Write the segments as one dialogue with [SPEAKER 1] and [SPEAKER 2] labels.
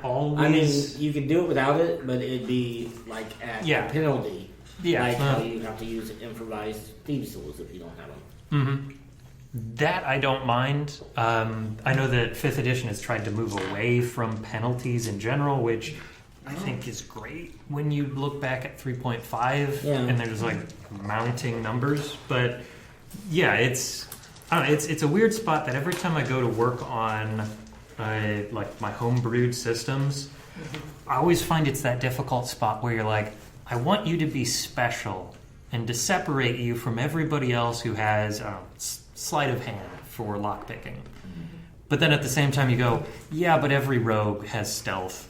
[SPEAKER 1] always...
[SPEAKER 2] I mean, you could do it without it, but it'd be like at a penalty.
[SPEAKER 1] Yeah.
[SPEAKER 2] Like how you have to use improvised thieves tools if you don't have them.
[SPEAKER 1] Mm-hmm. That I don't mind. I know that 5th edition has tried to move away from penalties in general, which I think is great when you look back at 3.5 and there's like mounting numbers. But yeah, it's a weird spot that every time I go to work on like my homebrewed systems, I always find it's that difficult spot where you're like, I want you to be special and to separate you from everybody else who has sleight of hand for lockpicking. But then at the same time you go, yeah, but every rogue has stealth,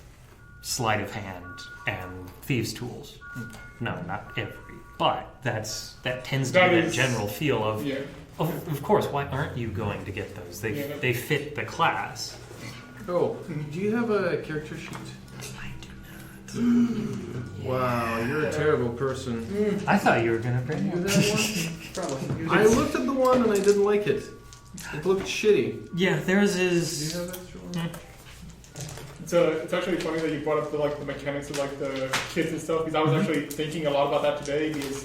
[SPEAKER 1] sleight of hand, and thieves' tools. No, not every. But that tends to be that general feel of, of course, why aren't you going to get those? They fit the class.
[SPEAKER 3] Oh, do you have a character sheet?
[SPEAKER 1] I do not.
[SPEAKER 3] Wow, you're a terrible person.
[SPEAKER 1] I thought you were going to bring
[SPEAKER 3] You
[SPEAKER 1] one.
[SPEAKER 3] that one? I looked at the one and I didn't like it. It looked shitty.
[SPEAKER 1] Yeah, theirs is...
[SPEAKER 3] Do you have extra one?
[SPEAKER 4] It's actually funny that you brought up the mechanics of like the kits and stuff, because I was actually thinking a lot about that today, because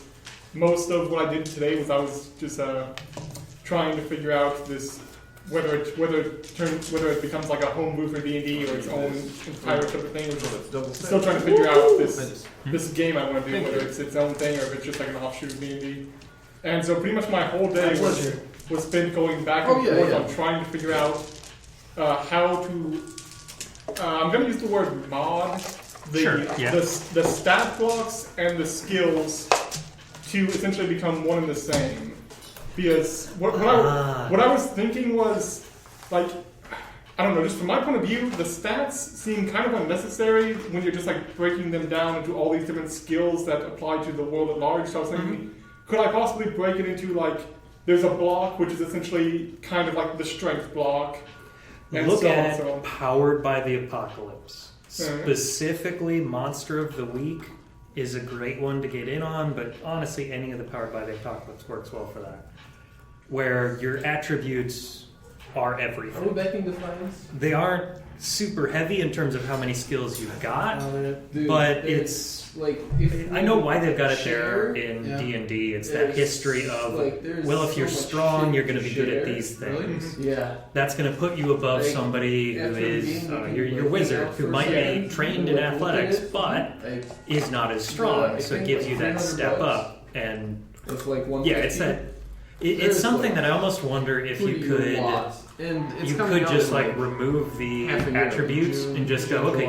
[SPEAKER 4] most of what I did today was I was just trying to figure out this whether it becomes like a homebrew for D&D or its own entire separate thing. Still trying to figure out this game I want to do, whether it's its own thing or if it's just like an offshoot of D&D. And so pretty much my whole day was spent going back and forth on trying to figure out how to. I'm going to use the word mod the stat blocks and the skills to essentially become one and the same. Because what I was thinking was, like, I don't know, just from my point of view, the stats seem kind of unnecessary when you're just like breaking them down into all these different skills that apply to the world at large. So I was thinking, could I possibly break it into like, there's a block which is essentially kind of like the strength block. And
[SPEAKER 1] look at Powered by the Apocalypse. Specifically, Monster of the Week is a great one to get in on, but honestly, any of the Powered by the Apocalypse works well for that. Where your attributes are everything.
[SPEAKER 3] Are we backing the flames?
[SPEAKER 1] They aren't super heavy in terms of how many skills you've got, but it's
[SPEAKER 3] like
[SPEAKER 1] I know why they've got it there in D&D. It's that history of well, if you're strong, you're going to be good at these things.
[SPEAKER 3] Really? Yeah,
[SPEAKER 1] that's going to put you above somebody who is your wizard, who might be trained in athletics, but is not as strong. So it gives you that step up, and it's that. It's something that I almost wonder if you could just like remove the attributes and just go, okay,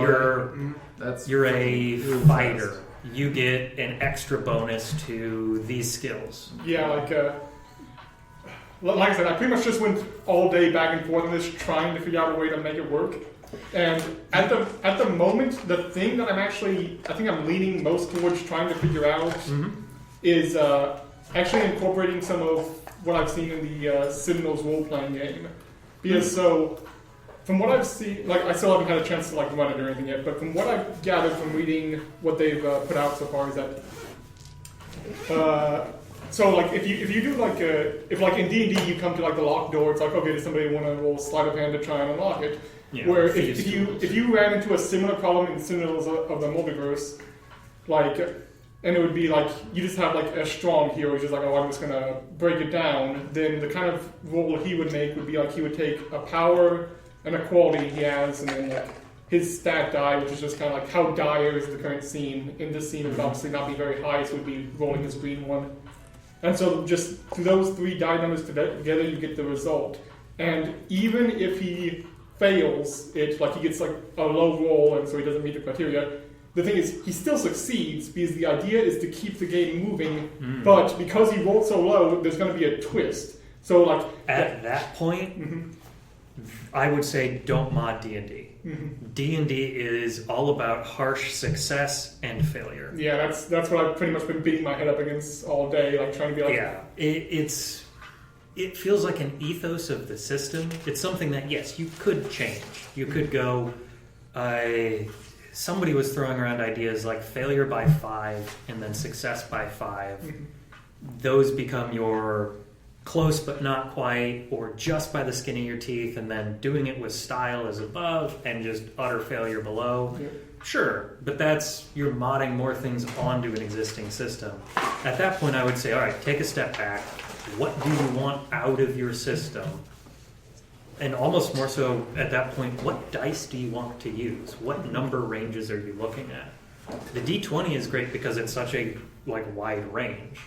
[SPEAKER 1] you're a fighter. You get an extra bonus to these skills.
[SPEAKER 4] Yeah, like I said, I pretty much just went all day back and forth on this, trying to figure out a way to make it work. And at the moment, the thing that I think I'm leaning most towards trying to figure out is actually incorporating some of what I've seen in the Citadel's role-playing game. Because from what I've seen, like I still haven't had a chance to like run it or anything yet, but from what I've gathered from reading what they've put out so far is that so like if you do like if like in D&D you come to like the locked door, it's like, okay, does somebody want to roll sleight of hand to try and unlock it? Yeah, where if you ran into a similar problem in Citadels of the Multiverse, like, and it would be like you just have like a strong hero who's just like, oh, I'm just gonna break it down. Then the kind of roll he would make would be like he would take a power and a quality he has, and then like his stat die, which is just kind of like how dire is the current scene. In this scene, it would obviously not be very high, so it would be rolling his green one. And so just through those three die numbers together, you get the result. And even if he fails it, like he gets like a low roll, and so he doesn't meet the criteria. The thing is, he still succeeds because the idea is to keep the game moving, but because he rolled so low, there's going to be a twist. So, like
[SPEAKER 1] at that point, I would say don't mod D&D. D&D is all about harsh success and failure.
[SPEAKER 4] Yeah, that's what I've pretty much been beating my head up against all day, like trying to be like.
[SPEAKER 1] Yeah, it feels like an ethos of the system. It's something that yes, you could change. You could go. Somebody was throwing around ideas like failure by 5 and then success by 5. Those become your close but not quite, or just by the skin of your teeth, and then doing it with style is above and just utter failure below.
[SPEAKER 4] Yeah.
[SPEAKER 1] Sure, but you're modding more things onto an existing system. At that point, I would say, all right, take a step back. What do you want out of your system? And almost more so at that point, what dice do you want to use? What number ranges are you looking at? The D20 is great because it's such a wide range,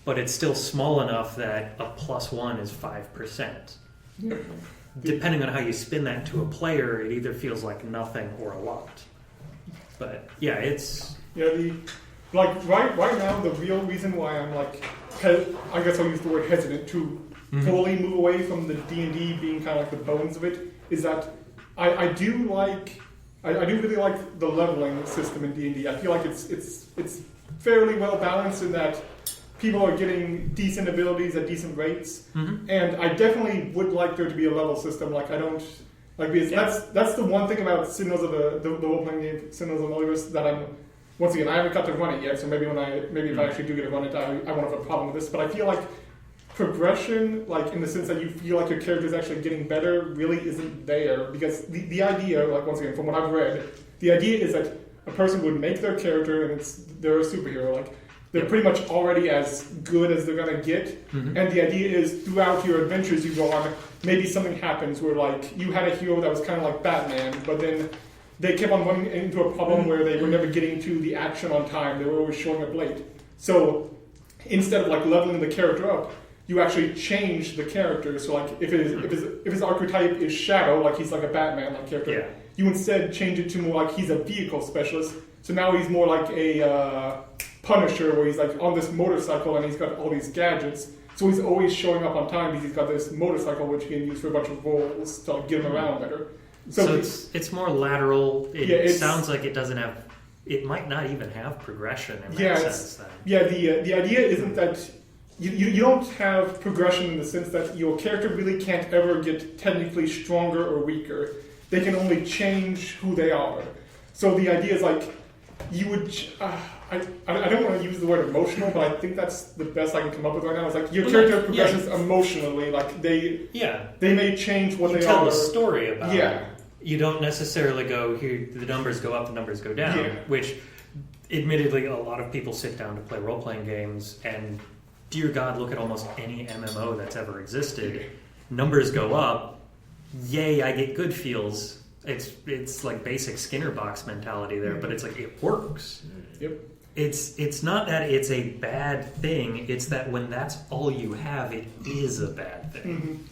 [SPEAKER 1] but it's still small enough that a +1 is 5%. Depending on how you spin that to a player, it either feels like nothing or a lot. But yeah, it's
[SPEAKER 4] right now the real reason why I'm I guess I'll use the word hesitant to fully move away from the D&D being kind of like the bones of it is that I do really like the leveling system in D&D. I feel like it's fairly well balanced in that people are getting decent abilities at decent rates, and I definitely would like there to be a level system. Because that's the one thing about Citadels of the role-playing game, Citadels of Multiverse, that once again, I haven't got to run it yet, so maybe if I actually do get to run it, I won't have a problem with this. But I feel like progression, in the sense that you feel like your character is actually getting better, really isn't there. Because the idea, once again, from what I've read, the idea is that a person would make their character, and they're a superhero, they're pretty much already as good as they're going to get. And the idea is throughout your adventures you go on, maybe something happens where you had a hero that was kind of like Batman, but then they kept on running into a problem where they were never getting to the action on time. They were always showing up late. So instead of leveling the character up, you actually change the character. So if his archetype is Shadow, he's like a Batman character, you instead change it to more he's a vehicle specialist. So now he's more like a Punisher, where he's on this motorcycle and he's got all these gadgets. So he's always showing up on time because he's got this motorcycle which he can use for a bunch of roles to get him around better.
[SPEAKER 1] So it's more lateral. It sounds like it doesn't have. It might not even have progression in that sense. Then.
[SPEAKER 4] Yeah, the idea isn't that you don't have progression in the sense that your character really can't ever get technically stronger or weaker. They can only change who they are. So the idea is you would. I don't want to use the word emotional, but I think that's the best I can come up with right now. It's your character progresses emotionally. They may change what they are.
[SPEAKER 1] You tell a story about it. You don't necessarily go, here, the numbers go up, the numbers go down, which, admittedly, a lot of people sit down to play role-playing games, and, dear God, look at almost any MMO that's ever existed. Numbers go up, yay, I get good feels. It's like basic Skinner box mentality there, but it's it works.
[SPEAKER 4] Yep.
[SPEAKER 1] It's not that it's a bad thing, it's that when that's all you have, it is a bad thing.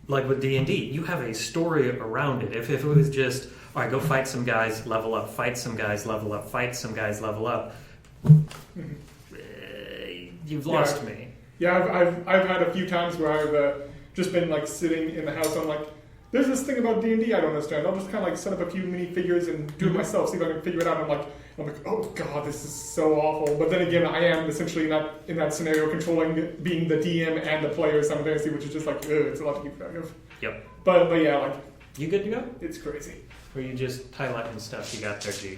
[SPEAKER 1] Like with D&D, you have a story around it. If it was just, all right, go fight some guys, level up, fight some guys, level up, fight some guys, level up, you've lost me.
[SPEAKER 4] Yeah, I've had a few times where I've just been sitting in the house, and I'm there's this thing about D&D I don't understand. I'll just kind of set up a few minifigures and do it myself, see if I can figure it out. I'm like, oh God, this is so awful. But then again, I am essentially in that scenario controlling, being the DM and the player simultaneously, which is just it's a lot to keep track of.
[SPEAKER 1] Yep.
[SPEAKER 4] But yeah,
[SPEAKER 1] you good to go?
[SPEAKER 4] It's crazy.
[SPEAKER 1] Or you just highlighting stuff you got there, G?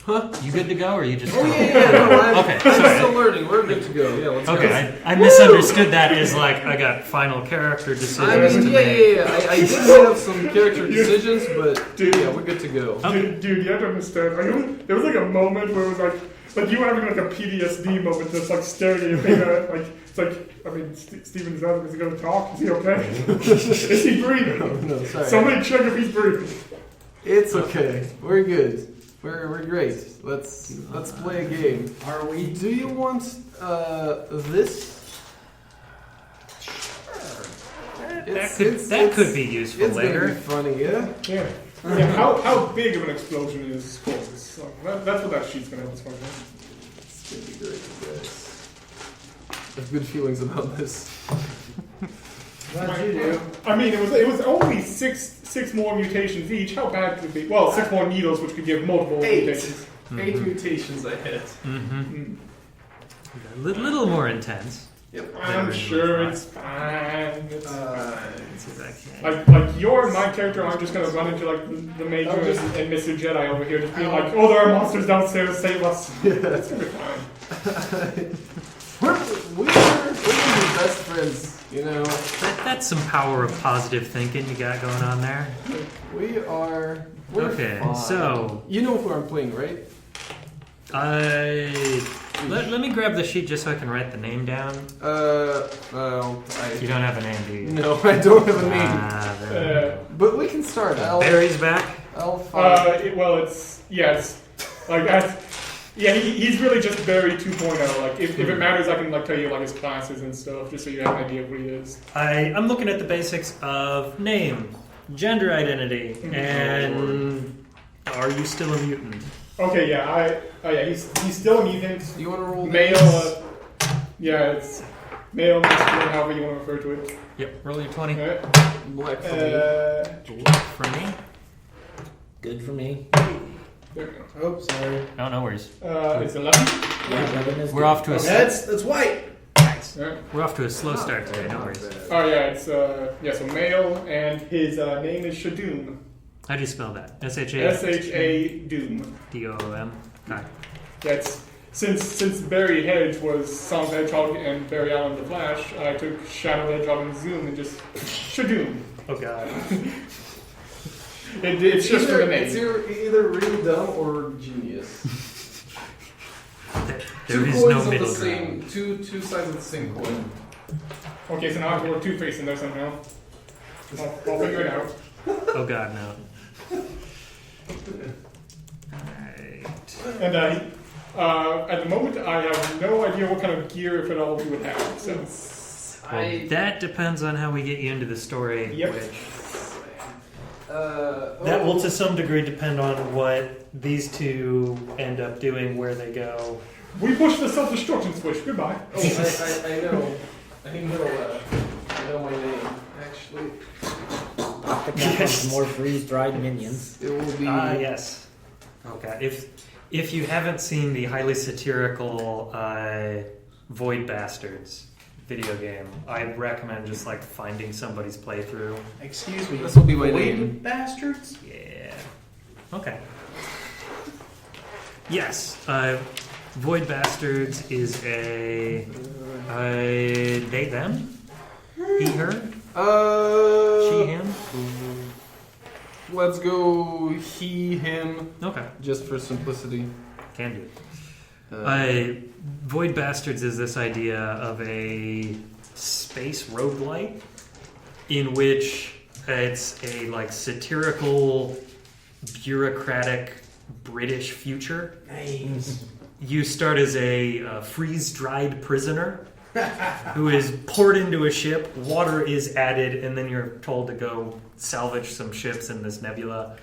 [SPEAKER 3] Huh?
[SPEAKER 1] You good to go, or you just?
[SPEAKER 3] Oh yeah. No,
[SPEAKER 1] okay.
[SPEAKER 3] I'm still learning. We're good to go. Yeah, let's go.
[SPEAKER 1] Okay, I misunderstood that as I got final character decisions to make.
[SPEAKER 3] Yeah. I did have some character decisions, but yeah, we're good to go.
[SPEAKER 4] Okay. Dude, you have to understand. There was a moment where it was you were having a PTSD moment, just staring at your thing. Steven's out. Is he going to talk? Is he okay? Is he breathing?
[SPEAKER 3] No, sorry.
[SPEAKER 4] Somebody check if he's breathing.
[SPEAKER 3] It's okay. We're good. We're great. Let's play a game.
[SPEAKER 2] Are we?
[SPEAKER 3] Do you want this?
[SPEAKER 1] Sure. That could be useful
[SPEAKER 3] it's
[SPEAKER 1] later.
[SPEAKER 3] It's gonna be funny, yeah.
[SPEAKER 4] Yeah. How big of an explosion is Scorpius? That's what that sheet's gonna help us find out.
[SPEAKER 3] It's gonna be great, guys. I have good feelings about this.
[SPEAKER 2] Glad you do.
[SPEAKER 4] I mean, it was only six more mutations each. How bad could it be? Well, 6 more needles, which could give multiple mutations.
[SPEAKER 3] 8 mutations I hit.
[SPEAKER 1] A little more intense.
[SPEAKER 3] Yep.
[SPEAKER 4] I'm sure it's fine. It's
[SPEAKER 1] fine.
[SPEAKER 4] You're my character. I'm just gonna run into the Major and Mr. Jedi over here, just being oh, there are monsters downstairs. Save us. It's gonna be fine.
[SPEAKER 3] We're gonna do best friends. You know,
[SPEAKER 1] That's some power of positive thinking you got going on there.
[SPEAKER 3] we're
[SPEAKER 1] Okay,
[SPEAKER 3] fine.
[SPEAKER 1] so
[SPEAKER 3] You know who I'm playing, right?
[SPEAKER 1] let me grab the sheet just so I can write the name down.
[SPEAKER 3] Well,
[SPEAKER 1] You don't have a name, do you?
[SPEAKER 3] no, I don't have a name.
[SPEAKER 1] Ah, there.
[SPEAKER 3] But we can start.
[SPEAKER 1] Barry's back.
[SPEAKER 3] I'll find.
[SPEAKER 4] Like that's. Yeah, he's really just Barry 2.0. Like, if it matters, I can like tell you like his classes and stuff, just so you have an idea of what he is.
[SPEAKER 1] I'm looking at the basics of name, gender identity, and are you still a mutant?
[SPEAKER 4] Okay, yeah, he's still a mutant.
[SPEAKER 3] You want to roll
[SPEAKER 4] Male, it's male, masculine, however you want to refer to it.
[SPEAKER 1] Yep, roll your 20.
[SPEAKER 4] Alright.
[SPEAKER 3] black for me?
[SPEAKER 1] For me?
[SPEAKER 2] Good for me.
[SPEAKER 4] There we go.
[SPEAKER 5] Oh, sorry.
[SPEAKER 1] No worries.
[SPEAKER 4] It's 11.
[SPEAKER 2] Yeah, 11 is
[SPEAKER 1] We're
[SPEAKER 2] good.
[SPEAKER 1] off to a
[SPEAKER 5] That's white.
[SPEAKER 4] Alright.
[SPEAKER 1] we're off to a slow start today. No worries.
[SPEAKER 4] Oh yeah, it's so male, and his name is Shadoom.
[SPEAKER 1] How do you spell that?
[SPEAKER 4] S-H-A Doom.
[SPEAKER 1] D-O-O-M. Okay.
[SPEAKER 4] Yeah, it's since Barry Hedge was Sonic the Hedgehog and Barry Allen the Flash, I took Shadow the Hedgehog and Zoom and just Shadoom.
[SPEAKER 1] Oh god.
[SPEAKER 4] It's just for the name.
[SPEAKER 3] It's either really dumb or genius.
[SPEAKER 1] There is
[SPEAKER 3] Two
[SPEAKER 1] no
[SPEAKER 3] coins of
[SPEAKER 1] middle
[SPEAKER 3] the same,
[SPEAKER 1] ground.
[SPEAKER 3] two sides of the same coin.
[SPEAKER 4] Okay, so now I have to work Two-Face in there somehow. I'll figure it out.
[SPEAKER 1] Oh god, no. Alright.
[SPEAKER 4] And at the moment, I have no idea what kind of gear, if at all, we would have. So
[SPEAKER 1] Well, that depends on how we get you into the story.
[SPEAKER 4] Yep.
[SPEAKER 1] Which that will, to some degree, depend on what these two end up doing, where they go.
[SPEAKER 4] we push the self-destruction switch. Goodbye.
[SPEAKER 3] Oh, I know. I know my name. Actually,
[SPEAKER 2] Octocap has more freeze-dried minions.
[SPEAKER 3] it will be.
[SPEAKER 1] Yes. Okay. If you haven't seen the highly satirical Void Bastards video game, I'd recommend just like finding somebody's playthrough.
[SPEAKER 5] Excuse me.
[SPEAKER 3] This will be my
[SPEAKER 5] Void
[SPEAKER 3] name.
[SPEAKER 5] bastards.
[SPEAKER 1] Yeah. Okay. Yes. Void Bastards is a they them, he her, she him.
[SPEAKER 3] Let's go he him,
[SPEAKER 1] Okay.
[SPEAKER 3] just for simplicity.
[SPEAKER 1] Can do. Void Bastards is this idea of a space roguelike in which it's a like satirical, bureaucratic British future.
[SPEAKER 5] Nice.
[SPEAKER 1] You start as a freeze-dried prisoner who is poured into a ship, water is added, and then you're told to go salvage some ships in this nebula.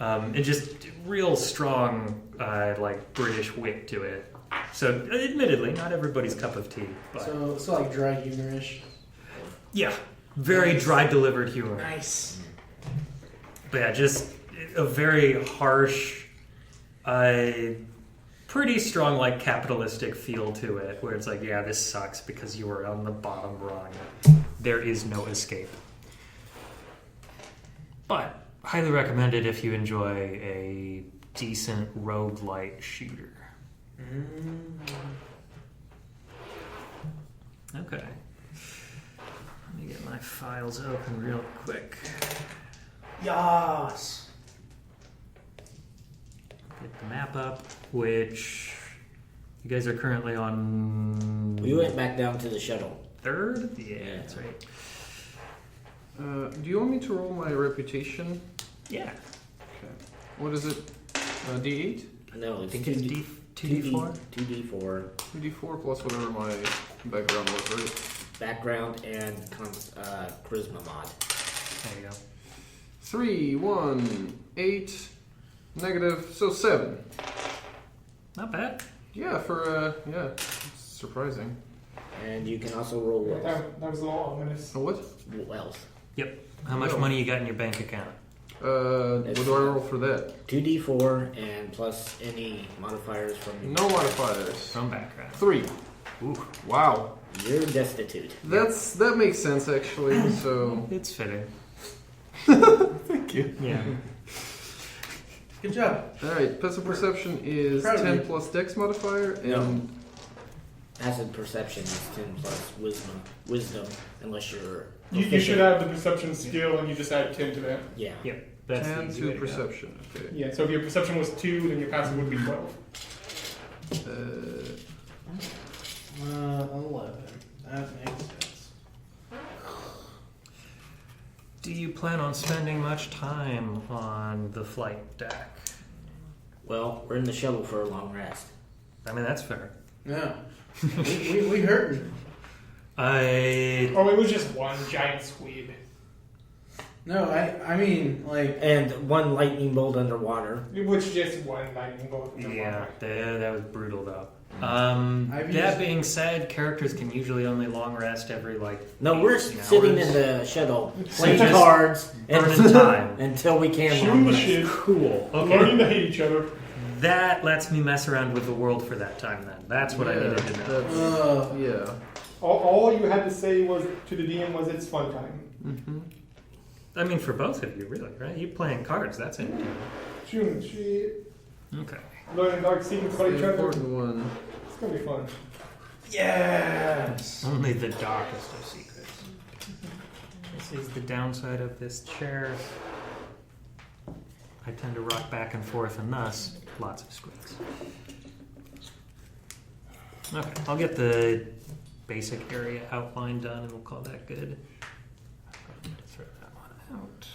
[SPEAKER 1] And just real strong, like British wit to it. So, admittedly, not everybody's cup of tea, but
[SPEAKER 5] So like dry humorish.
[SPEAKER 1] yeah, very dry delivered humor.
[SPEAKER 5] Nice.
[SPEAKER 1] But yeah, just a very harsh, pretty strong, like capitalistic feel to it, where it's like, yeah, this sucks because you were on the bottom rung. There is no escape. But highly recommended if you enjoy a decent roguelite shooter. Okay. Let me get my files open real quick.
[SPEAKER 5] Yas.
[SPEAKER 1] Get the map up, which you guys are currently on
[SPEAKER 2] We went back down to the shuttle.
[SPEAKER 1] third? Yeah, that's right.
[SPEAKER 3] Do you want me to roll my reputation?
[SPEAKER 1] Yeah.
[SPEAKER 3] Okay. What is it? D8?
[SPEAKER 2] No,
[SPEAKER 1] I
[SPEAKER 2] it's
[SPEAKER 1] think it's 2D4.
[SPEAKER 2] 2D4.
[SPEAKER 3] 2D4 plus whatever my background was, right?
[SPEAKER 2] Background and charisma mod.
[SPEAKER 1] There you go.
[SPEAKER 3] 3, 1, 8, negative, so 7.
[SPEAKER 1] Not bad.
[SPEAKER 3] Yeah, for, yeah, it's surprising.
[SPEAKER 2] And you can also roll wells.
[SPEAKER 4] That was a little ominous.
[SPEAKER 3] Oh, what?
[SPEAKER 2] Wells.
[SPEAKER 1] Yep. How much
[SPEAKER 3] Oh.
[SPEAKER 1] money you got in your bank account?
[SPEAKER 3] What do I roll for that?
[SPEAKER 2] 2D4 and plus any modifiers from
[SPEAKER 3] No modifiers.
[SPEAKER 1] From background.
[SPEAKER 3] 3.
[SPEAKER 1] Ooh.
[SPEAKER 3] Wow.
[SPEAKER 2] You're destitute.
[SPEAKER 3] That makes sense, actually, so...
[SPEAKER 1] It's fitting.
[SPEAKER 3] Thank you.
[SPEAKER 1] Yeah.
[SPEAKER 5] Good job.
[SPEAKER 3] Alright, passive perception is
[SPEAKER 5] Proud of
[SPEAKER 3] 10
[SPEAKER 5] you.
[SPEAKER 3] plus dex modifier, and...
[SPEAKER 2] acid perception is 10 plus wisdom, unless you're.
[SPEAKER 4] You should have the perception skill, and you just add 10 to that.
[SPEAKER 2] Yeah.
[SPEAKER 1] Yep. That's the
[SPEAKER 3] 10
[SPEAKER 1] easy
[SPEAKER 3] to
[SPEAKER 1] way to go.
[SPEAKER 3] perception. Okay.
[SPEAKER 4] Yeah. So if your perception was 2, then your passive would be 12.
[SPEAKER 5] 11. That makes sense.
[SPEAKER 1] Do you plan on spending much time on the flight deck?
[SPEAKER 2] Well, we're in the shuttle for a long rest.
[SPEAKER 1] I mean, that's fair.
[SPEAKER 5] No. we hurting.
[SPEAKER 4] Oh, it was just one giant squid.
[SPEAKER 5] No, I mean, like...
[SPEAKER 2] And one lightning bolt underwater.
[SPEAKER 4] It was just one lightning bolt.
[SPEAKER 1] Yeah, that was brutal though.
[SPEAKER 5] I've
[SPEAKER 1] That
[SPEAKER 5] used-
[SPEAKER 1] being said, characters can usually only long rest every
[SPEAKER 2] No, we're
[SPEAKER 1] 18
[SPEAKER 2] sitting
[SPEAKER 1] hours.
[SPEAKER 2] in the shuttle,
[SPEAKER 1] So
[SPEAKER 2] playing
[SPEAKER 1] just
[SPEAKER 2] cards,
[SPEAKER 1] burning time.
[SPEAKER 2] until we can
[SPEAKER 4] Shooting
[SPEAKER 2] long
[SPEAKER 4] the
[SPEAKER 2] rest.
[SPEAKER 4] shit.
[SPEAKER 1] Cool.
[SPEAKER 4] Learning
[SPEAKER 1] Okay.
[SPEAKER 4] to hate each other.
[SPEAKER 1] That lets me mess around with the world for that time then. That's what I needed to know.
[SPEAKER 3] That's, yeah.
[SPEAKER 4] All you had to say was to the DM was it's fun time.
[SPEAKER 3] Mm-hmm.
[SPEAKER 1] I mean, for both of you, really, right? You playing cards, that's it.
[SPEAKER 4] Shooting the shit.
[SPEAKER 1] Okay.
[SPEAKER 4] Learning dark secrets about each
[SPEAKER 3] The
[SPEAKER 4] other.
[SPEAKER 3] important one.
[SPEAKER 4] It's gonna be fun.
[SPEAKER 5] Yes!
[SPEAKER 1] Only the darkest of secrets. This is the downside of this chair. I tend to rock back and forth, and thus, lots of squids. Okay, I'll get the basic area outline done, and we'll call that good. I'm going to throw that one out.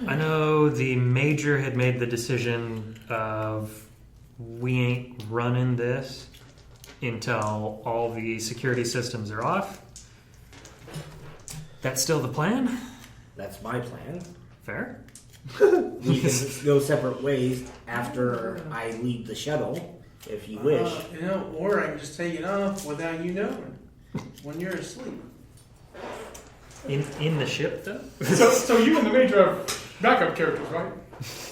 [SPEAKER 1] I know the major had made the decision of we ain't running this until all the security systems are off. That's still the plan?
[SPEAKER 2] That's my plan.
[SPEAKER 1] Fair?
[SPEAKER 2] We can go separate ways after I leave the shuttle, if you wish.
[SPEAKER 5] Or I can just take it off without you knowing when you're asleep.
[SPEAKER 1] In the ship, though?
[SPEAKER 4] So you and the major have backup characters, right?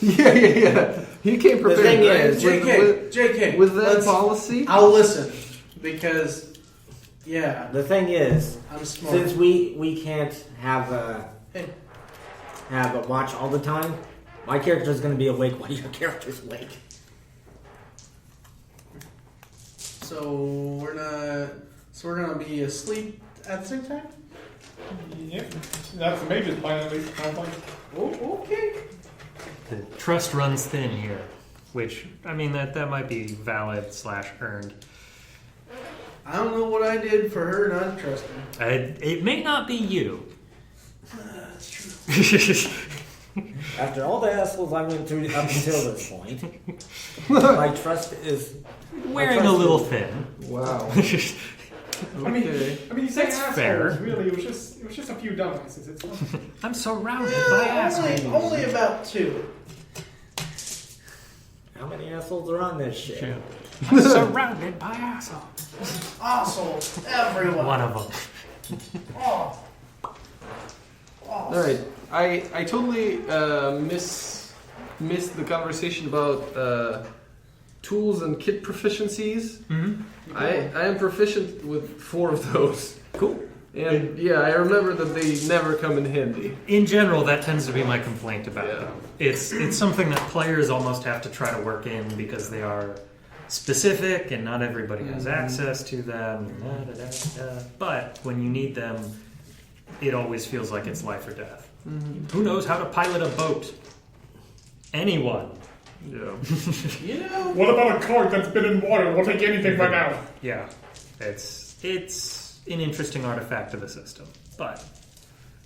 [SPEAKER 3] Yeah. He came
[SPEAKER 2] The
[SPEAKER 3] prepared.
[SPEAKER 2] thing
[SPEAKER 3] right?
[SPEAKER 2] is,
[SPEAKER 5] JK,
[SPEAKER 3] with that
[SPEAKER 5] let's-
[SPEAKER 3] policy.
[SPEAKER 5] I'll listen because, yeah,
[SPEAKER 2] The thing is,
[SPEAKER 5] I'm smart.
[SPEAKER 2] since we can't have a watch all the time, my character's going to be awake while your character's awake.
[SPEAKER 5] So we're gonna be asleep at the same time.
[SPEAKER 4] Yep. That's the major's plan at least. Kind of like.
[SPEAKER 5] Oh, okay.
[SPEAKER 1] The trust runs thin here, which, I mean, that might be valid / earned.
[SPEAKER 5] I don't know what I did for her not to trust me.
[SPEAKER 1] It may not be you.
[SPEAKER 5] That's true.
[SPEAKER 2] After all the assholes I went through up until this point, my trust is
[SPEAKER 1] Wearing a little thin.
[SPEAKER 3] Wow.
[SPEAKER 4] I mean,
[SPEAKER 3] Okay.
[SPEAKER 4] you say
[SPEAKER 1] That's
[SPEAKER 4] assholes.
[SPEAKER 1] fair.
[SPEAKER 4] Really, it was just a few dumbasses. It's fun.
[SPEAKER 1] I'm surrounded by assholes.
[SPEAKER 5] Only about 2.
[SPEAKER 2] how many assholes are on this ship?
[SPEAKER 1] I'm surrounded by assholes.
[SPEAKER 5] Assholes, everyone.
[SPEAKER 1] One of them.
[SPEAKER 5] Oh.
[SPEAKER 3] All right. I totally missed the conversation about tools and kit proficiencies.
[SPEAKER 1] Mm-hmm.
[SPEAKER 3] I am proficient with 4 of those.
[SPEAKER 1] Cool.
[SPEAKER 3] And yeah, I remember that they never come in handy.
[SPEAKER 1] In general, that tends to be my complaint about
[SPEAKER 3] Yeah.
[SPEAKER 1] them. It's something that players almost have to try to work in because they are specific and not everybody has access to them. But when you need them, it always feels like it's life or death. Who knows how to pilot a boat? Anyone.
[SPEAKER 3] Yeah.
[SPEAKER 5] You know,
[SPEAKER 4] What about a cart that's been in water? We'll take anything right now.
[SPEAKER 1] Yeah. It's an interesting artifact of the system. But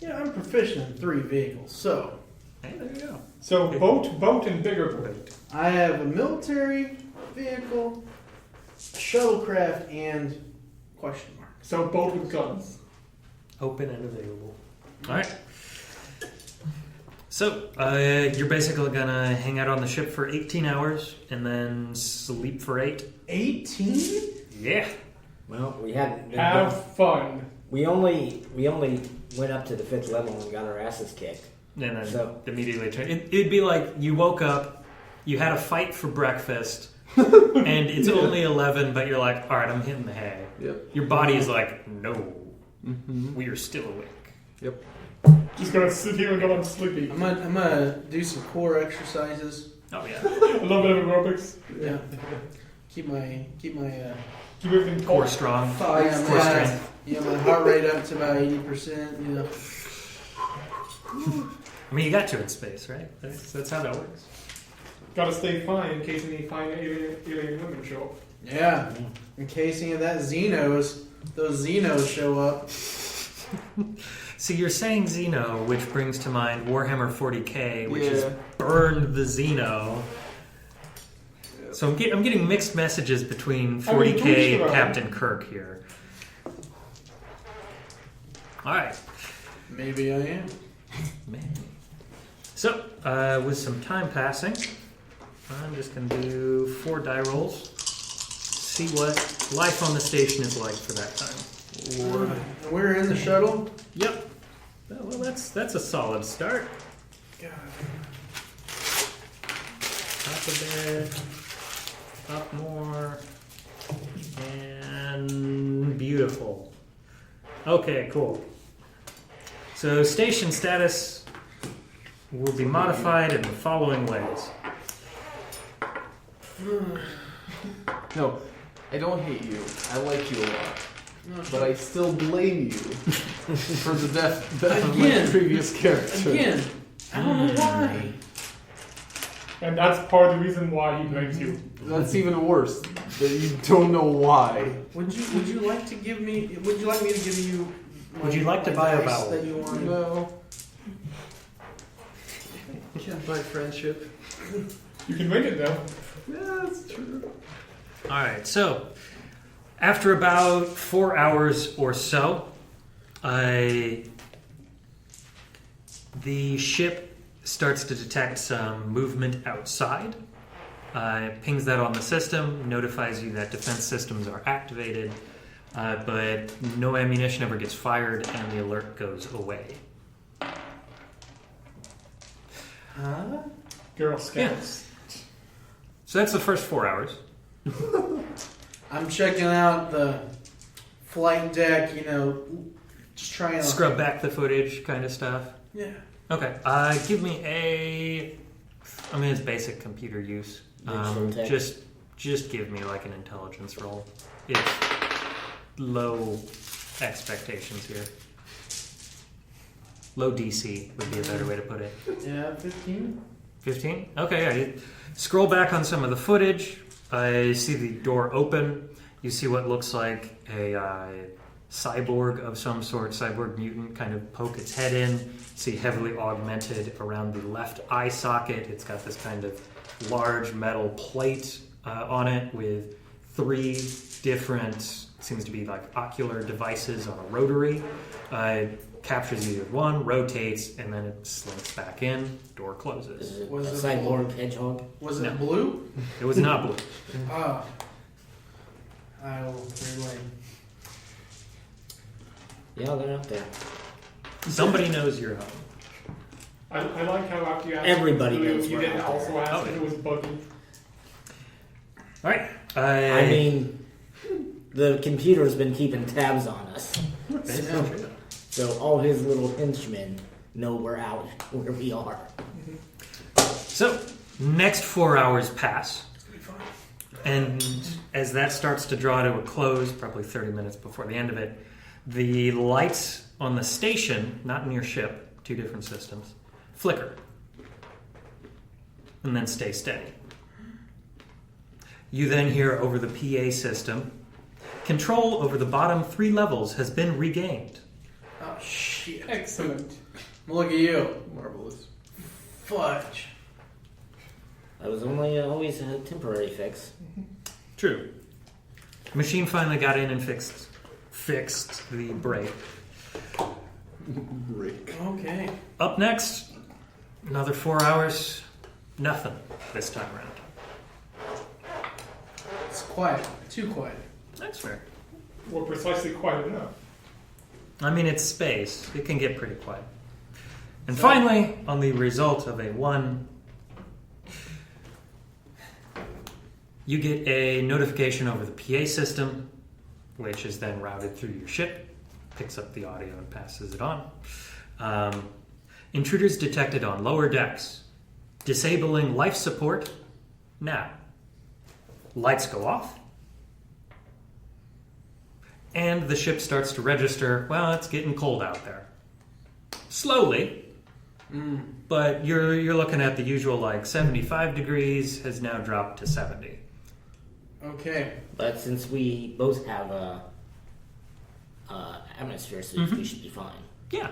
[SPEAKER 5] I'm proficient in 3 vehicles. So
[SPEAKER 1] hey, there you go.
[SPEAKER 4] So boat, and bigger boat.
[SPEAKER 5] I have a military vehicle, a shuttlecraft, and question mark.
[SPEAKER 4] So boat with guns.
[SPEAKER 1] Open and available. All right. So, you're basically gonna hang out on the ship for 18 hours and then sleep for 8.
[SPEAKER 5] 18?
[SPEAKER 1] Yeah.
[SPEAKER 2] Well, we hadn't been
[SPEAKER 4] Have fun.
[SPEAKER 2] we only went up to the 5th level and got our asses kicked.
[SPEAKER 1] And then
[SPEAKER 2] So-
[SPEAKER 1] immediately turn. It'd be like you woke up, you had a fight for breakfast, and it's only 11, but you're like, all right, I'm hitting the hay.
[SPEAKER 3] Yep.
[SPEAKER 1] Your body is like, no,
[SPEAKER 3] Mm-hmm.
[SPEAKER 1] we are still awake.
[SPEAKER 3] Yep.
[SPEAKER 4] Just gonna sit here and go on sleepy.
[SPEAKER 5] I'm gonna do some core exercises
[SPEAKER 1] Oh yeah.
[SPEAKER 4] A little bit of aerobics.
[SPEAKER 5] Yeah. Keep my
[SPEAKER 4] Keep everything
[SPEAKER 1] Core
[SPEAKER 4] taut.
[SPEAKER 1] strong.
[SPEAKER 5] thighs
[SPEAKER 1] Core
[SPEAKER 5] down.
[SPEAKER 1] strength.
[SPEAKER 5] My heart rate up to about 80%. You know.
[SPEAKER 1] I mean, you got to in space, right? That's how that works.
[SPEAKER 4] Gotta stay fine in case any fine alien women show up.
[SPEAKER 5] Yeah. In case any of those Xenos show up.
[SPEAKER 1] See, you're saying Xeno, which brings to mind Warhammer 40k, which has
[SPEAKER 3] Yeah.
[SPEAKER 1] burned the Xeno. So I'm getting mixed messages between
[SPEAKER 4] I mean,
[SPEAKER 1] 40k and
[SPEAKER 4] Twitch,
[SPEAKER 1] Captain Kirk here. All right.
[SPEAKER 5] Maybe I am.
[SPEAKER 1] Man. So, with some time passing, I'm just going to do 4 die rolls. See what life on the station is like for that time.
[SPEAKER 5] We're in the shuttle.
[SPEAKER 1] Yep. Well, that's a solid start.
[SPEAKER 5] God.
[SPEAKER 1] Up a bit. Up more. And beautiful. Okay, cool. So station status will be modified in the following ways.
[SPEAKER 3] No, I don't hate you. I like you a lot. But I still blame you for the death of my
[SPEAKER 5] Again.
[SPEAKER 3] previous character.
[SPEAKER 5] Again, I don't know why.
[SPEAKER 4] And that's part of the reason why he blames you.
[SPEAKER 3] That's even worse. That you don't know why.
[SPEAKER 5] Would you like to give me? Would you like me to give you?
[SPEAKER 1] Would you like to buy a
[SPEAKER 5] dice
[SPEAKER 1] vowel?
[SPEAKER 5] that you want?
[SPEAKER 3] No.
[SPEAKER 6] Can't buy friendship.
[SPEAKER 4] You can make it though.
[SPEAKER 3] Yeah, that's true.
[SPEAKER 1] All right, so after about 4 hours or so, the ship starts to detect some movement outside. It pings that on the system, notifies you that defense systems are activated, but no ammunition ever gets fired, and the alert goes away.
[SPEAKER 5] Huh?
[SPEAKER 4] Girl Scouts.
[SPEAKER 1] So that's the first 4 hours.
[SPEAKER 5] I'm checking out the flight deck. Just trying to
[SPEAKER 1] Scrub back the footage kind of stuff.
[SPEAKER 5] Yeah.
[SPEAKER 1] Okay, give me it's basic computer use.
[SPEAKER 2] Digital tech.
[SPEAKER 1] Just give me like an intelligence roll. It's low expectations here. Low DC would be a better way to put it.
[SPEAKER 5] Yeah, 15.
[SPEAKER 1] 15? Okay, yeah. You scroll back on some of the footage. I see the door open. You see what looks like a cyborg of some sort, cyborg mutant, kind of poke its head in. See heavily augmented around the left eye socket. It's got this kind of large metal plate on it with 3 different, seems to be like ocular devices on a rotary. Captures either one, rotates, and then it slinks back in. Door closes.
[SPEAKER 2] Is it
[SPEAKER 5] Was
[SPEAKER 2] a
[SPEAKER 5] it
[SPEAKER 2] cyborg hedgehog?
[SPEAKER 5] Was it
[SPEAKER 1] No.
[SPEAKER 5] blue?
[SPEAKER 1] It was not blue.
[SPEAKER 5] Oh. I will relay.
[SPEAKER 2] Yeah, they're out there.
[SPEAKER 1] Somebody knows you're home.
[SPEAKER 4] I like how after you asked
[SPEAKER 2] Everybody
[SPEAKER 4] blue,
[SPEAKER 2] knows
[SPEAKER 4] you
[SPEAKER 2] we're
[SPEAKER 4] didn't
[SPEAKER 2] out
[SPEAKER 4] also
[SPEAKER 2] there.
[SPEAKER 4] ask
[SPEAKER 1] Oh,
[SPEAKER 4] if
[SPEAKER 1] yeah.
[SPEAKER 4] it was buggy.
[SPEAKER 1] All right.
[SPEAKER 2] I mean, the computer's been keeping tabs on us. So all his little henchmen know we're out where we are.
[SPEAKER 1] So, next 4 hours pass. And as that starts to draw to a close, probably 30 minutes before the end of it, the lights on the station, not in your ship, 2 different systems, flicker. And then stay steady. You then hear over the PA system, control over the bottom 3 levels has been regained.
[SPEAKER 5] Oh shit!
[SPEAKER 4] Excellent.
[SPEAKER 5] Look at you,
[SPEAKER 3] Marvelous.
[SPEAKER 5] fudge.
[SPEAKER 2] That was only always a temporary fix.
[SPEAKER 1] True. Machine finally got in and fixed the break.
[SPEAKER 3] Break.
[SPEAKER 5] Okay.
[SPEAKER 1] Up next, another 4 hours, nothing this time around.
[SPEAKER 5] It's quiet. Too quiet.
[SPEAKER 1] That's fair.
[SPEAKER 4] Well, precisely quiet enough.
[SPEAKER 1] I mean, it's space. It can get pretty quiet. And finally, on the result of a 1, you get a notification over the PA system, which is then routed through your ship, picks up the audio and passes it on. Intruders detected on lower decks. Disabling life support now. Lights go off. And the ship starts to register, well, it's getting cold out there. Slowly. But you're looking at the usual, like, 75 degrees has now dropped to 70.
[SPEAKER 5] Okay.
[SPEAKER 2] But since we both have atmosphere suits, we should be fine.
[SPEAKER 1] Yeah.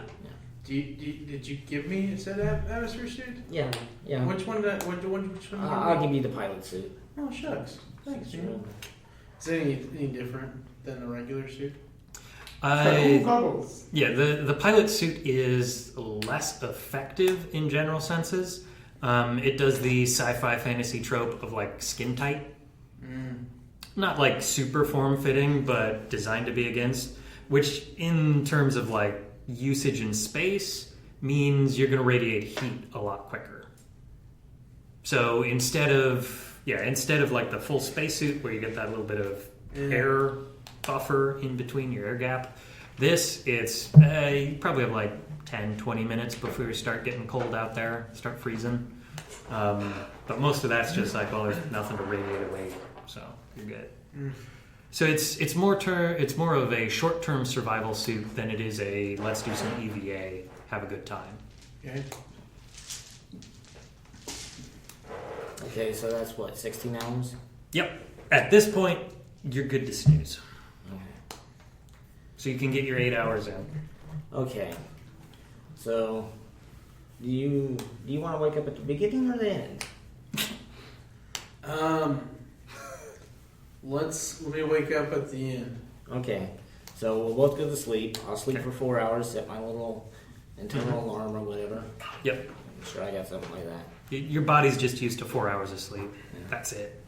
[SPEAKER 5] Did you give me a set of atmosphere suit?
[SPEAKER 2] Yeah.
[SPEAKER 5] Which one? Which one?
[SPEAKER 2] I'll give you the pilot suit.
[SPEAKER 5] Oh shucks. Thanks,
[SPEAKER 2] Sure.
[SPEAKER 5] man. Is it any different than a regular suit?
[SPEAKER 4] Cool goggles.
[SPEAKER 1] Yeah, the pilot suit is less effective in general senses. It does the sci-fi fantasy trope of like skin tight. Not like super form-fitting, but designed to be against, which in terms of like usage in space means you're going to radiate heat a lot quicker. So instead of like the full spacesuit where you get that little bit of air buffer in between your air gap, you probably have like 10, 20 minutes before you start getting cold out there, start freezing. But most of that's just like, well, there's nothing to radiate away, so you're good. So it's more of a short-term survival suit than it is a let's do some EVA, have a good time.
[SPEAKER 5] Okay.
[SPEAKER 2] Okay, so that's what, 16 hours?
[SPEAKER 1] Yep. At this point, you're good to snooze.
[SPEAKER 2] Okay.
[SPEAKER 1] So you can get your 8 hours in.
[SPEAKER 2] Okay. So, do you want to wake up at the beginning or the end?
[SPEAKER 5] Let me wake up at the end.
[SPEAKER 2] Okay. So we'll both go to sleep. I'll sleep for 4 hours, set my little internal alarm or whatever.
[SPEAKER 1] Yep.
[SPEAKER 2] I'm sure I got something like that.
[SPEAKER 1] Your body's just used to 4 hours of sleep. That's it.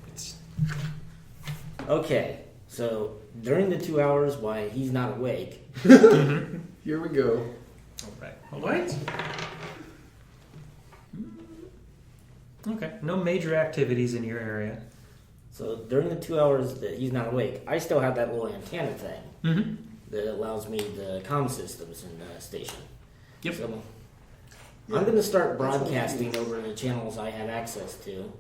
[SPEAKER 2] Okay. So during the 2 hours while he's not awake,
[SPEAKER 3] Here we go.
[SPEAKER 1] All right.
[SPEAKER 5] What?
[SPEAKER 1] Okay. No major activities in your area.
[SPEAKER 2] so during the 2 hours that he's not awake, I still have that little antenna thing that allows me the comm systems in the station.
[SPEAKER 1] Yep.
[SPEAKER 2] So I'm going to start broadcasting over the channels I have access to.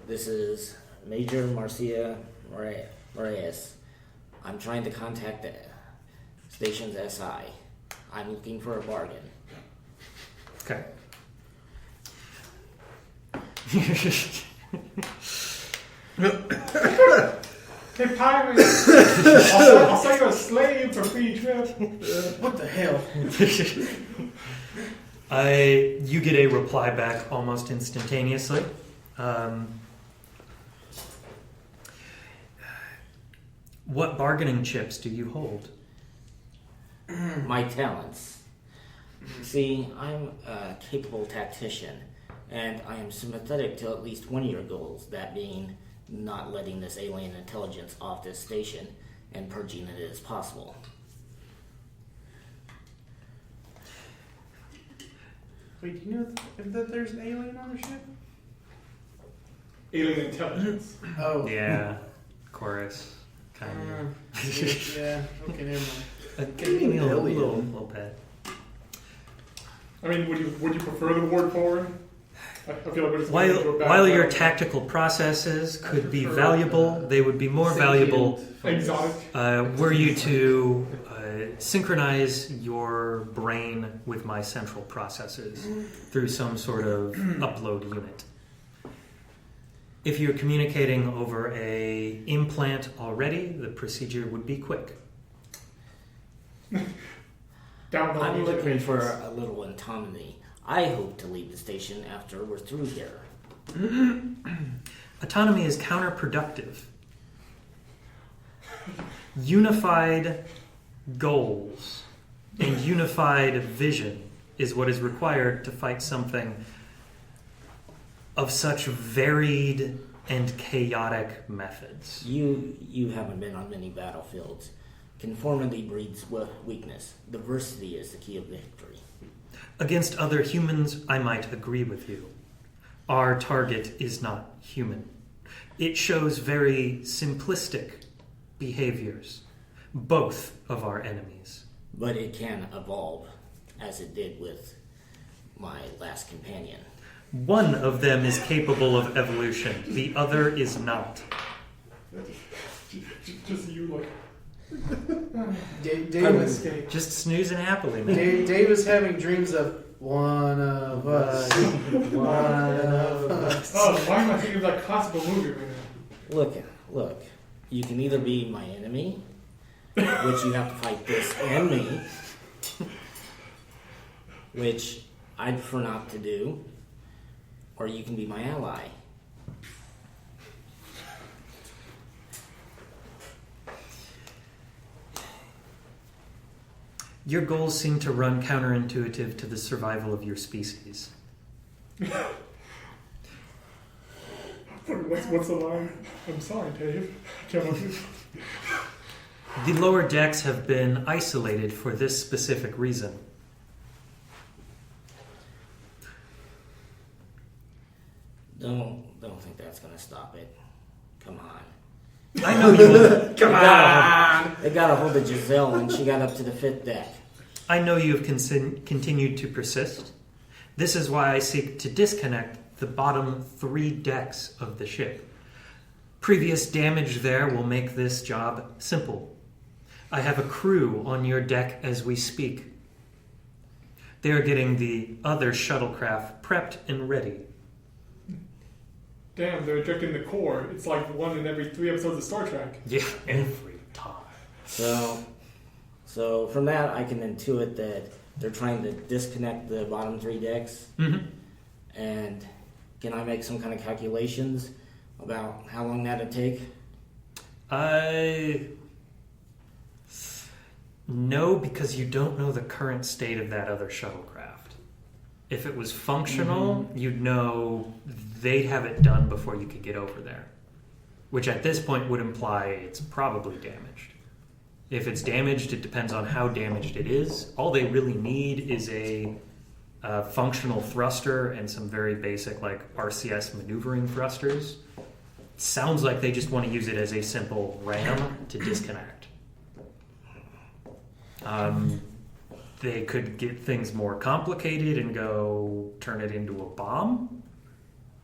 [SPEAKER 2] This is Major Marcia Reyes. I'm trying to contact the station's SI. I'm looking for a bargain.
[SPEAKER 1] Okay.
[SPEAKER 4] Hey, pirate! I'll sell you a slave for free trip.
[SPEAKER 5] What the hell?
[SPEAKER 1] You get a reply back almost instantaneously. What bargaining chips do you hold?
[SPEAKER 2] My talents. See, I'm a capable tactician, and I am sympathetic to at least one of your goals, that being not letting this alien intelligence off this station and purging it as possible.
[SPEAKER 5] Wait, do you know that there's an alien on the ship?
[SPEAKER 4] Alien intelligence.
[SPEAKER 5] Oh.
[SPEAKER 1] Yeah, chorus. Kind of.
[SPEAKER 5] Yeah. Okay, never mind.
[SPEAKER 1] Give me a little bit.
[SPEAKER 4] I mean, would you prefer the word forward? I feel like we're just going into a bad
[SPEAKER 1] While your
[SPEAKER 4] battle.
[SPEAKER 1] tactical processes could be valuable, they would be more valuable
[SPEAKER 4] Exotic.
[SPEAKER 1] were you to synchronize your brain with my central processes through some sort of upload unit. If you're communicating over a implant already, the procedure would be quick.
[SPEAKER 4] Down the
[SPEAKER 2] I'm
[SPEAKER 4] line
[SPEAKER 2] looking for
[SPEAKER 4] patience.
[SPEAKER 2] a little autonomy. I hope to leave the station after we're through here.
[SPEAKER 1] Autonomy is counterproductive. Unified goals and unified vision is what is required to fight something of such varied and chaotic methods.
[SPEAKER 2] You haven't been on many battlefields. Conformity breeds weakness. Diversity is the key of victory.
[SPEAKER 1] Against other humans, I might agree with you. Our target is not human. It shows very simplistic behaviors, both of our enemies.
[SPEAKER 2] But it can evolve, as it did with my last companion.
[SPEAKER 1] One of them is capable of evolution. The other is not.
[SPEAKER 4] Just you, like,
[SPEAKER 5] Dave is
[SPEAKER 1] Just snoozing happily, man.
[SPEAKER 5] Dave is having dreams of one of us, one of us.
[SPEAKER 4] oh, why am I thinking of that classical movie right now?
[SPEAKER 2] Look. You can either be my enemy, which you have to fight this and me, which I'd prefer not to do, or you can be my ally.
[SPEAKER 1] Your goals seem to run counterintuitive to the survival of your species.
[SPEAKER 4] What's the line? I'm sorry, Dave. I can't remember.
[SPEAKER 1] The lower decks have been isolated for this specific reason.
[SPEAKER 2] Don't think that's gonna stop it. Come on.
[SPEAKER 1] I know you will.
[SPEAKER 2] They got a hold of Giselle and she got up to the 5th deck.
[SPEAKER 1] I know you have continued to persist. This is why I seek to disconnect the bottom 3 decks of the ship. Previous damage there will make this job simple. I have a crew on your deck as we speak. They are getting the other shuttlecraft prepped and ready.
[SPEAKER 4] Damn, they're ejecting the core. It's like one in every 3 episodes of Star Trek.
[SPEAKER 1] Yeah, every time.
[SPEAKER 2] So from that I can intuit that they're trying to disconnect the bottom 3 decks.
[SPEAKER 1] Mm-hmm.
[SPEAKER 2] And can I make some kind of calculations about how long that'd take?
[SPEAKER 1] No, because you don't know the current state of that other shuttlecraft. If it was functional, you'd know they'd have it done before you could get over there. Which at this point would imply it's probably damaged. If it's damaged, it depends on how damaged it is. All they really need is a functional thruster and some very basic like RCS maneuvering thrusters. Sounds like they just want to use it as a simple ram to disconnect. They could get things more complicated and go turn it into a bomb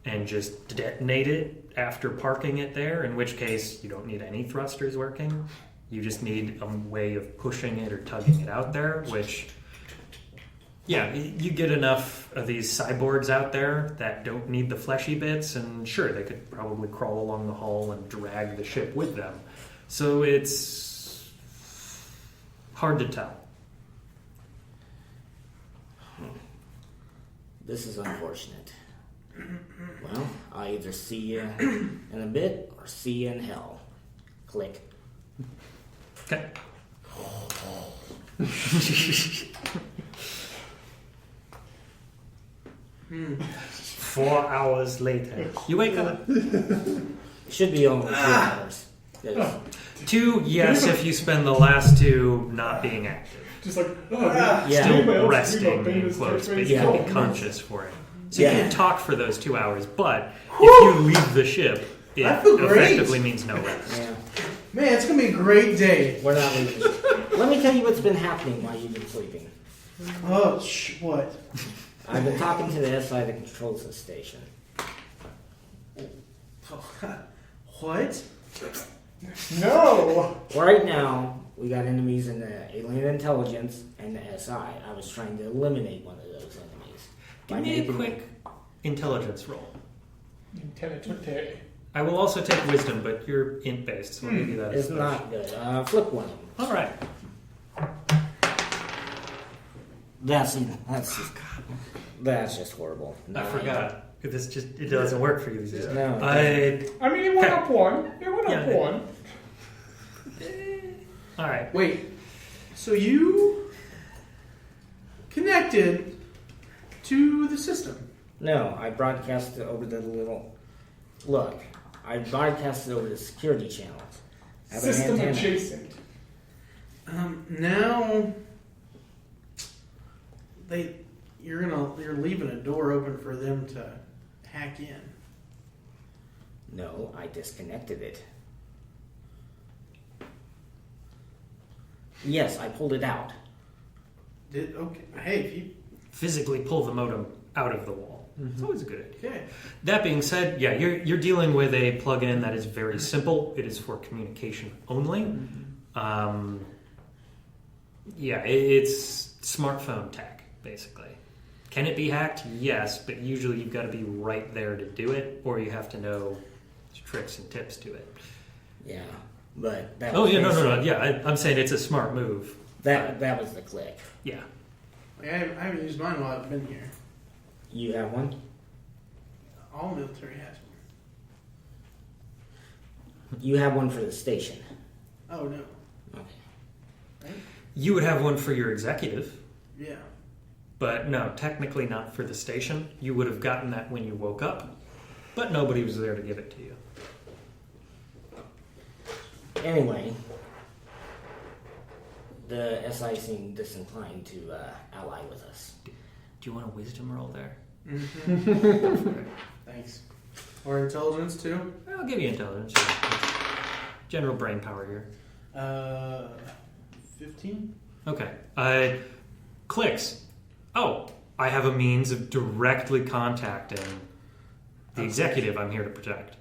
[SPEAKER 1] and just detonate it after parking it there, in which case you don't need any thrusters working. You just need a way of pushing it or tugging it out there, which, yeah, you get enough of these cyborgs out there that don't need the fleshy bits, and sure, they could probably crawl along the hull and drag the ship with them. So it's hard to tell.
[SPEAKER 2] This is unfortunate. Well, I'll either see you in a bit or see you in hell. Click.
[SPEAKER 1] Okay. 4 hours later, you wake up.
[SPEAKER 2] Should be only 3 hours. 'Cause
[SPEAKER 1] 2, yes, if you spend the last 2 not being active.
[SPEAKER 4] Just like,
[SPEAKER 2] Yeah.
[SPEAKER 1] Still resting, in quotes, but you
[SPEAKER 2] Yeah.
[SPEAKER 1] can be conscious for it. So
[SPEAKER 2] Yeah.
[SPEAKER 1] you can talk for those 2 hours, but if you leave the ship, it
[SPEAKER 5] I feel great.
[SPEAKER 1] effectively means no rest.
[SPEAKER 2] Yeah,
[SPEAKER 5] Man, it's gonna be a great day.
[SPEAKER 2] we're not leaving. Let me tell you what's been happening while you've been sleeping.
[SPEAKER 5] Oh, what?
[SPEAKER 2] I've been talking to the SI, the control station.
[SPEAKER 5] What?
[SPEAKER 4] no!
[SPEAKER 2] Right now, we got enemies in the alien intelligence and the SI. I was trying to eliminate one of those enemies.
[SPEAKER 1] Give
[SPEAKER 2] by
[SPEAKER 1] me a
[SPEAKER 2] making
[SPEAKER 1] quick intelligence roll.
[SPEAKER 4] Intelligente.
[SPEAKER 1] I will also take wisdom, but you're int based, so I'll give you that.
[SPEAKER 2] It's
[SPEAKER 1] as
[SPEAKER 2] not good. Flip one of them.
[SPEAKER 1] All right.
[SPEAKER 2] That's just horrible.
[SPEAKER 1] I forgot. It doesn't work for you.
[SPEAKER 2] No.
[SPEAKER 4] I mean, it went
[SPEAKER 1] Okay.
[SPEAKER 4] up 1. It went up
[SPEAKER 1] Yeah.
[SPEAKER 4] 1.
[SPEAKER 1] All right.
[SPEAKER 5] Wait. So you connected to the system?
[SPEAKER 2] No, I broadcasted over the little. Look, I broadcasted over the security channels. I have an
[SPEAKER 4] System
[SPEAKER 2] antenna.
[SPEAKER 4] adjacent.
[SPEAKER 5] Now you're leaving a door open for them to hack in.
[SPEAKER 2] No, I disconnected it. Yes, I pulled it out.
[SPEAKER 5] Okay. Hey, if you
[SPEAKER 1] Physically pull the modem out of the wall. It's always a good idea.
[SPEAKER 5] Okay.
[SPEAKER 1] That being said, yeah, you're dealing with a plugin that is very simple. It is for communication only. Yeah, it's smartphone tech, basically. Can it be hacked? Yes, but usually you've got to be right there to do it, or you have to know tricks and tips to it.
[SPEAKER 2] Yeah, but that
[SPEAKER 1] Oh,
[SPEAKER 2] was
[SPEAKER 1] yeah, no.
[SPEAKER 2] basically-
[SPEAKER 1] Yeah, I'm saying it's a smart move.
[SPEAKER 2] That was the click.
[SPEAKER 1] Yeah.
[SPEAKER 5] Like, I haven't used mine while I've been here.
[SPEAKER 2] You have one?
[SPEAKER 5] All military has one.
[SPEAKER 2] You have one for the station.
[SPEAKER 5] Oh no.
[SPEAKER 2] Okay.
[SPEAKER 5] Right?
[SPEAKER 1] You would have one for your executive,
[SPEAKER 5] Yeah.
[SPEAKER 1] but no, technically not for the station. You would have gotten that when you woke up, but nobody was there to give it to you.
[SPEAKER 2] Anyway, the SI seemed disinclined to ally with us.
[SPEAKER 1] Do you want a wisdom roll there?
[SPEAKER 5] Mm-hmm. Thanks. Or intelligence too.
[SPEAKER 1] I'll give you intelligence. General brain power here.
[SPEAKER 5] 15.
[SPEAKER 1] Okay. Clicks. Oh, I have a means of directly contacting the executive I'm here to protect.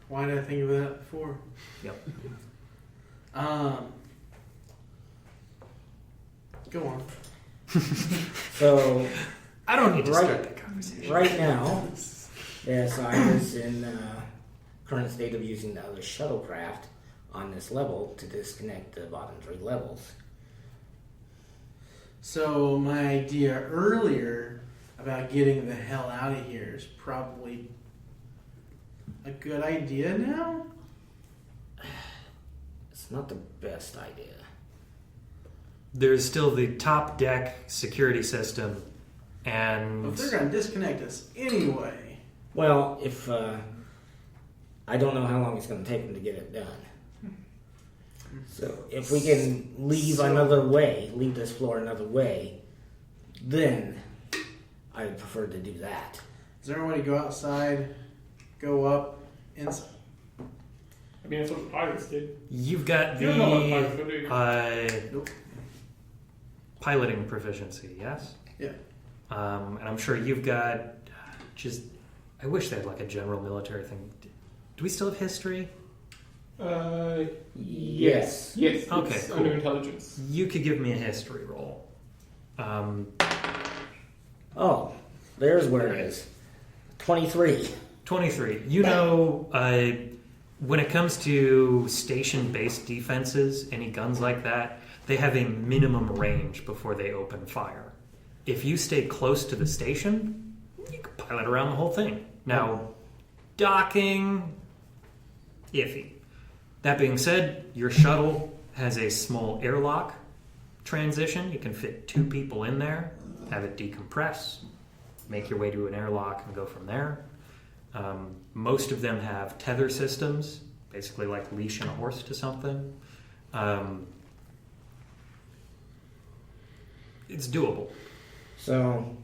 [SPEAKER 5] Why did I think of that before?
[SPEAKER 1] Yep.
[SPEAKER 5] Go on.
[SPEAKER 2] So
[SPEAKER 1] I don't need to
[SPEAKER 2] Right.
[SPEAKER 1] start that conversation.
[SPEAKER 2] right now, the SI is in current state of using the other shuttlecraft on this level to disconnect the bottom 3 levels.
[SPEAKER 5] So my idea earlier about getting the hell out of here is probably a good idea now.
[SPEAKER 2] It's not the best idea.
[SPEAKER 1] There's still the top deck security system, and
[SPEAKER 5] If they're going to disconnect us anyway.
[SPEAKER 2] Well, if I don't know how long it's going to take them to get it done. So if we can leave leave this floor another way, then I would prefer to do that.
[SPEAKER 5] Is there a way to go outside, go up, inside?
[SPEAKER 4] I mean, that's what the pirates did.
[SPEAKER 1] you've got
[SPEAKER 4] You don't know what pirates would do.
[SPEAKER 5] Nope.
[SPEAKER 1] piloting proficiency, yes?
[SPEAKER 5] Yeah.
[SPEAKER 1] And I'm sure you've got just. I wish they had like a general military thing. Do we still have history?
[SPEAKER 2] Yes.
[SPEAKER 4] Yes.
[SPEAKER 1] Okay,
[SPEAKER 4] It's
[SPEAKER 1] cool.
[SPEAKER 4] under intelligence.
[SPEAKER 1] You could give me a history roll.
[SPEAKER 2] Oh, there's where it is. 23.
[SPEAKER 1] 23. You know, when it comes to station-based defenses, any guns like that, they have a minimum range before they open fire. If you stay close to the station, you can pilot around the whole thing. Now, docking, iffy. That being said, your shuttle has a small airlock transition. You can fit 2 people in there, have it decompress, make your way to an airlock, and go from there. Most of them have tether systems, basically like leashing a horse to something. It's doable.
[SPEAKER 2] So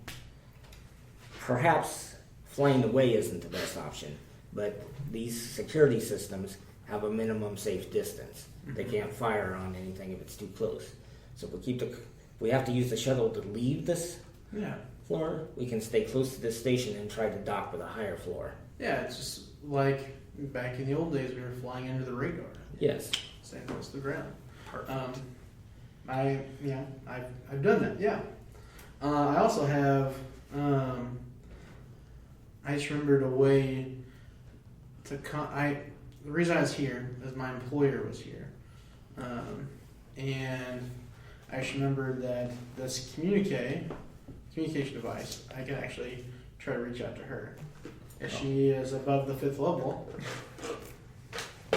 [SPEAKER 2] perhaps flying away isn't the best option, but these security systems have a minimum safe distance. They can't fire on anything if it's too close. So if we have to use the shuttle to leave this
[SPEAKER 5] Yeah.
[SPEAKER 2] floor, we can stay close to this station and try to dock with a higher floor.
[SPEAKER 5] Yeah, it's just like back in the old days we were flying under the radar.
[SPEAKER 2] Yes.
[SPEAKER 5] Staying close to the ground.
[SPEAKER 1] Perfect.
[SPEAKER 5] I've done that. Yeah. I also have. I just remembered a way to. The reason I was here is my employer was here, and I just remembered that this communication device, I can actually try to reach out to her. If she is above the 5th level,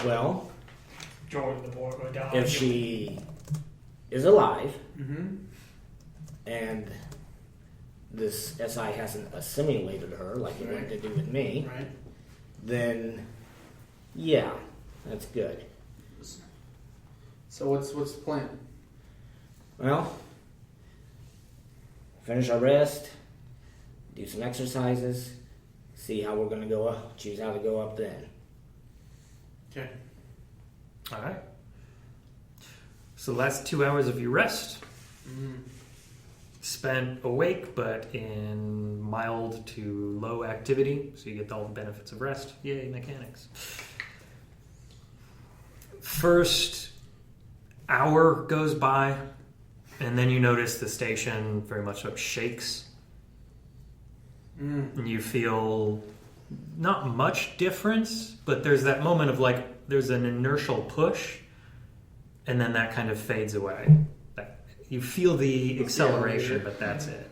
[SPEAKER 2] Well,
[SPEAKER 4] Join the war or die.
[SPEAKER 2] if she is alive
[SPEAKER 5] mm-hmm.
[SPEAKER 2] and this SI hasn't assimilated her like it wanted to do with me,
[SPEAKER 5] right?
[SPEAKER 2] then yeah, that's good.
[SPEAKER 5] So what's the plan?
[SPEAKER 2] Well, finish our rest, do some exercises, see how we're going to go up, choose how to go up then.
[SPEAKER 5] Okay.
[SPEAKER 1] All right. So the last 2 hours of your rest,
[SPEAKER 5] Mm.
[SPEAKER 1] spent awake but in mild to low activity, so you get all the benefits of rest. Yay, mechanics. First hour goes by, and then you notice the station very much so shakes. And you feel not much difference, but there's that moment of like, there's an inertial push, and then that kind of fades away. You feel the acceleration, but that's it.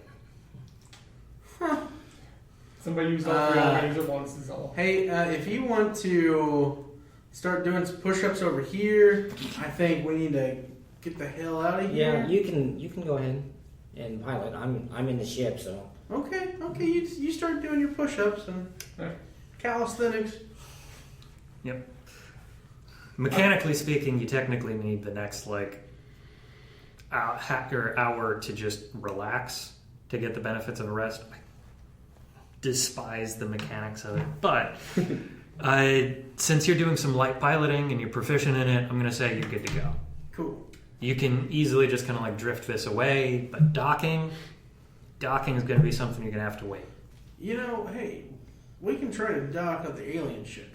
[SPEAKER 4] Somebody used all 3 elevators at once is all.
[SPEAKER 5] Hey, if you want to start doing some push-ups over here, I think we need to get the hell out of here.
[SPEAKER 2] Yeah, you can go ahead and pilot. I'm in the ship, so.
[SPEAKER 5] Okay. You start doing your push-ups and calisthenics.
[SPEAKER 1] Yep. Mechanically speaking, you technically need the next hour to just relax to get the benefits of a rest. I despise the mechanics of it, but since you're doing some light piloting and you're proficient in it, I'm going to say you're good to go.
[SPEAKER 5] Cool.
[SPEAKER 1] You can easily just kind of drift this away, but docking is going to be something you're going to have to wait.
[SPEAKER 5] Hey, we can try to dock on the alien ship.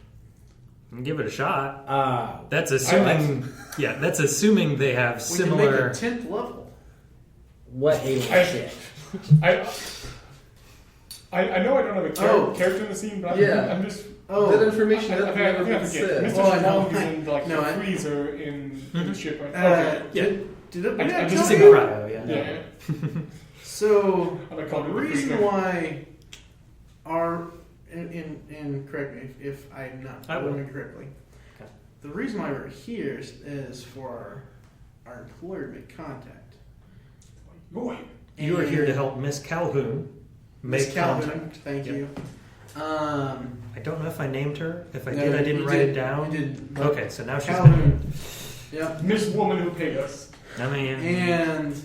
[SPEAKER 1] Give it a shot. That's assuming. That's assuming they have similar.
[SPEAKER 5] We can make a 10th level.
[SPEAKER 2] What alien ship?
[SPEAKER 4] I know I don't have a character in the scene, but I'm just.
[SPEAKER 3] That information
[SPEAKER 4] I
[SPEAKER 3] hasn't never been
[SPEAKER 4] forget.
[SPEAKER 3] said.
[SPEAKER 4] Mr. Strong is in the freezer in the ship, right? Okay.
[SPEAKER 5] Did it?
[SPEAKER 4] I
[SPEAKER 1] Just
[SPEAKER 4] just
[SPEAKER 1] in cryo, yeah.
[SPEAKER 4] Yeah.
[SPEAKER 5] So
[SPEAKER 4] I'm gonna
[SPEAKER 5] the
[SPEAKER 4] call it
[SPEAKER 5] reason
[SPEAKER 4] freezer.
[SPEAKER 5] why and correct me if I'm not
[SPEAKER 1] I will.
[SPEAKER 5] remembering correctly.
[SPEAKER 1] Okay.
[SPEAKER 5] The reason why we're here is for our employer to make contact.
[SPEAKER 4] Boy.
[SPEAKER 1] You are here to help Miss Calhoun make
[SPEAKER 5] Miss Calhoun,
[SPEAKER 1] contact.
[SPEAKER 5] thank
[SPEAKER 1] Yep.
[SPEAKER 5] you.
[SPEAKER 1] I don't know if I named her. If I
[SPEAKER 5] No,
[SPEAKER 1] did, I didn't
[SPEAKER 5] you
[SPEAKER 1] write
[SPEAKER 5] did.
[SPEAKER 1] it down.
[SPEAKER 5] You did.
[SPEAKER 1] Okay, so now she's
[SPEAKER 5] Calhoun. Yep.
[SPEAKER 4] Miss Woman who paid us.
[SPEAKER 1] I mean,
[SPEAKER 5] And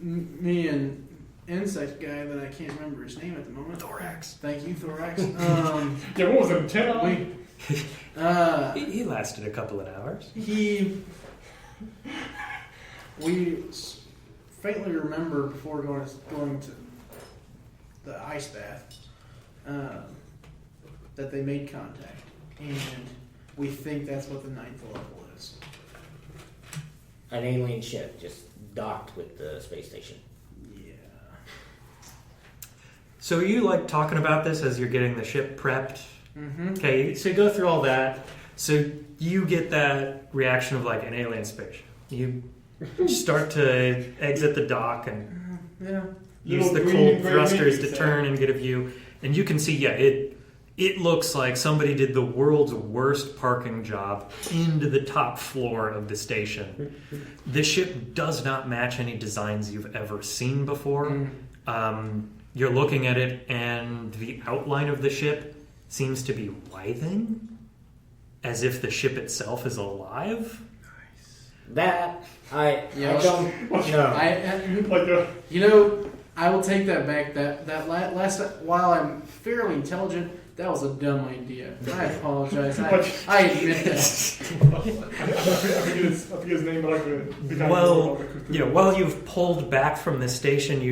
[SPEAKER 5] me and insect guy that I can't remember his name at the moment.
[SPEAKER 1] Thorax.
[SPEAKER 5] Thank you, Thorax.
[SPEAKER 4] Yeah, what was it? 10 on?
[SPEAKER 1] He lasted a couple of hours.
[SPEAKER 5] We faintly remember before going to the ice bath that they made contact, and we think that's what the 9th level is.
[SPEAKER 2] An alien ship just docked with the space station.
[SPEAKER 5] Yeah.
[SPEAKER 1] So are you talking about this as you're getting the ship prepped?
[SPEAKER 5] Mm-hmm.
[SPEAKER 1] Okay, so you go through all that. So you get that reaction of an alien spaceship. You start to exit the dock and use the cold thrusters to turn and get a view. And you can see, it looks like somebody did the world's worst parking job into the top floor of the station. The ship does not match any designs you've ever seen before. You're looking at it, and the outline of the ship seems to be writhing, as if the ship itself is alive.
[SPEAKER 2] That I
[SPEAKER 5] Yeah,
[SPEAKER 2] don't know.
[SPEAKER 5] I will take that back. That last, while I'm fairly intelligent, that was a dumb idea. I apologize. I admit that.
[SPEAKER 4] I forget his name, but I could.
[SPEAKER 1] While you've pulled back from the station,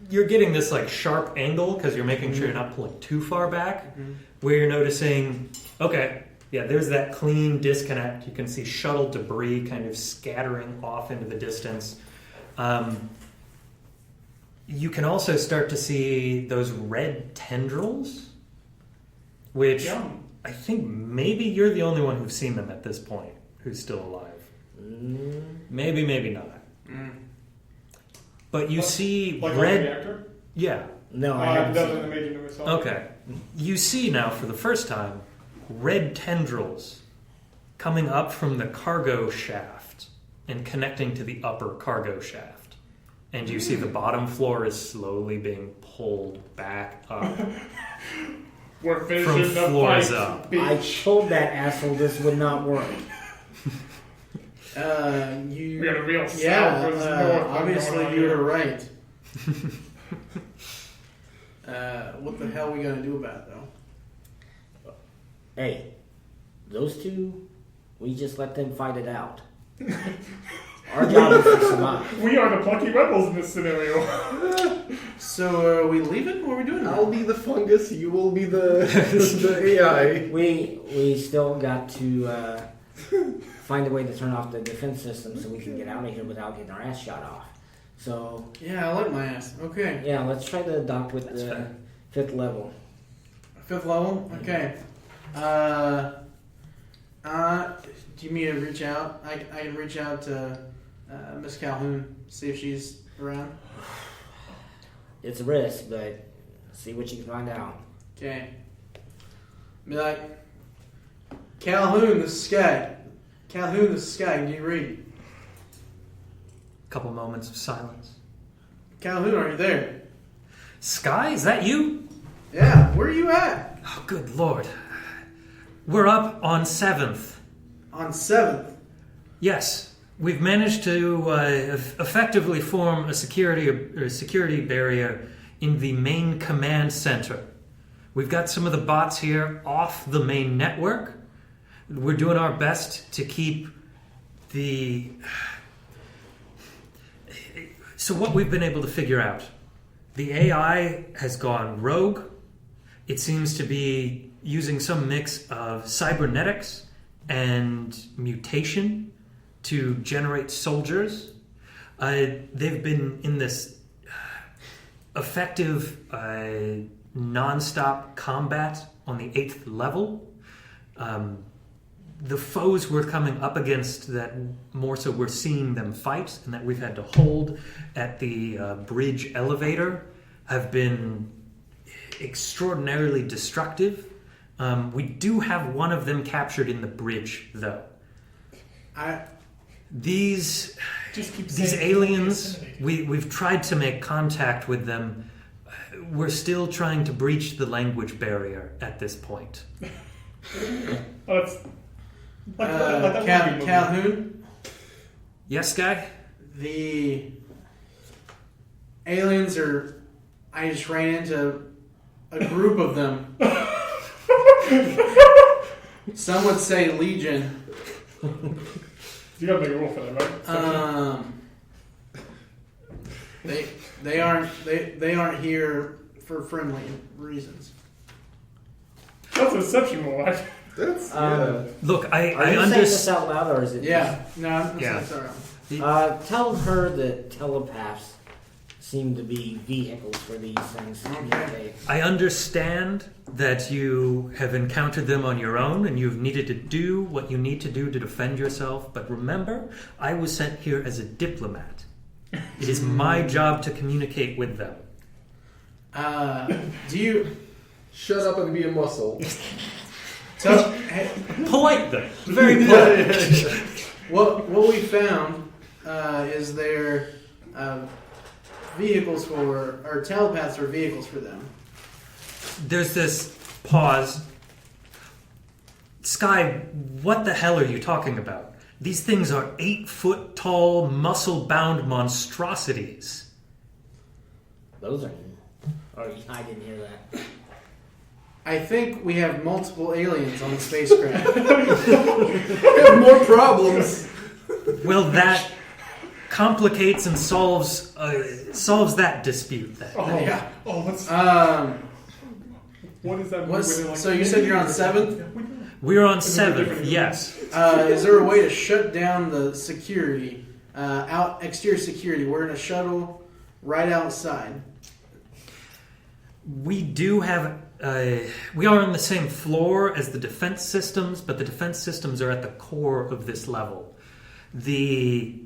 [SPEAKER 1] you're getting this sharp angle because you're making sure you're not pulling too far back, where you're noticing, there's that clean disconnect. You can see shuttle debris kind of scattering off into the distance. You can also start to see those red tendrils, which I think maybe you're the only one who's seen them at this point, who's still alive. Maybe not. But you see
[SPEAKER 4] like
[SPEAKER 1] red...
[SPEAKER 4] a reactor?
[SPEAKER 1] Yeah.
[SPEAKER 2] No, I haven't seen
[SPEAKER 4] doesn't
[SPEAKER 2] it.
[SPEAKER 4] imagine it myself.
[SPEAKER 1] Okay. You see now, for the first time, red tendrils coming up from the cargo shaft and connecting to the upper cargo shaft. And you see the bottom floor is slowly being pulled back up.
[SPEAKER 4] We're
[SPEAKER 1] From
[SPEAKER 4] finishing the
[SPEAKER 1] floors
[SPEAKER 4] fight,
[SPEAKER 1] up.
[SPEAKER 2] I
[SPEAKER 4] bitch.
[SPEAKER 2] told that asshole this would not work.
[SPEAKER 4] We got a real
[SPEAKER 5] Yeah,
[SPEAKER 4] south versus north.
[SPEAKER 5] obviously
[SPEAKER 4] going on
[SPEAKER 5] you
[SPEAKER 4] here.
[SPEAKER 5] were right. What the hell are we gonna do about it, though?
[SPEAKER 2] Hey, those two, we just let them fight it out. Our job is to survive.
[SPEAKER 4] We are the plucky rebels in this scenario.
[SPEAKER 5] So are we leaving? What are we doing?
[SPEAKER 3] I'll be the fungus. You will be the the AI.
[SPEAKER 2] We still got to find a way to turn off the defense system so we can get out of here without getting our ass shot off. So
[SPEAKER 5] Yeah, I like my ass. Okay.
[SPEAKER 2] yeah, let's try to dock with
[SPEAKER 1] That's
[SPEAKER 2] the
[SPEAKER 1] fair.
[SPEAKER 2] 5th level.
[SPEAKER 5] 5th level? Okay. Do you mean to reach out? I can reach out to Miss Calhoun, see if she's around.
[SPEAKER 2] It's a risk, but see what you can find out.
[SPEAKER 5] Okay. Be like, Calhoun, this is Sky. Calhoun, this is Sky. Can you read?
[SPEAKER 1] Couple moments of silence.
[SPEAKER 5] Calhoun, are you there?
[SPEAKER 1] Sky, is that you?
[SPEAKER 5] Yeah, where are you at?
[SPEAKER 1] Oh, good lord. We're up on 7th.
[SPEAKER 5] On 7th.
[SPEAKER 1] Yes, we've managed to effectively form a security barrier in the main command center. We've got some of the bots here off the main network. We're doing our best to keep the... So what we've been able to figure out, the AI has gone rogue. It seems to be using some mix of cybernetics and mutation to generate soldiers. They've been in this effective non-stop combat on the 8th level. The foes we're coming up against that more so we're seeing them fight and that we've had to hold at the bridge elevator have been extraordinarily destructive. We do have one of them captured in the bridge, though. These aliens, we've tried to make contact with them. We're still trying to breach the language barrier at this point.
[SPEAKER 4] Oh, it's like that movie.
[SPEAKER 5] Calhoun,
[SPEAKER 1] Yes, Guy?
[SPEAKER 5] the aliens are... I just ran into a group of them. Some would say legion.
[SPEAKER 4] You gotta make a rule for that, right?
[SPEAKER 5] They aren't here for friendly reasons.
[SPEAKER 4] That's a deception rule, right?
[SPEAKER 3] That's
[SPEAKER 1] Look,
[SPEAKER 2] Are you saying this out loud, or is it?
[SPEAKER 5] Yeah, no,
[SPEAKER 1] Yeah.
[SPEAKER 5] that's all right.
[SPEAKER 2] Tell her that telepaths seem to be vehicles for these things.
[SPEAKER 5] Okay.
[SPEAKER 1] I understand that you have encountered them on your own and you've needed to do what you need to do to defend yourself, but remember, I was sent here as a diplomat. It is my job to communicate with them.
[SPEAKER 5] Do you
[SPEAKER 3] shut up and be a muscle.
[SPEAKER 1] Polite though. Very polite.
[SPEAKER 5] what we found is their vehicles for, or telepaths are vehicles for them.
[SPEAKER 1] There's this pause. Sky, what the hell are you talking about? These things are 8-foot tall, muscle-bound monstrosities.
[SPEAKER 2] Those are. Oh, I didn't hear that.
[SPEAKER 5] I think we have multiple aliens on the spacecraft.
[SPEAKER 3] We have more problems.
[SPEAKER 1] Well, that complicates and solves that dispute then.
[SPEAKER 4] Oh,
[SPEAKER 5] Yeah.
[SPEAKER 4] Oh, let's. What is that?
[SPEAKER 5] So you said you're on 7th?
[SPEAKER 1] We're on 7th, yes.
[SPEAKER 5] Is there a way to shut down the security, exterior security? We're in a shuttle right outside.
[SPEAKER 1] We do have... we are on the same floor as the defense systems, but the defense systems are at the core of this level. The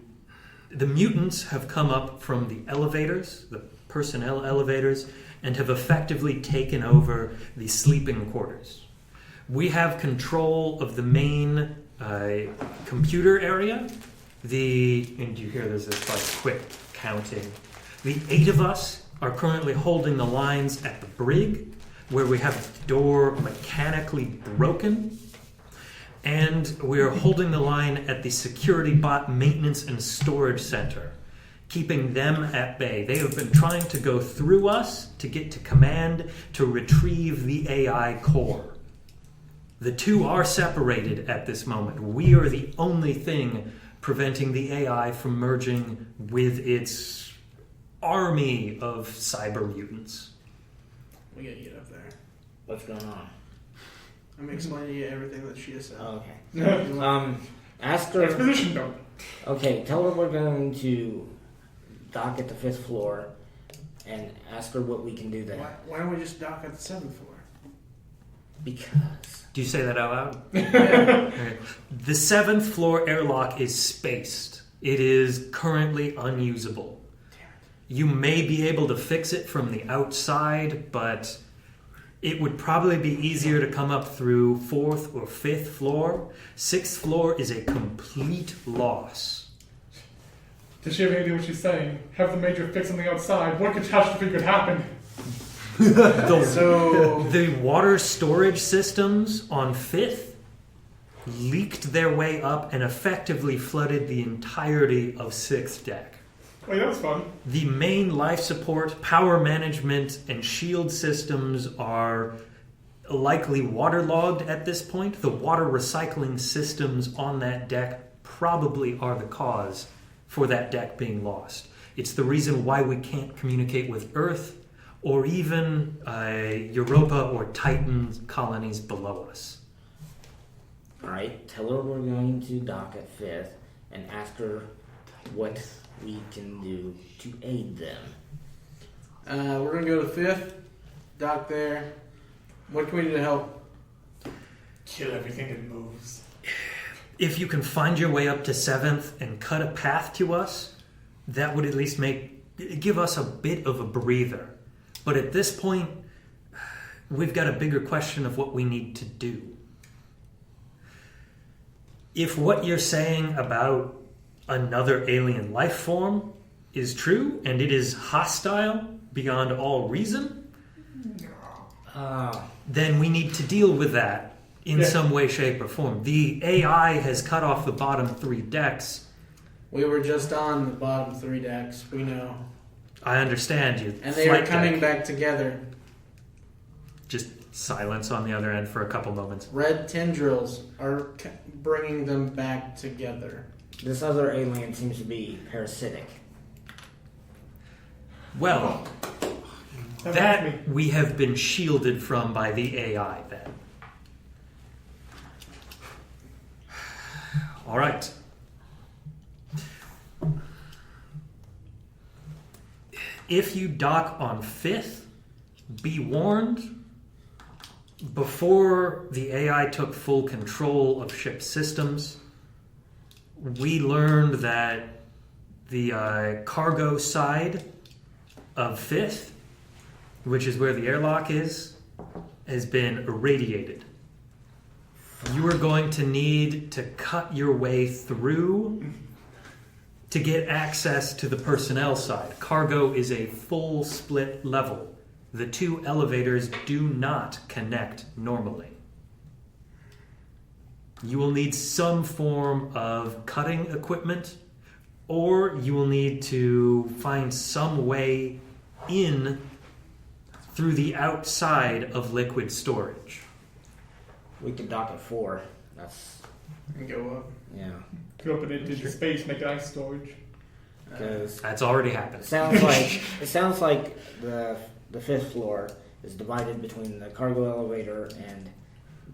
[SPEAKER 1] mutants have come up from the elevators, the personnel elevators, and have effectively taken over the sleeping quarters. We have control of the main computer area. And you hear there's this like quick counting. The 8 of us are currently holding the lines at the brig, where we have the door mechanically broken. And we're holding the line at the security bot maintenance and storage center, keeping them at bay. They have been trying to go through us to get to command to retrieve the AI core. The two are separated at this moment. We are the only thing preventing the AI from merging with its army of cyber mutants.
[SPEAKER 5] We gotta get up there.
[SPEAKER 2] What's going on?
[SPEAKER 5] I'm explaining to you everything that she has said.
[SPEAKER 2] Oh, okay. Ask her.
[SPEAKER 4] Exposition dump.
[SPEAKER 2] Okay, tell her we're going to dock at the 5th floor, and ask her what we can do there.
[SPEAKER 5] Why don't we just dock at the 7th floor?
[SPEAKER 2] Because.
[SPEAKER 1] Do you say that out loud? Okay. The 7th floor airlock is spaced. It is currently unusable. You may be able to fix it from the outside, but it would probably be easier to come up through 4th or 5th floor. 6th floor is a complete loss.
[SPEAKER 4] Does she have any idea what she's saying? Have the major fix on the outside. What catastrophe could happen?
[SPEAKER 1] The water storage systems on 5th leaked their way up and effectively flooded the entirety of 6th deck.
[SPEAKER 4] Wait, that was fun.
[SPEAKER 1] The main life support, power management, and shield systems are likely waterlogged at this point. The water recycling systems on that deck probably are the cause for that deck being lost. It's the reason why we can't communicate with Earth or even Europa or Titan colonies below us.
[SPEAKER 2] Alright, tell her we're going to dock at 5th, and ask her what we can do to aid them.
[SPEAKER 5] We're gonna go to 5th, dock there. What can we do to help?
[SPEAKER 4] Kill everything that moves.
[SPEAKER 1] If you can find your way up to 7th and cut a path to us, that would at least give us a bit of a breather. But at this point, we've got a bigger question of what we need to do. If what you're saying about another alien life form is true, and it is hostile beyond all reason, then we need to deal with that in some way, shape, or form. The AI has cut off the bottom 3 decks.
[SPEAKER 5] We were just on the bottom 3 decks. We know.
[SPEAKER 1] I understand you.
[SPEAKER 5] And they are coming back together.
[SPEAKER 1] Just silence on the other end for a couple moments.
[SPEAKER 5] Red tendrils are bringing them back together.
[SPEAKER 2] This other alien seems to be parasitic.
[SPEAKER 1] Well, that we have been shielded from by the AI then. All right. If you dock on 5th, be warned, before the AI took full control of ship systems, we learned that the cargo side of 5th, which is where the airlock is, has been irradiated. You are going to need to cut your way through to get access to the personnel side. Cargo is a full split level. The 2 elevators do not connect normally. You will need some form of cutting equipment, or you will need to find some way in through the outside of liquid storage.
[SPEAKER 2] We could dock at 4. That's
[SPEAKER 5] And go up.
[SPEAKER 2] yeah.
[SPEAKER 4] Go up into space, make ice storage.
[SPEAKER 2] Because
[SPEAKER 1] That's already happened.
[SPEAKER 2] it sounds like the 5th floor is divided between the cargo elevator and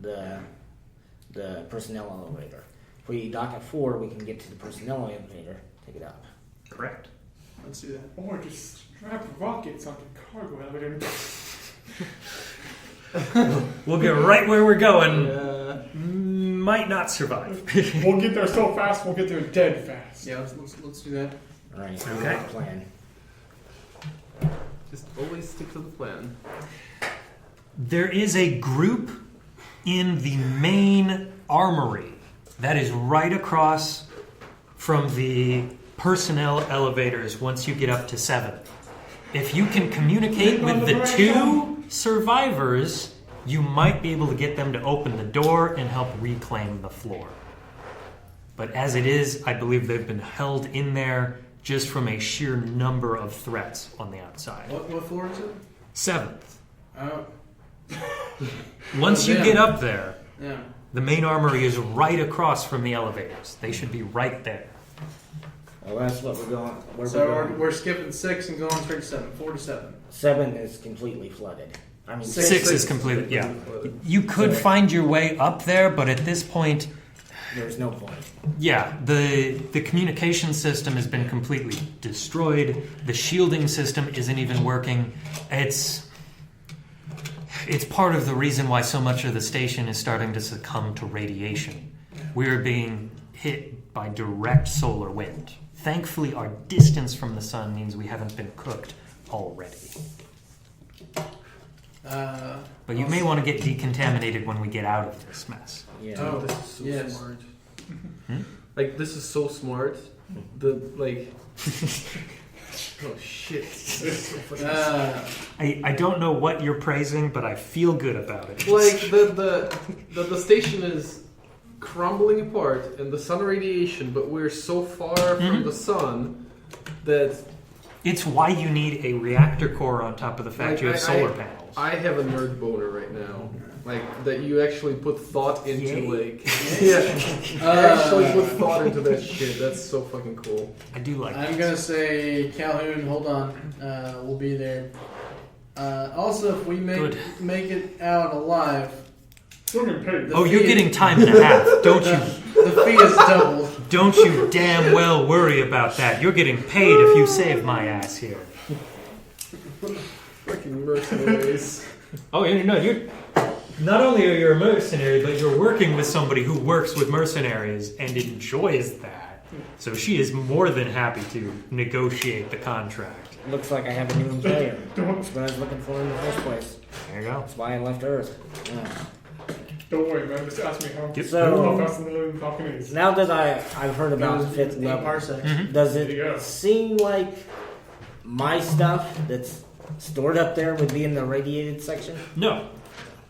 [SPEAKER 2] the personnel elevator. If we dock at 4, we can get to the personnel elevator, take it up.
[SPEAKER 1] Correct.
[SPEAKER 5] Let's do that.
[SPEAKER 4] Or just strap rockets onto cargo elevator.
[SPEAKER 1] We'll get right where we're going. Might not survive.
[SPEAKER 4] We'll get there so fast, we'll get there dead fast.
[SPEAKER 5] Yeah, let's do that.
[SPEAKER 2] Alright,
[SPEAKER 1] Okay.
[SPEAKER 2] plan.
[SPEAKER 3] Just always stick to the plan.
[SPEAKER 1] There is a group in the main armory that is right across from the personnel elevators once you get up to 7. If you can communicate with the 2 survivors, you might be able to get them to open the door and help reclaim the floor. But as it is, I believe they've been held in there just from a sheer number of threats on the outside.
[SPEAKER 5] What floor is it?
[SPEAKER 1] 7th.
[SPEAKER 5] Oh,
[SPEAKER 1] Once you
[SPEAKER 5] Yeah.
[SPEAKER 1] get up there,
[SPEAKER 5] yeah.
[SPEAKER 1] the main armory is right across from the elevators. They should be right there.
[SPEAKER 2] Well, that's what we're going. Where
[SPEAKER 5] So
[SPEAKER 2] we're
[SPEAKER 5] we're skipping 6 and going straight to 7. 4 to 7.
[SPEAKER 2] 7 is completely flooded. I mean,
[SPEAKER 1] 6 is completely, yeah. You could find your way up there, but at this point,
[SPEAKER 2] there's no point.
[SPEAKER 1] yeah, the communication system has been completely destroyed. The shielding system isn't even working. It's part of the reason why so much of the station is starting to succumb to radiation. We're being hit by direct solar wind. Thankfully, our distance from the sun means we haven't been cooked already. But you may want to get decontaminated when we get out of this mess.
[SPEAKER 2] Yeah.
[SPEAKER 3] Oh, this is so
[SPEAKER 5] yes.
[SPEAKER 3] smart.
[SPEAKER 1] Hmm?
[SPEAKER 3] Like, this is so smart. Oh shit.
[SPEAKER 1] I don't know what you're praising, but I feel good about it.
[SPEAKER 3] Like the station is crumbling apart and the sun radiation, but we're so far from the sun that
[SPEAKER 1] It's why you need a reactor core on top of the fact you have solar panels.
[SPEAKER 3] I have a nerd boner right now. Like that you actually put thought into
[SPEAKER 1] Yay.
[SPEAKER 3] actually put thought into that shit. That's so fucking cool.
[SPEAKER 1] I do like
[SPEAKER 5] I'm
[SPEAKER 1] that.
[SPEAKER 5] gonna say Calhoun. Hold on, we'll be there. Also, if we make it out alive,
[SPEAKER 4] Still getting paid.
[SPEAKER 1] Oh, you're getting time and a half. Don't you?
[SPEAKER 5] the fee is doubled.
[SPEAKER 1] Don't you damn well worry about that. You're getting paid if you save my ass here.
[SPEAKER 3] Fucking mercenaries.
[SPEAKER 1] Oh, you're not only are you a mercenary, but you're working with somebody who works with mercenaries and enjoys that. So she is more than happy to negotiate the contract.
[SPEAKER 2] Looks like I have a new employer. That's what I was looking for in the first place.
[SPEAKER 1] There you go.
[SPEAKER 2] That's why I left Earth. Yeah.
[SPEAKER 4] Don't worry, man. Just ask me how
[SPEAKER 2] So-
[SPEAKER 4] fast the living falcon is.
[SPEAKER 2] Now that I've heard about the fifth
[SPEAKER 5] 8
[SPEAKER 2] level,
[SPEAKER 5] parsecs.
[SPEAKER 2] does
[SPEAKER 4] There you go.
[SPEAKER 2] it seem like my stuff that's stored up there would be in the radiated section?
[SPEAKER 1] No.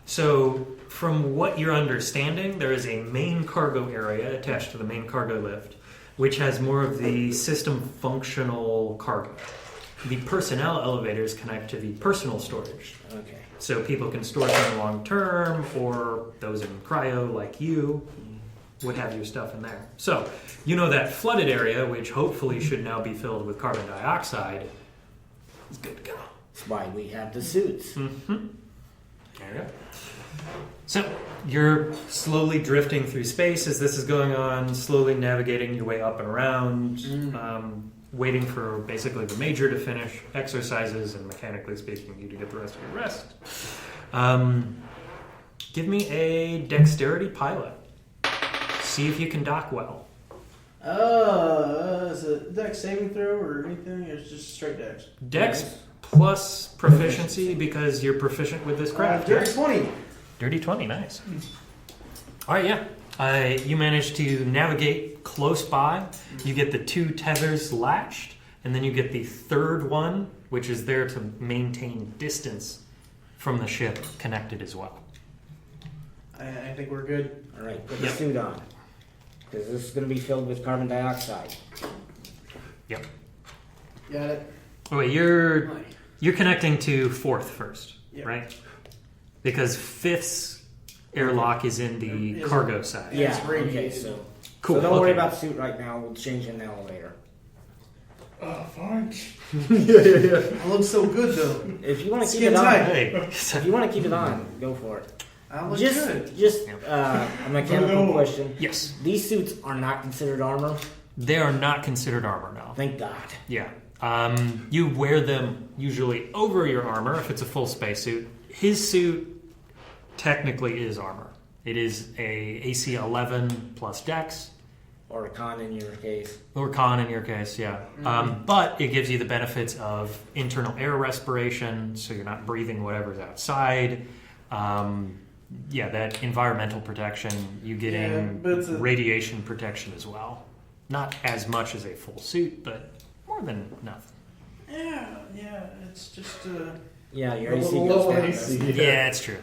[SPEAKER 1] So, from what you're understanding, there is a main cargo area attached to the main cargo lift, which has more of the system functional cargo. The personnel elevators connect to the personal storage.
[SPEAKER 2] Okay.
[SPEAKER 1] So people can store them long term, or those in cryo like you would have your stuff in there. So, you know that flooded area, which hopefully should now be filled with carbon dioxide, is good to go.
[SPEAKER 2] That's why we have the suits.
[SPEAKER 1] Mm-hmm. There you go. So, you're slowly drifting through space as this is going on, slowly navigating your way up and around, waiting for basically the major to finish exercises and, mechanically speaking, you to get the rest of your rest. Give me a dexterity pilot. See if you can dock well.
[SPEAKER 5] Is it dex saving throw or anything? Or it's just straight dex?
[SPEAKER 1] Dex plus proficiency because you're proficient with this craft.
[SPEAKER 5] Dirty
[SPEAKER 1] yes?
[SPEAKER 5] 20.
[SPEAKER 1] Dirty 20, nice. All right, yeah. You manage to navigate close by. You get the 2 tethers latched, and then you get the third one, which is there to maintain distance from the ship, connected as well.
[SPEAKER 5] I think we're good.
[SPEAKER 2] All right, put the
[SPEAKER 1] Yep.
[SPEAKER 2] suit on. Because this is going to be filled with carbon dioxide.
[SPEAKER 1] Yep.
[SPEAKER 5] Got it.
[SPEAKER 1] Oh, wait, you're connecting to 4th first,
[SPEAKER 5] Yep.
[SPEAKER 1] right? Because 5th's airlock is in the
[SPEAKER 5] Is-
[SPEAKER 1] cargo side.
[SPEAKER 5] Yeah,
[SPEAKER 2] Yeah,
[SPEAKER 5] it's
[SPEAKER 2] okay,
[SPEAKER 5] radiated.
[SPEAKER 2] so.
[SPEAKER 1] Cool.
[SPEAKER 2] So don't worry
[SPEAKER 1] okay.
[SPEAKER 2] about the suit right now. We'll change in the elevator.
[SPEAKER 4] Fine.
[SPEAKER 5] I look so good though.
[SPEAKER 2] If you want to keep
[SPEAKER 5] Skin
[SPEAKER 2] it on,
[SPEAKER 5] tight.
[SPEAKER 1] Hey.
[SPEAKER 2] if you want to keep it on, go for it.
[SPEAKER 5] I look
[SPEAKER 2] Just
[SPEAKER 5] good.
[SPEAKER 2] a mechanical
[SPEAKER 4] No.
[SPEAKER 2] question.
[SPEAKER 1] Yes.
[SPEAKER 2] These suits are not considered armor.
[SPEAKER 1] They are not considered armor now.
[SPEAKER 2] Thank God.
[SPEAKER 1] Yeah. You wear them usually over your armor if it's a full spacesuit. His suit technically is armor. It is a AC 11 plus dex,
[SPEAKER 2] Or a con in your case.
[SPEAKER 1] or con in your case, yeah. But it gives you the benefits of internal air respiration, so you're not breathing whatever's outside. Yeah, that environmental protection. You getting
[SPEAKER 5] but it's a-
[SPEAKER 1] radiation protection as well. Not as much as a full suit, but more than nothing.
[SPEAKER 5] Yeah, it's just
[SPEAKER 2] Yeah, your
[SPEAKER 3] A
[SPEAKER 2] AC
[SPEAKER 3] little
[SPEAKER 2] goes
[SPEAKER 3] low
[SPEAKER 2] down.
[SPEAKER 3] AC.
[SPEAKER 1] Yeah, it's true.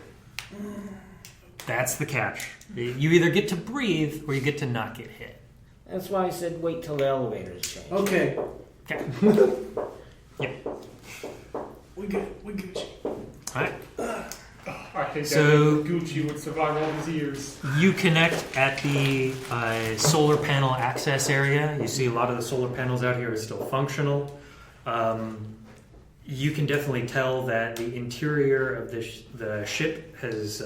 [SPEAKER 1] That's the catch. You either get to breathe or you get to not get hit.
[SPEAKER 2] That's why I said wait till the elevators change.
[SPEAKER 5] okay.
[SPEAKER 1] Okay.
[SPEAKER 5] We good.
[SPEAKER 1] All right.
[SPEAKER 4] I hate
[SPEAKER 1] So-
[SPEAKER 4] that Gucci would survive all these years.
[SPEAKER 1] You connect at the solar panel access area. You see a lot of the solar panels out here are still functional. You can definitely tell that the interior of the ship has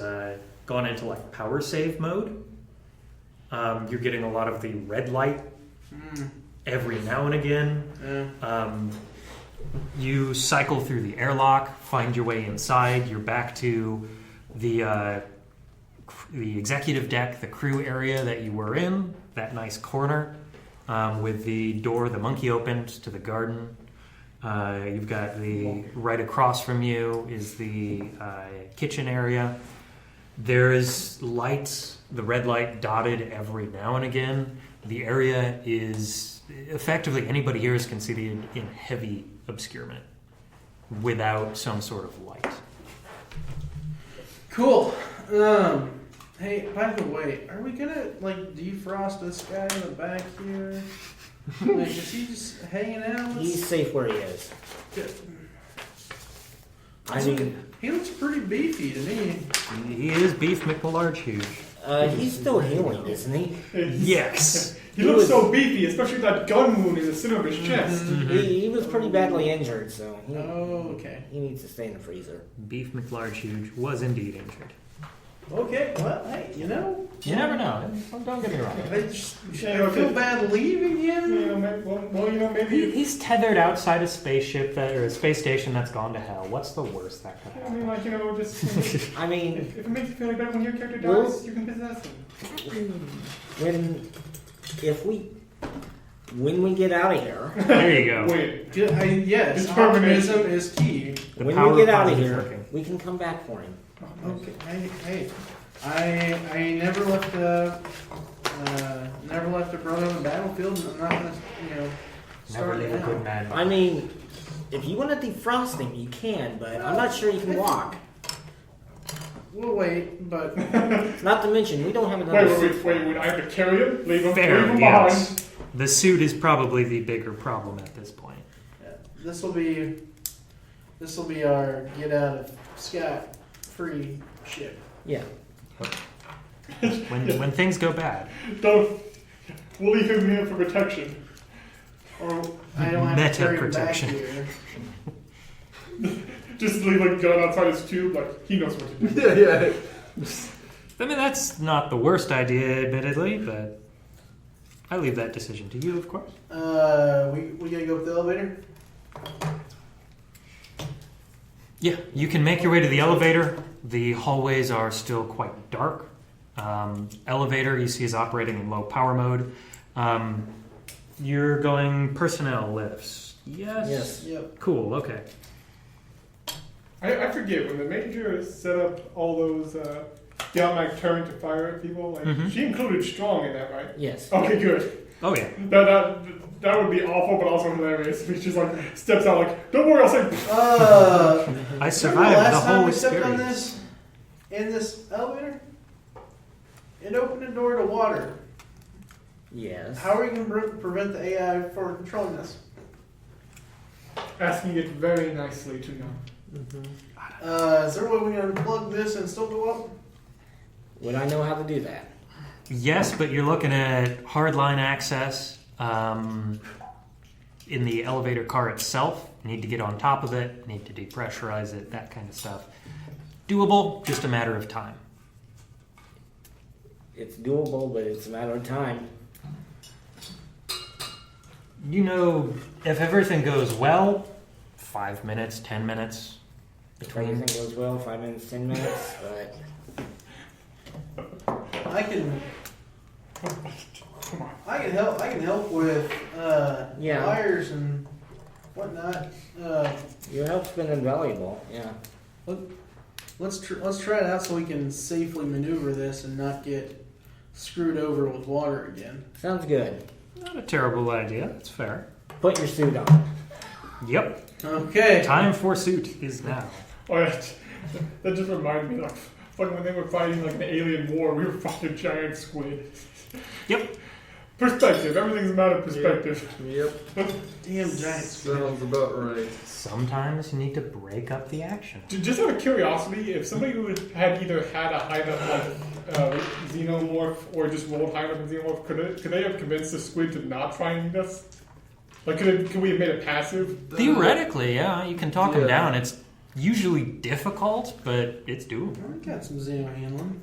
[SPEAKER 1] gone into like power save mode. You're getting a lot of the red light every now and again. You cycle through the airlock, find your way inside. You're back to the executive deck, the crew area that you were in, that nice corner with the door, the monkey opened to the garden. You've got right across from you is the kitchen area. There is lights, the red light dotted every now and again. The area is effectively anybody here is considered in heavy obscurement without some sort of light.
[SPEAKER 5] Cool. Hey, by the way, are we gonna like defrost this guy in the back here? Like, is he just hanging out?
[SPEAKER 2] He's safe where he is.
[SPEAKER 5] Good.
[SPEAKER 2] I mean,
[SPEAKER 5] He looks pretty beefy to me.
[SPEAKER 1] He is Beef McLarge huge.
[SPEAKER 2] he's still healing, isn't he?
[SPEAKER 1] Yes.
[SPEAKER 4] He looks so beefy, especially that gun wound in the center of his chest.
[SPEAKER 2] He was pretty badly injured, so
[SPEAKER 5] Oh, okay.
[SPEAKER 2] he needs to stay in the freezer.
[SPEAKER 1] Beef McLarge huge was indeed injured.
[SPEAKER 5] Okay, well, hey, you know,
[SPEAKER 1] You never know. Don't get me wrong.
[SPEAKER 5] I just I feel bad leaving him.
[SPEAKER 4] You know, maybe.
[SPEAKER 1] He's tethered outside a spaceship or a space station that's gone to hell. What's the worst that could
[SPEAKER 4] I
[SPEAKER 1] happen?
[SPEAKER 4] mean, like, you know, just.
[SPEAKER 2] I mean,
[SPEAKER 4] If it makes you feel like that when your character
[SPEAKER 2] Well-
[SPEAKER 4] dies, you can possess him.
[SPEAKER 2] when we get out of here,
[SPEAKER 1] There you go.
[SPEAKER 4] Wait.
[SPEAKER 5] Yes,
[SPEAKER 4] Determination.
[SPEAKER 5] optimism is key.
[SPEAKER 1] The
[SPEAKER 2] when
[SPEAKER 1] power
[SPEAKER 2] we get
[SPEAKER 1] of
[SPEAKER 2] out of
[SPEAKER 1] positive
[SPEAKER 2] here,
[SPEAKER 1] thinking.
[SPEAKER 2] we can come back for him.
[SPEAKER 5] Okay, hey, I never left a brother on the battlefield. And I'm not gonna,
[SPEAKER 1] Never
[SPEAKER 5] start
[SPEAKER 1] leave a
[SPEAKER 5] now.
[SPEAKER 1] good man.
[SPEAKER 2] I mean, if you want to defrost him, you can, but I'm not sure you can walk.
[SPEAKER 5] We'll wait, but
[SPEAKER 2] Not to mention, we don't have another suit.
[SPEAKER 4] Wait. I have to carry him? Leave him
[SPEAKER 1] Fair,
[SPEAKER 4] behind?
[SPEAKER 1] yes. The suit is probably the bigger problem at this point.
[SPEAKER 5] this will be our get out of scot free ship.
[SPEAKER 2] Yeah.
[SPEAKER 1] When things go bad.
[SPEAKER 4] We'll leave him here for protection.
[SPEAKER 5] Or I don't have
[SPEAKER 1] Meta
[SPEAKER 5] to carry him
[SPEAKER 1] protection.
[SPEAKER 5] back here.
[SPEAKER 4] Just leave a gun outside his tube, like, he knows what to do.
[SPEAKER 3] Yeah.
[SPEAKER 1] I mean, that's not the worst idea, admittedly, but I leave that decision to you, of course.
[SPEAKER 5] We gotta go up the elevator.
[SPEAKER 1] Yeah, you can make your way to the elevator. The hallways are still quite dark. Elevator, you see, is operating in low power mode. You're going personnel lifts. Yes?
[SPEAKER 2] Yes.
[SPEAKER 5] Yep.
[SPEAKER 1] Cool, okay.
[SPEAKER 4] I forget, when the Major set up all those the automatic turret to fire at people, like, she included strong in that, right?
[SPEAKER 2] Yes.
[SPEAKER 4] Okay, good.
[SPEAKER 1] Oh, yeah.
[SPEAKER 4] That would be awful, but also hilarious. He just, like, steps out, like, don't worry, I'll save.
[SPEAKER 1] I
[SPEAKER 5] Remember
[SPEAKER 1] survived the
[SPEAKER 5] last time
[SPEAKER 1] whole
[SPEAKER 5] we stepped on
[SPEAKER 1] experience.
[SPEAKER 5] this in this elevator? It opened the door to water.
[SPEAKER 2] Yes.
[SPEAKER 5] How are we going to prevent the AI from controlling this?
[SPEAKER 4] Asking it very nicely to know.
[SPEAKER 5] Is there a way we can unplug this and still go up?
[SPEAKER 2] Would I know how to do that?
[SPEAKER 1] Yes, but you're looking at hardline access in the elevator car itself. Need to get on top of it, need to depressurize it, that kind of stuff. Doable, just a matter of time.
[SPEAKER 2] It's doable, but it's a matter of time.
[SPEAKER 1] You know, if everything goes well, 5 minutes, 10 minutes
[SPEAKER 2] If
[SPEAKER 1] between.
[SPEAKER 2] everything goes well, 5 minutes, 10 minutes, but
[SPEAKER 5] I can
[SPEAKER 4] Come on.
[SPEAKER 5] I can help with
[SPEAKER 2] Yeah.
[SPEAKER 5] wires and whatnot.
[SPEAKER 2] your help's been invaluable. Yeah.
[SPEAKER 5] Let's try it out so we can safely maneuver this and not get screwed over with water again.
[SPEAKER 2] Sounds good.
[SPEAKER 1] Not a terrible idea, that's fair.
[SPEAKER 2] Put your suit on.
[SPEAKER 1] Yep,
[SPEAKER 5] Okay.
[SPEAKER 1] time for suit is now.
[SPEAKER 4] Oh, yeah. That just reminded me, like, fucking when they were fighting, like, the alien war, we were fighting giant squid.
[SPEAKER 1] Yep.
[SPEAKER 4] Perspective. Everything's a matter of perspective.
[SPEAKER 6] Yep.
[SPEAKER 5] Damn giant squid.
[SPEAKER 6] Sounds about right.
[SPEAKER 1] Sometimes you need to break up the action.
[SPEAKER 4] Just out of curiosity, if somebody who had either had a high enough like xenomorph or just rolled high enough in xenomorph, could they have convinced the squid to not try and eat us? Like, could we have made it passive?
[SPEAKER 1] Theoretically, yeah, you can talk them
[SPEAKER 6] Yeah.
[SPEAKER 1] down. It's usually difficult, but it's doable.
[SPEAKER 5] I got some Xeno handling.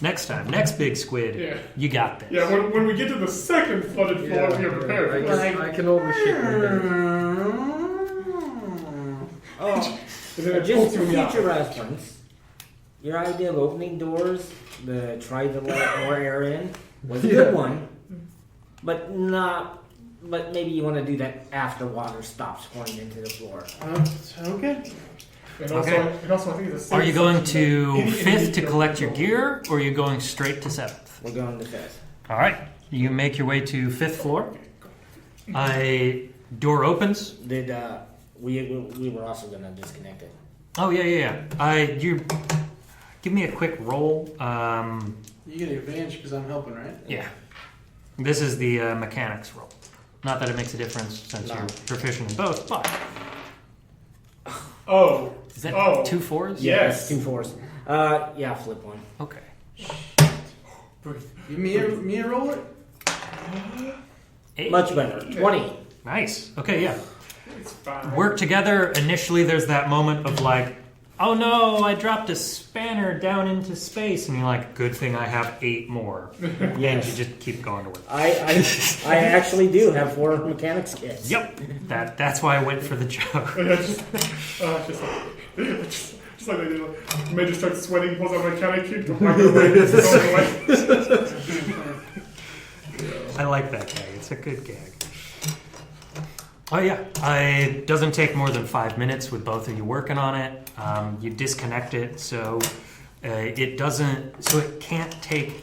[SPEAKER 1] Next time, next big squid,
[SPEAKER 4] Yeah.
[SPEAKER 1] you got this.
[SPEAKER 4] Yeah, when we get to the second flooded floor, we are prepared.
[SPEAKER 6] I can only shake my head.
[SPEAKER 2] Oh,
[SPEAKER 4] And then it
[SPEAKER 2] just
[SPEAKER 4] pulls
[SPEAKER 2] for
[SPEAKER 4] you
[SPEAKER 2] future
[SPEAKER 4] out.
[SPEAKER 2] reference, your idea of opening doors, the try to let more air in, was a good one, but not. But maybe you want to do that after water stops pouring into the floor.
[SPEAKER 5] Okay.
[SPEAKER 4] And also,
[SPEAKER 1] Okay.
[SPEAKER 4] and also, I think it's a
[SPEAKER 1] Are you going to
[SPEAKER 4] Any-
[SPEAKER 1] 5th to collect your gear, or are you going straight to 7th?
[SPEAKER 2] We're going to 5th.
[SPEAKER 1] All right, you make your way to 5th floor. A door opens.
[SPEAKER 2] Did we were also going to disconnect it?
[SPEAKER 1] Oh yeah. You give me a quick roll.
[SPEAKER 5] You get advantage because I'm helping, right?
[SPEAKER 1] Yeah, this is the mechanics roll. Not that it makes a difference since you're proficient in both, but
[SPEAKER 4] Oh.
[SPEAKER 1] is that
[SPEAKER 4] Oh.
[SPEAKER 1] 2 4s?
[SPEAKER 4] Yes.
[SPEAKER 2] 2 4s. Yeah, flip one.
[SPEAKER 1] Okay.
[SPEAKER 5] You me a roll it?
[SPEAKER 1] 8.
[SPEAKER 2] Much better. 20.
[SPEAKER 1] Nice. Okay, yeah.
[SPEAKER 4] It's fine.
[SPEAKER 1] Work together. Initially, there's that moment of like, oh no, I dropped a spanner down into space, and you're like, good thing I have 8 more. And you just keep going to work.
[SPEAKER 2] I actually do have 4 mechanics kits.
[SPEAKER 1] Yep. That's why I went for the joke.
[SPEAKER 4] Yeah, just like they do. Major starts sweating, pulls out my mechanic kit, to wipe it away. It's going away.
[SPEAKER 1] I like that gag. It's a good gag. Oh yeah, it doesn't take more than 5 minutes with both of you working on it. You disconnect it, so it doesn't. So it can't take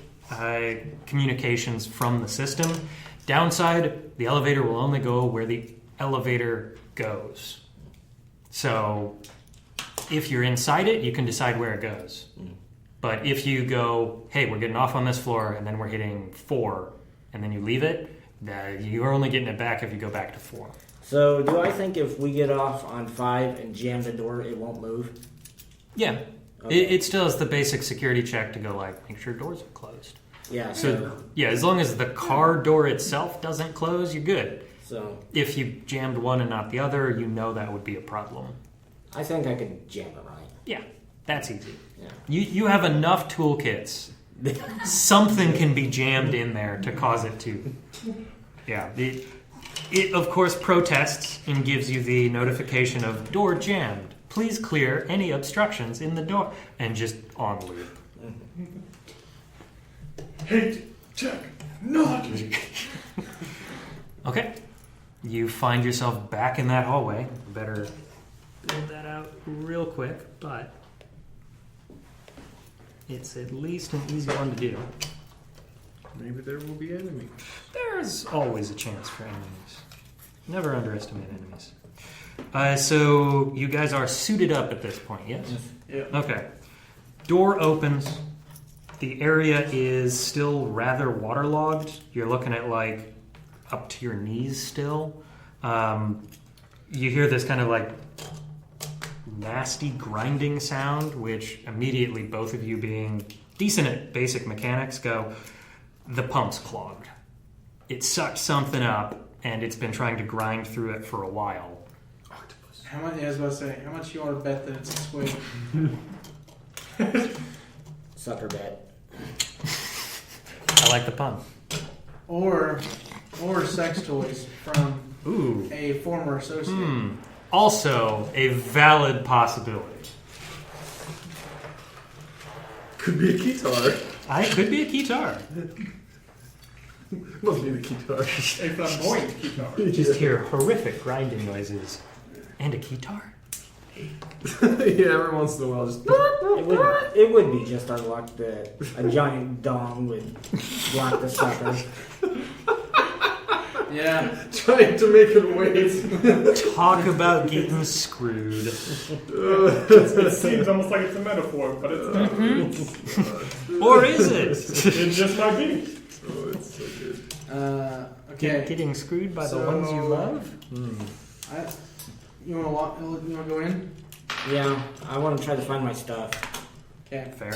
[SPEAKER 1] communications from the system. Downside: the elevator will only go where the elevator goes. So if you're inside it, you can decide where it goes. But if you go, hey, we're getting off on this floor, and then we're hitting 4, and then you leave it, you're only getting it back if you go back to 4.
[SPEAKER 2] So, do I think if we get off on 5 and jam the door, it won't move?
[SPEAKER 1] Yeah.
[SPEAKER 2] Okay.
[SPEAKER 1] It still has the basic security check to go, like, make sure doors are closed.
[SPEAKER 2] Yeah.
[SPEAKER 1] So, yeah, as long as the car door itself doesn't close, you're good.
[SPEAKER 2] So,
[SPEAKER 1] If you jammed one and not the other, you know that would be a problem.
[SPEAKER 2] I think I can jam it right.
[SPEAKER 1] Yeah, that's easy.
[SPEAKER 2] Yeah.
[SPEAKER 1] You have enough toolkits. Something can be jammed in there to cause it to. Yeah. It of course protests and gives you the notification of door jammed. Please clear any obstructions in the door, and just on loop.
[SPEAKER 4] Hate, check, not.
[SPEAKER 1] Okay. You find yourself back in that hallway. Better build that out real quick, but it's at least an easy one to do.
[SPEAKER 6] Maybe there will be enemies.
[SPEAKER 1] There's always a chance for enemies. Never underestimate enemies. So you guys are suited up at this point, yes?
[SPEAKER 5] Yeah.
[SPEAKER 1] Okay. Door opens. The area is still rather waterlogged. You're looking at like up to your knees still. You hear this kind of like nasty grinding sound, which immediately both of you being decent at basic mechanics go, the pump's clogged. It sucked something up, and it's been trying to grind through it for a while.
[SPEAKER 5] How much? I was about to say, how much you want to bet that it's a squid?
[SPEAKER 2] Sucker bet.
[SPEAKER 1] I like the pun.
[SPEAKER 5] Or sex toys from
[SPEAKER 1] Ooh.
[SPEAKER 5] a former associate.
[SPEAKER 1] Also, a valid possibility.
[SPEAKER 6] Could be a guitar.
[SPEAKER 1] I could be a guitar.
[SPEAKER 6] Must be the guitar.
[SPEAKER 4] A flamboyant guitar.
[SPEAKER 1] You just hear horrific grinding noises. And a guitar?
[SPEAKER 6] Yeah, every once in a while, just.
[SPEAKER 2] It would be just our luck that a giant dong would block the sucker.
[SPEAKER 5] Yeah.
[SPEAKER 6] Trying to make it wait.
[SPEAKER 1] Talk about getting screwed.
[SPEAKER 4] It seems almost like it's a metaphor, but it's not.
[SPEAKER 1] Or is it?
[SPEAKER 4] It just might be.
[SPEAKER 6] Oh, it's so good.
[SPEAKER 5] Okay.
[SPEAKER 1] Getting screwed by the
[SPEAKER 5] So-
[SPEAKER 1] ones you love?
[SPEAKER 5] You want to go in?
[SPEAKER 2] Yeah, I want to try to find my stuff.
[SPEAKER 5] Okay.
[SPEAKER 1] Fair.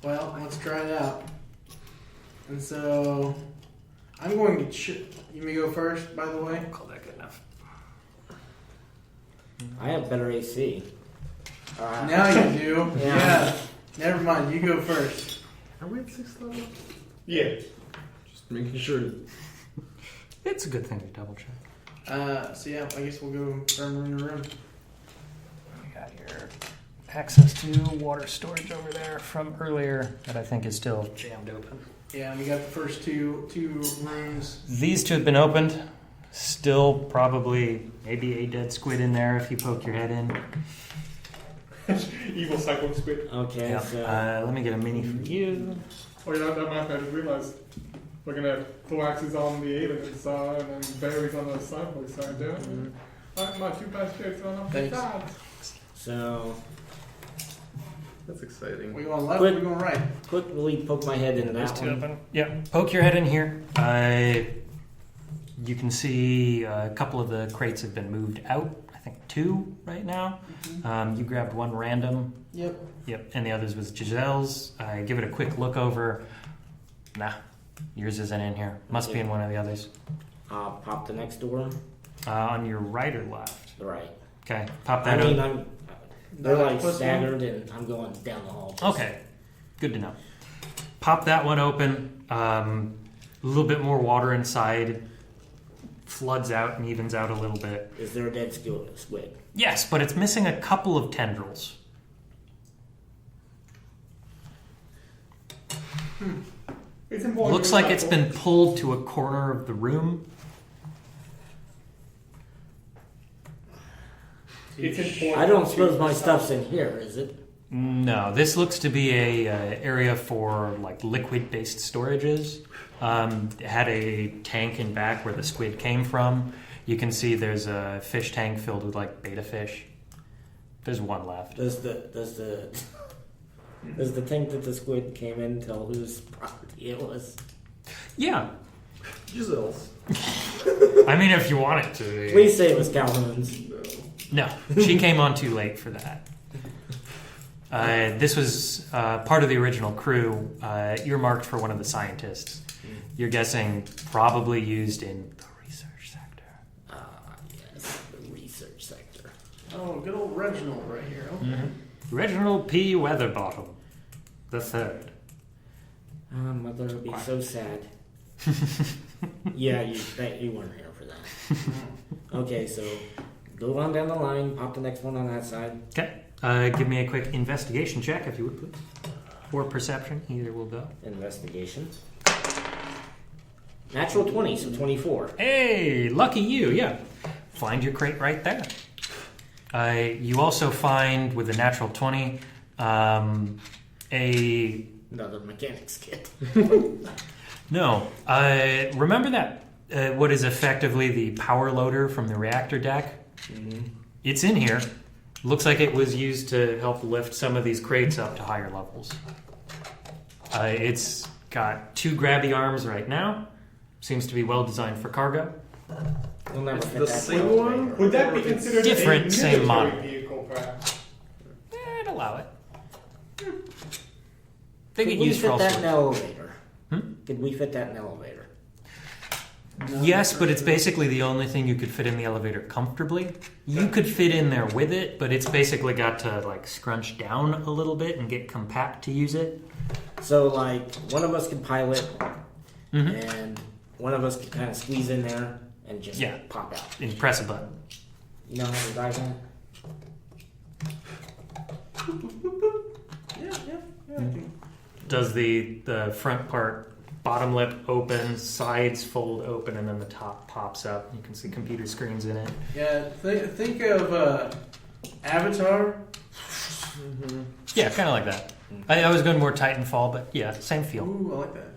[SPEAKER 5] Well, let's try it out. And so, I'm going to. You may go first, by the way.
[SPEAKER 1] I'll call that good enough.
[SPEAKER 2] I have better AC.
[SPEAKER 5] Now you do.
[SPEAKER 2] Yeah.
[SPEAKER 5] Never mind. You go first.
[SPEAKER 6] Are we at 6th level?
[SPEAKER 4] Yeah.
[SPEAKER 6] Just making sure.
[SPEAKER 1] It's a good thing to double check.
[SPEAKER 5] So yeah, I guess we'll go from room to room.
[SPEAKER 1] You got your access to water storage over there from earlier that I think is still jammed open.
[SPEAKER 5] Yeah, and we got the first two rooms.
[SPEAKER 1] These two have been opened. Still probably maybe a dead squid in there if you poke your head in.
[SPEAKER 4] Evil cyclone squid.
[SPEAKER 2] Okay,
[SPEAKER 1] Yeah.
[SPEAKER 2] so
[SPEAKER 1] Let me get a mini for you.
[SPEAKER 4] Oh yeah, that reminds me, I just realized. Looking at Thoraxes on the alien side and then berries on the cyborg side there. My two best chicks on the
[SPEAKER 5] Thanks.
[SPEAKER 4] side.
[SPEAKER 2] so
[SPEAKER 6] That's exciting.
[SPEAKER 5] We going left?
[SPEAKER 2] Quick.
[SPEAKER 5] We going right?
[SPEAKER 2] quickly poke my head in
[SPEAKER 1] Those
[SPEAKER 2] that
[SPEAKER 1] two
[SPEAKER 2] one.
[SPEAKER 1] open. Yeah. Poke your head in here. You can see a couple of the crates have been moved out. I think 2 right now. You grabbed one random.
[SPEAKER 5] Yep.
[SPEAKER 1] Yep. And the others was Giselle's. Give it a quick look over. Nah. Yours isn't in here. Must be in one of the others.
[SPEAKER 2] I'll pop the next door.
[SPEAKER 1] On your right or left?
[SPEAKER 2] Right.
[SPEAKER 1] Okay. Pop
[SPEAKER 2] I
[SPEAKER 1] that
[SPEAKER 2] mean,
[SPEAKER 1] up.
[SPEAKER 2] they're like
[SPEAKER 5] Plus one?
[SPEAKER 2] staggered, and I'm going down the hall.
[SPEAKER 1] Okay. Good to know. Pop that one open. A little bit more water inside. Floods out and evens out a little bit.
[SPEAKER 2] Is there a dead squid?
[SPEAKER 1] Yes, but it's missing a couple of tendrils.
[SPEAKER 4] It's important.
[SPEAKER 1] Looks like it's been pulled to a corner of the room.
[SPEAKER 4] It's important.
[SPEAKER 2] I don't suppose my stuff's in here, is it?
[SPEAKER 1] No, this looks to be a area for like liquid-based storages. It had a tank in back where the squid came from. You can see there's a fish tank filled with like betta fish. There's one left.
[SPEAKER 2] Does the tank that the squid came in tell whose property it was?
[SPEAKER 1] Yeah,
[SPEAKER 6] Giselle's.
[SPEAKER 1] I mean if you want it to.
[SPEAKER 2] Please say it was Calhoun's.
[SPEAKER 1] No, she came on too late for that. This was part of the original crew, earmarked for one of the scientists. You're guessing probably used in the research sector.
[SPEAKER 2] Yes, the research sector.
[SPEAKER 5] Oh, good old Reginald right here. Okay.
[SPEAKER 1] Reginald P. Weatherbottom, the third.
[SPEAKER 2] Mother would be so sad. Yeah, you weren't here for that. Okay, so go on down the line, pop the next one on that side.
[SPEAKER 1] Okay. Give me a quick investigation check, if you would, please. Or perception, either will go.
[SPEAKER 2] Investigation. Natural 20, so 24.
[SPEAKER 1] Hey, lucky you, yeah. Find your crate right there. You also find, with a natural 20, a...
[SPEAKER 2] Another mechanics kit.
[SPEAKER 1] No. Remember that, what is effectively the power loader from the reactor deck?
[SPEAKER 2] Mm-hmm.
[SPEAKER 1] It's in here. Looks like it was used to help lift some of these crates up to higher levels. It's got 2 grabby arms right now. Seems to be well designed for cargo.
[SPEAKER 2] We'll never
[SPEAKER 6] It's
[SPEAKER 2] fit
[SPEAKER 6] the
[SPEAKER 2] that
[SPEAKER 6] same
[SPEAKER 2] one
[SPEAKER 6] one?
[SPEAKER 2] later.
[SPEAKER 4] Would that be considered
[SPEAKER 1] Different,
[SPEAKER 4] a
[SPEAKER 1] same
[SPEAKER 4] military
[SPEAKER 1] model.
[SPEAKER 4] vehicle, perhaps?
[SPEAKER 1] I'd allow it. They
[SPEAKER 2] Could
[SPEAKER 1] get
[SPEAKER 2] we
[SPEAKER 1] used for
[SPEAKER 2] fit
[SPEAKER 1] all
[SPEAKER 2] that
[SPEAKER 1] sorts.
[SPEAKER 2] in an elevator?
[SPEAKER 1] Hmm?
[SPEAKER 2] Could we fit that in an elevator?
[SPEAKER 1] Yes, but it's basically the only thing you could fit in the elevator comfortably. You could fit in there with it, but it's basically got to like scrunch down a little bit and get compact to use it.
[SPEAKER 2] So, like, one of us could pilot,
[SPEAKER 1] Mm-hmm.
[SPEAKER 2] and one of us could kind of squeeze in there and just
[SPEAKER 1] Yeah.
[SPEAKER 2] pop out.
[SPEAKER 1] And press a button.
[SPEAKER 2] You know how the guys are?
[SPEAKER 5] Yeah.
[SPEAKER 1] Does the front part, bottom lip open, sides fold open, and then the top pops up. You can see computer screens in it.
[SPEAKER 5] Yeah. Think of Avatar.
[SPEAKER 1] Yeah, kind of like that. I was going more Titanfall, but yeah, same feel.
[SPEAKER 5] Ooh, I like that.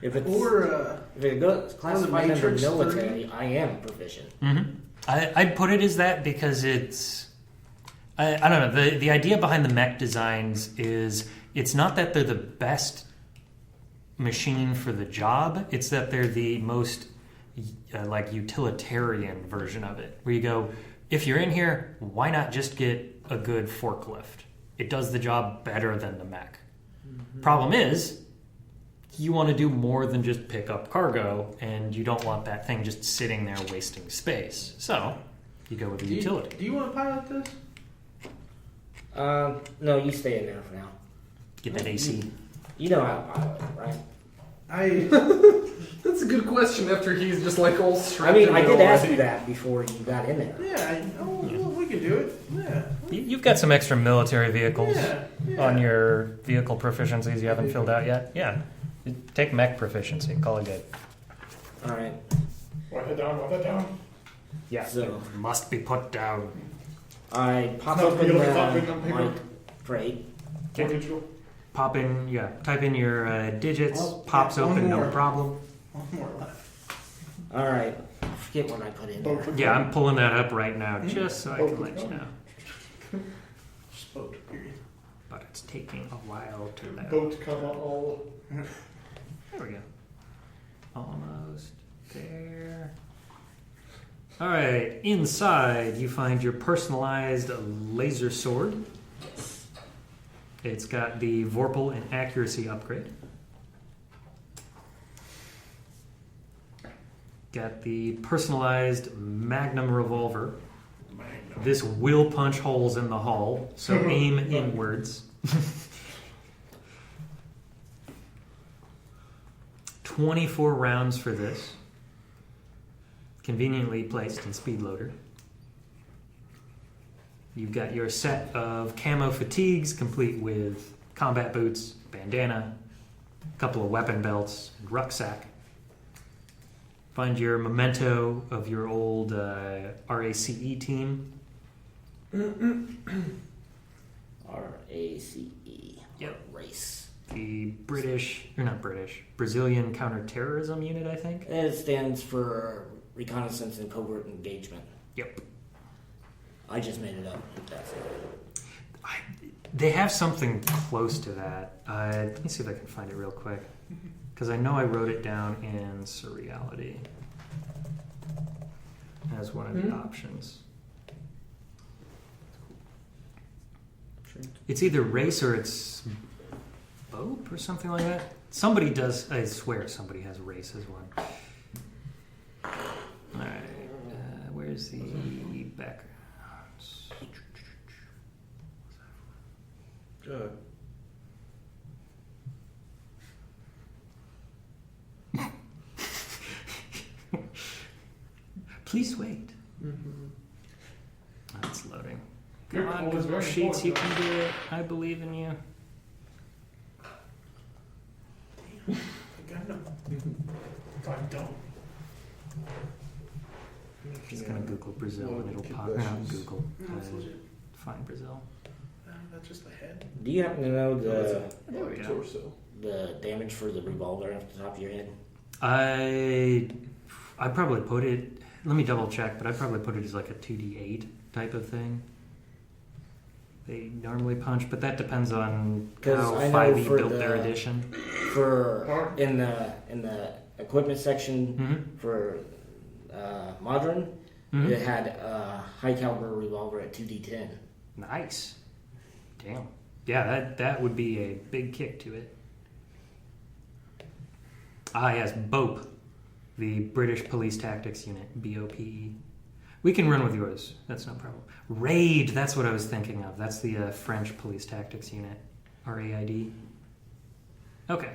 [SPEAKER 2] If it's
[SPEAKER 5] Or
[SPEAKER 2] if it goes classified under
[SPEAKER 5] Matrix
[SPEAKER 2] military, I am proficient.
[SPEAKER 1] Mm-hmm. I'd put it as that because it's... I don't know. The idea behind the mech designs is it's not that they're the best machine for the job. It's that they're the most like utilitarian version of it. Where you go, if you're in here, why not just get a good forklift? It does the job better than the mech. Problem is, you want to do more than just pick up cargo, and you don't want that thing just sitting there wasting space. So, you go with the utility.
[SPEAKER 5] Do you want to pilot this?
[SPEAKER 2] No, you stay in there for now.
[SPEAKER 1] Get that AC.
[SPEAKER 2] You know how to pilot it, right?
[SPEAKER 6] That's a good question after he's just like all
[SPEAKER 2] I
[SPEAKER 6] strapped
[SPEAKER 2] mean,
[SPEAKER 6] in
[SPEAKER 2] I
[SPEAKER 6] there
[SPEAKER 2] did ask
[SPEAKER 6] already.
[SPEAKER 2] you that before you got in there.
[SPEAKER 5] We can do it. Yeah.
[SPEAKER 1] You've got some extra military vehicles
[SPEAKER 5] Yeah.
[SPEAKER 1] on your vehicle proficiencies you haven't filled out yet. Yeah. Take mech proficiency. Call it good.
[SPEAKER 2] All right.
[SPEAKER 4] Write that down.
[SPEAKER 1] Yeah.
[SPEAKER 2] So
[SPEAKER 1] Must be put down.
[SPEAKER 2] I pop
[SPEAKER 4] Not
[SPEAKER 2] open
[SPEAKER 4] real, it's not written on
[SPEAKER 2] my
[SPEAKER 4] paper.
[SPEAKER 2] crate.
[SPEAKER 4] Or digital.
[SPEAKER 1] Pop in, type in your digits,
[SPEAKER 5] Oh,
[SPEAKER 1] pops
[SPEAKER 5] yeah, one
[SPEAKER 1] open, no
[SPEAKER 5] more.
[SPEAKER 1] problem.
[SPEAKER 5] One more left.
[SPEAKER 2] All right. I forget what I put in there.
[SPEAKER 1] Yeah, I'm pulling that up right now just so I can let you know.
[SPEAKER 5] Spoke, period.
[SPEAKER 1] But it's taking a while to load.
[SPEAKER 4] Boat, comma, all.
[SPEAKER 1] There we go. Almost there. All right, inside you find your personalized laser sword. It's got the Vorpal and accuracy upgrade. Got the personalized Magnum revolver. This will punch holes in the hull, so aim inwards. 24 rounds for this. Conveniently placed in speed loader. You've got your set of camo fatigues, complete with combat boots, bandana, a couple of weapon belts, and rucksack. Find your memento of your old RACE team.
[SPEAKER 2] RACE.
[SPEAKER 1] Yep.
[SPEAKER 2] Race.
[SPEAKER 1] The Brazilian counterterrorism unit, I think.
[SPEAKER 2] It stands for Reconnaissance and Covert Engagement.
[SPEAKER 1] Yep.
[SPEAKER 2] I just made it up. That's it.
[SPEAKER 1] They have something close to that. Let me see if I can find it real quick. Because I know I wrote it down in Surreality as one of the options. It's either race or it's BOPE or something like that. Somebody does, I swear somebody has race as one. Alright, where's the background? Please wait. Oh, it's loading.
[SPEAKER 4] Your
[SPEAKER 1] Come on,
[SPEAKER 4] call is
[SPEAKER 1] Google
[SPEAKER 4] very
[SPEAKER 1] Sheets, you
[SPEAKER 4] important,
[SPEAKER 1] can do it. I believe in you.
[SPEAKER 4] I don't.
[SPEAKER 1] Just gonna Google Brazil and it'll pop out. Google. Find Brazil.
[SPEAKER 5] That's just the head.
[SPEAKER 2] Do you happen to know
[SPEAKER 1] There we go.
[SPEAKER 6] Torso.
[SPEAKER 2] the damage for the revolver off the top of your head?
[SPEAKER 1] I probably put it. Let me double check, but I probably put it as like a 2d8 type of thing. They normally punch, but that depends on
[SPEAKER 2] 'Cause
[SPEAKER 1] how
[SPEAKER 2] I know
[SPEAKER 1] 5e
[SPEAKER 2] for
[SPEAKER 1] built
[SPEAKER 2] the-
[SPEAKER 1] their edition.
[SPEAKER 2] For in the equipment section
[SPEAKER 1] Mm-hmm.
[SPEAKER 2] for modern,
[SPEAKER 1] Mm-hmm.
[SPEAKER 2] it had a high caliber revolver at 2d10.
[SPEAKER 1] Nice. Damn. Yeah, that would be a big kick to it. Ah, yes, BOPE, the British Police Tactics Unit, BOPE. We can run with yours. That's no problem. RAID, that's what I was thinking of. That's the French Police Tactics Unit, RAID. Okay.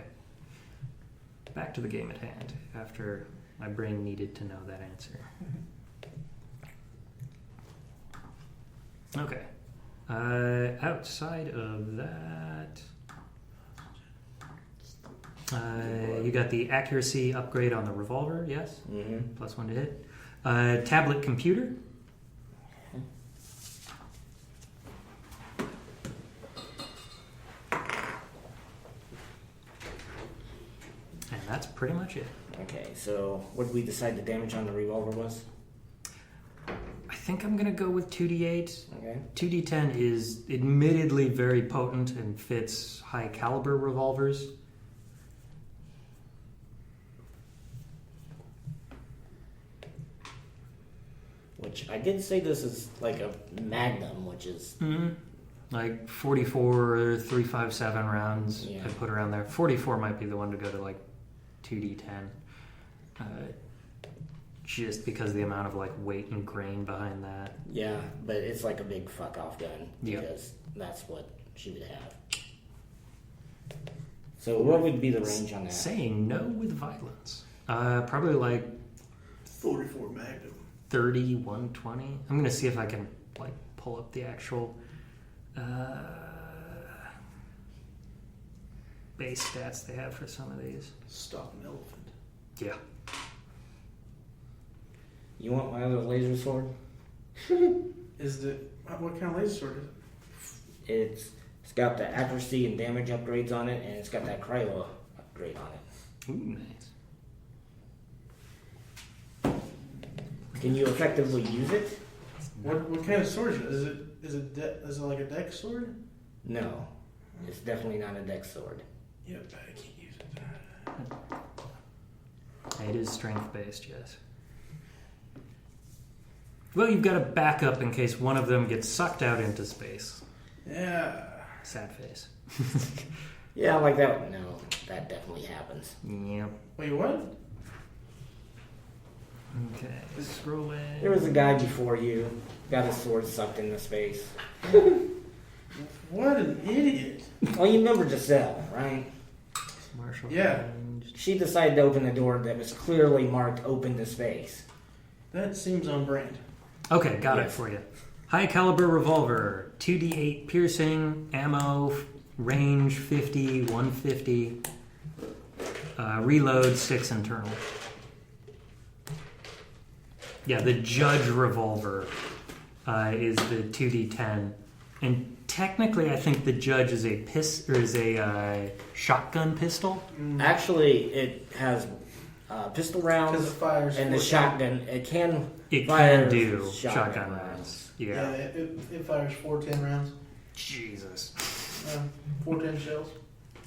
[SPEAKER 1] Back to the game at hand, after my brain needed to know that answer. Okay. Outside of that, you got the accuracy upgrade on the revolver, yes?
[SPEAKER 2] Mm-hmm.
[SPEAKER 1] +1 to hit. Tablet computer. And that's pretty much it.
[SPEAKER 2] Okay, so what did we decide the damage on the revolver was?
[SPEAKER 1] I think I'm going to go with 2d8.
[SPEAKER 2] Okay.
[SPEAKER 1] 2d10 is admittedly very potent and fits high caliber revolvers.
[SPEAKER 2] which I did say this is like a Magnum, which is
[SPEAKER 1] Like 44, 357 rounds.
[SPEAKER 2] Yeah.
[SPEAKER 1] I'd put around there. 44 might be the one to go to like 2d10. Just because of the amount of like weight and grain behind that.
[SPEAKER 2] yeah, but it's like a big fuck off gun
[SPEAKER 1] Yeah.
[SPEAKER 2] because that's what she would have. So what would be the range on that?
[SPEAKER 1] Saying no with violence. Probably like
[SPEAKER 5] 44 Magnum.
[SPEAKER 1] 30, 120. I'm going to see if I can like pull up the actual base stats they have for some of these.
[SPEAKER 5] Stop an elephant.
[SPEAKER 1] Yeah.
[SPEAKER 2] You want my other laser sword?
[SPEAKER 5] Is the what kind of laser sword is it?
[SPEAKER 2] It's got the accuracy and damage upgrades on it, and it's got that cryo upgrade on it.
[SPEAKER 1] Ooh, nice.
[SPEAKER 2] Can you effectively use it?
[SPEAKER 5] What kind of sword is it? Is it like a deck sword?
[SPEAKER 2] No, it's definitely not a dex sword.
[SPEAKER 5] Yep, I can't use it.
[SPEAKER 1] It is strength based, yes. Well, you've got a backup in case one of them gets sucked out into space.
[SPEAKER 5] Yeah.
[SPEAKER 1] Sad face.
[SPEAKER 2] Yeah, like that. No, that definitely happens.
[SPEAKER 1] Yeah.
[SPEAKER 5] Wait, what?
[SPEAKER 1] Okay. Scrolling.
[SPEAKER 2] There was a guy before you, got his sword sucked into space.
[SPEAKER 5] What an idiot!
[SPEAKER 2] Well, you remember Giselle, right?
[SPEAKER 1] Marshall.
[SPEAKER 5] Yeah.
[SPEAKER 1] Ranged.
[SPEAKER 2] She decided to open a door that was clearly marked open to space.
[SPEAKER 5] That seems on brand.
[SPEAKER 1] Okay, got it
[SPEAKER 2] Yes.
[SPEAKER 1] for you. High caliber revolver, 2d8 piercing, ammo, range 50, 150, reload 6 internal. Yeah, the Judge revolver is the 2d10, and technically, I think the Judge is a shotgun pistol.
[SPEAKER 2] Actually, it has pistol rounds
[SPEAKER 5] Because it fires.
[SPEAKER 2] and the
[SPEAKER 5] 14.
[SPEAKER 2] shotgun. It can
[SPEAKER 1] It
[SPEAKER 2] fire
[SPEAKER 1] can do shotgun rounds.
[SPEAKER 5] Yeah,
[SPEAKER 1] Yeah.
[SPEAKER 5] it fires 410 rounds.
[SPEAKER 1] Jesus.
[SPEAKER 5] 410 shells.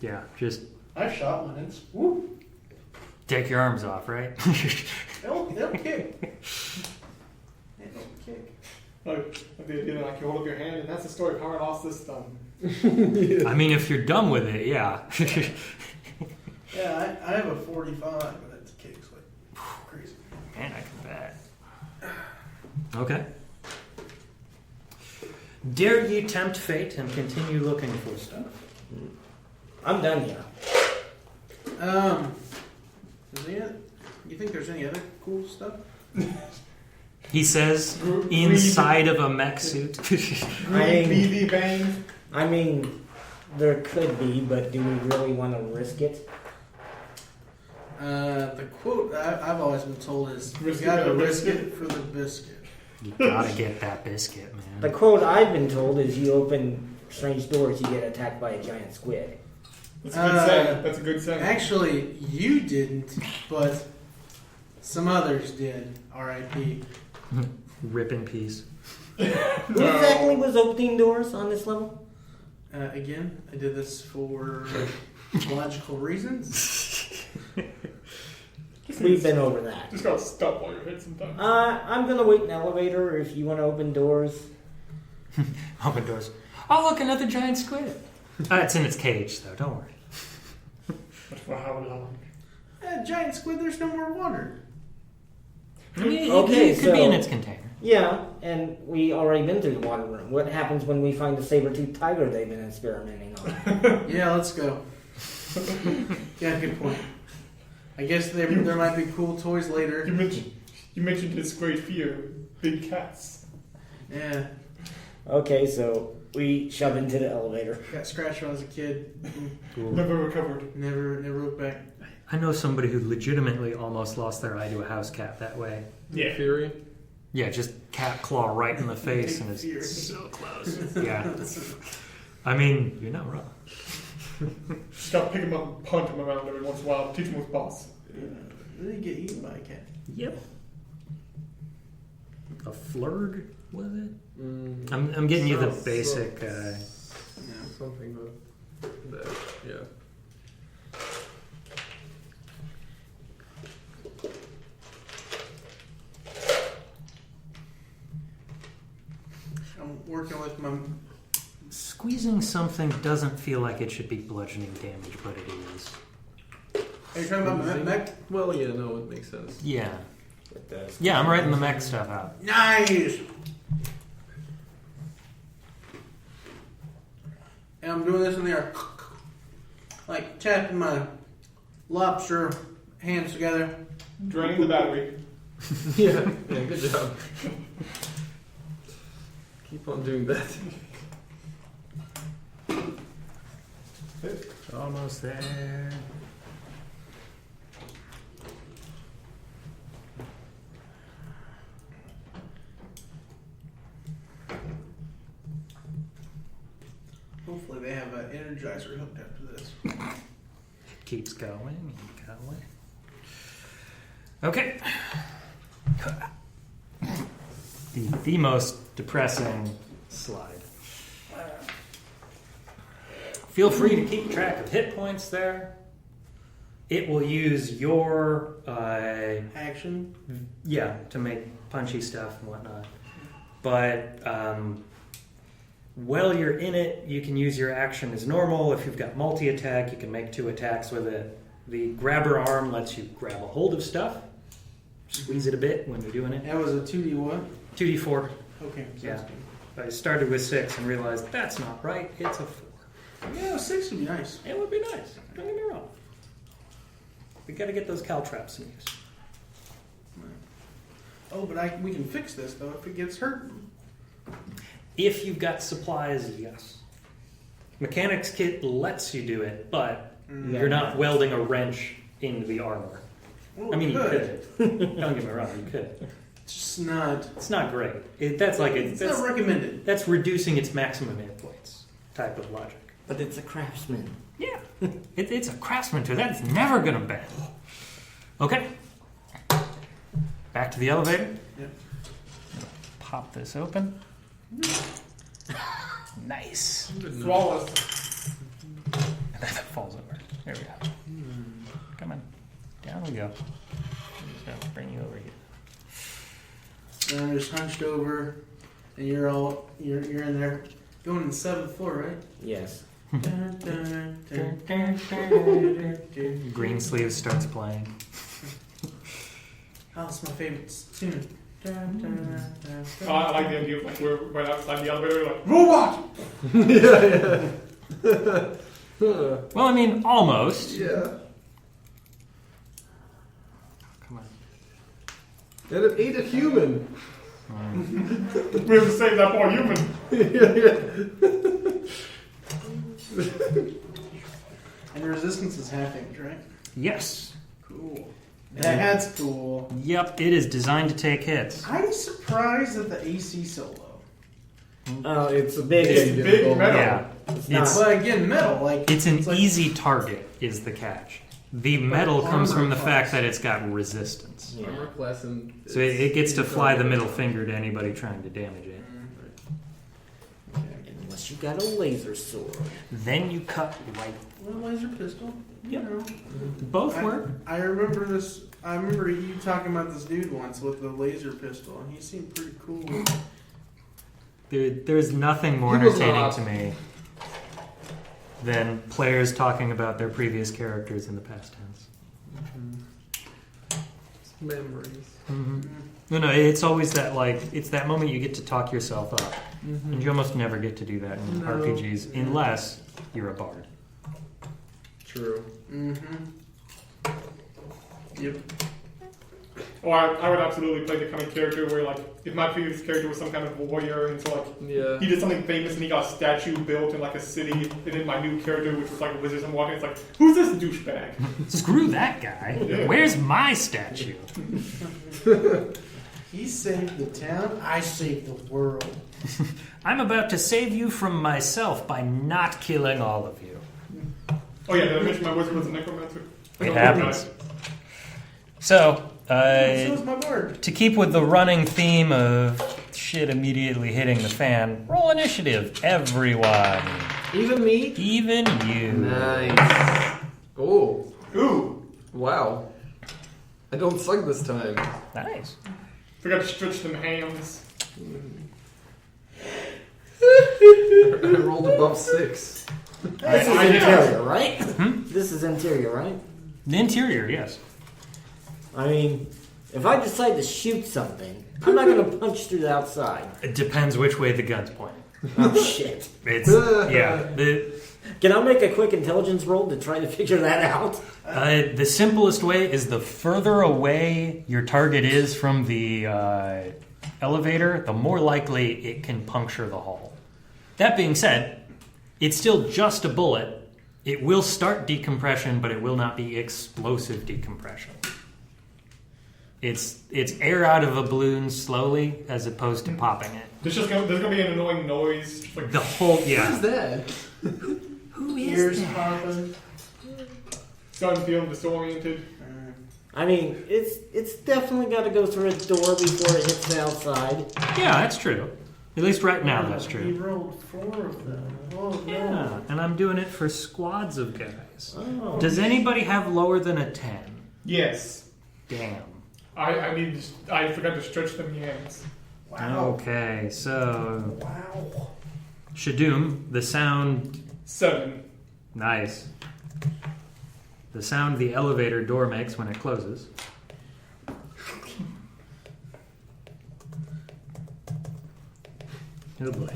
[SPEAKER 1] Yeah, just
[SPEAKER 5] I shot one. It's woo.
[SPEAKER 1] take your arms off, right?
[SPEAKER 5] They'll kick. They don't kick.
[SPEAKER 4] Like the idea that I can hold up your hand, and that's the story of how I lost this thumb.
[SPEAKER 1] I mean, if you're done with it, yeah.
[SPEAKER 5] Yeah, I have a 45, but that kicks like crazy.
[SPEAKER 1] Man, I can bet. Okay. Dare ye tempt fate and continue looking for stuff?
[SPEAKER 2] I'm done here.
[SPEAKER 5] You think there's any other cool stuff?
[SPEAKER 1] He says, inside of a mech suit.
[SPEAKER 2] I mean-
[SPEAKER 4] BB bang.
[SPEAKER 2] I mean, there could be, but do we really want to risk it?
[SPEAKER 5] The quote I've always been told is, "You
[SPEAKER 4] Risk it
[SPEAKER 5] gotta
[SPEAKER 4] for the
[SPEAKER 5] risk
[SPEAKER 4] biscuit."
[SPEAKER 5] it for the biscuit."
[SPEAKER 1] You gotta get that biscuit,
[SPEAKER 2] The
[SPEAKER 1] man.
[SPEAKER 2] quote I've been told is you open strange doors, you get attacked by a giant squid.
[SPEAKER 4] That's a good saying. That's a good saying.
[SPEAKER 5] Actually, you didn't, but some others did. R.I.P.
[SPEAKER 1] Rip in peace.
[SPEAKER 2] Who exactly was opening doors on this level?
[SPEAKER 5] Again, I did this for logical reasons.
[SPEAKER 2] We've been over that.
[SPEAKER 4] Just gotta stop while you're hit sometimes.
[SPEAKER 2] I'm gonna wait in the elevator if you want to open doors.
[SPEAKER 1] Open doors. Oh, look, another giant squid. It's in its cage, though. Don't worry.
[SPEAKER 4] But for how long?
[SPEAKER 5] Giant squid, there's no more water.
[SPEAKER 1] I mean,
[SPEAKER 2] Okay,
[SPEAKER 1] it could be
[SPEAKER 2] so-
[SPEAKER 1] in its container.
[SPEAKER 2] Yeah, and we already been through the water room. What happens when we find the saber-toothed tiger they've been experimenting on?
[SPEAKER 5] Yeah, let's go. Yeah, good point. I guess there might be cool toys later.
[SPEAKER 4] You mentioned his great fear, big cats.
[SPEAKER 5] Yeah,
[SPEAKER 2] Okay, so we shove into the elevator.
[SPEAKER 5] got scratched when I was a kid.
[SPEAKER 4] Never recovered.
[SPEAKER 5] Never looked back.
[SPEAKER 1] I know somebody who legitimately almost lost their eye to a house cat that way.
[SPEAKER 4] Yeah.
[SPEAKER 6] Fury.
[SPEAKER 1] Yeah, just cat claw right in the face, and
[SPEAKER 5] Fear.
[SPEAKER 1] it's so close. Yeah. I mean, you're not wrong.
[SPEAKER 4] Just gotta pick him up and punt him around every once in a while. Teach him what's boss.
[SPEAKER 5] Really get eaten by a cat.
[SPEAKER 1] Yep. A flurg, was it?
[SPEAKER 6] Mm,
[SPEAKER 1] I'm getting you the
[SPEAKER 6] so-
[SPEAKER 1] basic.
[SPEAKER 5] Yeah.
[SPEAKER 6] Something that, yeah.
[SPEAKER 5] working with my.
[SPEAKER 1] Squeezing something doesn't feel like it should be bludgeoning damage, but it is.
[SPEAKER 5] Are you talking about my mech?
[SPEAKER 6] Well, yeah, no, it makes sense.
[SPEAKER 1] Yeah.
[SPEAKER 2] With the
[SPEAKER 1] Yeah, I'm writing the mech stuff out.
[SPEAKER 5] Nice! And I'm doing this in the air. Like tapping my lobster hands together.
[SPEAKER 4] Draining the battery.
[SPEAKER 6] Yeah, good job. Keep on doing that.
[SPEAKER 1] Almost there.
[SPEAKER 5] Hopefully they have an energizer hooked up to this.
[SPEAKER 1] Keeps going and going. Okay. The most depressing slide. Feel free to keep track of hit points there. It will use your
[SPEAKER 5] Action.
[SPEAKER 1] to make punchy stuff and whatnot. But while you're in it, you can use your action as normal. If you've got multi-attack, you can make 2 attacks with it. The grabber arm lets you grab a hold of stuff. Squeeze it a bit when you're doing it.
[SPEAKER 5] That was a 2D what?
[SPEAKER 1] 2d4.
[SPEAKER 5] Okay, sounds
[SPEAKER 1] Yeah.
[SPEAKER 5] good.
[SPEAKER 1] I started with 6 and realized that's not right. It's a 4.
[SPEAKER 5] Yeah, 6 would be nice.
[SPEAKER 1] It would be nice. Don't get me wrong. We got to get those caltraps in use.
[SPEAKER 5] Oh, but we can fix this though if it gets hurt.
[SPEAKER 1] If you've got supplies, yes. Mechanics kit lets you do it, but you're not welding a wrench into the armor.
[SPEAKER 5] Well,
[SPEAKER 1] I mean, you
[SPEAKER 5] good.
[SPEAKER 1] could. Don't get me wrong, you could.
[SPEAKER 5] It's just not.
[SPEAKER 1] It's not great. That's
[SPEAKER 5] not recommended.
[SPEAKER 1] That's reducing its maximum hit points type of logic.
[SPEAKER 2] But it's a craftsman.
[SPEAKER 1] Yeah, it's a craftsman too. That's never gonna bend. Okay. Back to the elevator.
[SPEAKER 5] Yep.
[SPEAKER 1] Pop this open. Nice.
[SPEAKER 4] Flawless.
[SPEAKER 1] That falls over. There we go. Come on. Down we go. I'm just gonna bring you over here.
[SPEAKER 5] And I'm just hunched over, and you're in there, going to the 7th floor, right?
[SPEAKER 2] Yes.
[SPEAKER 5] Dun, dun, dun, dun, dun, dun.
[SPEAKER 1] Green Sleeves starts playing.
[SPEAKER 5] Oh, it's my favorite tune. Dun, dun, dun, dun.
[SPEAKER 4] I like the idea of like we're right outside the elevator, like robot.
[SPEAKER 6] Yeah.
[SPEAKER 1] Well, I mean, almost.
[SPEAKER 6] Yeah.
[SPEAKER 1] Come on.
[SPEAKER 6] And it ate a human.
[SPEAKER 4] We have to save that poor human.
[SPEAKER 5] And resistance is half damage, right?
[SPEAKER 1] Yes.
[SPEAKER 5] Cool. That's cool.
[SPEAKER 1] Yep, it is designed to take hits.
[SPEAKER 5] I'm surprised at the AC so low.
[SPEAKER 2] Oh, it's a big.
[SPEAKER 4] It's big metal.
[SPEAKER 1] Yeah.
[SPEAKER 2] It's not.
[SPEAKER 5] But again, metal, like
[SPEAKER 1] It's an
[SPEAKER 5] like-
[SPEAKER 1] easy target, is the catch. The metal comes
[SPEAKER 5] armor
[SPEAKER 1] from the
[SPEAKER 5] class.
[SPEAKER 1] fact that it's got resistance.
[SPEAKER 2] Yeah.
[SPEAKER 6] Armor class and
[SPEAKER 1] So it gets to fly the middle finger to anybody trying to damage it.
[SPEAKER 2] Unless you got a laser sword.
[SPEAKER 1] Then you cut right.
[SPEAKER 5] Well, laser pistol. You
[SPEAKER 1] Yep.
[SPEAKER 5] know.
[SPEAKER 1] Both work.
[SPEAKER 5] I remember this. I remember you talking about this dude once with the laser pistol, and he seemed pretty cool.
[SPEAKER 1] There's nothing more
[SPEAKER 6] He was
[SPEAKER 1] entertaining
[SPEAKER 6] not.
[SPEAKER 1] to me than players talking about their previous characters in the past tense.
[SPEAKER 6] memories.
[SPEAKER 1] No, it's always that it's that moment you get to talk yourself up, and you almost never get to do that in
[SPEAKER 6] No.
[SPEAKER 1] RPGs unless you're a bard.
[SPEAKER 6] True.
[SPEAKER 5] Mm-hmm. Yep.
[SPEAKER 4] Oh, I would absolutely play the kind of character where, like, if my previous character was some kind of warrior, and so, like,
[SPEAKER 6] Yeah.
[SPEAKER 4] he did something famous and he got a statue built in, like, a city, and then my new character, which was, like, a wizard, I'm walking, it's like, who's this douchebag?
[SPEAKER 1] Screw that guy.
[SPEAKER 4] Yeah.
[SPEAKER 1] Where's my statue?
[SPEAKER 5] He saved the town. I saved the world.
[SPEAKER 1] I'm about to save you from myself by not killing all of you.
[SPEAKER 4] Oh, yeah, did I mention my wizard was a necromancer?
[SPEAKER 1] It happens. So,
[SPEAKER 5] So's my bard.
[SPEAKER 1] to keep with the running theme of shit immediately hitting the fan, roll initiative, everyone.
[SPEAKER 6] Even me?
[SPEAKER 1] Even you.
[SPEAKER 6] Nice. Oh.
[SPEAKER 4] Ooh,
[SPEAKER 6] Wow. I don't suck this time.
[SPEAKER 1] Nice.
[SPEAKER 4] forgot to stretch them hams.
[SPEAKER 6] I rolled above 6.
[SPEAKER 2] This is
[SPEAKER 4] I did
[SPEAKER 2] interior, right?
[SPEAKER 1] Hmm?
[SPEAKER 2] This is interior, right?
[SPEAKER 1] The interior, yes.
[SPEAKER 2] I mean, if I decide to shoot something, I'm not going to punch through the outside.
[SPEAKER 1] It depends which way the gun's pointing.
[SPEAKER 2] Oh, shit.
[SPEAKER 1] It's yeah.
[SPEAKER 2] Can I make a quick intelligence roll to try to figure that out?
[SPEAKER 1] The simplest way is the further away your target is from the elevator, the more likely it can puncture the hull. That being said, it's still just a bullet. It will start decompression, but it will not be explosive decompression. It's air out of a balloon slowly as opposed to popping it.
[SPEAKER 4] There's gonna be an annoying noise. Just like
[SPEAKER 1] The whole
[SPEAKER 6] What is
[SPEAKER 1] yeah.
[SPEAKER 6] that?
[SPEAKER 1] Who
[SPEAKER 5] Ears popping.
[SPEAKER 4] starting feeling disoriented.
[SPEAKER 2] I mean, it's definitely got to go through a door before it hits the outside.
[SPEAKER 1] Yeah, that's true. At least right now, that's
[SPEAKER 5] He
[SPEAKER 1] true.
[SPEAKER 5] rolled 4 of them. Oh no.
[SPEAKER 1] Yeah, and I'm doing it for squads of guys.
[SPEAKER 2] Oh.
[SPEAKER 1] Does anybody have lower than a 10?
[SPEAKER 4] Yes.
[SPEAKER 1] Damn.
[SPEAKER 4] I forgot to stretch the hands.
[SPEAKER 5] Wow.
[SPEAKER 1] Okay, so
[SPEAKER 5] Wow.
[SPEAKER 1] Shadoom, the sound
[SPEAKER 4] 7.
[SPEAKER 1] nice. The sound the elevator door makes when it closes. Oh boy.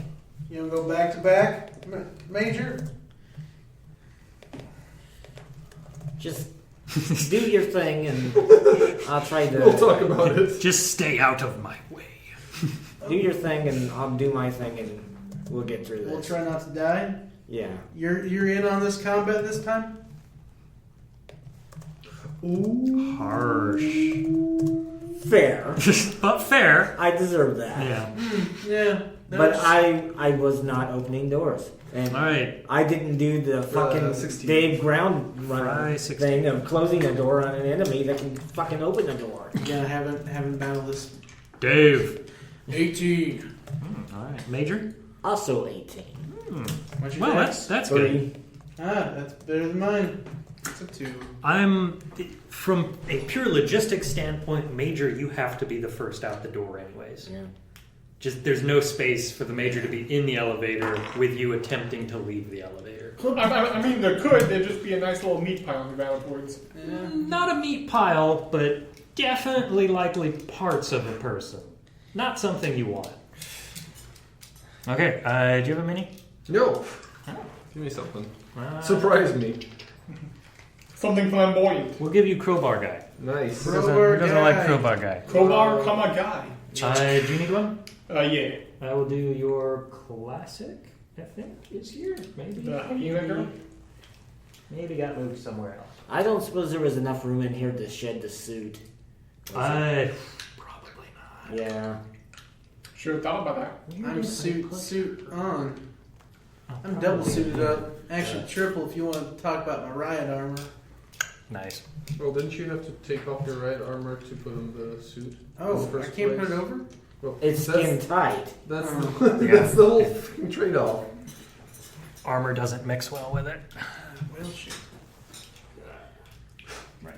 [SPEAKER 5] You want to go back to back, Major?
[SPEAKER 2] Just do your thing, and I'll try
[SPEAKER 6] We'll
[SPEAKER 2] to
[SPEAKER 6] talk about it.
[SPEAKER 1] Just stay out of my way.
[SPEAKER 2] do your thing, and I'll do my thing, and we'll get through
[SPEAKER 5] We'll
[SPEAKER 2] this.
[SPEAKER 5] try not to die.
[SPEAKER 2] Yeah.
[SPEAKER 5] You're in on this combat this time?
[SPEAKER 6] Ooh.
[SPEAKER 1] Harsh.
[SPEAKER 2] Fair.
[SPEAKER 1] But fair.
[SPEAKER 2] I deserve that.
[SPEAKER 1] Yeah.
[SPEAKER 5] Yeah.
[SPEAKER 2] But I was not opening doors. And
[SPEAKER 1] Alright.
[SPEAKER 2] I didn't do the fucking
[SPEAKER 6] 16.
[SPEAKER 2] Dave ground run
[SPEAKER 1] Fry 16.
[SPEAKER 2] thing of closing a door on an enemy that can fucking open a door.
[SPEAKER 5] Yeah, I haven't battled this.
[SPEAKER 1] Dave.
[SPEAKER 5] 18.
[SPEAKER 1] Alright. Major?
[SPEAKER 2] Also 18.
[SPEAKER 5] What's your
[SPEAKER 1] Well,
[SPEAKER 5] dex?
[SPEAKER 1] that's good.
[SPEAKER 2] 3.
[SPEAKER 5] That's better than mine. It's a 2.
[SPEAKER 1] I'm from a pure logistics standpoint, Major, you have to be the first out the door anyways.
[SPEAKER 2] Yeah.
[SPEAKER 1] Just there's no space for the Major to be in the elevator with you attempting to leave the elevator.
[SPEAKER 4] I mean, there'd just be a nice little meat pile on the ground towards.
[SPEAKER 5] Yeah.
[SPEAKER 1] Not a meat pile, but definitely likely parts of a person. Not something you want. Okay, do you have a mini?
[SPEAKER 6] No.
[SPEAKER 1] Oh.
[SPEAKER 6] Give me something. Surprise me.
[SPEAKER 4] Something flamboyant.
[SPEAKER 1] We'll give you Crowbar Guy.
[SPEAKER 6] Nice.
[SPEAKER 1] Who
[SPEAKER 5] Crowbar
[SPEAKER 1] doesn't like
[SPEAKER 5] Guy.
[SPEAKER 1] Crowbar Guy?
[SPEAKER 4] Crowbar, comma, guy.
[SPEAKER 1] Do you need one?
[SPEAKER 4] Yeah.
[SPEAKER 1] I will do your classic, I think, is here. Maybe.
[SPEAKER 4] The hyena girl?
[SPEAKER 1] Maybe got moved somewhere else.
[SPEAKER 2] I don't suppose there was enough room in here to shed the suit. Was
[SPEAKER 1] Probably
[SPEAKER 2] it? Yeah.
[SPEAKER 4] Should have thought about that.
[SPEAKER 5] I'm suit on. I'm double suited up. Actually, triple if you want to talk about my riot armor.
[SPEAKER 1] Nice.
[SPEAKER 6] Well, didn't you have to take off your right armor to put on the suit?
[SPEAKER 5] Oh,
[SPEAKER 6] In the
[SPEAKER 5] I
[SPEAKER 6] first
[SPEAKER 5] can't
[SPEAKER 6] place?
[SPEAKER 5] put it over?
[SPEAKER 6] Well,
[SPEAKER 2] It's skin tight.
[SPEAKER 6] That's
[SPEAKER 5] Oh.
[SPEAKER 6] the, that's the whole fucking trade-off.
[SPEAKER 1] Armor doesn't mix well with it.
[SPEAKER 5] Well, shit.
[SPEAKER 1] Right.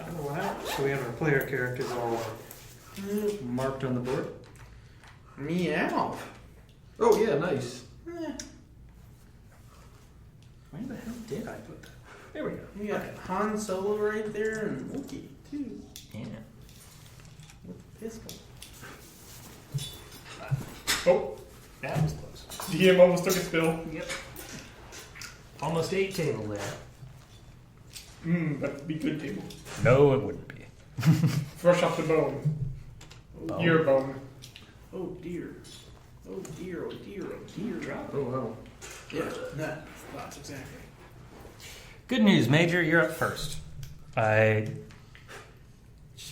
[SPEAKER 1] Oh, wow. So we have our player characters all marked on the board.
[SPEAKER 5] Meow.
[SPEAKER 6] Oh yeah, nice.
[SPEAKER 5] Eh,
[SPEAKER 1] Where the hell did I put that? There we go.
[SPEAKER 5] you got Han Solo right there and Wookiee, too.
[SPEAKER 1] Yeah.
[SPEAKER 5] With the pistol.
[SPEAKER 4] Oh,
[SPEAKER 1] That was close.
[SPEAKER 4] DM almost took a spill.
[SPEAKER 1] Yep. Almost 8 table there.
[SPEAKER 4] That'd be good table.
[SPEAKER 1] No, it wouldn't be.
[SPEAKER 4] Fresh off the bone.
[SPEAKER 1] Bone.
[SPEAKER 4] Your bone.
[SPEAKER 5] Oh, dear. Oh, dear, oh, dear, oh, dear.
[SPEAKER 6] Oh wow.
[SPEAKER 5] Yeah, that's exactly.
[SPEAKER 1] Good news, Major. You're up first.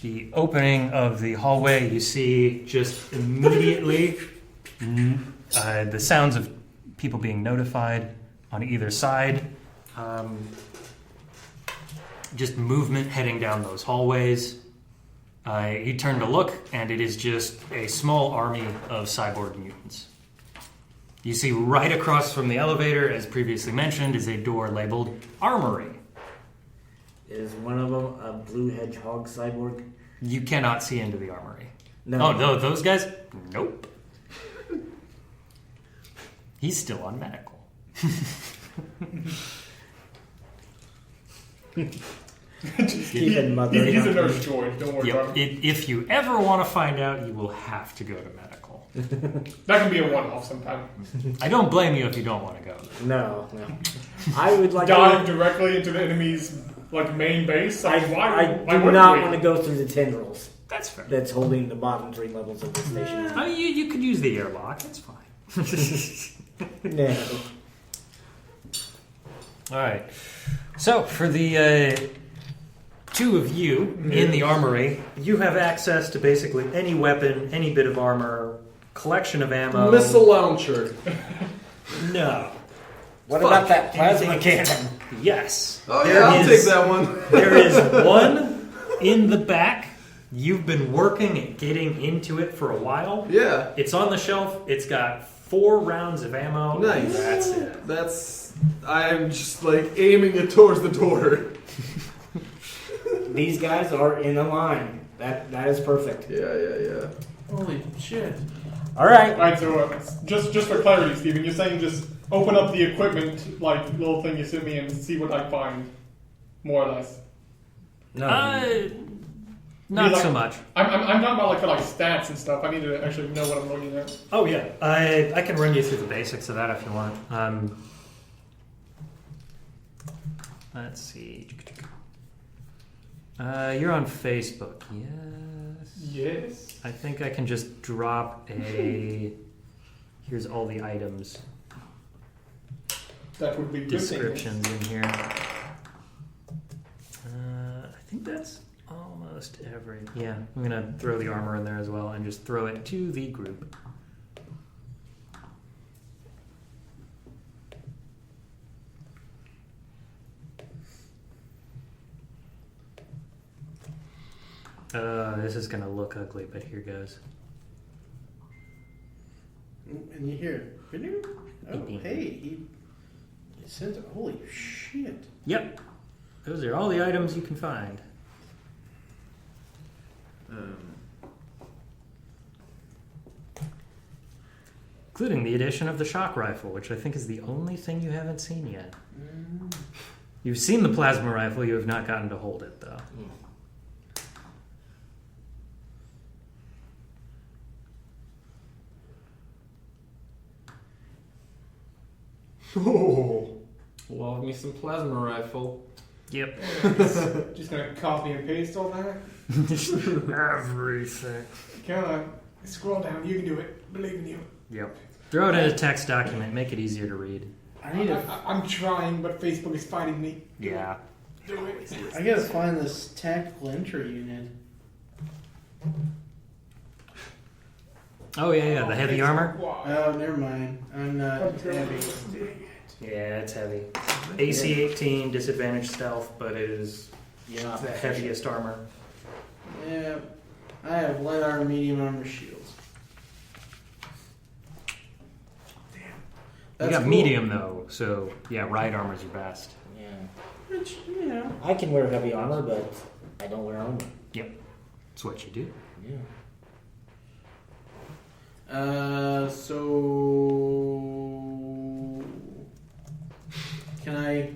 [SPEAKER 1] The opening of the hallway, you see just immediately the sounds of people being notified on either side. Just movement heading down those hallways. You turn to look, and it is just a small army of cyborg mutants. You see right across from the elevator, as previously mentioned, is a door labeled Armory.
[SPEAKER 2] Is one of them a blue hedgehog cyborg?
[SPEAKER 1] You cannot see into the armory.
[SPEAKER 2] No.
[SPEAKER 1] Oh, no, those guys? Nope. He's still on medical.
[SPEAKER 2] Keeping mother.
[SPEAKER 4] He's a nurse, George. Don't worry about
[SPEAKER 1] Yep.
[SPEAKER 4] him.
[SPEAKER 1] If you ever want to find out, you will have to go to medical.
[SPEAKER 4] That can be a one-off sometime.
[SPEAKER 1] I don't blame you if you don't want to go.
[SPEAKER 2] No. I would like
[SPEAKER 4] Dive
[SPEAKER 2] to.
[SPEAKER 4] directly into the enemy's main base.
[SPEAKER 2] I
[SPEAKER 4] why
[SPEAKER 2] do
[SPEAKER 4] wouldn't
[SPEAKER 2] not
[SPEAKER 4] we?
[SPEAKER 2] want to go through the tendrils
[SPEAKER 1] That's fair.
[SPEAKER 2] that's holding the bottom 3 levels of the station.
[SPEAKER 1] I mean, you could use the airlock. It's fine.
[SPEAKER 2] No.
[SPEAKER 1] All right. So for the 2 of you in the armory, you have access to basically any weapon, any bit of armor, collection of ammo.
[SPEAKER 3] Missile launcher.
[SPEAKER 1] No.
[SPEAKER 2] What
[SPEAKER 3] Fuck.
[SPEAKER 2] about that plasma cannon?
[SPEAKER 1] Yes.
[SPEAKER 3] Oh
[SPEAKER 1] There
[SPEAKER 3] yeah, I'll
[SPEAKER 1] is-
[SPEAKER 3] take that one.
[SPEAKER 1] There is one in the back. You've been working at getting into it for a while.
[SPEAKER 3] Yeah.
[SPEAKER 1] It's on the shelf. It's got 4 rounds of ammo.
[SPEAKER 3] Nice.
[SPEAKER 1] That's it.
[SPEAKER 3] That's. I'm just aiming it towards the door.
[SPEAKER 2] These guys are in a line. That is perfect.
[SPEAKER 3] Yeah.
[SPEAKER 5] Holy shit.
[SPEAKER 2] All right.
[SPEAKER 4] Alright, so just for clarity, Stephen, you're saying just open up the equipment, little thing you sent me and see what I find, more or less.
[SPEAKER 2] No.
[SPEAKER 1] Not
[SPEAKER 4] like-
[SPEAKER 1] so much.
[SPEAKER 4] I'm talking about for stats and stuff. I need to actually know what I'm looking at.
[SPEAKER 1] Oh yeah, I can run you through the basics of that if you want. Let's see. You're on Facebook, yes.
[SPEAKER 4] Yes.
[SPEAKER 1] I think I can just drop a. Here's all the items
[SPEAKER 4] That would be good.
[SPEAKER 1] descriptions in here. I think that's almost every. Yeah, I'm gonna throw the armor in there as well and just throw it to the group. This is gonna look ugly, but here goes.
[SPEAKER 5] And you hear, oh, hey, he sent it. Holy shit.
[SPEAKER 1] Yep, those are all the items you can find. Including the addition of the shock rifle, which I think is the only thing you haven't seen yet. You've seen the plasma rifle, you have not gotten to hold it, though.
[SPEAKER 3] Oh, love me some plasma rifle.
[SPEAKER 1] Yep.
[SPEAKER 4] Just gonna copy and paste all that.
[SPEAKER 1] Everything.
[SPEAKER 4] Come on, scroll down. You can do it. Believe in you.
[SPEAKER 1] Yep. Throw it in a text document, make it easier to read.
[SPEAKER 4] I'm trying, but Facebook is fighting me.
[SPEAKER 1] Yeah.
[SPEAKER 4] Do it.
[SPEAKER 5] I gotta find this tactical entry unit.
[SPEAKER 1] Oh, yeah, the heavy armor?
[SPEAKER 5] Oh, never mind. I'm not heavy.
[SPEAKER 1] Yeah, it's heavy. AC 18, disadvantage stealth, but it is
[SPEAKER 2] You're not
[SPEAKER 1] the heaviest armor.
[SPEAKER 5] Yeah, I have light armor, medium armor, shields. Damn.
[SPEAKER 1] You
[SPEAKER 5] That's
[SPEAKER 1] got
[SPEAKER 5] cool.
[SPEAKER 1] medium, though, so yeah, ride armor's your best.
[SPEAKER 2] Yeah.
[SPEAKER 5] Which, you know.
[SPEAKER 2] I can wear heavy armor, but I don't wear armor.
[SPEAKER 1] That's what you do.
[SPEAKER 2] Yeah.
[SPEAKER 5] So can I?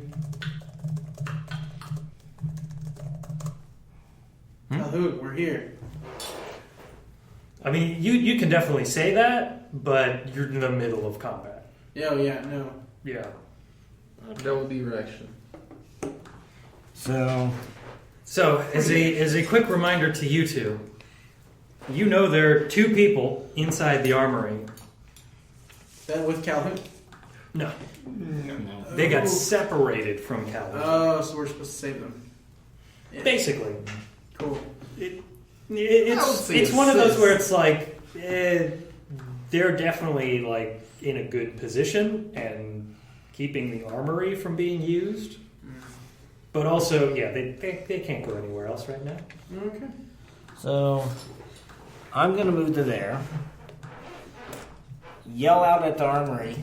[SPEAKER 5] Calhoun, we're here.
[SPEAKER 1] I mean, you can definitely say that, but you're in the middle of combat.
[SPEAKER 5] Yeah, no.
[SPEAKER 1] Yeah.
[SPEAKER 3] That will be reaction.
[SPEAKER 2] So
[SPEAKER 1] as a quick reminder to you two, you know there are 2 people inside the armory.
[SPEAKER 5] That with Calhoun.
[SPEAKER 1] No,
[SPEAKER 2] no.
[SPEAKER 1] they got separated from Calvin.
[SPEAKER 5] Oh, so we're supposed to save them. Yeah.
[SPEAKER 1] Basically,
[SPEAKER 5] Cool.
[SPEAKER 1] it's one of those where it's like they're definitely in a good position and keeping the armory from being used, but also they can't go anywhere else right now.
[SPEAKER 5] Okay.
[SPEAKER 2] So I'm gonna move to there. Yell out at the armory.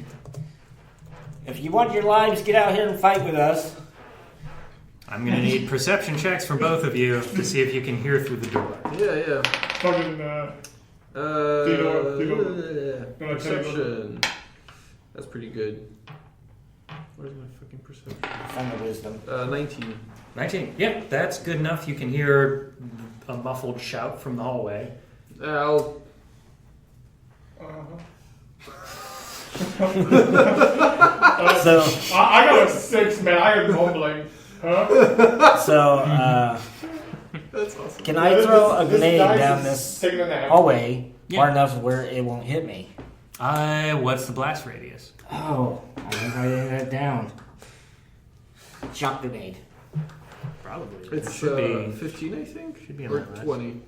[SPEAKER 2] If you want your lives, get out here and fight with us.
[SPEAKER 1] I'm gonna need perception checks from both of you to see if you can hear through the door.
[SPEAKER 3] Yeah.
[SPEAKER 4] Fucking,
[SPEAKER 3] Uh,
[SPEAKER 4] Theodore.
[SPEAKER 3] Perception.
[SPEAKER 6] That's pretty good. Where's my fucking perception?
[SPEAKER 2] Find the wisdom.
[SPEAKER 6] 19.
[SPEAKER 1] 19. Yep, that's good enough. You can hear a muffled shout from the hallway.
[SPEAKER 6] I'll...
[SPEAKER 7] So,
[SPEAKER 4] I got a 6, man. I am mumbling. Huh?
[SPEAKER 7] so
[SPEAKER 6] That's awesome.
[SPEAKER 7] can I throw a grenade
[SPEAKER 4] dice
[SPEAKER 7] down
[SPEAKER 4] is
[SPEAKER 7] this
[SPEAKER 4] taking a nap.
[SPEAKER 7] hallway
[SPEAKER 1] Yeah.
[SPEAKER 7] far enough where it won't hit me?
[SPEAKER 1] What's the blast radius?
[SPEAKER 7] Oh, I think I did that down.
[SPEAKER 2] Shock grenade.
[SPEAKER 1] Probably.
[SPEAKER 6] It's
[SPEAKER 1] should be
[SPEAKER 6] 15, I think?
[SPEAKER 1] should be in
[SPEAKER 6] Or
[SPEAKER 1] that range.
[SPEAKER 6] 20.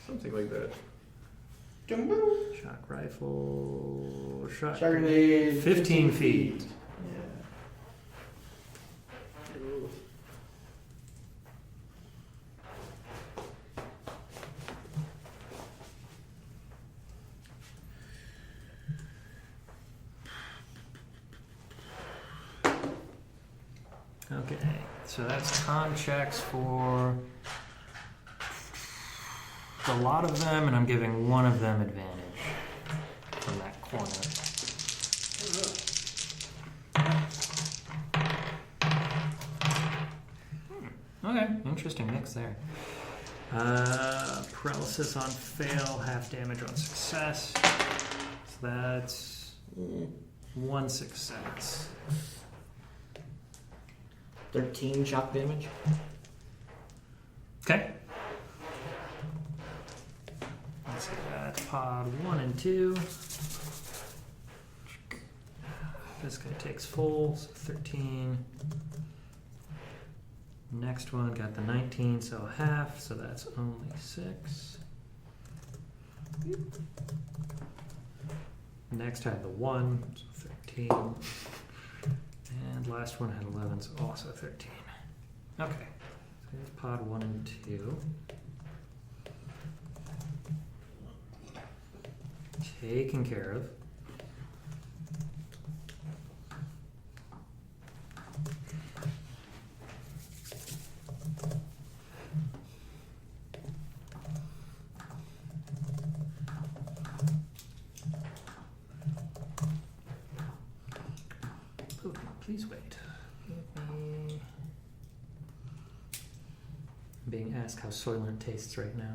[SPEAKER 6] Something like that.
[SPEAKER 1] Shock rifle. Shock.
[SPEAKER 5] Shock grenade.
[SPEAKER 1] 15 feet. Okay, so that's con checks for a lot of them, and I'm giving one of them advantage from that corner. Okay, interesting mix there. Paralysis on fail, half damage on success. So that's one success.
[SPEAKER 2] 13 shock damage.
[SPEAKER 1] Okay. Let's see, that's pod 1 and 2. This guy takes full, so 13. Next one got the 19, so half, so that's only 6. Next had the 1, so 13. And last one had 11, so also 13. Okay, so here's pod 1 and 2. Taken care of. Oh, please wait. I'm being asked how Soylent tastes right now.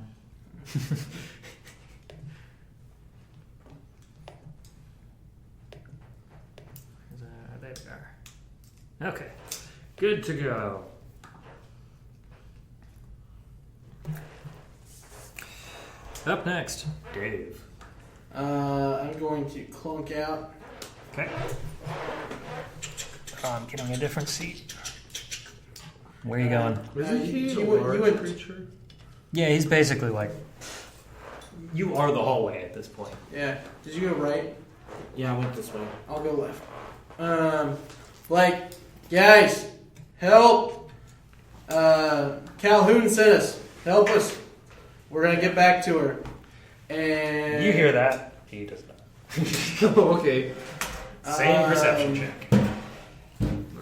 [SPEAKER 1] There we are. Okay, good to go. Up next, Dave.
[SPEAKER 5] I'm going to clunk out.
[SPEAKER 1] Okay. I'm getting a different seat. Where are you going?
[SPEAKER 6] Isn't he a
[SPEAKER 5] you went-
[SPEAKER 6] large
[SPEAKER 5] you went-
[SPEAKER 6] creature?
[SPEAKER 1] Yeah, he's basically like. You are the hallway at this point.
[SPEAKER 5] Yeah. Did you go right?
[SPEAKER 2] Yeah, I went this way.
[SPEAKER 5] I'll go left. Guys, help! Calhoun sent us. Help us. We're gonna get back to her. And
[SPEAKER 1] You hear that? He does not.
[SPEAKER 6] Oh, okay.
[SPEAKER 1] Same perception check.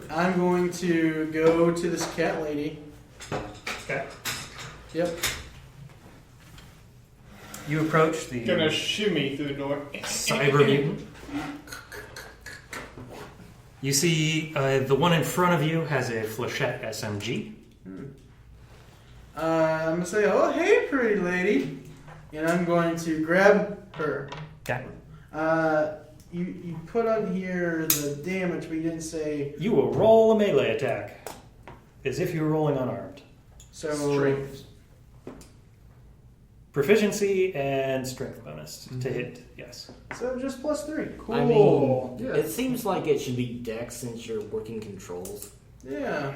[SPEAKER 5] I'm going to go to this cat lady.
[SPEAKER 1] Okay.
[SPEAKER 5] Yep.
[SPEAKER 1] You approach the
[SPEAKER 4] Gonna shimmy through the door.
[SPEAKER 1] cyber mutant. You see the one in front of you has a flechette SMG.
[SPEAKER 5] I'm gonna say, "Oh, hey, pretty lady," and I'm going to grab her.
[SPEAKER 1] Okay.
[SPEAKER 5] You put on here the damage, but you didn't say.
[SPEAKER 1] You will roll a melee attack as if you were rolling unarmed.
[SPEAKER 5] So
[SPEAKER 6] Strength.
[SPEAKER 1] Proficiency and strength bonus to hit. Yes.
[SPEAKER 5] So just +3. Cool.
[SPEAKER 2] I mean,
[SPEAKER 6] Yeah.
[SPEAKER 2] it seems like it should be dex since you're working controls.
[SPEAKER 5] Yeah.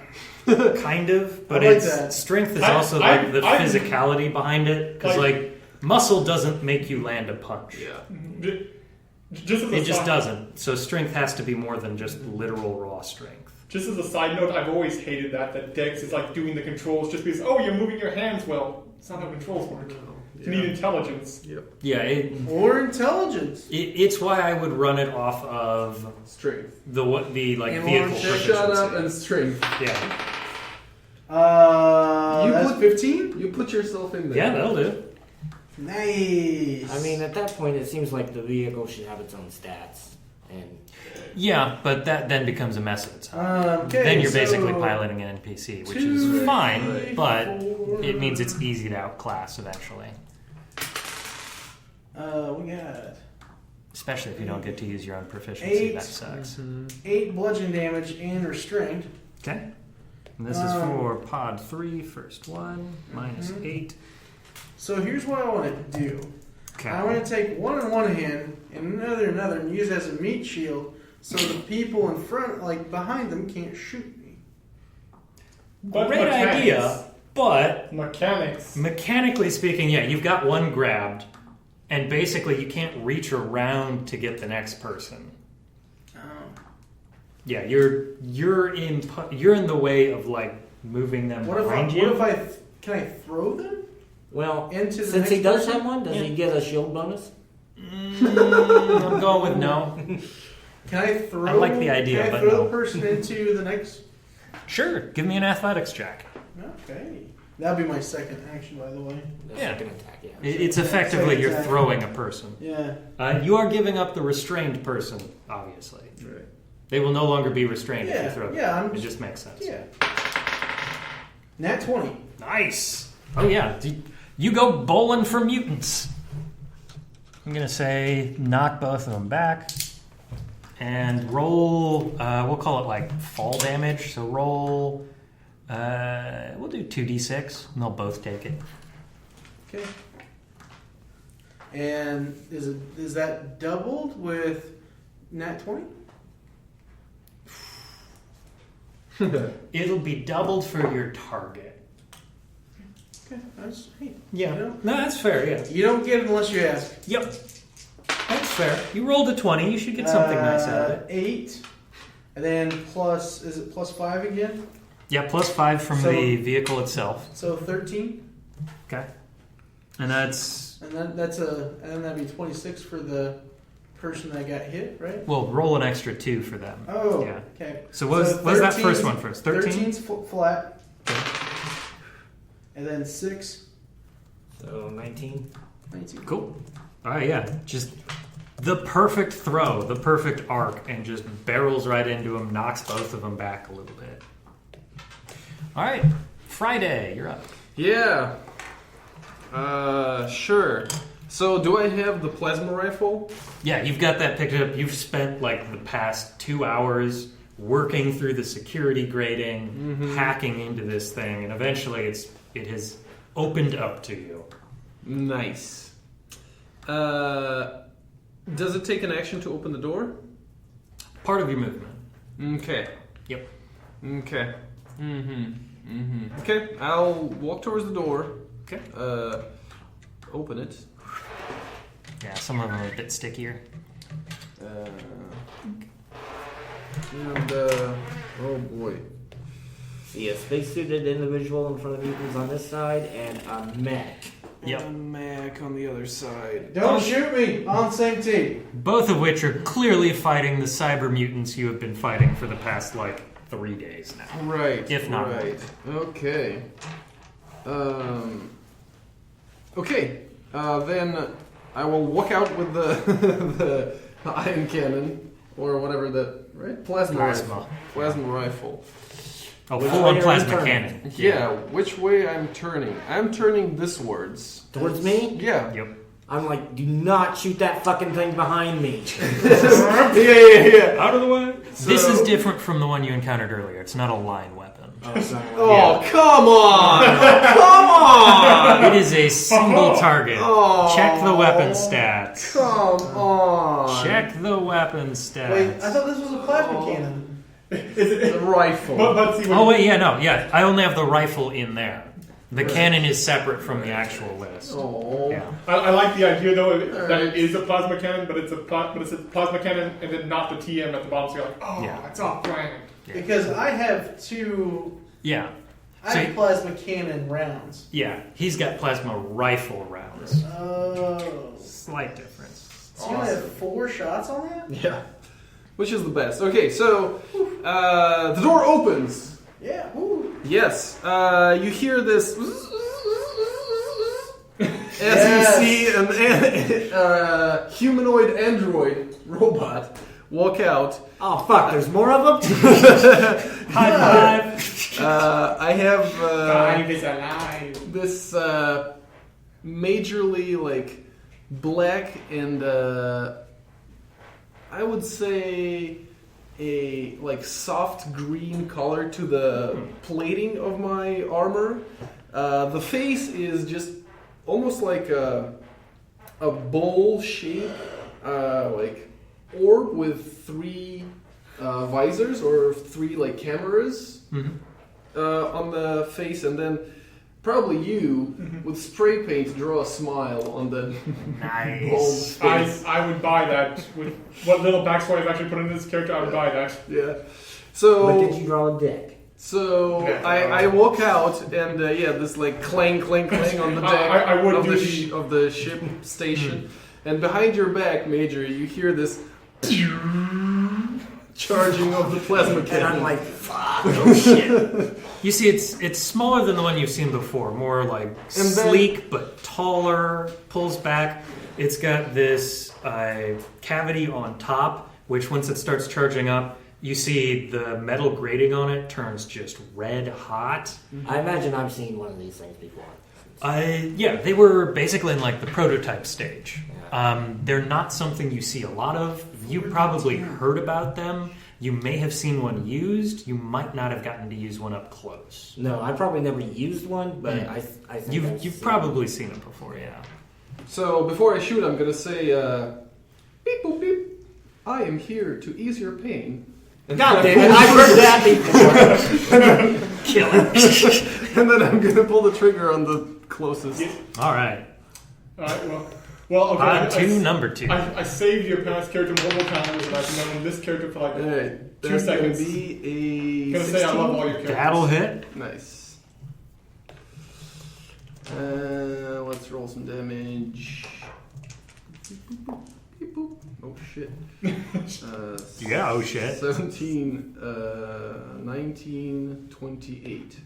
[SPEAKER 1] Kind of, but
[SPEAKER 5] I like
[SPEAKER 1] it's
[SPEAKER 5] that.
[SPEAKER 1] strength is
[SPEAKER 4] I-
[SPEAKER 1] also
[SPEAKER 4] I-
[SPEAKER 1] like the
[SPEAKER 4] I-
[SPEAKER 1] physicality behind it because like muscle doesn't make you land a punch.
[SPEAKER 6] Yeah.
[SPEAKER 4] Just as a
[SPEAKER 1] It just
[SPEAKER 4] side,
[SPEAKER 1] doesn't. So strength has to be more than just literal raw strength.
[SPEAKER 4] Just as a side note, I've always hated that Dex is like doing the controls just because you're moving your hands well. It's not how controls work. You need intelligence.
[SPEAKER 6] Yep.
[SPEAKER 1] Yeah,
[SPEAKER 5] Or intelligence.
[SPEAKER 1] it's why I would run it off of
[SPEAKER 6] Strength.
[SPEAKER 1] the like
[SPEAKER 5] And
[SPEAKER 1] vehicle
[SPEAKER 5] launch
[SPEAKER 1] proficiency.
[SPEAKER 6] Shut up and strength.
[SPEAKER 1] Yeah,
[SPEAKER 6] You
[SPEAKER 5] That's
[SPEAKER 6] put-
[SPEAKER 5] 15.
[SPEAKER 6] You put yourself in there.
[SPEAKER 1] yeah, that'll do.
[SPEAKER 5] Nice.
[SPEAKER 2] I mean, at that point, it seems like the vehicle should have its own stats. And
[SPEAKER 1] Yeah, but that then becomes a mess of its own.
[SPEAKER 5] Okay,
[SPEAKER 1] Then you're
[SPEAKER 5] so
[SPEAKER 1] basically piloting an NPC, which
[SPEAKER 5] 2,
[SPEAKER 1] is fine,
[SPEAKER 5] 3,
[SPEAKER 1] but
[SPEAKER 5] 4.
[SPEAKER 1] it means it's easy to outclass eventually.
[SPEAKER 5] We got
[SPEAKER 1] Especially if you don't get to use your own proficiency.
[SPEAKER 5] 8.
[SPEAKER 1] That sucks.
[SPEAKER 5] 8 bludgeon damage and restrained.
[SPEAKER 1] Okay. And this is for pod 3, first one, minus 8.
[SPEAKER 5] So here's what I want to do.
[SPEAKER 1] Okay.
[SPEAKER 5] I want to take one in one hand and another in another and use it as a meat shield so the people in front, like behind them, can't shoot me.
[SPEAKER 4] But
[SPEAKER 1] Great
[SPEAKER 4] mechanics-
[SPEAKER 1] idea, but
[SPEAKER 4] Mechanics.
[SPEAKER 1] mechanically speaking, yeah, you've got one grabbed, and basically you can't reach around to get the next person.
[SPEAKER 5] Oh.
[SPEAKER 1] Yeah, you're in the way of like moving them
[SPEAKER 5] What if
[SPEAKER 1] behind you.
[SPEAKER 5] can I throw them?
[SPEAKER 2] well,
[SPEAKER 5] Into the
[SPEAKER 2] since he
[SPEAKER 5] next
[SPEAKER 2] does
[SPEAKER 5] person?
[SPEAKER 2] have one, does he get a shield bonus?
[SPEAKER 1] I'm going with no.
[SPEAKER 5] Can I throw?
[SPEAKER 1] I like the idea,
[SPEAKER 5] Can I
[SPEAKER 1] but
[SPEAKER 5] throw
[SPEAKER 1] no.
[SPEAKER 5] the person into the next?
[SPEAKER 1] Sure, give me an athletics check.
[SPEAKER 5] Okay, that'd be my second action, by the way.
[SPEAKER 2] The
[SPEAKER 1] Yeah.
[SPEAKER 2] second attack, yeah.
[SPEAKER 1] It's effectively
[SPEAKER 5] Second
[SPEAKER 1] you're
[SPEAKER 5] attack.
[SPEAKER 1] throwing a person.
[SPEAKER 5] Yeah.
[SPEAKER 1] You are giving up the restrained person, obviously.
[SPEAKER 6] Right.
[SPEAKER 1] They will no longer be restrained if you
[SPEAKER 5] Yeah.
[SPEAKER 1] throw them.
[SPEAKER 5] Yeah.
[SPEAKER 1] It just makes sense.
[SPEAKER 5] Yeah. Nat 20.
[SPEAKER 1] Nice. Oh yeah, you go bowling for mutants. I'm gonna say knock both of them back, and roll. We'll call it like fall damage. So roll. We'll do 2d6, and they'll both take it.
[SPEAKER 5] Okay. And is that doubled with nat 20?
[SPEAKER 1] It'll be doubled for your target.
[SPEAKER 5] Okay. That's, hey,
[SPEAKER 1] Yeah.
[SPEAKER 5] You know,
[SPEAKER 1] No, that's fair. Yeah.
[SPEAKER 5] you don't get it unless you ask.
[SPEAKER 1] Yep. That's fair. You rolled a 20. You should get something nice out of it.
[SPEAKER 5] 8. And then plus, is it plus 5 again?
[SPEAKER 1] Yeah, plus 5 from
[SPEAKER 5] So-
[SPEAKER 1] the vehicle itself.
[SPEAKER 5] So 13.
[SPEAKER 1] Okay. And that's
[SPEAKER 5] And then that'd be 26 for the person that got hit, right?
[SPEAKER 1] well, roll an extra 2 for them.
[SPEAKER 5] Oh,
[SPEAKER 1] Yeah.
[SPEAKER 5] okay.
[SPEAKER 1] So what's that
[SPEAKER 5] 13
[SPEAKER 1] first one first? 13?
[SPEAKER 5] 13's flat. And then 6.
[SPEAKER 2] So 19.
[SPEAKER 5] 19.
[SPEAKER 1] Cool. All right, yeah. Just the perfect throw, the perfect arc, and just barrels right into him, knocks both of them back a little bit. All right, Friday, you're up.
[SPEAKER 3] Yeah. Sure. So, do I have the plasma rifle?
[SPEAKER 1] Yeah, you've got that picked up. You've spent like the past 2 hours working through the security grating, hacking into this thing, and eventually it has opened up to you.
[SPEAKER 3] Nice. Does it take an action to open the door?
[SPEAKER 1] Part of your movement.
[SPEAKER 3] Okay.
[SPEAKER 1] Yep.
[SPEAKER 3] Okay. Okay, I'll walk towards the door.
[SPEAKER 1] Okay.
[SPEAKER 3] Open it.
[SPEAKER 1] Yeah, some of them are a bit stickier.
[SPEAKER 3] And, oh boy.
[SPEAKER 2] See a spacesuited individual in front of mutants on this side, and a mech.
[SPEAKER 1] Yep.
[SPEAKER 3] And Mac on the other side.
[SPEAKER 5] Don't shoot me! On the same team.
[SPEAKER 1] Both of which are clearly fighting the cyber mutants you have been fighting for the past, 3 days now.
[SPEAKER 3] Right.
[SPEAKER 1] If not more.
[SPEAKER 3] right. Okay. Okay. Then I will walk out with the ion cannon or whatever that right plasma rifle.
[SPEAKER 1] Oh,
[SPEAKER 2] Which
[SPEAKER 1] full
[SPEAKER 2] way
[SPEAKER 1] on
[SPEAKER 2] are you
[SPEAKER 1] plasma
[SPEAKER 2] turning?
[SPEAKER 1] cannon.
[SPEAKER 3] Yeah. Which way I'm turning? I'm turning thiswards.
[SPEAKER 2] Towards me?
[SPEAKER 3] Yeah.
[SPEAKER 1] Yep.
[SPEAKER 2] I'm like, do not shoot that fucking thing behind me.
[SPEAKER 3] yeah.
[SPEAKER 1] Out of the way. This
[SPEAKER 3] So-
[SPEAKER 1] is different from the one you encountered earlier. It's not a line weapon.
[SPEAKER 3] Oh, come on! Come on!
[SPEAKER 1] It is a single target.
[SPEAKER 3] Oh.
[SPEAKER 1] Check the weapon stats.
[SPEAKER 3] Come on!
[SPEAKER 1] Check the weapon stats.
[SPEAKER 5] Wait, I thought this was a plasma cannon.
[SPEAKER 3] The rifle.
[SPEAKER 4] But see,
[SPEAKER 1] Oh wait, yeah, no, yeah. I only have the rifle in there. The cannon is separate from the actual list.
[SPEAKER 3] Oh.
[SPEAKER 1] Yeah.
[SPEAKER 4] I like the idea though that it is a plasma cannon, but it's a plasma cannon and then not the TM at the bottom. So you're like, oh,
[SPEAKER 1] Yeah.
[SPEAKER 4] it's off brand.
[SPEAKER 5] Because I have 2.
[SPEAKER 1] Yeah.
[SPEAKER 5] I
[SPEAKER 1] So
[SPEAKER 5] have
[SPEAKER 1] you-
[SPEAKER 5] plasma cannon rounds.
[SPEAKER 1] Yeah. He's got plasma rifle rounds.
[SPEAKER 5] Oh.
[SPEAKER 1] Slight difference.
[SPEAKER 5] So you only have 4 shots on that?
[SPEAKER 3] Yeah. Which is the best? Okay, so the door opens.
[SPEAKER 5] Yeah. Woo.
[SPEAKER 3] Yes. You hear this as
[SPEAKER 5] Yes.
[SPEAKER 3] you see an humanoid android robot walk out.
[SPEAKER 7] Oh fuck! There's more of them.
[SPEAKER 1] High five.
[SPEAKER 3] I have
[SPEAKER 4] Five is alive.
[SPEAKER 3] this majorly like black and I would say a like soft green color to the plating of my armor. The face is just almost like a bowl shape, like orb with 3 visors or 3 like cameras on the face, and then probably you with spray paint draw a smile on the
[SPEAKER 1] Nice.
[SPEAKER 4] I would buy that. With what little backstory I've actually put into this character, I would buy that.
[SPEAKER 3] Yeah. So
[SPEAKER 7] But did you draw a dick?
[SPEAKER 3] So
[SPEAKER 4] Yeah.
[SPEAKER 3] I walk out and this like clang clang clang on the deck
[SPEAKER 4] I would
[SPEAKER 3] of,
[SPEAKER 4] do
[SPEAKER 3] of the ship station, and behind your back, Major, you hear this charging of the plasma
[SPEAKER 7] And
[SPEAKER 3] cannon.
[SPEAKER 7] I'm like, fuck! Oh shit!
[SPEAKER 1] You see, it's smaller than the one you've seen before. More like
[SPEAKER 3] then-
[SPEAKER 1] sleek but taller. Pulls back. It's got this cavity on top, which once it starts charging up, you see the metal grating on it turns just red hot.
[SPEAKER 7] I imagine I've seen one of these things before.
[SPEAKER 1] Yeah, they were basically in like the prototype stage. They're not something you see a lot of. You probably heard about them. You may have seen one used. You might not have gotten to use one up close.
[SPEAKER 7] No, I probably never used one, but I think I've
[SPEAKER 1] You've
[SPEAKER 7] seen
[SPEAKER 1] probably seen it before, yeah.
[SPEAKER 3] So before I shoot, I'm gonna say, beep boop beep. I am here to ease your pain.
[SPEAKER 7] it. God damn it! I've heard that before.
[SPEAKER 1] Kill it.
[SPEAKER 3] And then I'm gonna pull the trigger on the closest.
[SPEAKER 4] Yeah.
[SPEAKER 1] All right.
[SPEAKER 4] Alright, well, okay.
[SPEAKER 1] On to number 2.
[SPEAKER 4] I saved your past character multiple times, and I've known this character for like
[SPEAKER 3] Alright,
[SPEAKER 4] 2
[SPEAKER 3] that's
[SPEAKER 4] seconds.
[SPEAKER 3] gonna be a
[SPEAKER 4] I'm gonna say I
[SPEAKER 3] 16.
[SPEAKER 4] love all your characters.
[SPEAKER 1] That'll hit.
[SPEAKER 3] Nice. Let's roll some damage. Beep, boop. Oh shit.
[SPEAKER 1] Yeah, oh shit.
[SPEAKER 3] 17, 19, 28.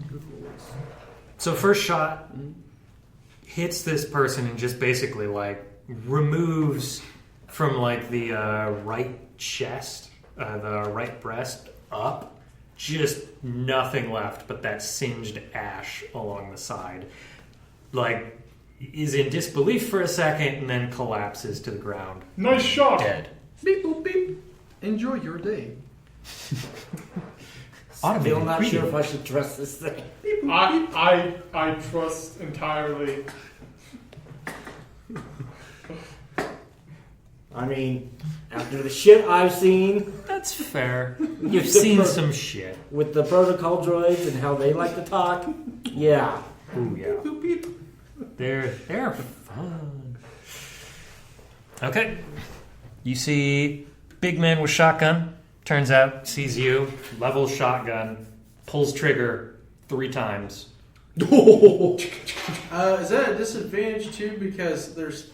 [SPEAKER 3] Good rolls.
[SPEAKER 1] So first shot hits this person and just basically like removes from like the right chest, the right breast up, just nothing left but that singed ash along the side. Like is in disbelief for a second and then collapses to the ground,
[SPEAKER 4] Nice shot.
[SPEAKER 1] dead.
[SPEAKER 3] Beep boop beep. Enjoy your day.
[SPEAKER 7] Still not sure if I should trust this thing.
[SPEAKER 4] I trust entirely.
[SPEAKER 7] I mean, after the shit I've seen
[SPEAKER 1] That's fair. You've seen some shit.
[SPEAKER 7] with the protocol droids and how they like to talk, yeah.
[SPEAKER 1] Ooh yeah.
[SPEAKER 3] Beep beep.
[SPEAKER 1] They're fun. Okay. You see big man with shotgun, turns out sees you, levels shotgun, pulls trigger 3 times.
[SPEAKER 5] Is that a disadvantage too because there's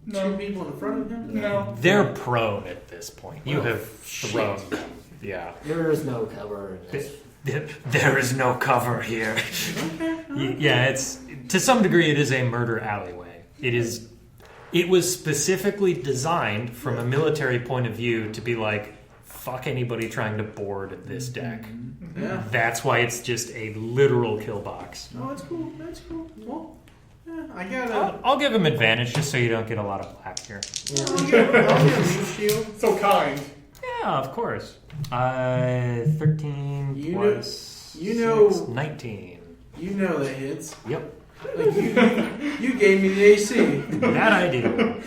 [SPEAKER 4] No.
[SPEAKER 5] 2 people in front of him?
[SPEAKER 4] No.
[SPEAKER 1] They're prone at this point. You have thrown them. Yeah.
[SPEAKER 7] There is no cover in this.
[SPEAKER 1] There is no cover here. Yeah, it's to some degree it is a murder alleyway. It was specifically designed from a military point of view to be like, fuck anybody trying to board this deck.
[SPEAKER 5] Yeah.
[SPEAKER 1] That's why it's just a literal kill box.
[SPEAKER 5] Oh, that's cool. That's cool. Well, yeah, I got
[SPEAKER 1] I'll give him advantage just so you don't get a lot of black here.
[SPEAKER 5] I'll get a shield.
[SPEAKER 4] So kind.
[SPEAKER 1] Yeah, of course. 13
[SPEAKER 5] You
[SPEAKER 1] plus
[SPEAKER 5] know- you know-
[SPEAKER 1] 6, 19.
[SPEAKER 5] You know that hits.
[SPEAKER 1] Yep,
[SPEAKER 5] Like you gave me the AC.
[SPEAKER 1] that I do.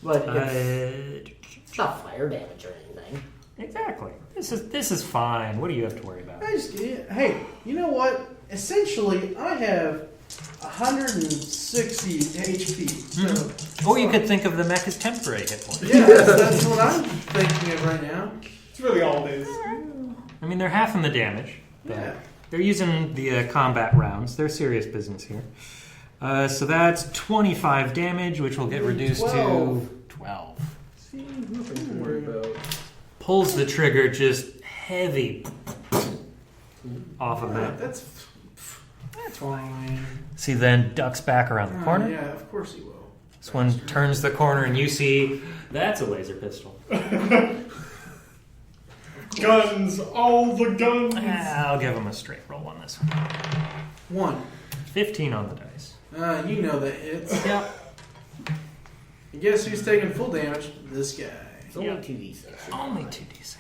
[SPEAKER 7] But it's
[SPEAKER 1] Uh,
[SPEAKER 7] not fire damage or anything.
[SPEAKER 1] exactly. This is fine. What do you have to worry about?
[SPEAKER 5] Hey, you know what? Essentially, I have 160 HP. So,
[SPEAKER 1] Or you could think of the mech as temporary hit points.
[SPEAKER 5] yeah, that's what I'm thinking of right now.
[SPEAKER 4] It's really all it is.
[SPEAKER 1] I mean, they're half in the damage. But
[SPEAKER 5] Yeah.
[SPEAKER 1] they're using the combat rounds. They're serious business here. So that's 25 damage, which will get reduced
[SPEAKER 5] 12.
[SPEAKER 1] to 12.
[SPEAKER 3] See, nothing to worry about.
[SPEAKER 1] Pulls the trigger just heavy off of it.
[SPEAKER 5] That's fine.
[SPEAKER 1] See, then ducks back around the corner.
[SPEAKER 5] Yeah, of course he will.
[SPEAKER 1] This one turns the corner and you see that's a laser pistol.
[SPEAKER 4] Guns, all the guns.
[SPEAKER 1] I'll give him a straight roll on this one.
[SPEAKER 5] 1.
[SPEAKER 1] 15 on the dice.
[SPEAKER 5] You know that hits.
[SPEAKER 1] Yep.
[SPEAKER 5] And guess who's taking full damage? This guy.
[SPEAKER 2] It's only
[SPEAKER 1] Yeah.
[SPEAKER 2] 2d6.
[SPEAKER 1] Only 2d6.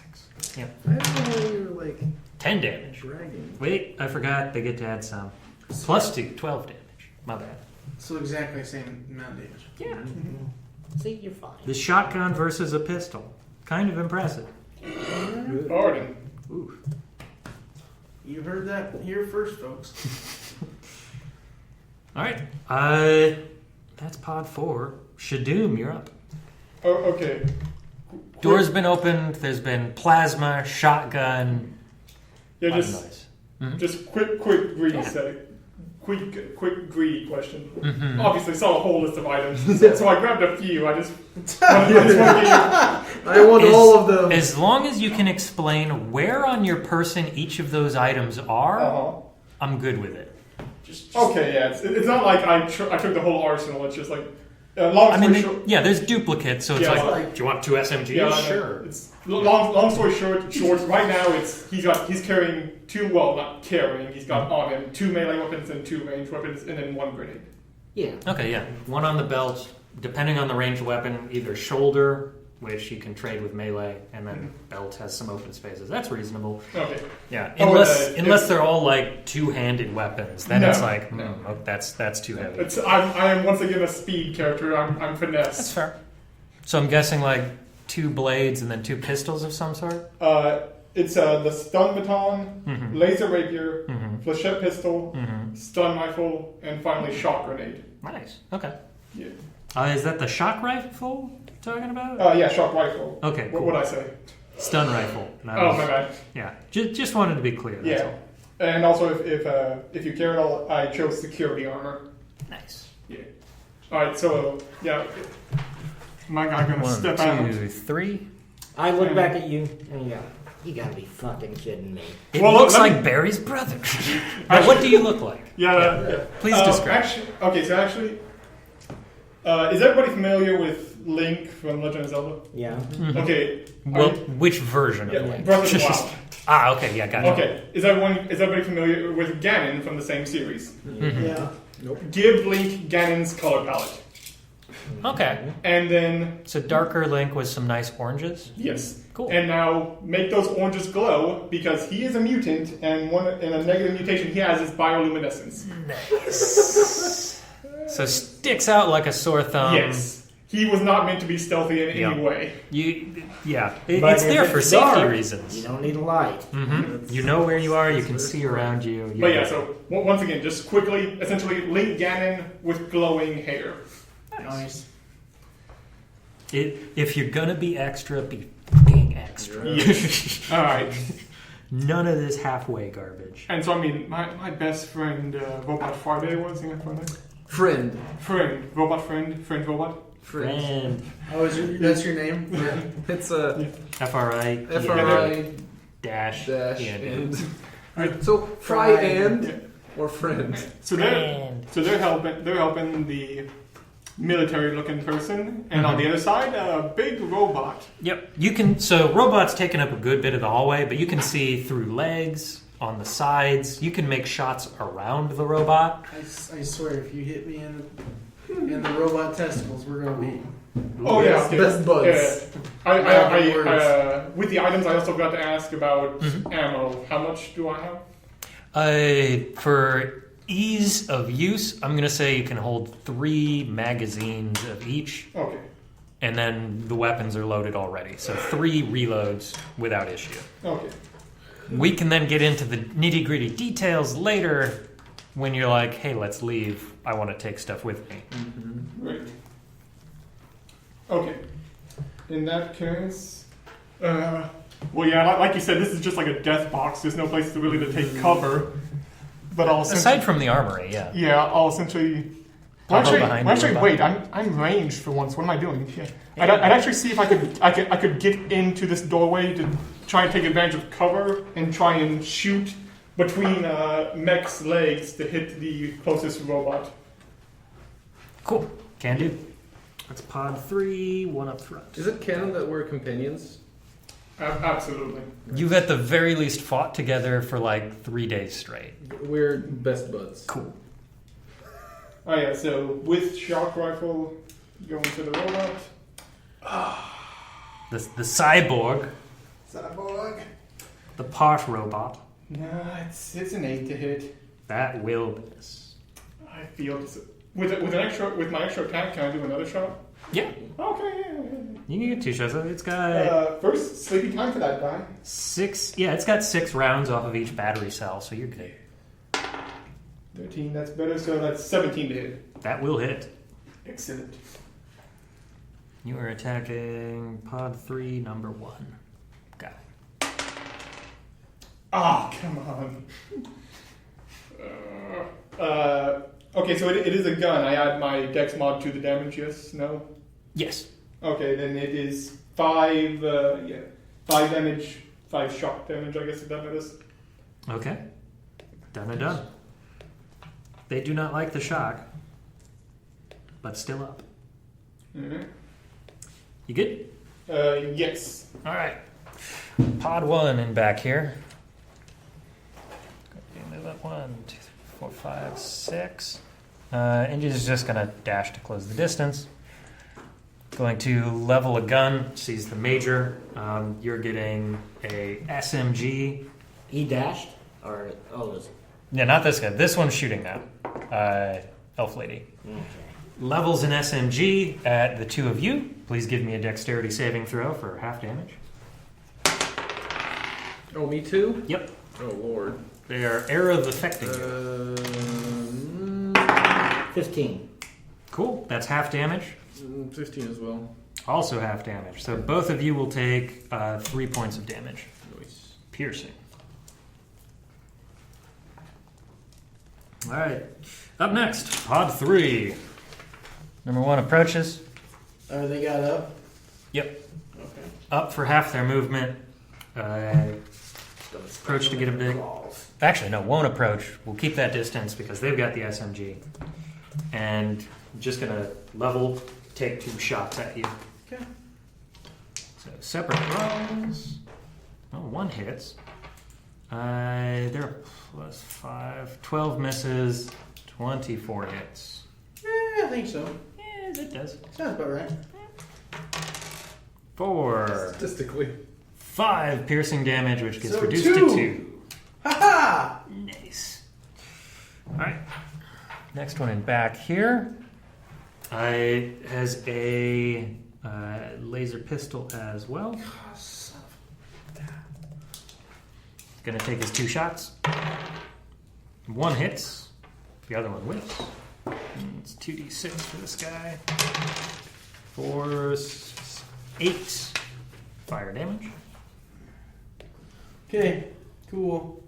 [SPEAKER 1] Yep.
[SPEAKER 6] I don't know why you're like
[SPEAKER 1] 10 damage.
[SPEAKER 6] dragging.
[SPEAKER 1] Wait, I forgot. They get to add some. Plus 2, 12 damage. My bad.
[SPEAKER 5] So exactly the same amount of damage.
[SPEAKER 1] Yeah.
[SPEAKER 2] See, you're fine.
[SPEAKER 1] The shotgun versus a pistol. Kind of impressive.
[SPEAKER 4] Pardon.
[SPEAKER 1] Ooh.
[SPEAKER 5] You heard that here first, folks.
[SPEAKER 1] All right. That's pod 4. Shadoom, you're up.
[SPEAKER 4] Oh, okay.
[SPEAKER 1] Door's been opened. There's been plasma, shotgun.
[SPEAKER 4] Yeah,
[SPEAKER 1] lot of
[SPEAKER 4] just
[SPEAKER 1] noise. Mhm.
[SPEAKER 4] just quick greedy
[SPEAKER 1] Yeah.
[SPEAKER 4] say. Quick greedy question.
[SPEAKER 1] Mhm.
[SPEAKER 4] Obviously, saw a whole list of items, so I grabbed a few. I just want to get you.
[SPEAKER 6] I want all of them.
[SPEAKER 1] As long as you can explain where on your person each of those items are,
[SPEAKER 4] Uh-huh.
[SPEAKER 1] I'm good with it.
[SPEAKER 5] Just
[SPEAKER 4] Okay, yeah, it's not like I took the whole arsenal. It's just like long
[SPEAKER 1] I
[SPEAKER 4] story
[SPEAKER 1] mean,
[SPEAKER 4] short.
[SPEAKER 1] yeah, there's duplicates, so it's
[SPEAKER 4] Yeah,
[SPEAKER 1] like, do you want 2 SMGs?
[SPEAKER 4] Yeah, I know.
[SPEAKER 1] Sure.
[SPEAKER 4] It's long story short. Right now, he's carrying 2. Well, not carrying. He's got on him 2 melee weapons and 2 ranged weapons, and then 1 grenade.
[SPEAKER 2] Yeah.
[SPEAKER 1] Okay, yeah. 1 on the belt, depending on the ranged weapon, either shoulder, which you can trade with melee, and then belt has some open spaces. That's reasonable.
[SPEAKER 4] Okay.
[SPEAKER 1] Yeah,
[SPEAKER 4] Oh,
[SPEAKER 1] unless they're all like 2-handed weapons, then
[SPEAKER 4] No,
[SPEAKER 1] it's like,
[SPEAKER 4] no.
[SPEAKER 1] that's too heavy.
[SPEAKER 4] I am once again a speed character. I'm finesse.
[SPEAKER 1] That's fair. So I'm guessing like 2 blades and then 2 pistols of some sort.
[SPEAKER 4] It's the stun baton,
[SPEAKER 1] Mhm.
[SPEAKER 4] laser rapier,
[SPEAKER 1] Mhm.
[SPEAKER 4] flechette pistol,
[SPEAKER 1] Mhm.
[SPEAKER 4] stun rifle, and finally shock grenade.
[SPEAKER 1] Nice. Okay.
[SPEAKER 4] Yeah.
[SPEAKER 1] Is that the shock rifle you're talking about?
[SPEAKER 4] Yeah, shock rifle.
[SPEAKER 1] Okay.
[SPEAKER 4] What
[SPEAKER 1] Cool.
[SPEAKER 4] would I say?
[SPEAKER 1] Stun rifle. And I
[SPEAKER 4] Oh,
[SPEAKER 1] was-
[SPEAKER 4] my bad.
[SPEAKER 1] Yeah. Just wanted to be clear. That's
[SPEAKER 4] Yeah.
[SPEAKER 1] all.
[SPEAKER 4] And also, if you care at all, I chose security armor.
[SPEAKER 1] Nice.
[SPEAKER 4] All right, so yeah, my guy gonna
[SPEAKER 1] 1,
[SPEAKER 4] step out.
[SPEAKER 1] 2, 3.
[SPEAKER 2] I look back at you and you gotta be fucking kidding me.
[SPEAKER 1] It
[SPEAKER 4] Well,
[SPEAKER 1] looks
[SPEAKER 4] let me-
[SPEAKER 1] like Barry's brother. Now, what do you look like?
[SPEAKER 4] Yeah.
[SPEAKER 1] Please describe.
[SPEAKER 4] Actually, is everybody familiar with Link from Legend of Zelda?
[SPEAKER 2] Yeah.
[SPEAKER 1] Mhm.
[SPEAKER 4] Okay.
[SPEAKER 1] Well, which version
[SPEAKER 4] Yeah,
[SPEAKER 1] of Link?
[SPEAKER 4] Breath of the Wild.
[SPEAKER 1] Okay, yeah, got it.
[SPEAKER 4] Okay, is everybody familiar with Ganon from the same series?
[SPEAKER 1] Mhm.
[SPEAKER 5] yeah.
[SPEAKER 4] Give Link Ganon's color palette,
[SPEAKER 1] Okay,
[SPEAKER 4] and then
[SPEAKER 1] so darker Link with some nice oranges.
[SPEAKER 4] yes,
[SPEAKER 1] Cool.
[SPEAKER 4] and now make those oranges glow because he is a mutant, and a negative mutation he has is bioluminescence.
[SPEAKER 1] Nice. So sticks out like a sore thumb.
[SPEAKER 4] Yes, he was not meant to be stealthy in
[SPEAKER 1] Yeah.
[SPEAKER 4] any way.
[SPEAKER 1] Yeah,
[SPEAKER 2] But
[SPEAKER 1] it's
[SPEAKER 2] if
[SPEAKER 1] there
[SPEAKER 2] it's
[SPEAKER 1] for safety
[SPEAKER 2] dark,
[SPEAKER 1] reasons.
[SPEAKER 2] You don't need a light.
[SPEAKER 1] You know where you are. You can see around you.
[SPEAKER 4] But yeah, so once again, just quickly, essentially, Link Ganon with glowing hair.
[SPEAKER 5] Nice.
[SPEAKER 1] If you're gonna be extra, be fucking extra.
[SPEAKER 4] Yes. All right.
[SPEAKER 1] None of this halfway garbage.
[SPEAKER 4] And so I mean, my best friend Robot Friday was in Friday.
[SPEAKER 6] Friend.
[SPEAKER 4] Robot friend Robot.
[SPEAKER 1] Friend.
[SPEAKER 5] Oh, that's your name?
[SPEAKER 6] Yeah. It's a
[SPEAKER 1] FRI.
[SPEAKER 6] FRI
[SPEAKER 1] dash.
[SPEAKER 6] dash
[SPEAKER 1] Yeah,
[SPEAKER 6] and.
[SPEAKER 4] Right.
[SPEAKER 6] So FRI-END
[SPEAKER 4] Yeah.
[SPEAKER 6] or friend?
[SPEAKER 4] So they're helping the military-looking person, and on the other side, a big robot.
[SPEAKER 1] Yep. You can. So robot's taking up a good bit of the hallway, but you can see through legs on the sides. You can make shots around the robot.
[SPEAKER 5] I swear, if you hit me in the robot testicles, we're gonna be.
[SPEAKER 4] Oh yeah, okay.
[SPEAKER 6] Best buds.
[SPEAKER 4] With the items, I also got to ask about
[SPEAKER 1] Mhm.
[SPEAKER 4] ammo. How much do I have?
[SPEAKER 1] For ease of use, I'm gonna say you can hold 3 magazines of each,
[SPEAKER 4] Okay.
[SPEAKER 1] and then the weapons are loaded already. So 3 reloads without issue.
[SPEAKER 4] Okay.
[SPEAKER 1] We can then get into the nitty gritty details later when you're like, hey, let's leave. I want to take stuff with me.
[SPEAKER 4] Great. Okay. In that case, well, yeah, like you said, this is just like a death box. There's no place to really to take cover. But I'll
[SPEAKER 1] Aside from the armory, yeah.
[SPEAKER 4] yeah, I'll essentially.
[SPEAKER 1] Pop up behind the robot.
[SPEAKER 4] Wait. I'm ranged for once. What am I doing? Yeah. I'd actually see if I could get into this doorway to try and take advantage of cover and try and shoot between Mech's legs to hit the closest robot.
[SPEAKER 1] Cool. Can do. That's pod 3, one up front.
[SPEAKER 6] Is it canon that we're companions?
[SPEAKER 4] Absolutely.
[SPEAKER 1] You've at the very least fought together for like 3 days straight.
[SPEAKER 6] We're best buds.
[SPEAKER 1] Cool.
[SPEAKER 4] Oh yeah, so with shock rifle, going to the robot.
[SPEAKER 1] The cyborg,
[SPEAKER 5] Cyborg.
[SPEAKER 1] the part robot,
[SPEAKER 4] No, it's an 8 to hit.
[SPEAKER 1] that will miss.
[SPEAKER 4] I feel this, with my extra attack. Can I do another shot?
[SPEAKER 1] Yeah,
[SPEAKER 4] Okay. Yeah.
[SPEAKER 1] you can get 2 shots. It's got
[SPEAKER 4] First sleepy time for that guy.
[SPEAKER 1] 6. Yeah, it's got 6 rounds off of each battery cell, so you're good.
[SPEAKER 4] 13. That's better. So that's 17 to hit.
[SPEAKER 1] That will hit.
[SPEAKER 4] Excellent.
[SPEAKER 1] You are attacking pod 3, number 1. Got it.
[SPEAKER 4] Ah, come on. Okay, so it is a gun. I add my dex mod to the damage. Yes. No.
[SPEAKER 1] Yes.
[SPEAKER 4] Okay, then it is 5. 5 damage. 5 shock damage. I guess if that matters.
[SPEAKER 1] Okay. Done and done. They do not like the shock, but still up.
[SPEAKER 4] Mm-hmm.
[SPEAKER 1] You good?
[SPEAKER 4] Yes.
[SPEAKER 1] All right. Pod 1 in back here. Move up 1, 2, 3, 4, 5, 6. Indy is just going to dash to close the distance. Going to level a gun. Sees the major. You're getting a SMG.
[SPEAKER 2] He dashed? Or, oh, it was...
[SPEAKER 1] Yeah, not this guy. This one's shooting now. Elf lady.
[SPEAKER 2] Okay.
[SPEAKER 1] Levels an SMG at the 2 of you. Please give me a dexterity saving throw for half damage.
[SPEAKER 6] Oh, me too?
[SPEAKER 1] Yep.
[SPEAKER 6] Oh, Lord.
[SPEAKER 1] They are arrow of affecting you.
[SPEAKER 2] 15.
[SPEAKER 1] Cool. That's half damage.
[SPEAKER 6] 15 as well.
[SPEAKER 1] Also half damage. So both of you will take 3 points of damage.
[SPEAKER 6] Nice.
[SPEAKER 1] Piercing. All right. Up next, pod 3. Number 1 approaches.
[SPEAKER 5] They got up.
[SPEAKER 1] Yep.
[SPEAKER 5] Okay.
[SPEAKER 1] Up for half their movement. Approach to get a big. Actually, no, won't approach. We'll keep that distance because they've got the SMG. And just going to level, take 2 shots at you.
[SPEAKER 5] Okay.
[SPEAKER 1] So separate rolls. Oh, 1 hits. They're plus 5. 12 misses. 24 hits.
[SPEAKER 5] I think so.
[SPEAKER 1] Yeah, it does.
[SPEAKER 5] Sounds about right.
[SPEAKER 1] 4.
[SPEAKER 6] Statistically.
[SPEAKER 1] 5 piercing damage, which gets
[SPEAKER 5] So
[SPEAKER 1] reduced
[SPEAKER 5] 2.
[SPEAKER 1] to 2.
[SPEAKER 5] Ha
[SPEAKER 1] Nice. Alright. Next one in back here. Has a laser pistol as well. Gonna take his 2 shots. 1 hits. The other one whiffs. It's 2d6 for this guy. 4, 8 fire damage.
[SPEAKER 5] Okay, cool.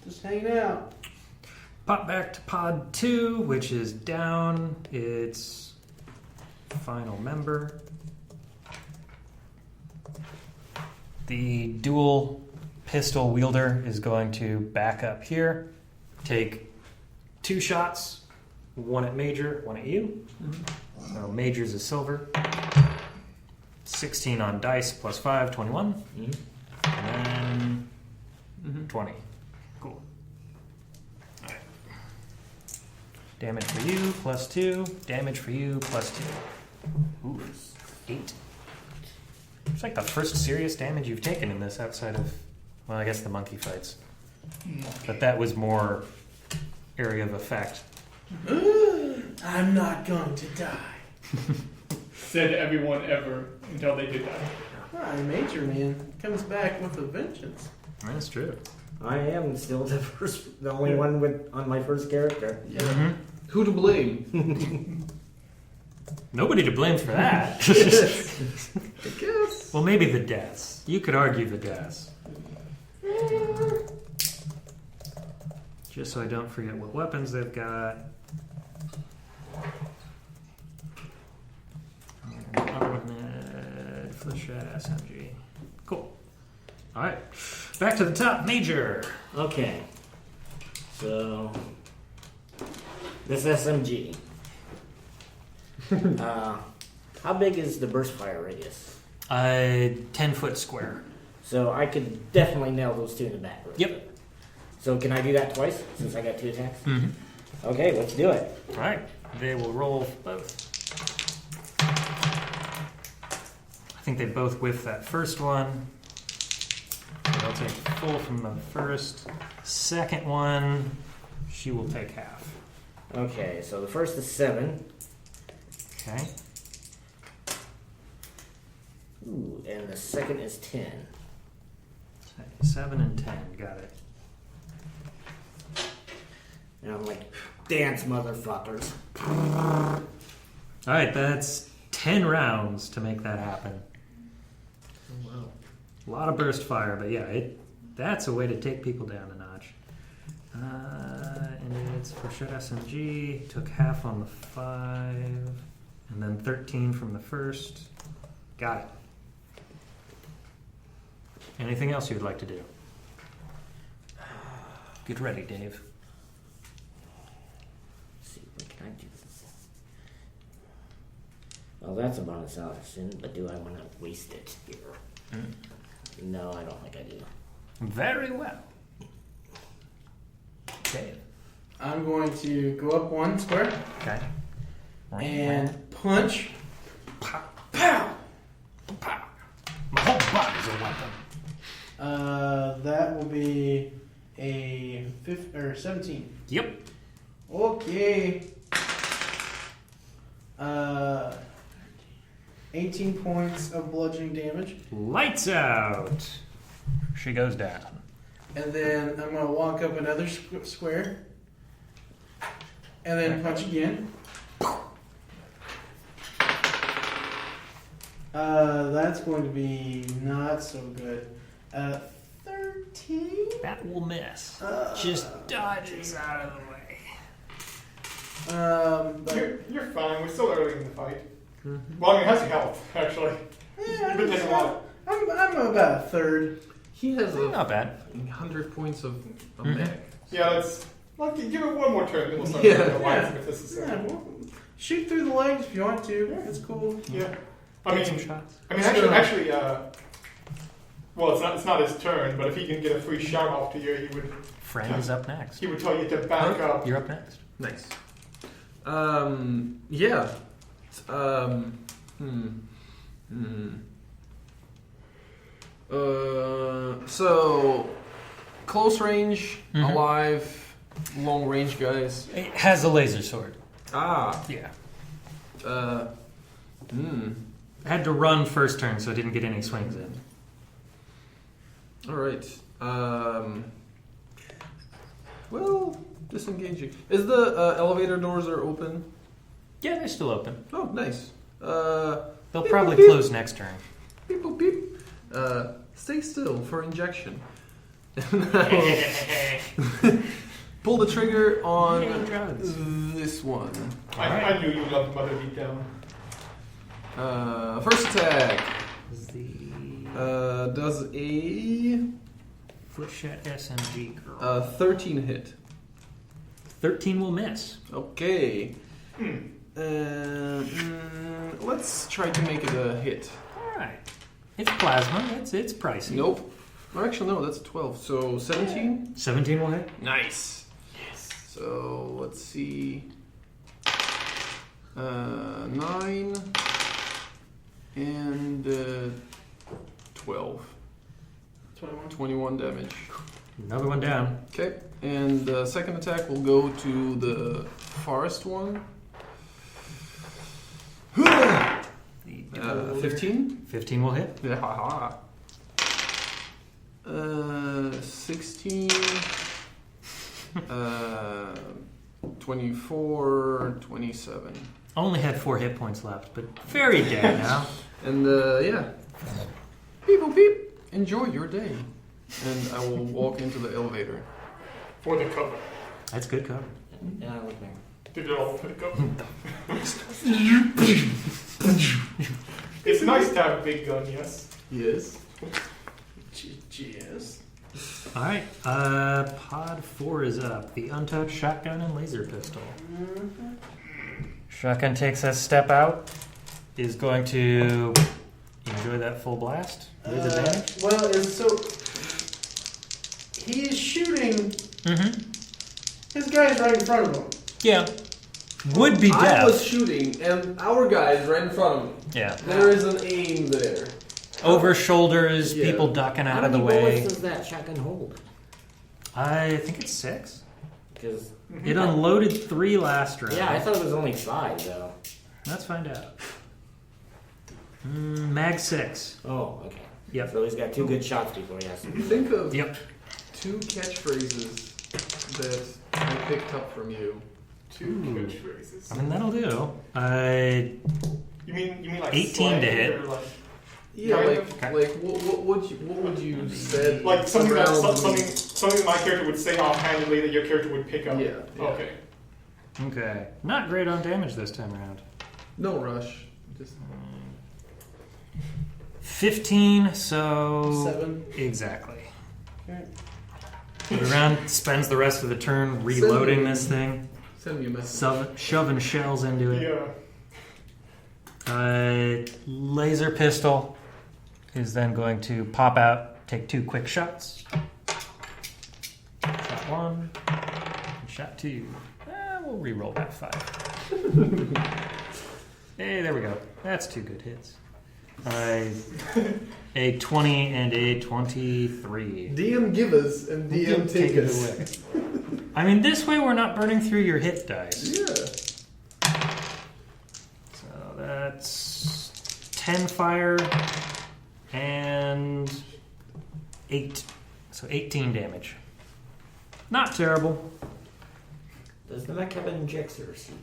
[SPEAKER 5] Just hanging out.
[SPEAKER 1] Pop back to pod 2, which is down. Its final member. The dual pistol wielder is going to back up here. Take 2 shots. 1 at Major, 1 at you. So Major's a silver. 16 on dice plus 5, 21.
[SPEAKER 2] Mm-hmm.
[SPEAKER 1] And then 20. Cool. Alright. Damage for you, plus 2. Damage for you, plus 2. Ooh, 8. It's like the first serious damage you've taken in this outside of, well, I guess the monkey fights. But that was more area of effect.
[SPEAKER 5] I'm not going to die.
[SPEAKER 4] Said everyone ever until they did that.
[SPEAKER 5] Ah, Major Man comes back with a vengeance.
[SPEAKER 1] That's true.
[SPEAKER 2] I am still the only one on my first character.
[SPEAKER 5] Yeah.
[SPEAKER 1] Mm-hmm.
[SPEAKER 6] Who to blame?
[SPEAKER 1] Nobody to blame for that.
[SPEAKER 6] I guess.
[SPEAKER 1] Well, maybe the deaths. You could argue the deaths. Just so I don't forget what weapons they've got. Flechette, SMG. Cool. All right. Back to the top. Major.
[SPEAKER 2] Okay. So, this SMG. How big is the burst fire radius?
[SPEAKER 1] 10-foot square.
[SPEAKER 2] So I could definitely nail those two in the back. Right?
[SPEAKER 1] Yep.
[SPEAKER 2] So can I do that twice since I got 2 attacks?
[SPEAKER 1] Mm-hmm.
[SPEAKER 2] Okay, let's do it.
[SPEAKER 1] All right. They will roll both. I think they both whiff that first one. They'll take full from the first. Second one, she will take half.
[SPEAKER 2] Okay, so the first is 7.
[SPEAKER 1] Okay.
[SPEAKER 2] Ooh, and the second is 10.
[SPEAKER 1] 7 and 10. Got it.
[SPEAKER 2] And I'm like, dance, motherfuckers.
[SPEAKER 1] All right. That's 10 rounds to make that happen.
[SPEAKER 6] Oh, wow.
[SPEAKER 1] A lot of burst fire, but yeah, that's a way to take people down a notch. And it's for Shed SMG. Took half on the 5, and then 13 from the first. Got it. Anything else you would like to do? Get ready, Dave.
[SPEAKER 2] Let's see, what can I do? Well, that's a bonus action, but do I want to waste it here? No, I don't think I do.
[SPEAKER 1] Very well. Dave.
[SPEAKER 5] I'm going to go up 1 square
[SPEAKER 1] Okay.
[SPEAKER 5] and punch.
[SPEAKER 1] Pow.
[SPEAKER 5] Pow!
[SPEAKER 1] Pow. My whole body's a weapon.
[SPEAKER 5] That will be a 17.
[SPEAKER 1] Yep.
[SPEAKER 5] Okay. 18 points of bludgeoning damage.
[SPEAKER 1] Lights out. She goes down.
[SPEAKER 5] And then I'm going to walk up another square. And then punch again. That's going to be not so good. 13?
[SPEAKER 1] That will miss. Just dodges out of the way.
[SPEAKER 5] But
[SPEAKER 4] You're fine. We're still early in the fight.
[SPEAKER 1] Mm-hmm.
[SPEAKER 4] Well, I mean, how's your health, actually?
[SPEAKER 5] yeah,
[SPEAKER 4] You've been taking a lot.
[SPEAKER 5] I'm about a third.
[SPEAKER 6] He has
[SPEAKER 1] Not bad.
[SPEAKER 6] 100 points of a
[SPEAKER 1] Mhm.
[SPEAKER 6] mech.
[SPEAKER 4] Yeah, let's. Well, give it one more turn, then we'll start
[SPEAKER 6] Yeah.
[SPEAKER 4] doing the lines
[SPEAKER 5] Yeah.
[SPEAKER 4] if necessary.
[SPEAKER 5] Yeah, well, shoot through the legs if you want to. It's cool.
[SPEAKER 4] Yeah.
[SPEAKER 1] Take
[SPEAKER 4] I
[SPEAKER 1] some
[SPEAKER 4] mean,
[SPEAKER 1] shots.
[SPEAKER 4] actually, well, it's not his turn, but if he can get a free shout off to you, he would.
[SPEAKER 1] Friend is up next.
[SPEAKER 4] He would tell you to back up.
[SPEAKER 1] You're up next.
[SPEAKER 6] Nice. Yeah. So, close range,
[SPEAKER 1] Mhm.
[SPEAKER 6] alive, long range guys.
[SPEAKER 1] It has a laser sword.
[SPEAKER 6] Ah.
[SPEAKER 1] Yeah.
[SPEAKER 6] I
[SPEAKER 1] Had to run first turn, so it didn't get any swings in.
[SPEAKER 6] All right. Well, disengaging. Is the elevator doors are open?
[SPEAKER 1] Yeah, they're still open.
[SPEAKER 6] Oh, nice.
[SPEAKER 1] They'll
[SPEAKER 6] Beep,
[SPEAKER 1] probably
[SPEAKER 6] beep.
[SPEAKER 1] close next turn.
[SPEAKER 6] Beep, boop, beep. Stay still for injection. Pull the trigger on this one.
[SPEAKER 4] I knew you loved Mother Deep Down.
[SPEAKER 6] First attack
[SPEAKER 1] The
[SPEAKER 6] does a
[SPEAKER 1] Flechette SMG girl.
[SPEAKER 6] 13 hit.
[SPEAKER 1] 13 will miss.
[SPEAKER 6] Okay. Let's try to make it a hit.
[SPEAKER 1] All right. It's plasma. It's pricey.
[SPEAKER 6] Nope. Or actually, no, that's a 12. So 17?
[SPEAKER 1] 17 will hit.
[SPEAKER 6] Nice. Yes. So let's see. 9 and 12. 21 damage.
[SPEAKER 1] Another one down.
[SPEAKER 6] Okay. And the second attack will go to the forest one. 15?
[SPEAKER 1] 15 will hit.
[SPEAKER 6] Yeah, haha. 16. 24, 27.
[SPEAKER 1] Only had 4 hit points left, but very dead now.
[SPEAKER 6] And yeah. Beep, boop, beep. Enjoy your day. And I will walk into the elevator.
[SPEAKER 4] For the cover.
[SPEAKER 1] That's good cover.
[SPEAKER 2] Yeah, I look there.
[SPEAKER 4] Did it all for the cover. It's nice to have a big gun, yes.
[SPEAKER 6] Yes.
[SPEAKER 5] Yes.
[SPEAKER 1] All right. Pod 4 is up. The untouched shotgun and laser pistol. Shotgun takes a step out. is going to enjoy that full blast with advantage.
[SPEAKER 5] Well, so he's shooting.
[SPEAKER 1] Mm-hmm.
[SPEAKER 5] His guy's right in front of him.
[SPEAKER 1] Yeah. Would be
[SPEAKER 3] I was
[SPEAKER 1] deaf.
[SPEAKER 3] shooting, and our guy's right in front of me.
[SPEAKER 1] Yeah.
[SPEAKER 3] There is an aim there.
[SPEAKER 1] Over shoulders,
[SPEAKER 3] Yeah.
[SPEAKER 1] people ducking out
[SPEAKER 2] How
[SPEAKER 1] of the
[SPEAKER 2] many bullets
[SPEAKER 1] way.
[SPEAKER 2] does that shotgun hold?
[SPEAKER 1] I think it's 6.
[SPEAKER 2] Because
[SPEAKER 1] It unloaded 3 last round.
[SPEAKER 2] yeah, I thought it was only 5 though.
[SPEAKER 1] Let's find out. Mag 6.
[SPEAKER 2] Oh, okay.
[SPEAKER 1] Yep.
[SPEAKER 2] So he's got 2 good shots before he has to.
[SPEAKER 3] Think of
[SPEAKER 1] Yep.
[SPEAKER 3] 2 catchphrases that I picked up from you.
[SPEAKER 4] 2 catchphrases.
[SPEAKER 1] I mean, that'll do.
[SPEAKER 4] You mean like
[SPEAKER 1] 18 to
[SPEAKER 4] slang
[SPEAKER 1] hit.
[SPEAKER 4] or like
[SPEAKER 3] Yeah,
[SPEAKER 4] Kind
[SPEAKER 3] like what would you said?
[SPEAKER 4] like something that
[SPEAKER 3] around
[SPEAKER 4] something that my character would say offhandedly that your character would pick up?
[SPEAKER 3] Yeah, yeah.
[SPEAKER 4] Okay.
[SPEAKER 1] Okay. Not great on damage this time around.
[SPEAKER 3] No rush. Just
[SPEAKER 1] 15, so...
[SPEAKER 5] 7.
[SPEAKER 1] Exactly.
[SPEAKER 5] Okay.
[SPEAKER 1] The round spends the rest of the turn reloading this thing,
[SPEAKER 3] send me a message.
[SPEAKER 1] shoving shells into it.
[SPEAKER 4] Yeah.
[SPEAKER 1] Laser pistol is then going to pop out, take 2 quick shots. Shot 1, and shot 2. We'll re-roll that 5. Hey, there we go. That's 2 good hits. A 20 and a 23.
[SPEAKER 3] DM give us and DM take
[SPEAKER 1] it
[SPEAKER 3] us.
[SPEAKER 1] away. I mean, this way we're not burning through your hit dice.
[SPEAKER 3] Yeah.
[SPEAKER 1] So that's 10 fire and 8. So 18 damage. Not terrible.
[SPEAKER 2] Does the mech have an injector seat?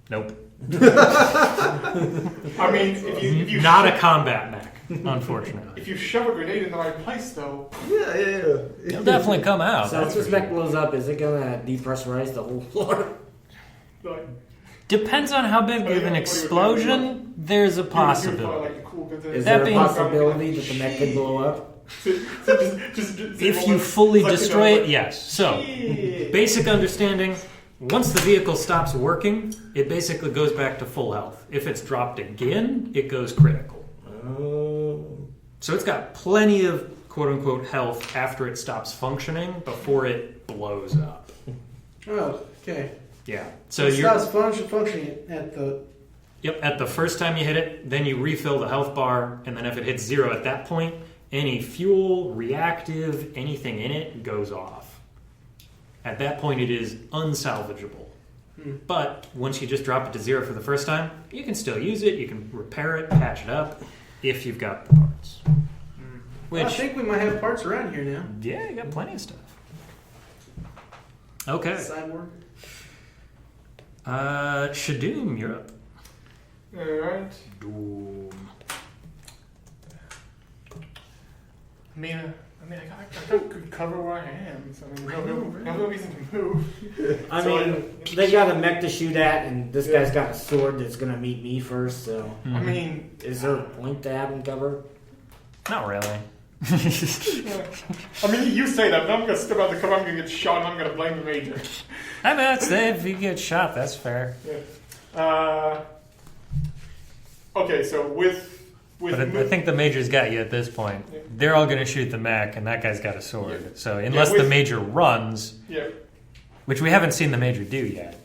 [SPEAKER 1] Nope.
[SPEAKER 4] I mean, if you
[SPEAKER 1] Not a combat mech, unfortunately.
[SPEAKER 4] if you shove a grenade in the right place, though,
[SPEAKER 3] Yeah.
[SPEAKER 1] It'll definitely come out.
[SPEAKER 2] So if
[SPEAKER 1] that's
[SPEAKER 2] this
[SPEAKER 1] for
[SPEAKER 2] mech
[SPEAKER 1] sure.
[SPEAKER 2] blows up, is it gonna depressurize the whole floor?
[SPEAKER 4] like
[SPEAKER 1] Depends on how big of an explosion. There's a
[SPEAKER 4] you would probably
[SPEAKER 1] possibility.
[SPEAKER 4] like the cool bits in
[SPEAKER 2] Is
[SPEAKER 4] it.
[SPEAKER 1] That
[SPEAKER 2] there a
[SPEAKER 1] being-
[SPEAKER 2] possibility that the mech could blow up?
[SPEAKER 4] Just
[SPEAKER 1] If you fully
[SPEAKER 4] like,
[SPEAKER 1] destroy
[SPEAKER 4] you know,
[SPEAKER 1] it, yes. So,
[SPEAKER 4] Yeah.
[SPEAKER 1] basic understanding, once the vehicle stops working, it basically goes back to full health. If it's dropped again, it goes critical. So it's got plenty of quote-unquote health after it stops functioning before it blows up.
[SPEAKER 5] Oh, okay.
[SPEAKER 1] Yeah. So
[SPEAKER 5] it
[SPEAKER 1] you're...
[SPEAKER 5] stops functioning at the.
[SPEAKER 1] Yep, at the first time you hit it, then you refill the health bar, and then if it hits 0 at that point, any fuel, reactive, anything in it goes off. At that point, it is unsalvageable. But once you just drop it to 0 for the first time, you can still use it, you can repair it, patch it up, if you've got the parts.
[SPEAKER 5] I
[SPEAKER 1] Which,
[SPEAKER 5] think we might have parts around here now.
[SPEAKER 1] yeah, you got plenty of stuff. Okay.
[SPEAKER 5] Cyborg.
[SPEAKER 1] Shadoom, you're up.
[SPEAKER 4] Alright.
[SPEAKER 1] Doom.
[SPEAKER 4] I mean, I got good cover where I am, so I mean, no reason to move.
[SPEAKER 2] I
[SPEAKER 4] So
[SPEAKER 2] mean, they got a mech to shoot at, and this guy's got a sword that's gonna meet me first. So,
[SPEAKER 4] I mean,
[SPEAKER 2] is there a point to having cover?
[SPEAKER 1] Not really.
[SPEAKER 4] I mean, you say that, but I'm gonna step out the cover. I'm gonna get shot, and I'm gonna blame the major.
[SPEAKER 1] I mean, that's if you get shot, that's fair.
[SPEAKER 4] Yeah. Okay, so with
[SPEAKER 1] But I think the major's got you at this point.
[SPEAKER 4] Yeah.
[SPEAKER 1] They're all going to shoot the mech, and that guy's got a sword.
[SPEAKER 4] Yeah.
[SPEAKER 1] So unless
[SPEAKER 4] with-
[SPEAKER 1] the major runs,
[SPEAKER 4] yeah.
[SPEAKER 1] which we haven't seen the major do yet.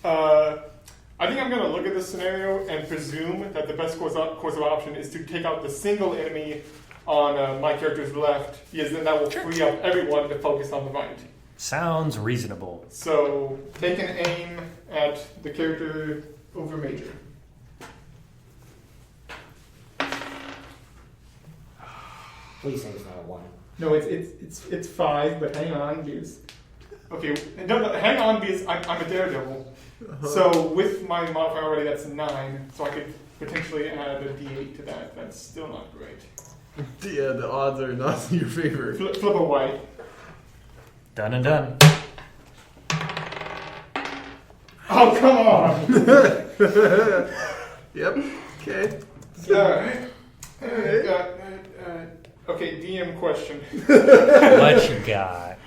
[SPEAKER 4] I think I'm going to look at this scenario and presume that the best course of option is to take out the single enemy on my character's left, because then that will free up everyone to focus on the right.
[SPEAKER 1] Sounds reasonable.
[SPEAKER 4] So take an aim at the character over major.
[SPEAKER 2] Please say it's not a 1.
[SPEAKER 4] No, it's 5, but hang on, because okay, no, hang on, because I'm a daredevil. So with my modifier already, that's 9. So I could potentially add a D8 to that. That's still not great.
[SPEAKER 3] Yeah, the odds are not in your favor.
[SPEAKER 4] Flip a white.
[SPEAKER 1] Done and done.
[SPEAKER 4] Oh, come on!
[SPEAKER 3] Yep. Okay.
[SPEAKER 4] Okay, DM question.
[SPEAKER 1] What you got?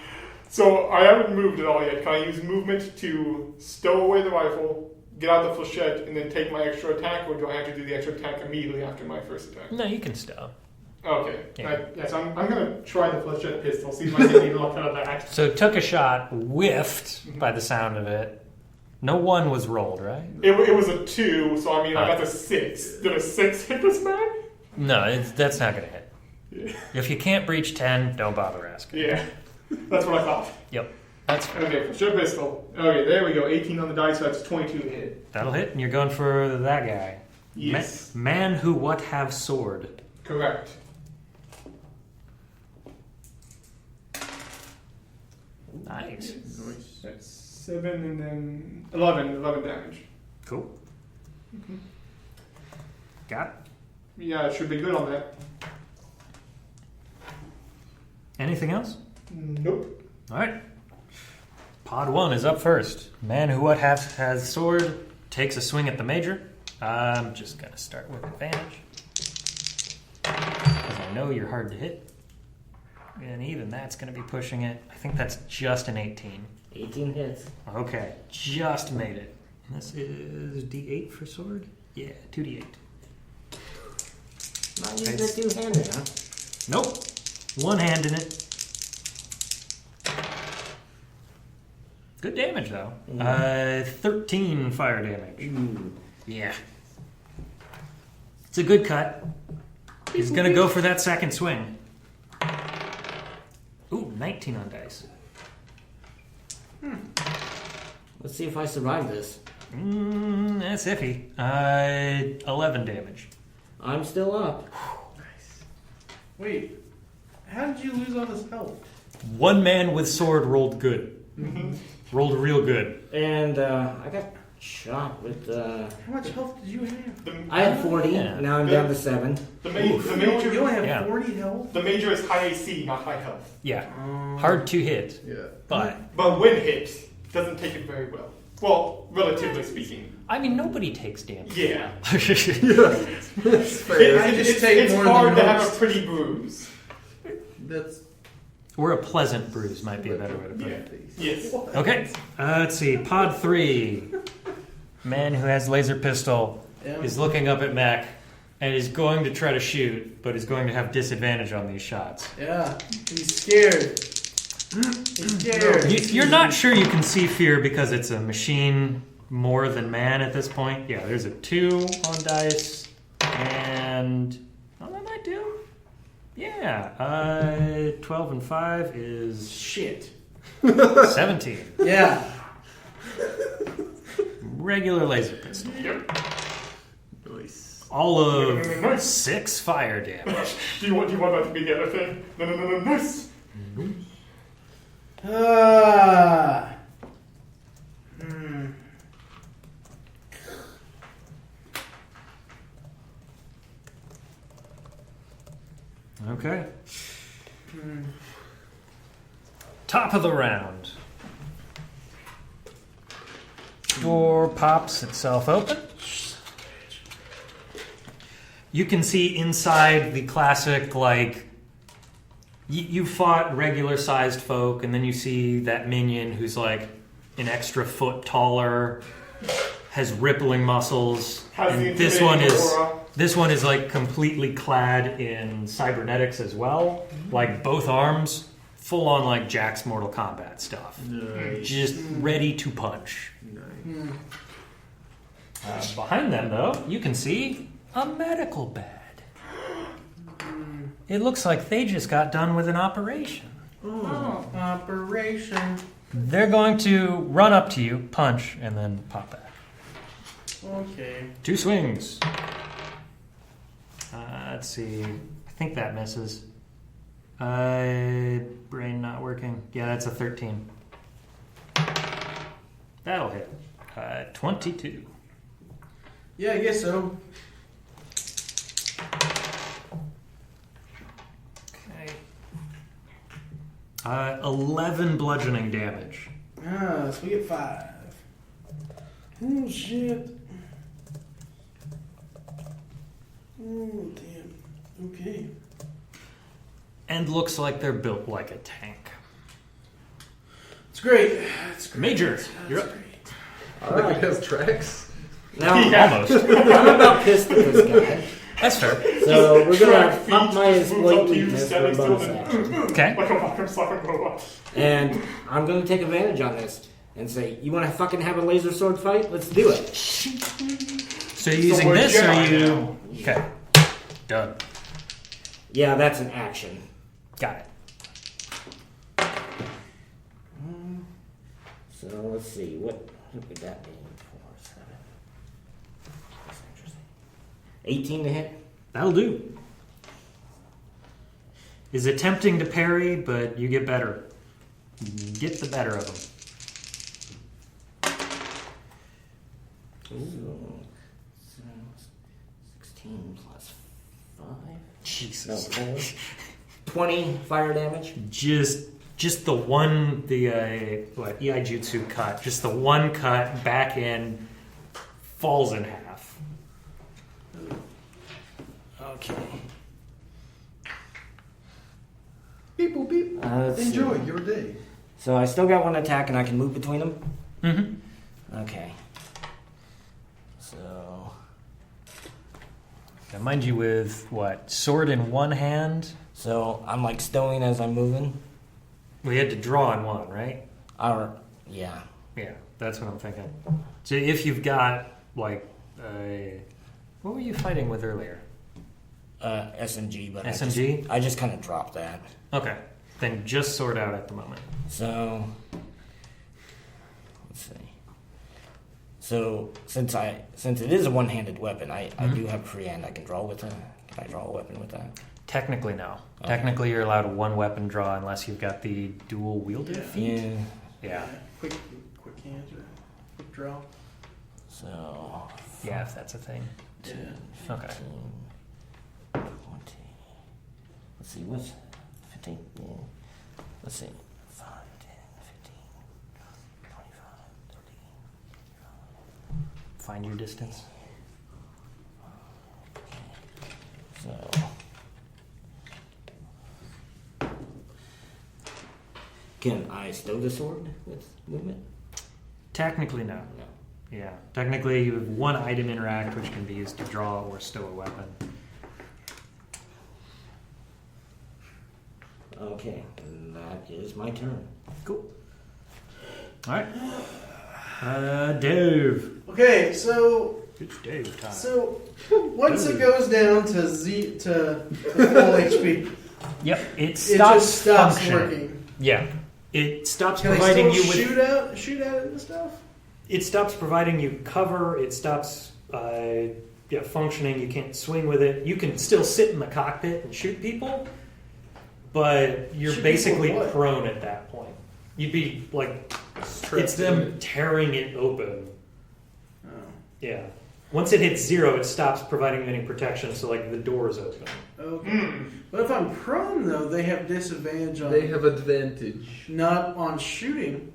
[SPEAKER 4] So I haven't moved at all yet. Can I use movement to stow away the rifle, get out the flechette and then take my extra attack, or do I have to do the extra attack immediately after my first attack?
[SPEAKER 1] No, you can stop.
[SPEAKER 4] Okay.
[SPEAKER 1] Yeah.
[SPEAKER 4] So I'm going to try the flechette pistol, see if I get any luck out of that.
[SPEAKER 1] So took a shot, whiffed by the sound of it. No one was rolled, right?
[SPEAKER 4] It was a 2, so I mean, I got the 6. Did a 6 hit this man?
[SPEAKER 1] No, that's not going to hit.
[SPEAKER 4] Yeah.
[SPEAKER 1] If you can't breach 10, don't bother asking.
[SPEAKER 4] Yeah. That's what I thought.
[SPEAKER 1] Yep. That's fine.
[SPEAKER 4] Okay, flechette pistol. Okay, there we go. 18 on the dice, so that's 22 to hit.
[SPEAKER 1] That'll hit, and you're going for that guy.
[SPEAKER 4] Yes.
[SPEAKER 1] Man who what have sword.
[SPEAKER 4] Correct.
[SPEAKER 1] Nice.
[SPEAKER 4] That's 7 and then 11 damage.
[SPEAKER 1] Cool. Got it.
[SPEAKER 4] Yeah, it should be good on that.
[SPEAKER 1] Anything else?
[SPEAKER 4] Nope.
[SPEAKER 1] All right. Pod 1 is up first. Man who what has sword takes a swing at the major. I'm just going to start with advantage. Because I know you're hard to hit. And even that's going to be pushing it. I think that's just an 18.
[SPEAKER 2] 18 hits.
[SPEAKER 1] Okay, just made it. This is D8 for sword? Yeah, 2D8.
[SPEAKER 2] Not using it two-handed, huh?
[SPEAKER 1] Nope. One hand in it. Good damage, though. 13 fire damage.
[SPEAKER 2] Ooh.
[SPEAKER 1] Yeah. It's a good cut. He's going to go for that second swing. Ooh, 19 on dice.
[SPEAKER 2] Let's see if I survive this.
[SPEAKER 1] That's iffy. 11 damage.
[SPEAKER 2] I'm still up.
[SPEAKER 5] Wait, how did you lose all this health?
[SPEAKER 1] One man with sword rolled good. Rolled real good.
[SPEAKER 2] And I got shot with...
[SPEAKER 5] How much health did you have?
[SPEAKER 2] I had 40.
[SPEAKER 1] Yeah.
[SPEAKER 2] Now I'm down to 7.
[SPEAKER 4] The major,
[SPEAKER 5] You only have
[SPEAKER 1] Yeah.
[SPEAKER 5] 40 health?
[SPEAKER 4] the major is high AC, not high health.
[SPEAKER 1] Yeah. Hard to hit,
[SPEAKER 3] Yeah.
[SPEAKER 1] but...
[SPEAKER 4] But when hit, doesn't take it very well. Well, relatively speaking.
[SPEAKER 1] I mean, nobody takes damage.
[SPEAKER 4] Yeah.
[SPEAKER 3] That's fair.
[SPEAKER 4] It's
[SPEAKER 5] more
[SPEAKER 4] hard
[SPEAKER 5] than
[SPEAKER 4] to have a
[SPEAKER 5] most.
[SPEAKER 4] pretty bruise.
[SPEAKER 3] That's
[SPEAKER 1] Or a pleasant bruise might be a better way to put
[SPEAKER 4] Yeah.
[SPEAKER 1] it.
[SPEAKER 4] Yes.
[SPEAKER 1] Okay, let's see. Pod 3. Man who has laser pistol is looking up at Mac and is going to try to shoot, but is going to have disadvantage on these shots.
[SPEAKER 5] Yeah, he's scared. He's scared.
[SPEAKER 1] You're not sure you can see fear because it's a machine more than man at this point. Yeah, there's a 2 on dice, and oh, that might do. Yeah, 12 and 5 is
[SPEAKER 5] Shit.
[SPEAKER 1] 17.
[SPEAKER 5] Yeah.
[SPEAKER 1] Regular laser pistol.
[SPEAKER 4] Yep.
[SPEAKER 3] nice.
[SPEAKER 1] All of 6 fire damage.
[SPEAKER 4] Do you want that to be the other thing? No. Nice.
[SPEAKER 1] Okay. Top of the round. Door pops itself open. You can see inside the classic, like, you fought regular sized folk, and then you see that minion who's like an extra foot taller, has rippling muscles,
[SPEAKER 4] Has the
[SPEAKER 1] and this
[SPEAKER 4] intimidating
[SPEAKER 1] one is like completely clad in cybernetics as well, like both arms, full on like Jack's Mortal Kombat stuff, just ready to punch. Behind them, though, you can see a medical bed. It looks like they just got done with an operation.
[SPEAKER 5] Oh, operation.
[SPEAKER 1] They're going to run up to you, punch, and then pop back.
[SPEAKER 5] Okay.
[SPEAKER 1] 2 swings. Let's see. I think that misses. Brain not working. Yeah, that's a 13. That'll hit. 22.
[SPEAKER 5] Yeah, I guess so.
[SPEAKER 1] Okay. 11 bludgeoning damage.
[SPEAKER 5] So we get 5. Oh, shit. Oh, damn. Okay.
[SPEAKER 1] And looks like they're built like a tank.
[SPEAKER 5] It's great. It's great.
[SPEAKER 1] Major,
[SPEAKER 5] That's
[SPEAKER 1] you're up.
[SPEAKER 5] great.
[SPEAKER 3] I think it has tracks.
[SPEAKER 2] Now,
[SPEAKER 1] Almost.
[SPEAKER 2] I'm about pissed at this guy.
[SPEAKER 1] That's fair.
[SPEAKER 2] So we're gonna
[SPEAKER 4] Track
[SPEAKER 2] pop my
[SPEAKER 4] feet,
[SPEAKER 2] exploit
[SPEAKER 4] move up to you,
[SPEAKER 2] weakness for a
[SPEAKER 4] standing still,
[SPEAKER 2] bonus
[SPEAKER 4] then-
[SPEAKER 2] action.
[SPEAKER 1] Okay.
[SPEAKER 4] Like a fucking robot.
[SPEAKER 2] And I'm gonna take advantage on this and say, you wanna fucking have a laser sword fight? Let's do it.
[SPEAKER 1] So you're using
[SPEAKER 4] we're
[SPEAKER 1] this, or
[SPEAKER 4] Jedi
[SPEAKER 1] you?
[SPEAKER 4] now.
[SPEAKER 1] Okay. Done.
[SPEAKER 2] Yeah, that's an action.
[SPEAKER 1] Got it.
[SPEAKER 2] So let's see, what would that be? 4, 7. That's interesting. 18 to hit?
[SPEAKER 1] That'll do. Is attempting to parry, but you get better. Get the better of them.
[SPEAKER 2] Ooh. 16 plus 5.
[SPEAKER 1] Jesus.
[SPEAKER 2] No, 4. 20 fire damage.
[SPEAKER 1] Just the one, Iaijutsu cut. Just the one cut back in, falls in half.
[SPEAKER 2] Okay.
[SPEAKER 5] Beep boop beep.
[SPEAKER 2] Let's
[SPEAKER 5] Enjoy
[SPEAKER 2] see.
[SPEAKER 5] your day.
[SPEAKER 2] So I still got one attack and I can move between them?
[SPEAKER 1] Mm-hmm.
[SPEAKER 2] Okay. So.
[SPEAKER 1] Now, mind you, with what? Sword in one hand?
[SPEAKER 2] So I'm like stowing as I'm moving?
[SPEAKER 1] We had to draw in one, right?
[SPEAKER 2] Or, yeah.
[SPEAKER 1] Yeah, that's what I'm thinking. So if you've got, like, what were you fighting with earlier?
[SPEAKER 2] SMG, but
[SPEAKER 1] SMG?
[SPEAKER 2] I just kind of dropped that.
[SPEAKER 1] Okay. Then just sword out at the moment.
[SPEAKER 2] So, let's see. So since it is a one-handed weapon, I do have FRI-END. I can draw with it. Can I draw a weapon with that?
[SPEAKER 1] Technically, no.
[SPEAKER 2] Okay.
[SPEAKER 1] Technically, you're allowed a one weapon draw unless you've got the dual wielder feat.
[SPEAKER 2] Yeah.
[SPEAKER 1] Yeah.
[SPEAKER 5] Quick hands or quick draw.
[SPEAKER 2] So.
[SPEAKER 1] Yeah, if that's a thing.
[SPEAKER 5] Yeah.
[SPEAKER 1] Okay.
[SPEAKER 2] 15, 20. Let's see, what's 15? Yeah. Let's see. 5, 10, 15, 25, 30.
[SPEAKER 1] Find your distance.
[SPEAKER 2] So. Can I stow the sword with movement?
[SPEAKER 1] Technically, no.
[SPEAKER 2] No.
[SPEAKER 1] Yeah. Technically, you have one item interact, which can be used to draw or stow a weapon.
[SPEAKER 2] Okay, and that is my turn.
[SPEAKER 1] Cool. All right. Dave.
[SPEAKER 5] Okay, so
[SPEAKER 1] It's Dave time.
[SPEAKER 5] once it goes down to full HP,
[SPEAKER 1] Yep. It
[SPEAKER 5] it
[SPEAKER 1] stops,
[SPEAKER 5] just stops
[SPEAKER 1] functioning.
[SPEAKER 5] working.
[SPEAKER 1] Yeah. It stops
[SPEAKER 5] Can I
[SPEAKER 1] providing
[SPEAKER 5] still
[SPEAKER 1] you with.
[SPEAKER 5] shoot at it and stuff?
[SPEAKER 1] It stops providing you cover. It stops functioning. You can't swing with it. You can still sit in the cockpit and shoot people, but you're
[SPEAKER 5] Shoot
[SPEAKER 1] basically
[SPEAKER 5] people what?
[SPEAKER 1] prone at that point. You'd be like,
[SPEAKER 6] Trapped
[SPEAKER 1] it's them
[SPEAKER 6] in it.
[SPEAKER 1] tearing it open.
[SPEAKER 5] Oh.
[SPEAKER 1] Yeah. Once it hits 0, it stops providing you any protection. So like the door is open.
[SPEAKER 5] Okay. But if I'm prone, though, they have disadvantage on
[SPEAKER 6] They have advantage.
[SPEAKER 5] not on shooting.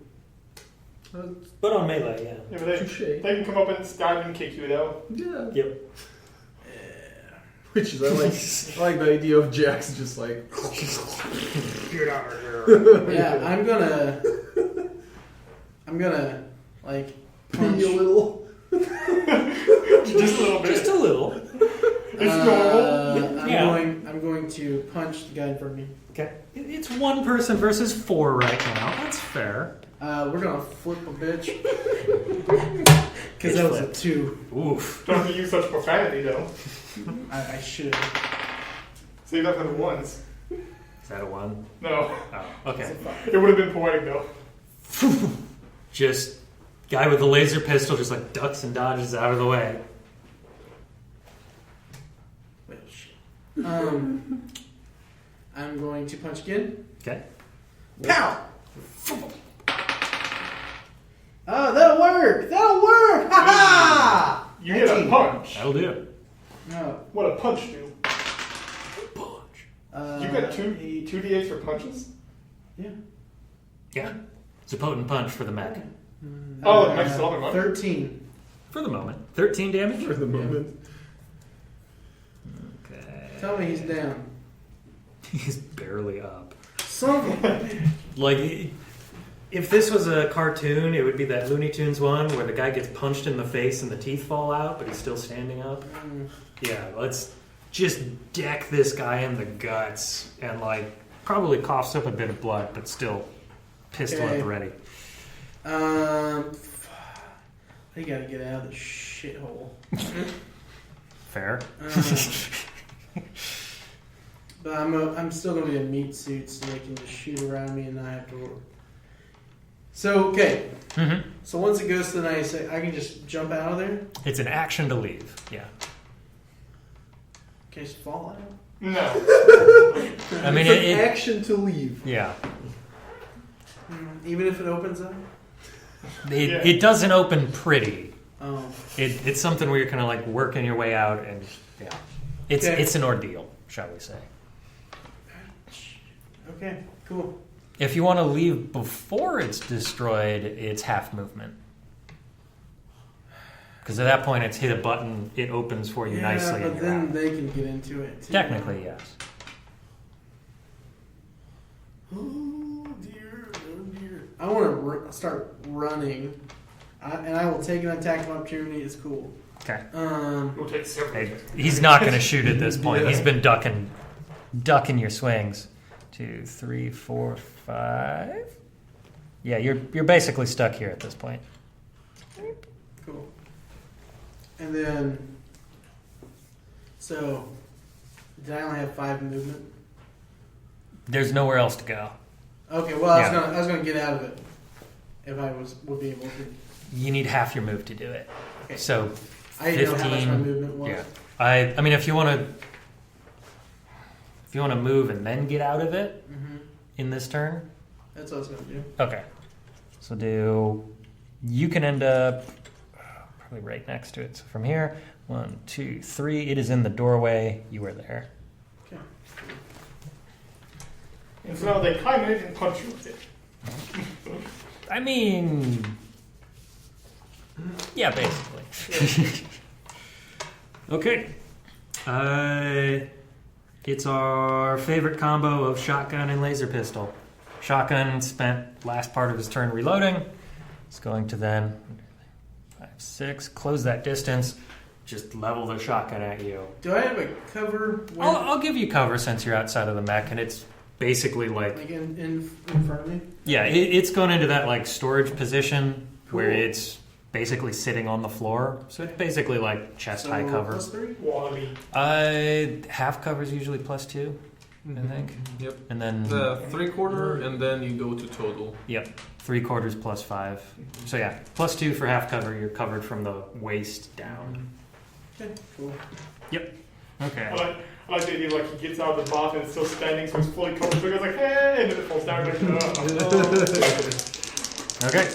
[SPEAKER 1] But on melee, yeah.
[SPEAKER 4] Yeah, but
[SPEAKER 6] Touche.
[SPEAKER 4] they can come up and stab and kick you though.
[SPEAKER 6] Yeah.
[SPEAKER 1] Yep.
[SPEAKER 6] Which is I like the idea of Jax just like
[SPEAKER 1] Get out of here.
[SPEAKER 5] Yeah, I'm gonna like punch.
[SPEAKER 6] pee a little.
[SPEAKER 4] Just a little bit.
[SPEAKER 1] Just a little.
[SPEAKER 4] It's normal.
[SPEAKER 1] Yeah.
[SPEAKER 5] I'm going to punch the guy in front of me.
[SPEAKER 1] Okay. It's one person versus 4 right now. That's fair.
[SPEAKER 5] We're gonna flip a bitch. Because that was a 2.
[SPEAKER 1] Oof.
[SPEAKER 4] Don't have to use such profanity though.
[SPEAKER 5] I should.
[SPEAKER 4] Save that for the ones.
[SPEAKER 1] Is that a 1?
[SPEAKER 4] No,
[SPEAKER 1] Oh, okay.
[SPEAKER 4] it would have been poetic though.
[SPEAKER 1] Just guy with the laser pistol just like ducks and dodges out of the way.
[SPEAKER 5] Well, shit. I'm going to punch again.
[SPEAKER 1] Okay.
[SPEAKER 5] Pow! Oh, that'll work! That'll work! Ha ha!
[SPEAKER 4] You hit a
[SPEAKER 5] 19.
[SPEAKER 4] punch.
[SPEAKER 1] That'll do.
[SPEAKER 5] No.
[SPEAKER 4] What a punch do?
[SPEAKER 1] Punch.
[SPEAKER 4] You got two d8s for punches?
[SPEAKER 5] Yeah.
[SPEAKER 1] Yeah. It's a potent punch for the mech.
[SPEAKER 4] Oh, nice solid one.
[SPEAKER 5] 13.
[SPEAKER 1] For the moment. 13 damage?
[SPEAKER 6] For the moment.
[SPEAKER 1] Okay.
[SPEAKER 5] Tell me he's down.
[SPEAKER 1] He's barely up.
[SPEAKER 5] Son of a bitch.
[SPEAKER 1] Like, If this was a cartoon, it would be that Looney Tunes one where the guy gets punched in the face and the teeth fall out, but he's still standing up. Yeah, let's just deck this guy in the guts and like probably coughs up a bit of blood, but still pistol at the ready.
[SPEAKER 5] I gotta get out of this shithole.
[SPEAKER 1] Fair.
[SPEAKER 5] But I'm still gonna be in meat suit, so they can just shoot around me and not have to work. So okay.
[SPEAKER 1] Mm-hmm.
[SPEAKER 5] So once it goes to the night, I can just jump out of there.
[SPEAKER 1] It's an action to leave. Yeah.
[SPEAKER 5] Can I just fall out?
[SPEAKER 4] No.
[SPEAKER 1] I mean,
[SPEAKER 3] It's an action to leave.
[SPEAKER 1] Yeah.
[SPEAKER 5] Even if it opens up.
[SPEAKER 1] It doesn't open pretty.
[SPEAKER 5] Oh.
[SPEAKER 1] It's something where you're kind of like working your way out, and yeah, it's an ordeal, shall we say?
[SPEAKER 5] Okay. Cool.
[SPEAKER 1] If you want to leave before it's destroyed, it's half movement. Because at that point, it's hit a button, it opens for you nicely.
[SPEAKER 5] But
[SPEAKER 1] and
[SPEAKER 5] then
[SPEAKER 1] you're out.
[SPEAKER 5] they can get into it too.
[SPEAKER 1] Technically, yes.
[SPEAKER 5] Oh dear, oh dear. I want to start running, and I will take an attack of opportunity. It's cool.
[SPEAKER 1] Okay.
[SPEAKER 4] We'll take several.
[SPEAKER 1] Hey, he's not going to shoot at this point. He's been ducking your swings. 2, 3, 4, 5. Yeah, you're basically stuck here at this point.
[SPEAKER 5] Cool. And then, so did I only have 5 movement?
[SPEAKER 1] There's nowhere else to go.
[SPEAKER 5] Okay. Well, I was gonna get out of it if I would be able to.
[SPEAKER 1] You need half your move to do it.
[SPEAKER 5] Okay.
[SPEAKER 1] So
[SPEAKER 5] I didn't know how much
[SPEAKER 1] 15,
[SPEAKER 5] my movement was.
[SPEAKER 1] yeah. I mean, if you want to move and then get out of it in this turn,
[SPEAKER 5] That's what I was gonna do.
[SPEAKER 1] okay. So you can end up probably right next to it. So from here, 1, 2, 3. It is in the doorway. You were there.
[SPEAKER 5] Okay.
[SPEAKER 4] And so now they climb in and punch you with it.
[SPEAKER 1] I mean, yeah, basically. Okay. It's our favorite combo of shotgun and laser pistol. Shotgun spent last part of his turn reloading. It's going to then 5, 6, close that distance, just level the shotgun at you.
[SPEAKER 5] Do I have a cover? When,
[SPEAKER 1] I'll give you cover since you're outside of the mech, and it's basically like
[SPEAKER 5] in front of me?
[SPEAKER 1] yeah, it's going into that like storage position where
[SPEAKER 5] Cool.
[SPEAKER 1] it's basically sitting on the floor. So it's basically like chest high cover.
[SPEAKER 5] +3?
[SPEAKER 4] Wally.
[SPEAKER 1] Half cover is usually +2, I think.
[SPEAKER 6] Yep.
[SPEAKER 1] And then
[SPEAKER 6] 3/4, and then you go to total.
[SPEAKER 1] yep, 3/4 +5. So yeah, +2 for half cover. You're covered from the waist down.
[SPEAKER 5] Okay, cool.
[SPEAKER 1] Okay.
[SPEAKER 4] I like the idea like he gets out of the bath and it's still standing, so it's fully covered. So he's like, hey, and then it falls down. Like,
[SPEAKER 1] Okay.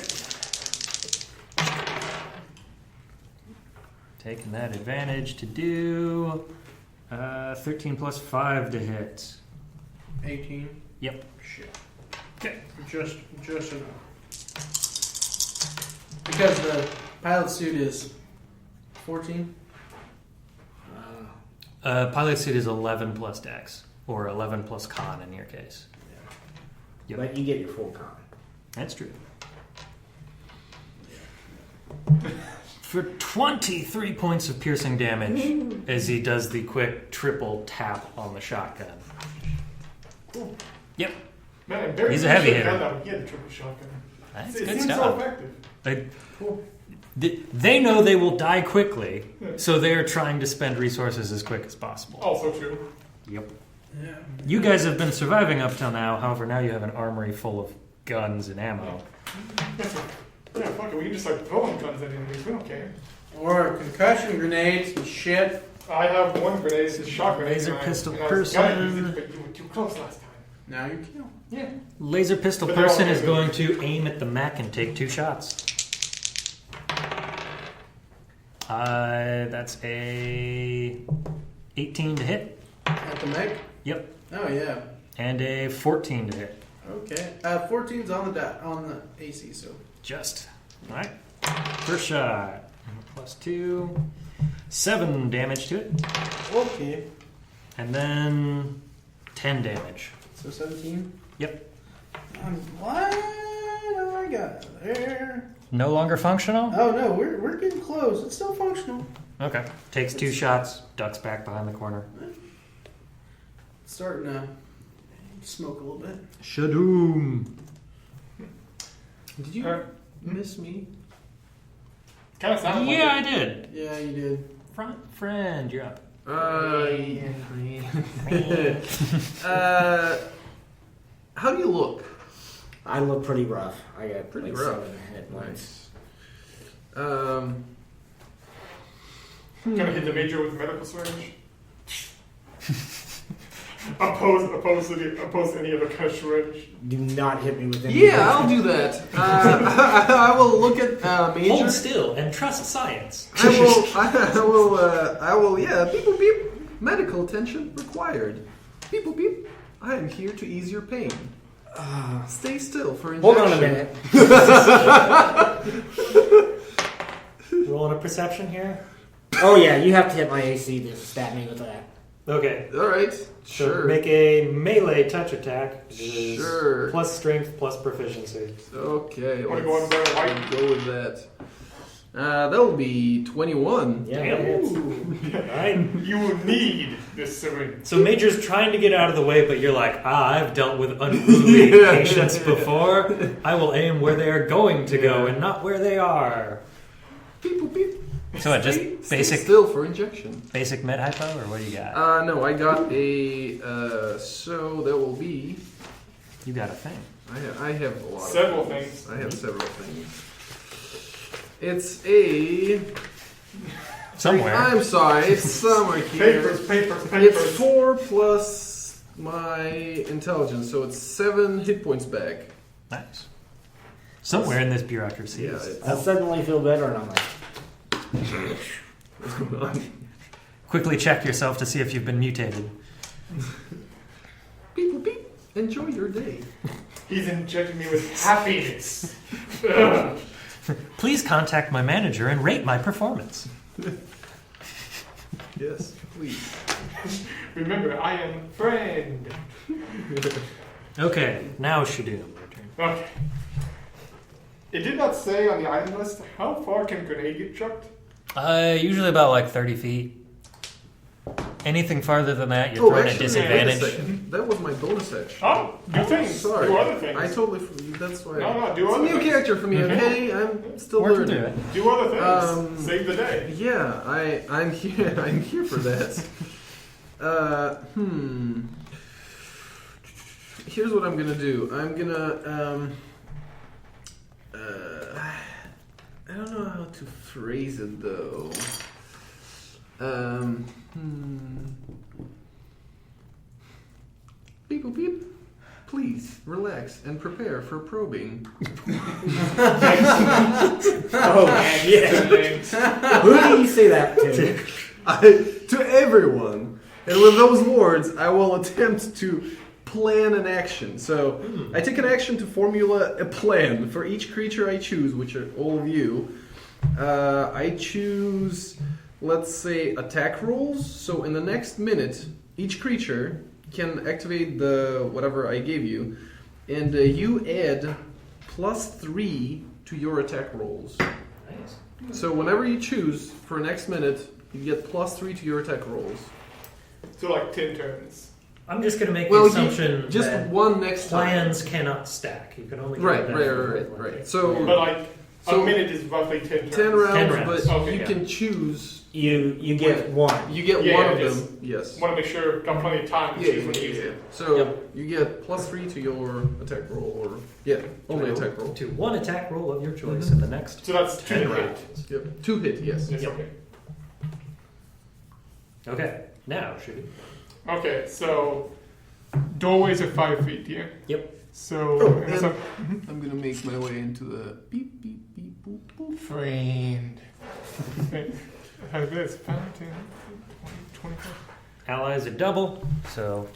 [SPEAKER 1] Taking that advantage to do 13 +5 to hit.
[SPEAKER 5] 18.
[SPEAKER 1] Yep.
[SPEAKER 5] Shit.
[SPEAKER 1] Okay.
[SPEAKER 5] Just enough. Because the pilot suit is 14.
[SPEAKER 1] Pilot suit is 11 plus dex, or 11 plus con in your case. Yep.
[SPEAKER 2] But you get your full con.
[SPEAKER 1] That's true. For 23 points of piercing damage as he does the quick triple tap on the shotgun.
[SPEAKER 5] Cool.
[SPEAKER 1] Yep.
[SPEAKER 4] man, I'm very
[SPEAKER 1] He's a heavy
[SPEAKER 4] appreciative
[SPEAKER 1] hitter.
[SPEAKER 4] that we get the triple shotgun.
[SPEAKER 1] That's
[SPEAKER 4] It
[SPEAKER 1] good
[SPEAKER 4] seems so
[SPEAKER 1] stuff.
[SPEAKER 4] effective.
[SPEAKER 5] Cool.
[SPEAKER 1] They know they will die quickly, so they're trying to spend resources as quick as possible.
[SPEAKER 4] Also true.
[SPEAKER 1] Yep.
[SPEAKER 5] Yeah.
[SPEAKER 1] You guys have been surviving up till now, however, now you have an armory full of guns and ammo.
[SPEAKER 4] Yeah, fuck it. We can just start throwing guns at enemies. We don't care.
[SPEAKER 5] Or concussion grenades and shit.
[SPEAKER 4] I have one grenade. It's a shot grenade.
[SPEAKER 1] Laser
[SPEAKER 4] and
[SPEAKER 1] pistol
[SPEAKER 4] and I was gonna use
[SPEAKER 1] person.
[SPEAKER 4] it, but you were too close last time.
[SPEAKER 5] Now you kill.
[SPEAKER 4] Yeah.
[SPEAKER 1] Laser pistol
[SPEAKER 4] But they're all
[SPEAKER 1] person is
[SPEAKER 4] good.
[SPEAKER 1] going to aim at the mech and take 2 shots. That's a 18 to hit.
[SPEAKER 5] At the mech?
[SPEAKER 1] Yep.
[SPEAKER 5] Oh, yeah.
[SPEAKER 1] And a 14 to hit.
[SPEAKER 5] Okay. 14's on the AC, so.
[SPEAKER 1] Just. Alright. First shot. +2. 7 damage to it.
[SPEAKER 5] Okay.
[SPEAKER 1] And then 10 damage.
[SPEAKER 5] So 17?
[SPEAKER 1] Yep.
[SPEAKER 5] What? got there.
[SPEAKER 1] No longer functional?
[SPEAKER 5] Oh no, we're getting close. It's still functional.
[SPEAKER 1] Okay. Takes 2 shots, ducks back behind the corner.
[SPEAKER 5] It's starting to smoke a little bit.
[SPEAKER 3] Shadoom. Did you miss me?
[SPEAKER 4] Kind of sounded like
[SPEAKER 1] Yeah,
[SPEAKER 4] it.
[SPEAKER 1] I did.
[SPEAKER 5] Yeah, you did.
[SPEAKER 1] Front friend, you're up.
[SPEAKER 3] How do you look?
[SPEAKER 2] I look pretty rough. I got
[SPEAKER 3] Pretty
[SPEAKER 2] like
[SPEAKER 3] rough.
[SPEAKER 2] 7 hit points.
[SPEAKER 4] Gonna hit the major with medical syringe. Opposed to any other kind of syringe.
[SPEAKER 2] Do not hit me with any.
[SPEAKER 3] Yeah, I'll do that. I will look at Major.
[SPEAKER 1] Hold still and trust science.
[SPEAKER 3] I will, yeah, beep, boop, beep. Medical attention required. Beep, boop, beep. I am here to ease your pain. Stay still for injection.
[SPEAKER 2] Hold on a minute.
[SPEAKER 1] Rolling a perception here.
[SPEAKER 2] Oh yeah, you have to hit my AC to stab me with that.
[SPEAKER 1] Okay.
[SPEAKER 3] All right,
[SPEAKER 1] So
[SPEAKER 3] sure.
[SPEAKER 1] make a melee touch attack. Which is
[SPEAKER 3] Sure.
[SPEAKER 1] Plus strength, plus proficiency.
[SPEAKER 3] Okay,
[SPEAKER 4] Wanna go on Bright White?
[SPEAKER 3] go with that. That will be 21.
[SPEAKER 2] Yeah,
[SPEAKER 1] Damn.
[SPEAKER 2] that hits.
[SPEAKER 1] Alright.
[SPEAKER 4] You will need this syringe.
[SPEAKER 1] So Major's trying to get out of the way, but you're like, I've dealt with unruly
[SPEAKER 3] Yeah.
[SPEAKER 1] patients before. I will aim where they are going to go and not where they are.
[SPEAKER 3] Beep, boop, beep.
[SPEAKER 1] So what, just
[SPEAKER 3] Stay
[SPEAKER 1] basic
[SPEAKER 3] still for injection.
[SPEAKER 1] basic med hypo, or what do you got?
[SPEAKER 3] No, I got a. So that will be.
[SPEAKER 1] You got a thing.
[SPEAKER 3] I have a lot.
[SPEAKER 4] Several
[SPEAKER 3] of
[SPEAKER 4] things.
[SPEAKER 3] I have several things. It's a.
[SPEAKER 1] Somewhere.
[SPEAKER 3] I'm sorry, it's somewhere here.
[SPEAKER 4] Papers.
[SPEAKER 3] It's 4 plus my intelligence, so it's 7 hit points back.
[SPEAKER 1] Nice. Somewhere in this bureaucracy.
[SPEAKER 3] Yeah,
[SPEAKER 1] is-
[SPEAKER 2] I suddenly feel better, and I'm like,
[SPEAKER 3] what's going on?
[SPEAKER 1] Quickly check yourself to see if you've been mutated.
[SPEAKER 3] Beep, boop, beep. Enjoy your day.
[SPEAKER 4] He's injecting me with happiness.
[SPEAKER 1] Please contact my manager and rate my performance.
[SPEAKER 3] Yes, please.
[SPEAKER 4] Remember, I am friend.
[SPEAKER 1] Okay, now Shadoom, your turn.
[SPEAKER 4] Okay. It did not say on the item list how far can a grenade get chucked.
[SPEAKER 1] Usually about like 30 feet. Anything farther than that, you're
[SPEAKER 3] Oh,
[SPEAKER 1] thrown at
[SPEAKER 3] actually,
[SPEAKER 1] disadvantage.
[SPEAKER 3] wait a second. That was my bonus action.
[SPEAKER 4] Oh, do things.
[SPEAKER 3] Sorry.
[SPEAKER 4] Do other things.
[SPEAKER 3] I totally. That's why.
[SPEAKER 4] No, do
[SPEAKER 3] It's a
[SPEAKER 4] other
[SPEAKER 3] new
[SPEAKER 4] things.
[SPEAKER 3] character for me. Okay, I'm still
[SPEAKER 1] Working
[SPEAKER 3] learning.
[SPEAKER 1] through it.
[SPEAKER 4] Do other things.
[SPEAKER 3] Um,
[SPEAKER 4] Save the day.
[SPEAKER 3] Yeah, I'm here. I'm here for that. Here's what I'm gonna do. I'm gonna I don't know how to phrase it though. Beep boop beep. Please relax and prepare for probing.
[SPEAKER 2] oh man, yeah. Who do you say that to?
[SPEAKER 3] To everyone. And with those words, I will attempt to plan an action. So I take an action to formula a plan for each creature I choose, which are all of you. I choose, let's say, attack rolls. So in the next minute, each creature can activate the whatever I gave you, and you add +3 to your attack rolls.
[SPEAKER 1] Nice.
[SPEAKER 3] So whenever you choose for next minute, you get +3 to your attack rolls.
[SPEAKER 4] So like 10 turns.
[SPEAKER 1] I'm just going to make
[SPEAKER 3] Well,
[SPEAKER 1] the assumption
[SPEAKER 3] just
[SPEAKER 1] that
[SPEAKER 3] one next
[SPEAKER 1] plans cannot stack. You can only do
[SPEAKER 3] Right,
[SPEAKER 1] that
[SPEAKER 3] right.
[SPEAKER 4] But
[SPEAKER 3] So
[SPEAKER 4] like
[SPEAKER 3] So-
[SPEAKER 4] a minute is roughly 10 turns.
[SPEAKER 3] 10 rounds,
[SPEAKER 1] 10 rounds.
[SPEAKER 3] but
[SPEAKER 4] Okay,
[SPEAKER 3] you
[SPEAKER 4] yeah.
[SPEAKER 3] can choose.
[SPEAKER 2] You get one.
[SPEAKER 3] You get
[SPEAKER 4] Yeah,
[SPEAKER 3] one of
[SPEAKER 4] just
[SPEAKER 3] them. Yes.
[SPEAKER 4] Want to make sure got plenty of time to choose when to use it.
[SPEAKER 3] So
[SPEAKER 1] Yep.
[SPEAKER 3] you get +3 to your attack roll, or only attack roll.
[SPEAKER 1] To one attack roll of your choice in the next
[SPEAKER 4] So that's
[SPEAKER 1] 10
[SPEAKER 4] 2 hit.
[SPEAKER 1] rounds.
[SPEAKER 3] Yep. 2 hit. Yes.
[SPEAKER 4] Yes,
[SPEAKER 1] Yep.
[SPEAKER 4] okay.
[SPEAKER 1] Okay, now Shadoom.
[SPEAKER 4] Okay, so doorways are 5 feet here.
[SPEAKER 1] Yep.
[SPEAKER 4] So,
[SPEAKER 3] Oh,
[SPEAKER 4] and
[SPEAKER 3] and-
[SPEAKER 4] so
[SPEAKER 3] I'm gonna make my way into the beep beep beep boop boop.
[SPEAKER 4] friend. How this? 5, 10, 20, 25.
[SPEAKER 1] Allies are double, so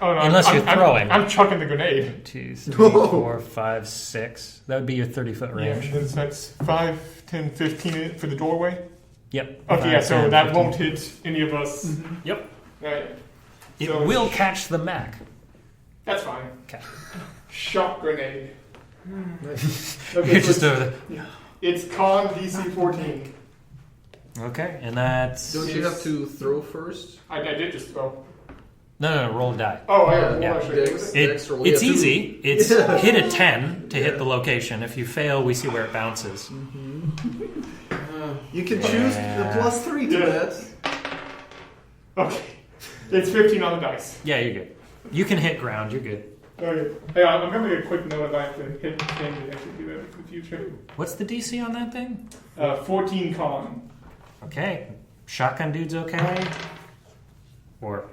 [SPEAKER 4] Oh no!
[SPEAKER 1] Unless you're throwing.
[SPEAKER 4] I'm chucking the grenade.
[SPEAKER 1] 2, 3, 4, 5, 6. That would be your 30-foot range.
[SPEAKER 4] Yeah, that's 5, 10, 15 for the doorway.
[SPEAKER 1] Yep.
[SPEAKER 4] Okay, yeah.
[SPEAKER 1] 5,
[SPEAKER 4] So
[SPEAKER 1] 10,
[SPEAKER 4] that
[SPEAKER 1] 15.
[SPEAKER 4] won't hit any of us.
[SPEAKER 1] Yep.
[SPEAKER 4] Right.
[SPEAKER 1] It
[SPEAKER 4] So-
[SPEAKER 1] will catch the Mac.
[SPEAKER 4] That's fine.
[SPEAKER 1] Okay.
[SPEAKER 4] Shock grenade. Okay,
[SPEAKER 1] You're
[SPEAKER 4] so
[SPEAKER 1] just over
[SPEAKER 4] it's con DC 14.
[SPEAKER 1] there. Okay, and that's
[SPEAKER 3] Don't you have to throw first?
[SPEAKER 4] I did just throw.
[SPEAKER 1] no, roll a die.
[SPEAKER 4] Oh, I
[SPEAKER 3] Yeah,
[SPEAKER 4] yeah, actually.
[SPEAKER 3] Dex.
[SPEAKER 1] It's
[SPEAKER 3] roll. Yeah, two.
[SPEAKER 1] easy. It's
[SPEAKER 3] Yeah.
[SPEAKER 1] hit a 10 to hit the location. If you fail, we see where it bounces.
[SPEAKER 3] You can choose the +3 to
[SPEAKER 4] Yeah.
[SPEAKER 3] that.
[SPEAKER 4] Okay. It's 15 on the dice.
[SPEAKER 1] Yeah, you're good. You can hit ground. You're good.
[SPEAKER 4] Okay. Hey, I'm going to make a quick note if I have to hit thing to actually do that in the future.
[SPEAKER 1] What's the DC on that thing?
[SPEAKER 4] 14 con.
[SPEAKER 1] Okay. Shotgun dude's okay? Or,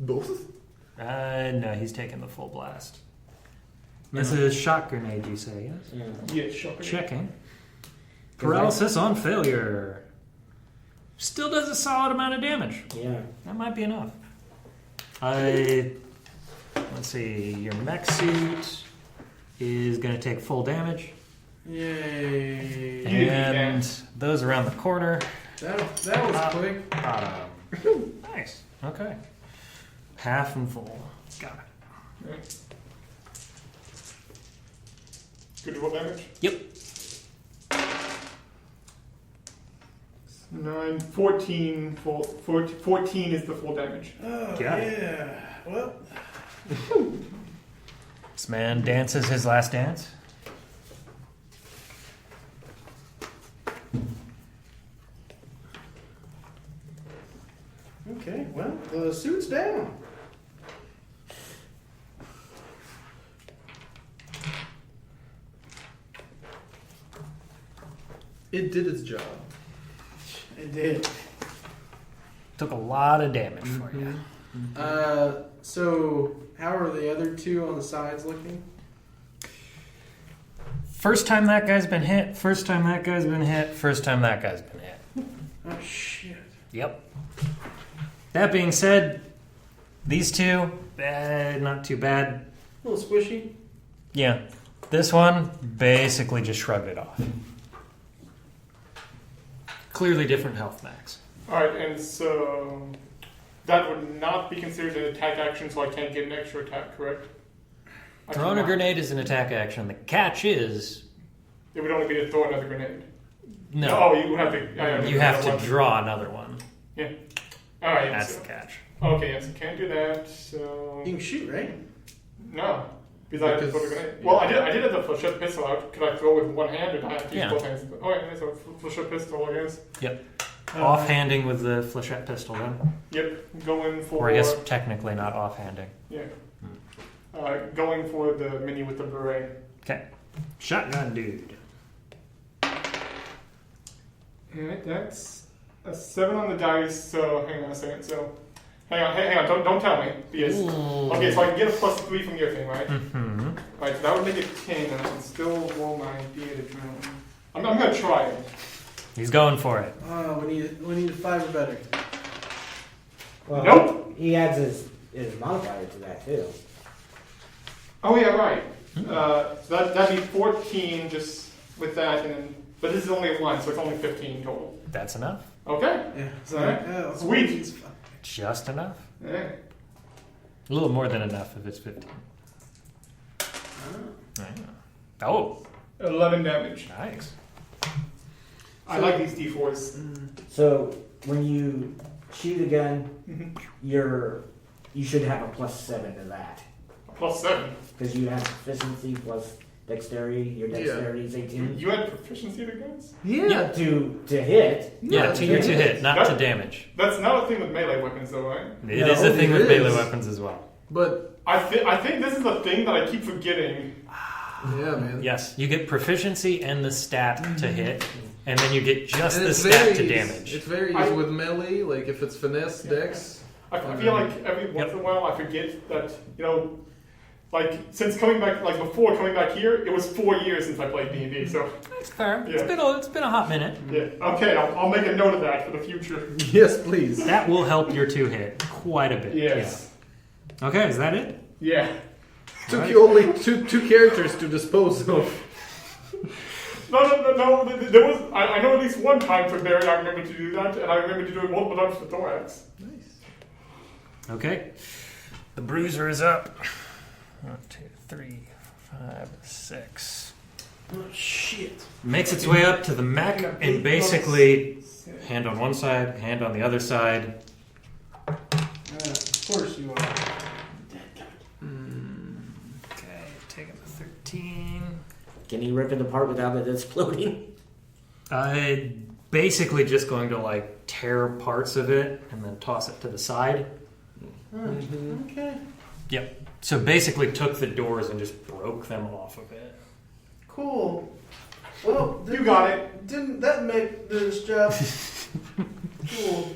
[SPEAKER 3] Both?
[SPEAKER 1] no, he's taking the full blast. This is shot grenade, you say, yes?
[SPEAKER 4] Yeah, shocking.
[SPEAKER 1] Checking. Paralysis on failure. Still does a solid amount of damage.
[SPEAKER 2] Yeah.
[SPEAKER 1] That might be enough. Let's see. Your mech suit is going to take full damage.
[SPEAKER 5] Yay.
[SPEAKER 1] And those around the corner.
[SPEAKER 5] That was quick.
[SPEAKER 1] Nice. Okay. Half and full. Got it.
[SPEAKER 4] Right. Good roll damage?
[SPEAKER 1] Yep.
[SPEAKER 4] 9, 14, 14 is the full damage.
[SPEAKER 5] Oh,
[SPEAKER 1] Got
[SPEAKER 5] yeah. Well,
[SPEAKER 1] This man dances his last dance.
[SPEAKER 5] okay. Well, the suit's down.
[SPEAKER 3] It did its job.
[SPEAKER 5] It did.
[SPEAKER 1] Took a lot of damage for you.
[SPEAKER 5] So how are the other two on the sides looking?
[SPEAKER 1] First time that guy's been hit. First time that guy's been hit. First time that guy's been hit.
[SPEAKER 5] Oh shit.
[SPEAKER 1] Yep. That being said, these two, not too bad.
[SPEAKER 5] A little squishy.
[SPEAKER 1] Yeah. This one basically just shrugged it off. Clearly different health max.
[SPEAKER 4] Alright, and so that would not be considered an attack action, so I can't get an extra attack, correct? I
[SPEAKER 1] Throwing a
[SPEAKER 4] cannot.
[SPEAKER 1] grenade is an attack action. The catch is
[SPEAKER 4] It would only be to throw another grenade.
[SPEAKER 1] no.
[SPEAKER 4] Oh, you would have to.
[SPEAKER 1] You have to draw another one.
[SPEAKER 4] Yeah. Alright,
[SPEAKER 1] That's
[SPEAKER 4] so,
[SPEAKER 1] the catch.
[SPEAKER 4] okay, yes, I can't do that, so.
[SPEAKER 5] You can shoot, right?
[SPEAKER 4] No. Because I had to throw the
[SPEAKER 3] Because-
[SPEAKER 4] grenade. Well, I did have the flechette pistol out. Could I throw with one hand or do I have to use
[SPEAKER 1] Yeah.
[SPEAKER 4] both hands? Okay, so flechette pistol, I guess.
[SPEAKER 1] Offhanding with the flechette pistol then.
[SPEAKER 4] Yep, going for.
[SPEAKER 1] Or I guess technically not offhanding.
[SPEAKER 4] Yeah. Going for the mini with the beret.
[SPEAKER 1] Okay. Shotgun dude.
[SPEAKER 4] Alright, that's a 7 on the dice, so hang on a second. So, hang on, don't tell me. Because, okay, so I can get a +3 from your thing, right?
[SPEAKER 1] Mm-hmm.
[SPEAKER 4] Right, so that would make it 10, and I can still roll my d8 I'm gonna try it.
[SPEAKER 1] He's going for it.
[SPEAKER 5] Oh, we need a 5 or better.
[SPEAKER 2] Well,
[SPEAKER 4] Nope.
[SPEAKER 2] He adds his modifier to that too.
[SPEAKER 4] Oh yeah, right. So that'd be 14 just with that, and then, but this is only 1, so it's only 15 total.
[SPEAKER 1] That's enough.
[SPEAKER 4] Okay.
[SPEAKER 5] Yeah. So,
[SPEAKER 4] Alright. Sweet.
[SPEAKER 5] it's fine.
[SPEAKER 1] Just enough.
[SPEAKER 4] Yeah.
[SPEAKER 1] A little more than enough if it's 15. Oh,
[SPEAKER 4] 11 damage.
[SPEAKER 1] nice.
[SPEAKER 4] I like these d4s.
[SPEAKER 2] So when you shoot a gun,
[SPEAKER 4] Mhm.
[SPEAKER 2] you should have a +7 to that
[SPEAKER 4] +7.
[SPEAKER 2] because you have proficiency plus dexterity. Your dexterity is 18.
[SPEAKER 4] You had proficiency to guns?
[SPEAKER 3] Yeah.
[SPEAKER 2] To hit.
[SPEAKER 1] Yeah, to your to hit, not to
[SPEAKER 4] That-
[SPEAKER 1] damage.
[SPEAKER 4] That's not a thing with melee weapons, though, right?
[SPEAKER 1] It
[SPEAKER 3] No,
[SPEAKER 1] is a thing
[SPEAKER 3] it
[SPEAKER 1] with melee
[SPEAKER 3] is.
[SPEAKER 1] weapons as well.
[SPEAKER 3] But
[SPEAKER 4] I think this is the thing that I keep forgetting.
[SPEAKER 3] yeah, man.
[SPEAKER 1] Yes, you get proficiency and the stat to hit, and then you get just
[SPEAKER 3] And
[SPEAKER 1] the
[SPEAKER 3] it
[SPEAKER 1] stat to
[SPEAKER 3] varies.
[SPEAKER 1] damage.
[SPEAKER 3] It varies
[SPEAKER 4] I-
[SPEAKER 3] with melee, like if it's finesse, dex.
[SPEAKER 4] I feel like every once in a while I forget that, like since coming back, like before coming back here, it was 4 years since I played D&D. So
[SPEAKER 1] That's fair.
[SPEAKER 4] Yeah.
[SPEAKER 1] It's been a hot minute.
[SPEAKER 4] yeah, okay, I'll make a note of that for the future.
[SPEAKER 3] Yes, please.
[SPEAKER 1] That will help your two hit quite a bit.
[SPEAKER 4] Yes.
[SPEAKER 1] Yeah. Okay, is that it?
[SPEAKER 4] Yeah.
[SPEAKER 3] Took
[SPEAKER 1] Right.
[SPEAKER 3] you only two characters to dispose of.
[SPEAKER 4] No. There was I know at least one time for Barry I remember to do that, and I remember to do it multiple times for Thorax.
[SPEAKER 3] Nice.
[SPEAKER 1] Okay. The bruiser is up. 1, 2, 3, 5, 6.
[SPEAKER 5] Oh, shit.
[SPEAKER 1] Makes its way up to the mech and basically hand on one side, hand on the other side.
[SPEAKER 5] Of course you are.
[SPEAKER 1] Okay, take him to 13.
[SPEAKER 2] Can he rip it apart without it exploding?
[SPEAKER 1] Basically just going to like tear parts of it and then toss it to the side.
[SPEAKER 5] Okay.
[SPEAKER 1] Yep. So basically took the doors and just broke them off of it.
[SPEAKER 5] Cool. Well,
[SPEAKER 4] You got it.
[SPEAKER 5] Didn't that make this job cool?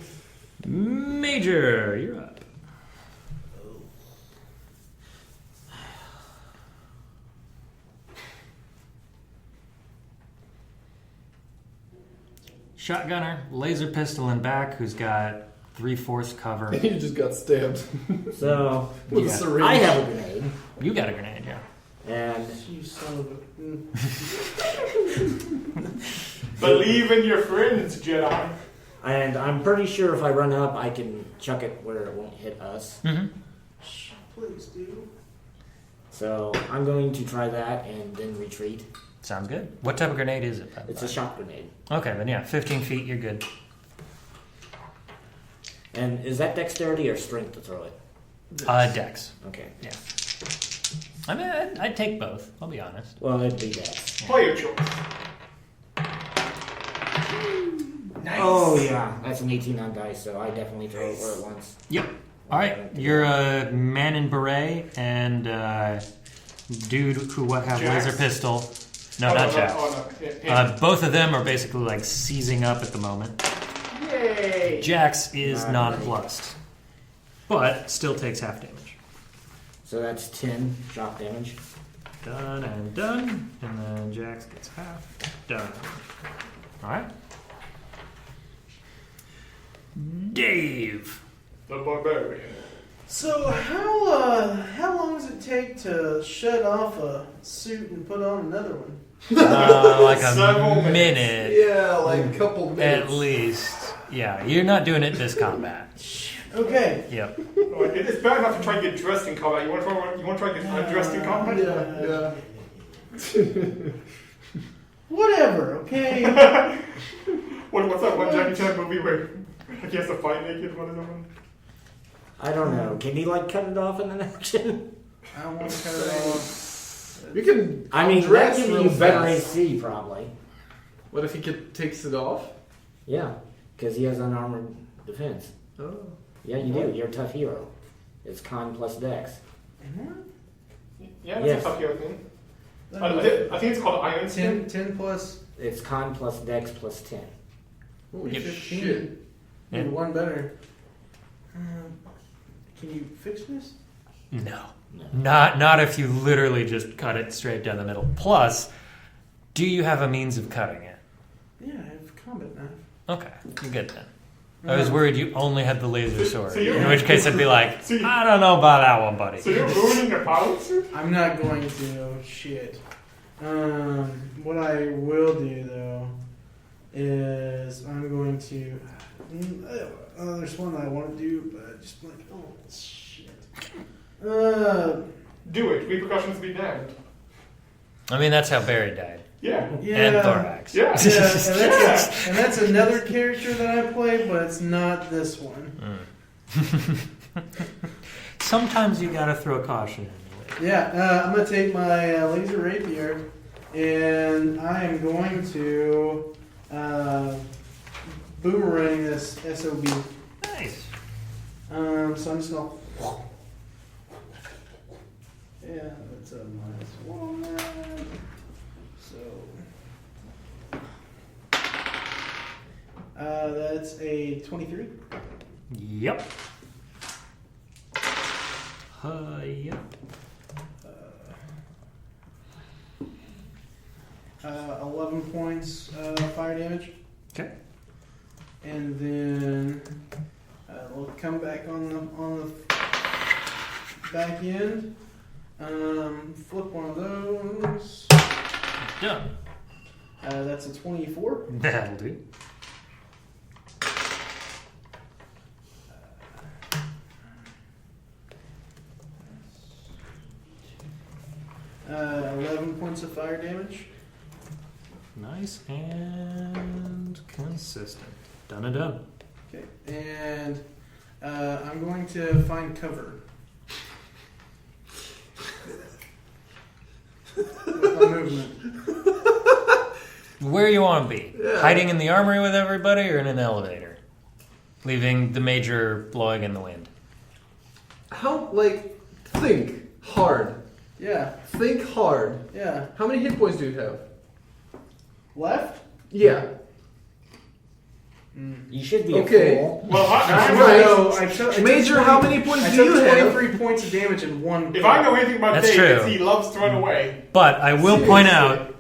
[SPEAKER 1] Major, you're up. Shotgunner, laser pistol in back, who's got 3/4 cover.
[SPEAKER 3] You just got stabbed
[SPEAKER 2] So
[SPEAKER 3] with a
[SPEAKER 1] Yeah.
[SPEAKER 3] syringe.
[SPEAKER 2] I have a grenade,
[SPEAKER 1] You got a grenade, yeah.
[SPEAKER 2] and
[SPEAKER 5] You son of a.
[SPEAKER 4] Believe in your friends, Jedi.
[SPEAKER 2] I'm pretty sure if I run up, I can chuck it where it won't hit us.
[SPEAKER 1] Mm-hmm.
[SPEAKER 5] Please do.
[SPEAKER 2] So I'm going to try that and then retreat.
[SPEAKER 1] Sounds good. What type of grenade is it? By the
[SPEAKER 2] It's a
[SPEAKER 1] way?
[SPEAKER 2] shock grenade.
[SPEAKER 1] Okay, then yeah, 15 feet, you're good.
[SPEAKER 2] And is that dexterity or strength to throw it?
[SPEAKER 1] Dex.
[SPEAKER 2] Okay.
[SPEAKER 1] Yeah. I mean, I'd take both, I'll be honest.
[SPEAKER 2] Well, it'd be dex.
[SPEAKER 4] Play your choice.
[SPEAKER 5] Nice.
[SPEAKER 2] Oh yeah, that's an 18 on dice, so I definitely throw it where it wants.
[SPEAKER 1] Yep. All right, you're a man in beret and dude who have
[SPEAKER 4] Jax?
[SPEAKER 1] laser pistol. No, not Jax.
[SPEAKER 4] No.
[SPEAKER 1] Both of them are basically like seizing up at the moment.
[SPEAKER 5] Yay.
[SPEAKER 1] Jax is
[SPEAKER 2] Not
[SPEAKER 1] nonplussed, but still takes half damage.
[SPEAKER 2] So that's 10 shock damage.
[SPEAKER 1] Done and done, and then Jax gets half. Done. All right. Dave.
[SPEAKER 4] The barbarian.
[SPEAKER 5] So how long does it take to shut off a suit and put on another one?
[SPEAKER 1] Like
[SPEAKER 4] Several
[SPEAKER 1] a minute.
[SPEAKER 3] Yeah, like a couple minutes.
[SPEAKER 1] At least. Yeah, you're not doing it this combat.
[SPEAKER 5] Okay.
[SPEAKER 1] Yep.
[SPEAKER 4] It's bad enough to try and get dressed in combat. You want to try and get undressed in combat?
[SPEAKER 3] Yeah.
[SPEAKER 5] Whatever. Okay.
[SPEAKER 4] What's that one Jackie Chan movie where he has to fight naked? What is that one?
[SPEAKER 2] I don't know. Can he like cut it off in an action?
[SPEAKER 5] I don't want to cut it off.
[SPEAKER 3] You can.
[SPEAKER 2] I mean, that
[SPEAKER 3] dress
[SPEAKER 2] gives
[SPEAKER 3] real
[SPEAKER 2] you better
[SPEAKER 3] fast.
[SPEAKER 2] AC probably.
[SPEAKER 3] What if he takes it off?
[SPEAKER 2] Yeah, because he has unarmored defense.
[SPEAKER 3] Oh.
[SPEAKER 2] Yeah, you do. You're a tough hero. It's con plus dex.
[SPEAKER 4] Yeah, that's
[SPEAKER 2] Yes.
[SPEAKER 4] a tough hero thing. I think it's called Iron Skin.
[SPEAKER 5] 10 plus
[SPEAKER 2] It's con plus dex plus 10.
[SPEAKER 3] Holy
[SPEAKER 1] Yep.
[SPEAKER 3] shit.
[SPEAKER 1] Yeah.
[SPEAKER 5] one better. Can you fix this?
[SPEAKER 1] No.
[SPEAKER 2] No.
[SPEAKER 1] Not if you literally just cut it straight down the middle. Plus, do you have a means of cutting it?
[SPEAKER 5] Yeah, I have combat knife.
[SPEAKER 1] Okay, you're good then. I was worried you only had the laser sword.
[SPEAKER 4] So you're-
[SPEAKER 1] In which case I'd be like,
[SPEAKER 4] So you-
[SPEAKER 1] I don't know about that one, buddy.
[SPEAKER 4] So you're ruining your pilot suit?
[SPEAKER 5] I'm not going to. Shit. What I will do though is I'm going to. There's one that I want to do, but I just like, oh shit.
[SPEAKER 4] Do it. Repercussions be damned.
[SPEAKER 1] I mean, that's how Barry died.
[SPEAKER 4] Yeah.
[SPEAKER 5] Yeah.
[SPEAKER 1] And Thorax.
[SPEAKER 4] Yeah.
[SPEAKER 5] Yeah, and that's another character that I play, but it's not this one.
[SPEAKER 1] Sometimes you gotta throw caution in.
[SPEAKER 5] Yeah, I'm gonna take my laser rapier, and I am going to boomerang this SOB.
[SPEAKER 1] Nice.
[SPEAKER 5] So I'm just gonna. Yeah, that's a -1. So that's a 23.
[SPEAKER 1] Yep. Yep.
[SPEAKER 5] 11 points fire damage.
[SPEAKER 1] Okay.
[SPEAKER 5] And then we'll come back on the back end. Flip one of those.
[SPEAKER 1] Done.
[SPEAKER 5] That's a 24.
[SPEAKER 1] That'll do.
[SPEAKER 5] 7 points of fire damage.
[SPEAKER 1] Nice and consistent. Done and done.
[SPEAKER 5] Okay, and I'm going to find cover. With my movement.
[SPEAKER 1] Where you want to be?
[SPEAKER 3] Yeah.
[SPEAKER 1] Hiding in the armory with everybody or in an elevator? Leaving the major blowing in the wind.
[SPEAKER 3] How, like, think hard.
[SPEAKER 5] Yeah,
[SPEAKER 3] Think hard.
[SPEAKER 5] yeah.
[SPEAKER 3] How many hit points do you have?
[SPEAKER 5] Left?
[SPEAKER 3] Yeah.
[SPEAKER 2] You should be
[SPEAKER 3] Okay.
[SPEAKER 2] a fool.
[SPEAKER 4] Well,
[SPEAKER 3] Right.
[SPEAKER 5] No, I took
[SPEAKER 3] Major, how many points
[SPEAKER 5] I
[SPEAKER 3] do you
[SPEAKER 5] took
[SPEAKER 3] have?
[SPEAKER 5] 23 points of damage in one.
[SPEAKER 4] if I know anything about
[SPEAKER 1] That's
[SPEAKER 4] Dave,
[SPEAKER 1] true.
[SPEAKER 4] it's he loves to run away.
[SPEAKER 1] But I will point out,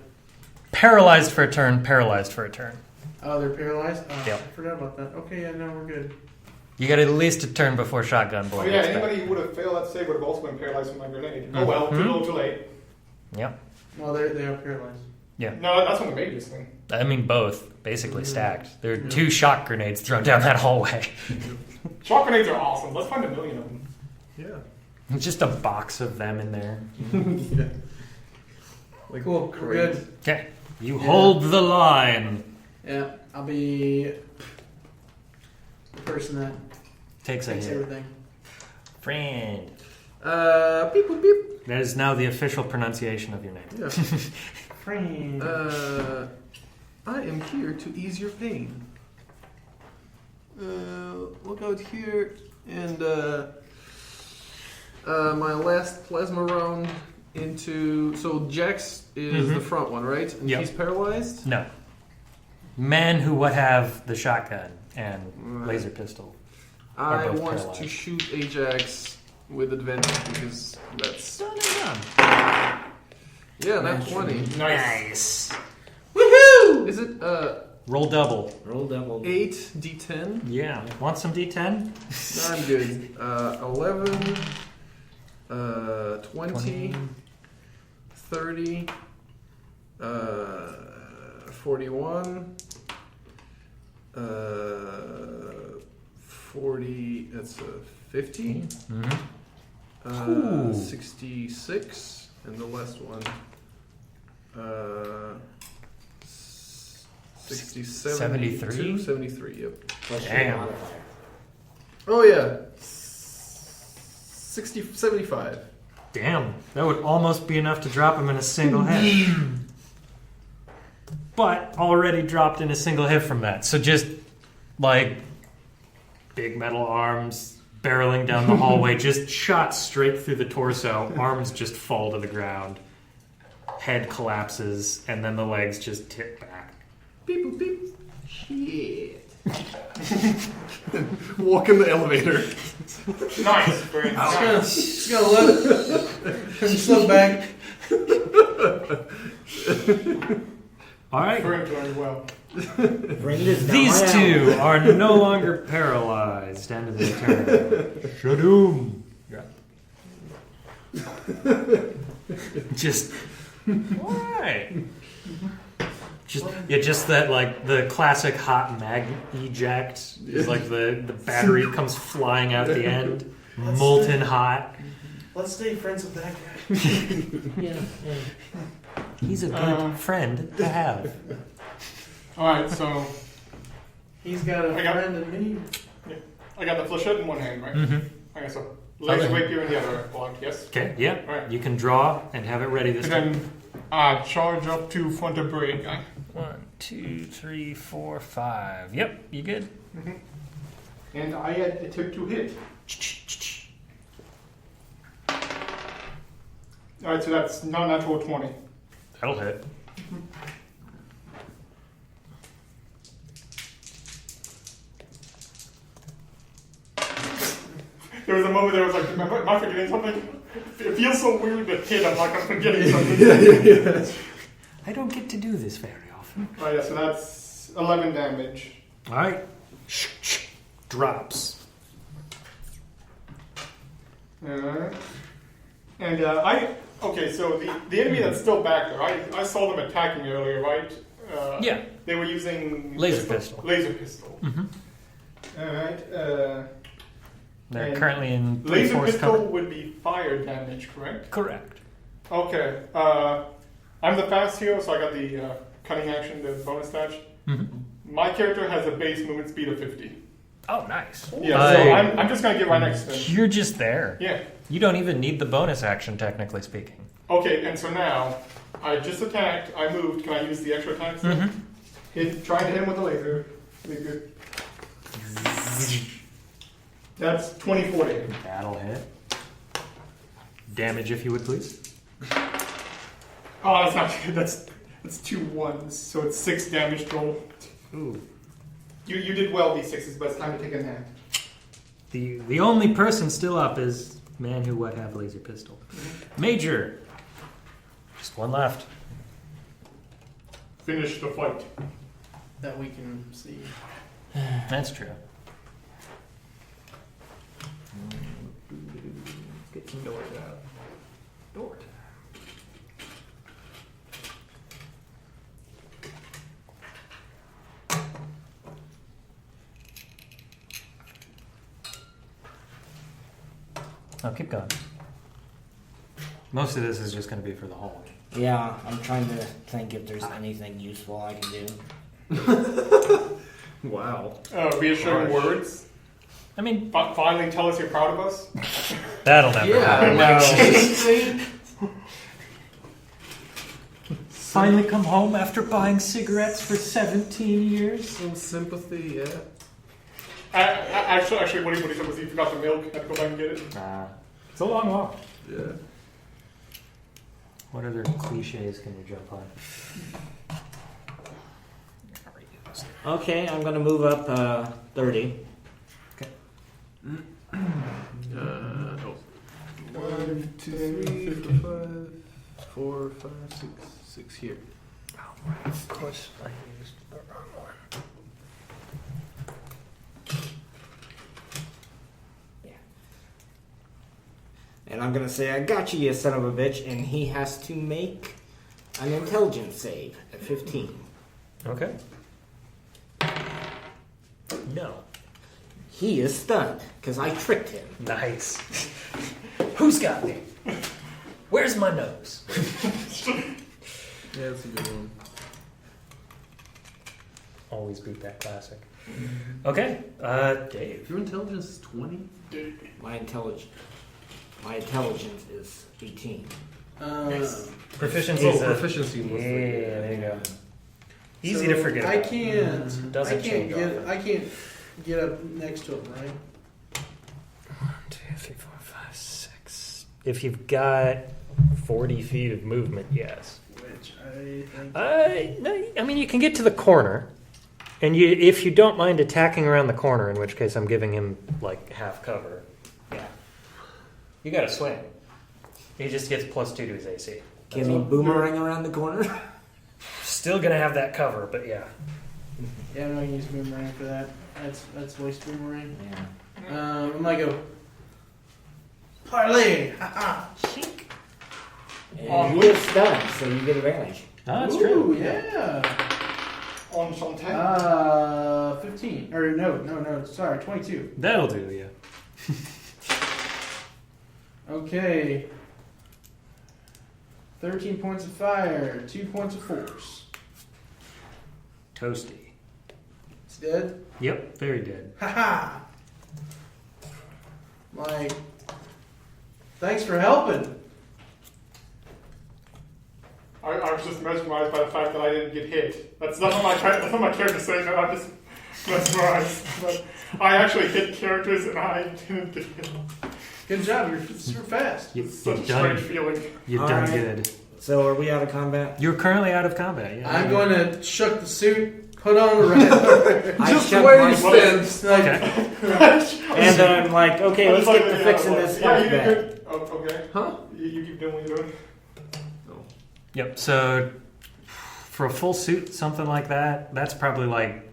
[SPEAKER 1] paralyzed for a turn, paralyzed for a turn.
[SPEAKER 5] Oh, they're paralyzed? Oh,
[SPEAKER 1] Yep.
[SPEAKER 5] I forgot about that. Okay, yeah, no, we're good.
[SPEAKER 1] You got at least a turn before shotgun
[SPEAKER 4] Oh
[SPEAKER 1] boy.
[SPEAKER 4] yeah,
[SPEAKER 1] gets back.
[SPEAKER 4] anybody who would have failed that save would have also been paralyzed from my grenade. Oh well, too little, too late.
[SPEAKER 1] Yep.
[SPEAKER 5] Well, they are paralyzed.
[SPEAKER 4] No, that's on the mage's thing.
[SPEAKER 1] I mean, both basically stacked. There are 2 shock grenades thrown down that hallway.
[SPEAKER 4] Shock grenades are awesome. Let's find 1,000,000 of them.
[SPEAKER 3] Yeah.
[SPEAKER 1] Just a box of them in there.
[SPEAKER 3] Yeah. Like,
[SPEAKER 5] Cool, we're good.
[SPEAKER 1] Okay. You
[SPEAKER 5] Yeah.
[SPEAKER 1] hold the line.
[SPEAKER 5] Yeah, I'll be the person that
[SPEAKER 1] Takes a
[SPEAKER 5] takes
[SPEAKER 1] hit.
[SPEAKER 5] everything.
[SPEAKER 1] Friend.
[SPEAKER 3] Beep, boop, beep.
[SPEAKER 1] That is now the official pronunciation of your name.
[SPEAKER 3] Yeah.
[SPEAKER 5] Friend.
[SPEAKER 3] I am here to ease your pain. Look out here, and my last plasma round into. So Jax is
[SPEAKER 1] Mhm.
[SPEAKER 3] the front one, right? And
[SPEAKER 1] Yep.
[SPEAKER 3] he's paralyzed.
[SPEAKER 1] No. Men who would have the shotgun and
[SPEAKER 3] Right.
[SPEAKER 1] laser pistol.
[SPEAKER 3] I
[SPEAKER 1] both
[SPEAKER 3] want
[SPEAKER 1] paralyzed.
[SPEAKER 3] to shoot Ajax with advantage because that's
[SPEAKER 1] Done and done.
[SPEAKER 3] yeah, that's 20.
[SPEAKER 1] Nice.
[SPEAKER 3] Woohoo! Is it
[SPEAKER 1] Roll double.
[SPEAKER 2] Roll double.
[SPEAKER 3] 8d10?
[SPEAKER 1] Yeah. Want some D10?
[SPEAKER 3] No, I'm good. 11, 20, 30, 41, 40, that's 50,
[SPEAKER 1] Ooh.
[SPEAKER 3] 66, and the last one, 67,
[SPEAKER 1] 73?
[SPEAKER 3] 73, yep.
[SPEAKER 2] Plus your
[SPEAKER 1] Damn.
[SPEAKER 2] modifier.
[SPEAKER 3] Oh, yeah. 75.
[SPEAKER 1] Damn. That would almost be enough to drop him in a single hit. But already dropped in a single hit from that. So just like big metal arms barreling down the hallway, just shot straight through the torso. Arms just fall to the ground. Head collapses, and then the legs just tip back.
[SPEAKER 3] Beep, boop, beep. Shit. Walk in the elevator.
[SPEAKER 4] Nice, very nice.
[SPEAKER 5] Just gonna let him slip back.
[SPEAKER 1] All right.
[SPEAKER 4] Very doing well.
[SPEAKER 2] Bring this down
[SPEAKER 1] These
[SPEAKER 2] my
[SPEAKER 1] two
[SPEAKER 2] alley.
[SPEAKER 1] are no longer paralyzed. End of the turn. Shadoom. Just all right. Just that like the classic hot mag eject is like the battery comes flying out the end, molten hot.
[SPEAKER 5] Let's stay friends with that guy.
[SPEAKER 2] Yeah.
[SPEAKER 1] He's a good friend to have.
[SPEAKER 4] Alright, so
[SPEAKER 5] He's got a
[SPEAKER 4] I got-
[SPEAKER 5] friend in me.
[SPEAKER 4] I got the flechette in one hand, right?
[SPEAKER 1] Mm-hmm.
[SPEAKER 4] Okay, so laser
[SPEAKER 1] Okay.
[SPEAKER 4] rapier in the other block, yes?
[SPEAKER 1] Okay, yeah.
[SPEAKER 4] Alright.
[SPEAKER 1] You can draw and have it ready this
[SPEAKER 4] And
[SPEAKER 1] time.
[SPEAKER 4] then charge up to front of braid guy.
[SPEAKER 1] 1, 2, 3, 4, 5. Yep, you good?
[SPEAKER 4] And I had a tip to hit. Alright, so that's non-natural 20.
[SPEAKER 1] That'll hit.
[SPEAKER 4] There was a moment there I was like, am I forgetting something? It feels so weird to hit, I'm like, I'm forgetting something.
[SPEAKER 1] I don't get to do this very often.
[SPEAKER 4] Alright, yeah, so that's 11 damage.
[SPEAKER 1] All right. Drops.
[SPEAKER 4] Okay, so the enemy that's still back there, I saw them attacking earlier, right?
[SPEAKER 1] Yeah.
[SPEAKER 4] They were using
[SPEAKER 1] Laser pistol.
[SPEAKER 4] Laser pistol.
[SPEAKER 1] Mm-hmm.
[SPEAKER 4] Alright,
[SPEAKER 1] They're
[SPEAKER 4] And
[SPEAKER 1] currently in
[SPEAKER 4] laser
[SPEAKER 1] 3/4
[SPEAKER 4] pistol
[SPEAKER 1] cover.
[SPEAKER 4] would be fire damage, correct?
[SPEAKER 1] Correct.
[SPEAKER 4] Okay, I'm the fast hero, so I got the cunning action, the bonus attached. My character has a base movement speed of 50.
[SPEAKER 1] Oh, nice.
[SPEAKER 4] Yeah, so I'm just going to get right next to him.
[SPEAKER 1] You're just there.
[SPEAKER 4] Yeah.
[SPEAKER 1] You don't even need the bonus action, technically speaking.
[SPEAKER 4] Okay, and so now, I just attacked, I moved, can I use the extra attacks? Trying to hit him with a laser. Really good. That's 24 to hit.
[SPEAKER 1] That'll hit. Damage, if you would, please.
[SPEAKER 4] Oh, that's not good. That's 2 1s, so it's 6 damage total.
[SPEAKER 1] Ooh.
[SPEAKER 4] You did well, D6s, but it's time to take a hand.
[SPEAKER 1] The only person still up is man who would have laser pistol. Major. Just one left.
[SPEAKER 4] Finish the fight.
[SPEAKER 5] That we can see.
[SPEAKER 1] That's true.
[SPEAKER 6] Get some doors out. Door.
[SPEAKER 1] Oh, keep going. Most of this is just going to be for the hole.
[SPEAKER 2] Yeah, I'm trying to think if there's anything useful I can do.
[SPEAKER 6] Wow.
[SPEAKER 4] Reassuring
[SPEAKER 6] Harsh.
[SPEAKER 4] words.
[SPEAKER 1] I mean,
[SPEAKER 4] Finally tell us you're proud of us.
[SPEAKER 1] that'll never happen.
[SPEAKER 2] No.
[SPEAKER 1] Finally come home after buying cigarettes for 17 years.
[SPEAKER 6] Some sympathy, yeah.
[SPEAKER 4] Actually, what he said was he forgot the milk. I had to go back and get it.
[SPEAKER 1] It's a long walk.
[SPEAKER 6] Yeah.
[SPEAKER 1] What other cliches can you jump on?
[SPEAKER 2] Okay, I'm gonna move up 30.
[SPEAKER 6] Oh. 1, 2, 3, 4, 5, 6 here.
[SPEAKER 1] Of course, I used the wrong one.
[SPEAKER 2] And I'm gonna say, I got you son of a bitch, and he has to make an intelligence save at 15.
[SPEAKER 1] Okay. No.
[SPEAKER 2] He is stunned, because I tricked him.
[SPEAKER 1] Nice. Who's got me? Where's my nose?
[SPEAKER 6] Yeah, that's a good one.
[SPEAKER 1] Always beat that classic. Okay, Dave.
[SPEAKER 6] Your intelligence is 20?
[SPEAKER 2] My intelligence is 18.
[SPEAKER 1] Proficiency
[SPEAKER 6] Oh,
[SPEAKER 1] is
[SPEAKER 6] proficiency was
[SPEAKER 1] yeah, there you go. Easy
[SPEAKER 5] So
[SPEAKER 1] to forget.
[SPEAKER 5] I
[SPEAKER 1] about.
[SPEAKER 5] can't.
[SPEAKER 1] Doesn't
[SPEAKER 5] I can't
[SPEAKER 1] change
[SPEAKER 5] get.
[SPEAKER 1] often.
[SPEAKER 5] I can't get up next to him, right?
[SPEAKER 1] 1, 2, 3, 4, 5, 6. If you've got 40 feet of movement, yes.
[SPEAKER 5] Which I think.
[SPEAKER 1] No, I mean, you can get to the corner, and if you don't mind attacking around the corner, in which case I'm giving him like half cover. Yeah, you got to swing. He just gets +2 to his AC.
[SPEAKER 2] Can he boomerang around the corner?
[SPEAKER 1] Still gonna have that cover, but yeah.
[SPEAKER 5] Yeah, I'm not gonna use boomerang for that. That's waste boomerang.
[SPEAKER 2] Yeah.
[SPEAKER 5] I'm gonna go. Parlay. Ha
[SPEAKER 2] And he is stunned, so you get advantage.
[SPEAKER 1] Oh, that's
[SPEAKER 5] Ooh,
[SPEAKER 1] true.
[SPEAKER 5] Yeah.
[SPEAKER 4] On some 10.
[SPEAKER 5] 15. Or no. Sorry, 22.
[SPEAKER 1] That'll do, yeah.
[SPEAKER 5] Okay. 13 points of fire, 2 points of force.
[SPEAKER 1] Toasty.
[SPEAKER 5] It's dead.
[SPEAKER 1] Yep, very dead.
[SPEAKER 5] Haha. Like, thanks for helping.
[SPEAKER 4] I was just mesmerized by the fact that I didn't get hit. That's not what my character's saying. No, I'm just mesmerized. But I actually hit characters and I didn't get hit.
[SPEAKER 5] Good job. You're super fast.
[SPEAKER 1] You've
[SPEAKER 4] Such a
[SPEAKER 1] done,
[SPEAKER 4] strange feeling.
[SPEAKER 1] you've
[SPEAKER 2] All
[SPEAKER 1] done
[SPEAKER 2] right.
[SPEAKER 1] good.
[SPEAKER 2] So are we out of combat?
[SPEAKER 1] You're currently out of combat, yeah.
[SPEAKER 5] I'm going to shuck the suit, put on the red.
[SPEAKER 2] I
[SPEAKER 6] Just
[SPEAKER 2] shoved
[SPEAKER 6] where
[SPEAKER 2] my
[SPEAKER 6] he
[SPEAKER 2] foot-
[SPEAKER 6] stands.
[SPEAKER 1] Okay.
[SPEAKER 2] And then I'm like, okay, let's get to fixing this
[SPEAKER 4] Yeah,
[SPEAKER 2] health
[SPEAKER 4] you
[SPEAKER 2] back.
[SPEAKER 4] good. Oh, okay.
[SPEAKER 6] Huh?
[SPEAKER 4] You keep doing what you're doing.
[SPEAKER 1] Yep, so for a full suit, something like that, that's probably like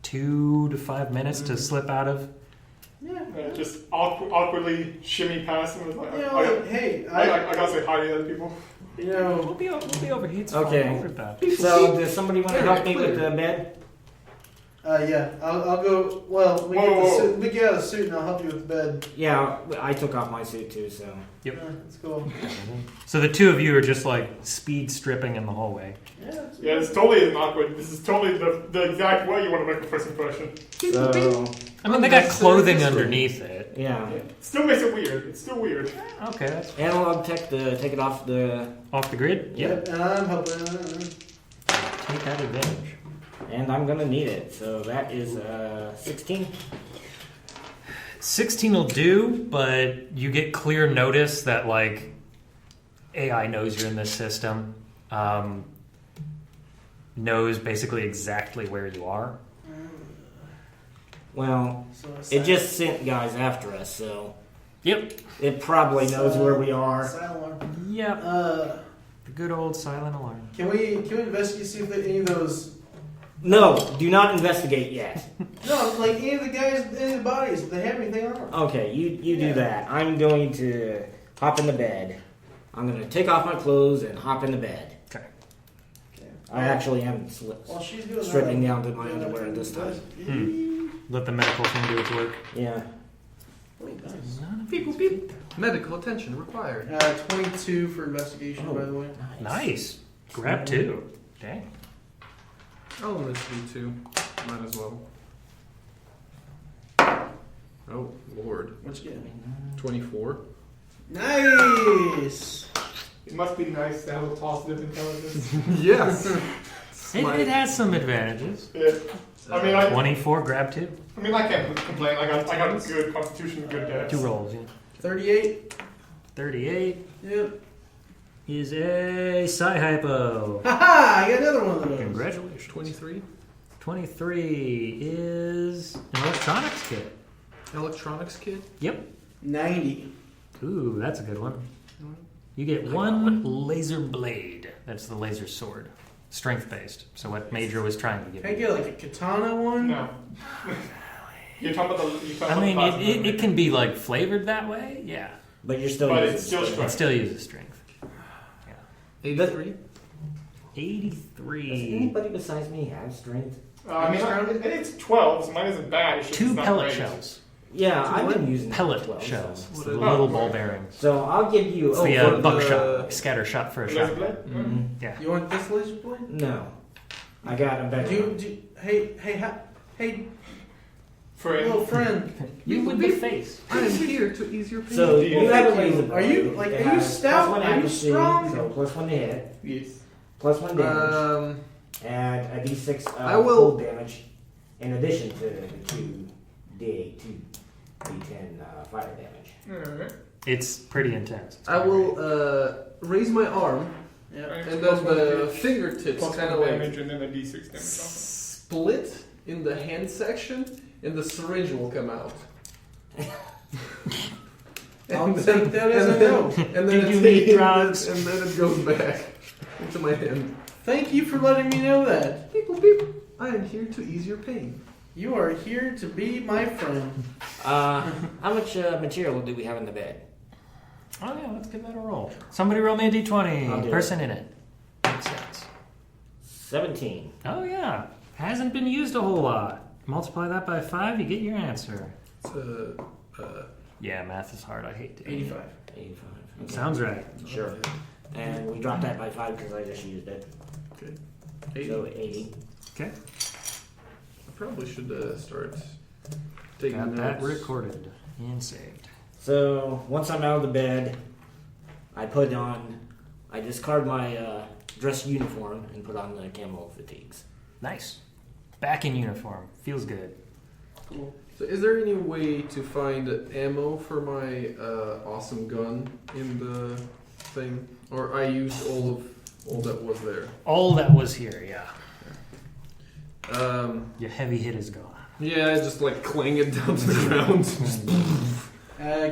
[SPEAKER 1] 2 to 5 minutes to slip out of.
[SPEAKER 5] Yeah.
[SPEAKER 4] Just awkwardly shimmy past them. Like,
[SPEAKER 5] You know, hey,
[SPEAKER 4] I gotta say hi to the other people.
[SPEAKER 5] you know,
[SPEAKER 1] We'll be over here. It's
[SPEAKER 2] Okay.
[SPEAKER 1] fine. Don't worry about it.
[SPEAKER 2] So does somebody want to help me with the bed?
[SPEAKER 5] Yeah, I'll go. Well, we
[SPEAKER 4] Whoa,
[SPEAKER 5] get the
[SPEAKER 4] whoa.
[SPEAKER 5] suit. We get out of the suit, and I'll help you with the bed.
[SPEAKER 2] Yeah, I took off my suit too, so.
[SPEAKER 1] Yep.
[SPEAKER 5] That's cool.
[SPEAKER 1] So the two of you are just like speed stripping in the hallway.
[SPEAKER 4] Yeah, this totally isn't awkward. This is totally the exact way you want to make a first impression.
[SPEAKER 2] So,
[SPEAKER 1] I mean, they got clothing underneath it.
[SPEAKER 2] yeah.
[SPEAKER 4] Still makes it weird. It's still weird.
[SPEAKER 1] Okay, that's
[SPEAKER 2] Analog tech to take it off the.
[SPEAKER 1] off the grid. Yep.
[SPEAKER 5] And I'm helping.
[SPEAKER 1] Take that advantage.
[SPEAKER 2] And I'm gonna need it, so that is 16.
[SPEAKER 1] 16 will do, but you get clear notice that like AI knows you're in this system, knows basically exactly where you are.
[SPEAKER 2] Well,
[SPEAKER 5] So
[SPEAKER 2] it just sent guys after us, so
[SPEAKER 1] Yep.
[SPEAKER 2] it probably knows where we are.
[SPEAKER 5] Silent alarm.
[SPEAKER 1] Yep. The good old silent alarm.
[SPEAKER 5] Can we investigate see if any of those?
[SPEAKER 2] No, do not investigate yet.
[SPEAKER 5] No, like any of the guys, any of the bodies, if they have anything on them.
[SPEAKER 2] Okay, you
[SPEAKER 5] Yeah.
[SPEAKER 2] do that. I'm going to hop in the bed. I'm gonna take off my clothes and hop in the bed.
[SPEAKER 1] Okay.
[SPEAKER 2] I actually am
[SPEAKER 5] While she's doing
[SPEAKER 2] stripping
[SPEAKER 5] that,
[SPEAKER 2] down to my underwear at this time.
[SPEAKER 1] Let the medical thing do its work.
[SPEAKER 2] Yeah.
[SPEAKER 5] Wait, nice.
[SPEAKER 6] Beep, boop, beep. Medical attention required.
[SPEAKER 5] 22 for investigation, by the way.
[SPEAKER 1] Nice. Grab two. Dang.
[SPEAKER 6] I'll investigate too. Might as well. Oh, Lord.
[SPEAKER 5] What you getting?
[SPEAKER 6] 24.
[SPEAKER 5] Nice.
[SPEAKER 4] It must be nice to have a positive intelligence.
[SPEAKER 6] Yes!
[SPEAKER 1] It has some advantages.
[SPEAKER 4] Yeah. I mean, I
[SPEAKER 1] 24, grab two.
[SPEAKER 4] can't complain. I got good constitution, good dex.
[SPEAKER 1] Two rolls, yeah.
[SPEAKER 5] 38.
[SPEAKER 1] 38
[SPEAKER 5] Yep.
[SPEAKER 1] is a Psi-Hypo.
[SPEAKER 5] Haha! I got another one of those.
[SPEAKER 1] Congratulations.
[SPEAKER 6] 23.
[SPEAKER 1] 23 is an electronics kit.
[SPEAKER 6] Electronics kit.
[SPEAKER 1] Yep.
[SPEAKER 5] 90.
[SPEAKER 1] Ooh, that's a good one. You get one laser blade. That's the laser sword. Strength based. So what Major was trying to give
[SPEAKER 5] Can I
[SPEAKER 1] you.
[SPEAKER 5] get like a katana one?
[SPEAKER 4] No. You're talking about the.
[SPEAKER 1] I mean, it can be like flavored that way. Yeah.
[SPEAKER 2] But you're still
[SPEAKER 4] But
[SPEAKER 2] using
[SPEAKER 4] it's still
[SPEAKER 2] strength.
[SPEAKER 1] It still uses strength.
[SPEAKER 6] 83.
[SPEAKER 1] 83.
[SPEAKER 2] Does anybody besides me have strength?
[SPEAKER 4] I mean, it's 12, so mine isn't bad. It's just
[SPEAKER 1] Two
[SPEAKER 4] it's not
[SPEAKER 1] pellet
[SPEAKER 4] great.
[SPEAKER 1] shells.
[SPEAKER 2] Yeah, I've been using
[SPEAKER 1] Pellet
[SPEAKER 2] 12,
[SPEAKER 1] shells.
[SPEAKER 2] So.
[SPEAKER 1] It's the
[SPEAKER 6] What
[SPEAKER 1] little
[SPEAKER 4] is-
[SPEAKER 1] ball bearings.
[SPEAKER 2] So I'll give you.
[SPEAKER 1] It's
[SPEAKER 6] Oh,
[SPEAKER 1] the
[SPEAKER 6] for the-
[SPEAKER 1] buckshot. Scatter shot for a
[SPEAKER 4] Laser
[SPEAKER 1] shot.
[SPEAKER 4] blade?
[SPEAKER 2] Mhm.
[SPEAKER 1] Yeah.
[SPEAKER 5] You want this laser blade?
[SPEAKER 2] No, I got a better. one.
[SPEAKER 5] Hey,
[SPEAKER 4] For
[SPEAKER 5] little friend.
[SPEAKER 1] You with the face.
[SPEAKER 6] I am here to ease your pain.
[SPEAKER 2] So
[SPEAKER 4] Do you
[SPEAKER 2] you have a
[SPEAKER 4] think
[SPEAKER 2] laser.
[SPEAKER 5] Are you
[SPEAKER 2] blade.
[SPEAKER 5] like?
[SPEAKER 2] It
[SPEAKER 5] Are you
[SPEAKER 2] has
[SPEAKER 5] stout?
[SPEAKER 2] +1
[SPEAKER 5] Are you
[SPEAKER 2] accuracy,
[SPEAKER 5] strong?
[SPEAKER 2] So +1 to hit,
[SPEAKER 4] yes.
[SPEAKER 2] +1 damage, and a d6
[SPEAKER 6] I will-
[SPEAKER 2] cold damage, in addition to the 2d8, 2d10 fire damage.
[SPEAKER 4] Alright.
[SPEAKER 1] It's pretty intense. It's
[SPEAKER 6] I
[SPEAKER 1] pretty
[SPEAKER 6] will
[SPEAKER 1] great.
[SPEAKER 6] raise my arm,
[SPEAKER 5] Yeah.
[SPEAKER 6] and then the fingertips
[SPEAKER 4] Plus
[SPEAKER 6] kind
[SPEAKER 4] one
[SPEAKER 6] of like
[SPEAKER 4] damage and then a d6 damage.
[SPEAKER 6] split in the hand section, and the syringe will come out.
[SPEAKER 5] I'll take that as a no.
[SPEAKER 6] And then
[SPEAKER 1] Did
[SPEAKER 6] it's
[SPEAKER 1] you need
[SPEAKER 6] taken,
[SPEAKER 1] drugs?
[SPEAKER 6] and then it goes back into my hand.
[SPEAKER 5] Thank you for letting me know that.
[SPEAKER 6] Beep, boop, beep. I am here to ease your pain.
[SPEAKER 5] You are here to be my friend.
[SPEAKER 2] How much material do we have in the bed?
[SPEAKER 1] Oh yeah, let's give that a roll. Somebody roll me a
[SPEAKER 2] I'll
[SPEAKER 1] d20.
[SPEAKER 2] do
[SPEAKER 1] Person in it. Makes sense.
[SPEAKER 2] 17.
[SPEAKER 1] Oh yeah, hasn't been used a whole lot. Multiply that by 5, you get your answer.
[SPEAKER 6] It's
[SPEAKER 1] Yeah, math is hard. I hate to.
[SPEAKER 5] 85.
[SPEAKER 2] 85. Okay.
[SPEAKER 1] Sounds right.
[SPEAKER 2] Sure. And we dropped that by 5 because I just used it.
[SPEAKER 6] okay. 80.
[SPEAKER 2] So 80.
[SPEAKER 1] Okay,
[SPEAKER 6] I probably should start taking
[SPEAKER 1] got that
[SPEAKER 6] notes.
[SPEAKER 1] recorded and saved.
[SPEAKER 2] So once I'm out of the bed, I discard my dress uniform and put on the camo fatigues.
[SPEAKER 1] Nice. Back in uniform. Feels good.
[SPEAKER 5] Cool.
[SPEAKER 6] So is there any way to find ammo for my awesome gun in the thing? Or I used all that was there?
[SPEAKER 1] All that was here, yeah. Your heavy hit is gone.
[SPEAKER 6] Yeah, I just like clang it down to the ground. Just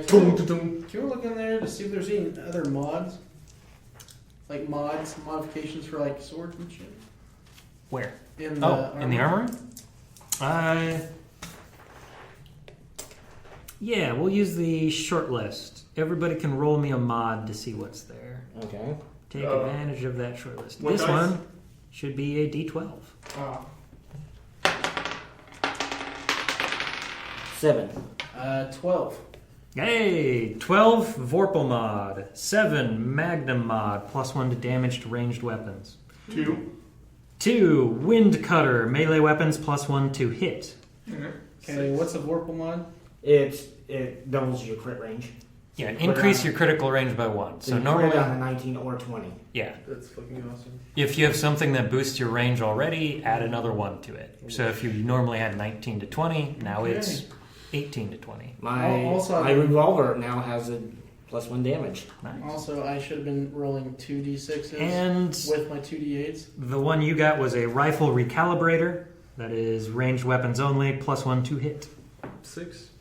[SPEAKER 5] Can we look in there to see if there's any other mods? Like modifications for like swords and shit?
[SPEAKER 1] Where?
[SPEAKER 5] In the
[SPEAKER 1] In the armory? Yeah, we'll use the short list. Everybody can roll me a mod to see what's there.
[SPEAKER 2] Okay.
[SPEAKER 1] Take advantage of that short list.
[SPEAKER 4] What
[SPEAKER 1] This
[SPEAKER 4] dice?
[SPEAKER 1] one should be a D12.
[SPEAKER 2] 7.
[SPEAKER 5] 12.
[SPEAKER 1] Hey, 12 Vorpal mod, 7 Magnum mod, +1 to damage to ranged weapons.
[SPEAKER 4] 2.
[SPEAKER 1] 2 Wind Cutter, melee weapons +1 to hit.
[SPEAKER 5] Okay, what's a Vorpal mod?
[SPEAKER 2] It doubles your crit range.
[SPEAKER 1] Yeah,
[SPEAKER 2] you put it
[SPEAKER 1] increase
[SPEAKER 2] on-
[SPEAKER 1] your critical range by 1.
[SPEAKER 2] So
[SPEAKER 1] So
[SPEAKER 2] you put it
[SPEAKER 1] normally,
[SPEAKER 2] on a 19 or 20.
[SPEAKER 1] yeah,
[SPEAKER 6] That's fucking awesome.
[SPEAKER 1] if you have something that boosts your range already, add another 1 to it. So if you normally had 19 to 20, now it's 18 to 20.
[SPEAKER 2] My revolver now has a +1 damage.
[SPEAKER 1] Nice.
[SPEAKER 5] Also, I should have been rolling 2d6s
[SPEAKER 1] And
[SPEAKER 5] with my 2d8s.
[SPEAKER 1] the one you got was a rifle recalibrator. That is ranged weapons only, +1 to hit.
[SPEAKER 6] 6.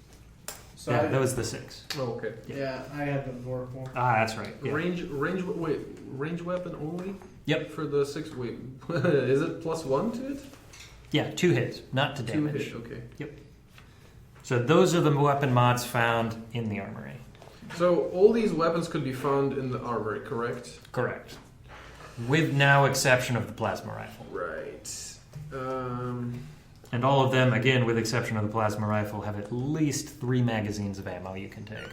[SPEAKER 5] So
[SPEAKER 1] Yeah,
[SPEAKER 5] I,
[SPEAKER 1] that was the 6.
[SPEAKER 6] Oh, okay.
[SPEAKER 5] yeah, I had the Vorpal.
[SPEAKER 1] Ah, that's right. Yeah.
[SPEAKER 6] Range weapon only?
[SPEAKER 1] Yep.
[SPEAKER 6] For the 6, wait, is it +1 to it?
[SPEAKER 1] Yeah, 2 hits, not to
[SPEAKER 6] 2
[SPEAKER 1] damage.
[SPEAKER 6] hit, okay.
[SPEAKER 1] So those are the weapon mods found in the armory.
[SPEAKER 6] So all these weapons could be found in the armory, correct?
[SPEAKER 1] Correct. With now exception of the plasma rifle.
[SPEAKER 6] Right.
[SPEAKER 1] And all of them, again, with exception of the plasma rifle, have at least 3 magazines of ammo you can take.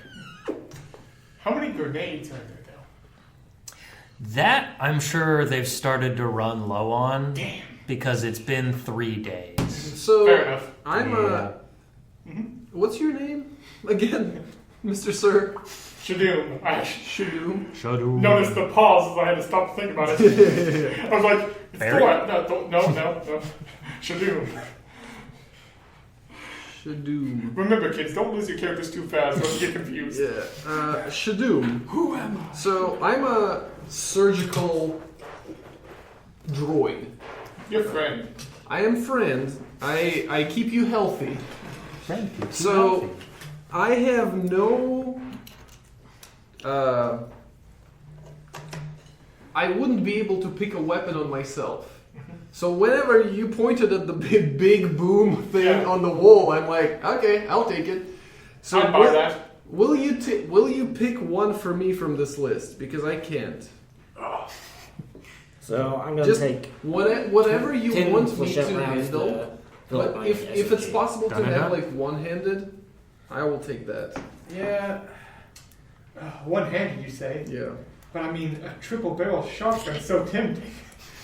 [SPEAKER 4] How many grenades are there now?
[SPEAKER 1] That, I'm sure they've started to run low on.
[SPEAKER 4] Damn.
[SPEAKER 1] Because it's been 3 days.
[SPEAKER 6] So
[SPEAKER 4] Fair enough.
[SPEAKER 6] I'm
[SPEAKER 1] Yeah.
[SPEAKER 6] What's your name again, Mr. Sir?
[SPEAKER 4] Shadoom. I
[SPEAKER 6] Shadoom.
[SPEAKER 1] Shadoom.
[SPEAKER 4] noticed the pause as I had to stop thinking about it. I was like, it's
[SPEAKER 1] Barry?
[SPEAKER 4] no. Shadoom.
[SPEAKER 6] Shadoom.
[SPEAKER 4] Remember, kids, don't lose your characters too fast. Don't get confused.
[SPEAKER 6] Yeah. Shadoom.
[SPEAKER 4] Who am I?
[SPEAKER 6] So I'm a surgical droid.
[SPEAKER 4] Your friend.
[SPEAKER 6] I am friend. I keep you healthy.
[SPEAKER 1] Friend, keep you
[SPEAKER 6] So
[SPEAKER 1] healthy.
[SPEAKER 6] I have no. I wouldn't be able to pick a weapon on myself. So whenever you pointed at the big boom thing
[SPEAKER 4] Yeah.
[SPEAKER 6] on the wall, I'm like, okay, I'll take it. So
[SPEAKER 4] I'd buy that.
[SPEAKER 6] will you pick one for me from this list? Because I can't.
[SPEAKER 2] So I'm going to
[SPEAKER 6] Just
[SPEAKER 2] take
[SPEAKER 6] whatever you
[SPEAKER 2] 10
[SPEAKER 6] want me
[SPEAKER 2] flechette
[SPEAKER 6] to
[SPEAKER 2] rounds
[SPEAKER 6] handle.
[SPEAKER 2] to fill up
[SPEAKER 6] But
[SPEAKER 2] my
[SPEAKER 6] if it's
[SPEAKER 2] SMG.
[SPEAKER 6] possible to
[SPEAKER 1] Done and
[SPEAKER 6] have
[SPEAKER 1] done.
[SPEAKER 6] like one-handed, I will take that.
[SPEAKER 5] Yeah.
[SPEAKER 4] One-handed, you say?
[SPEAKER 6] Yeah.
[SPEAKER 4] But I mean, a triple barrel shotgun's so tempting.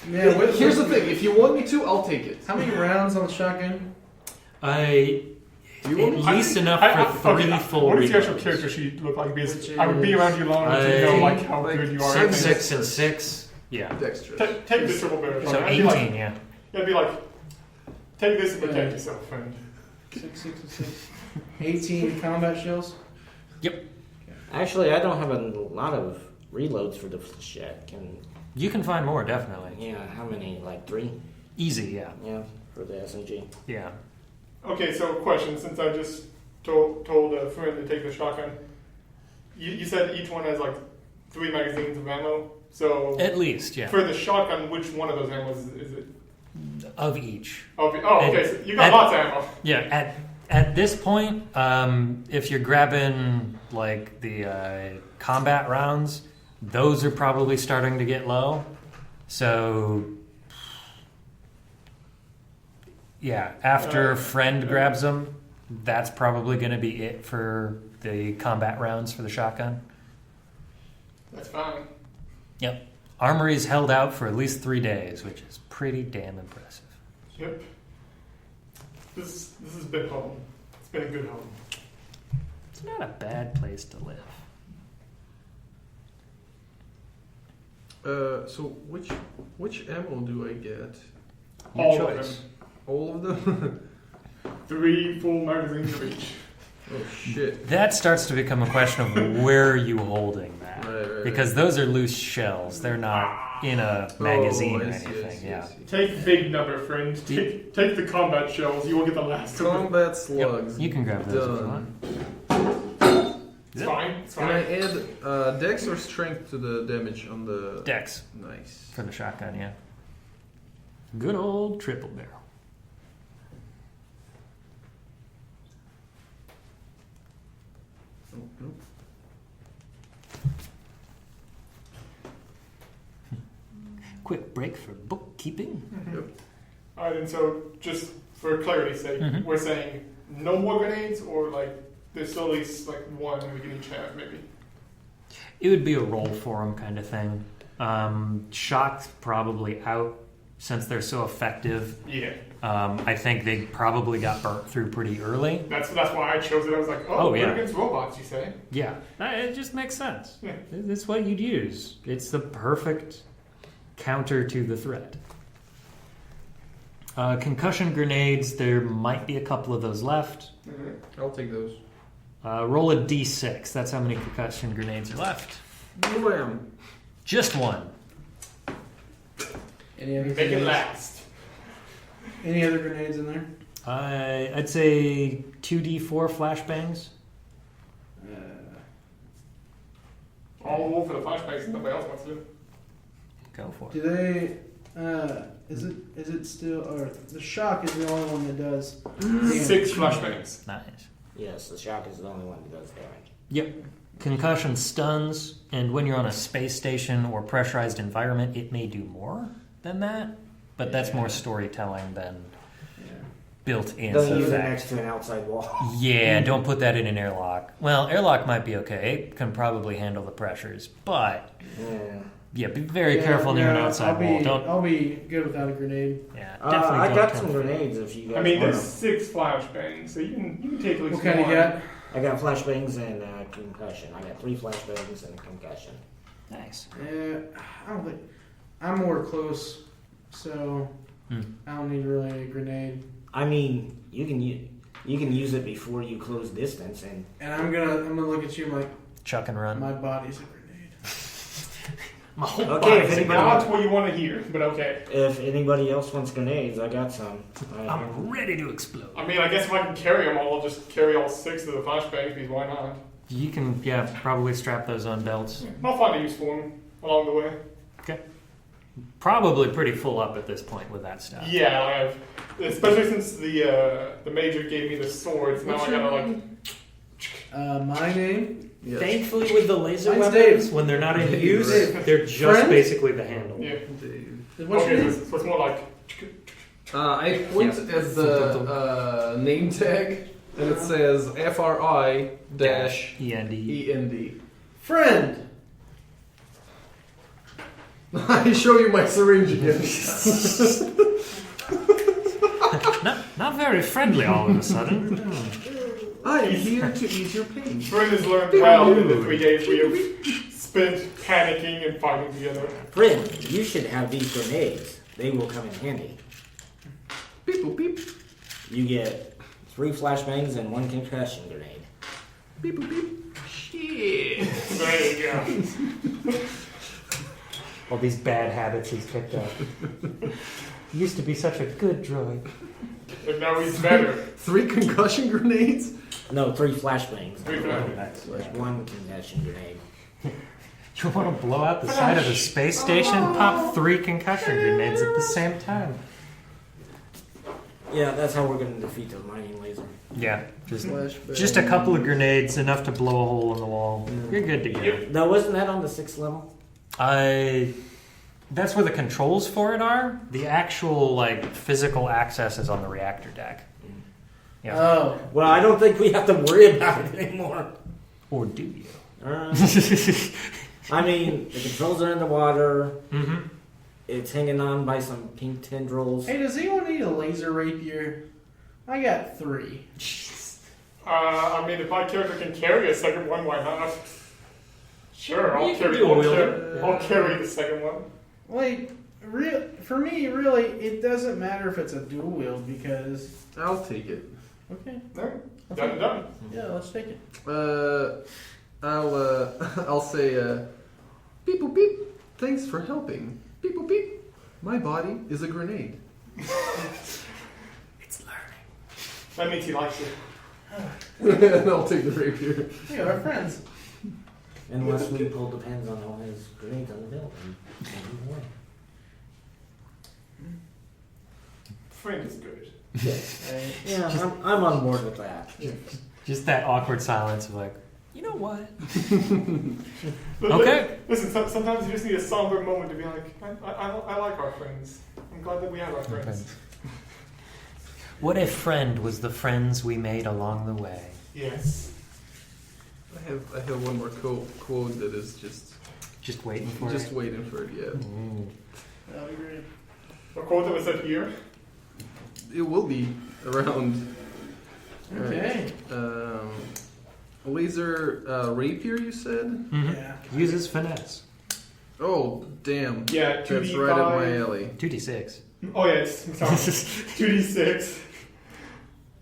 [SPEAKER 5] Yeah,
[SPEAKER 6] Here's the thing: if you want me to, I'll take it.
[SPEAKER 5] How many rounds on the shotgun?
[SPEAKER 6] Do you want me
[SPEAKER 1] At
[SPEAKER 6] to?
[SPEAKER 1] least enough for 3 full
[SPEAKER 4] What does your actual
[SPEAKER 1] reloads.
[SPEAKER 4] character sheet look like? Because
[SPEAKER 5] Which
[SPEAKER 4] I would be around you long enough to know like how
[SPEAKER 6] like
[SPEAKER 4] good you are.
[SPEAKER 6] six,
[SPEAKER 4] at things.
[SPEAKER 1] 6 and 6. Yeah.
[SPEAKER 6] Dexterous.
[SPEAKER 4] Take the triple barrel
[SPEAKER 1] So
[SPEAKER 4] shotgun.
[SPEAKER 1] 18, yeah.
[SPEAKER 4] I'd be like, take this and protect yourself, friend.
[SPEAKER 5] 6, 6, and 6. 18 combat shells.
[SPEAKER 2] Actually, I don't have a lot of reloads for the flechette.
[SPEAKER 1] You can find more, definitely.
[SPEAKER 2] Yeah, how many? Like 3?
[SPEAKER 1] Easy, yeah.
[SPEAKER 2] Yeah, for the SMG.
[SPEAKER 1] Yeah.
[SPEAKER 4] Okay, so question, since I just told a friend to take the shotgun, you said each one has like 3 magazines of ammo, so
[SPEAKER 1] At least, yeah.
[SPEAKER 4] for the shotgun, which one of those ammos is it?
[SPEAKER 1] Of each.
[SPEAKER 4] Okay, so you got lots of ammo.
[SPEAKER 1] Yeah, at this point, if you're grabbing like the combat rounds, those are probably starting to get low. So, yeah, after friend grabs them, that's probably going to be it for the combat rounds for the shotgun.
[SPEAKER 4] That's fine.
[SPEAKER 1] Yep. Armory's held out for at least 3 days, which is pretty damn impressive.
[SPEAKER 4] Yep. This has been home. It's been a good home.
[SPEAKER 1] It's not a bad place to live.
[SPEAKER 6] So which ammo do I get?
[SPEAKER 1] Your
[SPEAKER 4] All of
[SPEAKER 1] choice.
[SPEAKER 4] them.
[SPEAKER 6] All of them?
[SPEAKER 4] 3 full magazines of each.
[SPEAKER 6] Oh shit!
[SPEAKER 1] That starts to become a question of where are you holding that?
[SPEAKER 6] Right.
[SPEAKER 1] Because those are loose shells. They're not in a magazine or
[SPEAKER 6] I see, I
[SPEAKER 1] anything.
[SPEAKER 6] see, I
[SPEAKER 1] Yeah.
[SPEAKER 6] see.
[SPEAKER 4] Take big number, friend. Take the combat shells. You will get the last of them.
[SPEAKER 6] Combat slugs.
[SPEAKER 1] You can grab those if you
[SPEAKER 6] Done.
[SPEAKER 1] want.
[SPEAKER 4] It's fine. It's
[SPEAKER 6] Can I
[SPEAKER 4] fine.
[SPEAKER 6] add Dex or Strength to the damage on the?
[SPEAKER 1] Dex
[SPEAKER 6] Nice.
[SPEAKER 1] for the shotgun, yeah. Good old triple barrel.
[SPEAKER 6] Oh, nope.
[SPEAKER 1] Quick break for bookkeeping.
[SPEAKER 4] All right, and so just for clarity's sake,
[SPEAKER 1] Mhm.
[SPEAKER 4] we're saying no more grenades, or like there's still at least like one we can each have maybe?
[SPEAKER 1] It would be a roll for them kind of thing. Shock's probably out since they're so effective.
[SPEAKER 4] Yeah.
[SPEAKER 1] I think they probably got burnt through pretty early.
[SPEAKER 4] That's why I chose it. I was like,
[SPEAKER 1] Oh,
[SPEAKER 4] we're
[SPEAKER 1] yeah.
[SPEAKER 4] against robots, you say?
[SPEAKER 1] Yeah, it just makes sense.
[SPEAKER 4] Yeah.
[SPEAKER 1] It's what you'd use. It's the perfect counter to the threat. Concussion grenades, there might be a couple of those left.
[SPEAKER 4] Mm-hmm.
[SPEAKER 6] I'll take those.
[SPEAKER 1] Roll a d6. That's how many concussion grenades are left.
[SPEAKER 6] Blam.
[SPEAKER 1] Just one.
[SPEAKER 5] Any other
[SPEAKER 4] Make it
[SPEAKER 5] grenades?
[SPEAKER 4] last.
[SPEAKER 5] Any other grenades in there?
[SPEAKER 1] I'd say 2d4 flashbangs.
[SPEAKER 4] All roll for the flashbangs and nobody else wants to.
[SPEAKER 1] Go for
[SPEAKER 5] Do they? Is it still? Or the shock is the only one that does. damage.
[SPEAKER 4] 6 flashbangs.
[SPEAKER 1] Nice.
[SPEAKER 2] Yes, the shock is the only one that does damage.
[SPEAKER 1] Yep. Concussion stuns, and when you're on a space station or pressurized environment, it may do more than that, but that's more storytelling than
[SPEAKER 5] Yeah.
[SPEAKER 1] built-in
[SPEAKER 2] Don't use it
[SPEAKER 1] effect.
[SPEAKER 2] next to an outside wall.
[SPEAKER 1] Yeah, don't put that in an airlock. Well, airlock might be okay. It can probably handle the pressures, but
[SPEAKER 2] Yeah.
[SPEAKER 1] yeah, be very
[SPEAKER 5] Yeah,
[SPEAKER 1] careful near an
[SPEAKER 5] no,
[SPEAKER 1] outside wall. Don't.
[SPEAKER 5] I'll be good without a grenade.
[SPEAKER 1] Yeah, definitely.
[SPEAKER 2] I
[SPEAKER 1] don't
[SPEAKER 2] got
[SPEAKER 1] come
[SPEAKER 2] some
[SPEAKER 1] for-
[SPEAKER 2] grenades if you guys
[SPEAKER 4] I mean,
[SPEAKER 2] want
[SPEAKER 4] there's
[SPEAKER 2] 'em.
[SPEAKER 4] 6 flashbangs, so you can take at least
[SPEAKER 5] What kind
[SPEAKER 4] one.
[SPEAKER 5] you got?
[SPEAKER 2] I got flashbangs and concussion. I got 3 flashbangs and concussion.
[SPEAKER 1] Nice.
[SPEAKER 5] I don't think I'm more close, so
[SPEAKER 1] Hmm.
[SPEAKER 5] I don't need really a grenade.
[SPEAKER 2] I mean, you can use it before you close distance, and
[SPEAKER 5] And I'm gonna look at you like
[SPEAKER 1] Chuck and run.
[SPEAKER 5] my body's a grenade.
[SPEAKER 1] My whole
[SPEAKER 2] Okay,
[SPEAKER 1] body's
[SPEAKER 2] if
[SPEAKER 1] a
[SPEAKER 2] anybody-
[SPEAKER 4] Not what you want to hear, but okay.
[SPEAKER 2] if anybody else wants grenades, I got some.
[SPEAKER 1] I'm ready to explode.
[SPEAKER 4] I mean, I guess if I can carry them all, I'll just carry all 6 of the flashbangs, because why not?
[SPEAKER 1] You can, yeah, probably strap those on belts.
[SPEAKER 4] I'll find a use for them along the way.
[SPEAKER 1] Probably pretty full up at this point with that stuff.
[SPEAKER 4] Yeah, I have. Especially since the major gave me the swords, now
[SPEAKER 5] What's
[SPEAKER 4] I
[SPEAKER 5] your
[SPEAKER 4] gotta
[SPEAKER 5] name?
[SPEAKER 4] like.
[SPEAKER 5] My name.
[SPEAKER 6] Yes.
[SPEAKER 1] Thankfully, with the laser
[SPEAKER 5] Mine's
[SPEAKER 1] weapons,
[SPEAKER 5] Dave.
[SPEAKER 1] when they're not in
[SPEAKER 6] Dave.
[SPEAKER 1] use,
[SPEAKER 5] Dave.
[SPEAKER 1] they're just
[SPEAKER 5] Friend?
[SPEAKER 1] basically the handle.
[SPEAKER 4] Yeah.
[SPEAKER 6] Dave.
[SPEAKER 5] What's your
[SPEAKER 4] Okay,
[SPEAKER 5] name?
[SPEAKER 4] so it's more like.
[SPEAKER 6] I point at the name tag, and it says FRI-END.
[SPEAKER 1] END.
[SPEAKER 5] Friend.
[SPEAKER 6] I show you my syringe again.
[SPEAKER 1] Not very friendly all of a sudden.
[SPEAKER 6] I am here to ease your pain.
[SPEAKER 4] Friend has learned well in the 3 days we have spent panicking and fighting together.
[SPEAKER 2] Friend, you should have these grenades. They will come in handy.
[SPEAKER 6] Beep boop beep.
[SPEAKER 2] You get 3 flashbangs and 1 concussion grenade.
[SPEAKER 6] Beep boop beep. Shit.
[SPEAKER 4] There you go.
[SPEAKER 1] All these bad habits he's picked up. He used to be such a good droid.
[SPEAKER 4] But now he's better.
[SPEAKER 6] 3 concussion grenades?
[SPEAKER 2] No, 3 flashbangs.
[SPEAKER 4] 3 flashbangs.
[SPEAKER 2] 1 concussion grenade.
[SPEAKER 1] You want to blow out the side of the space station? Pop 3 concussion grenades at the same time.
[SPEAKER 2] Yeah, that's how we're going to defeat the mining laser.
[SPEAKER 1] Yeah, just
[SPEAKER 6] Flashbang.
[SPEAKER 1] a couple of grenades, enough to blow a hole in the wall. You're good to go.
[SPEAKER 4] Yep.
[SPEAKER 2] Now, wasn't that on the 6th level?
[SPEAKER 1] That's where the controls for it are. The actual physical access is on the reactor deck. Yeah.
[SPEAKER 5] Oh.
[SPEAKER 2] Well, I don't think we have to worry about it anymore.
[SPEAKER 1] Or do you?
[SPEAKER 2] I mean, the controls are in the water.
[SPEAKER 1] Mm-hmm.
[SPEAKER 2] It's hanging on by some pink tendrils.
[SPEAKER 5] Hey, does anyone need a laser rapier? I got 3.
[SPEAKER 4] I mean, if my character can carry a second one, why not? Sure, I'll
[SPEAKER 1] You can
[SPEAKER 4] carry.
[SPEAKER 1] do a
[SPEAKER 4] I'll
[SPEAKER 1] wielder.
[SPEAKER 4] I'll carry the second one.
[SPEAKER 5] Like, for me, really, it doesn't matter if it's a dual wield because.
[SPEAKER 6] I'll take it.
[SPEAKER 5] Okay.
[SPEAKER 4] No, done, done.
[SPEAKER 5] Yeah, let's take it.
[SPEAKER 6] I'll say beep boop beep. Thanks for helping. Beep boop beep. My body is a grenade.
[SPEAKER 1] It's learning.
[SPEAKER 4] That means he likes it.
[SPEAKER 6] And I'll take the rapier.
[SPEAKER 5] Yeah, we're friends.
[SPEAKER 2] Unless we pull the pins on all his grenades on the belt and send him away.
[SPEAKER 4] Friend is good.
[SPEAKER 5] Right.
[SPEAKER 2] Yeah, I'm on board with that.
[SPEAKER 1] Just that awkward silence of you know what?
[SPEAKER 4] But
[SPEAKER 1] Okay.
[SPEAKER 4] Listen, sometimes you just need a somber moment to be like, I like our friends. I'm glad that we have our friends.
[SPEAKER 1] What if friend was the friends we made along the way?
[SPEAKER 4] Yes.
[SPEAKER 6] I have one more quote that is
[SPEAKER 1] Just waiting for
[SPEAKER 6] just
[SPEAKER 1] it.
[SPEAKER 6] waiting for it. Yeah,
[SPEAKER 1] Ooh.
[SPEAKER 5] That'll be great.
[SPEAKER 4] A quote that was said here.
[SPEAKER 6] it will be around.
[SPEAKER 5] Okay.
[SPEAKER 6] Laser rapier, you said?
[SPEAKER 1] Mhm.
[SPEAKER 5] Yeah.
[SPEAKER 1] Uses finesse.
[SPEAKER 6] Oh, damn.
[SPEAKER 4] Yeah,
[SPEAKER 6] That's
[SPEAKER 4] 2d5.
[SPEAKER 6] right up my alley.
[SPEAKER 1] 2d6.
[SPEAKER 4] Oh yeah, it's sorry. 2d6.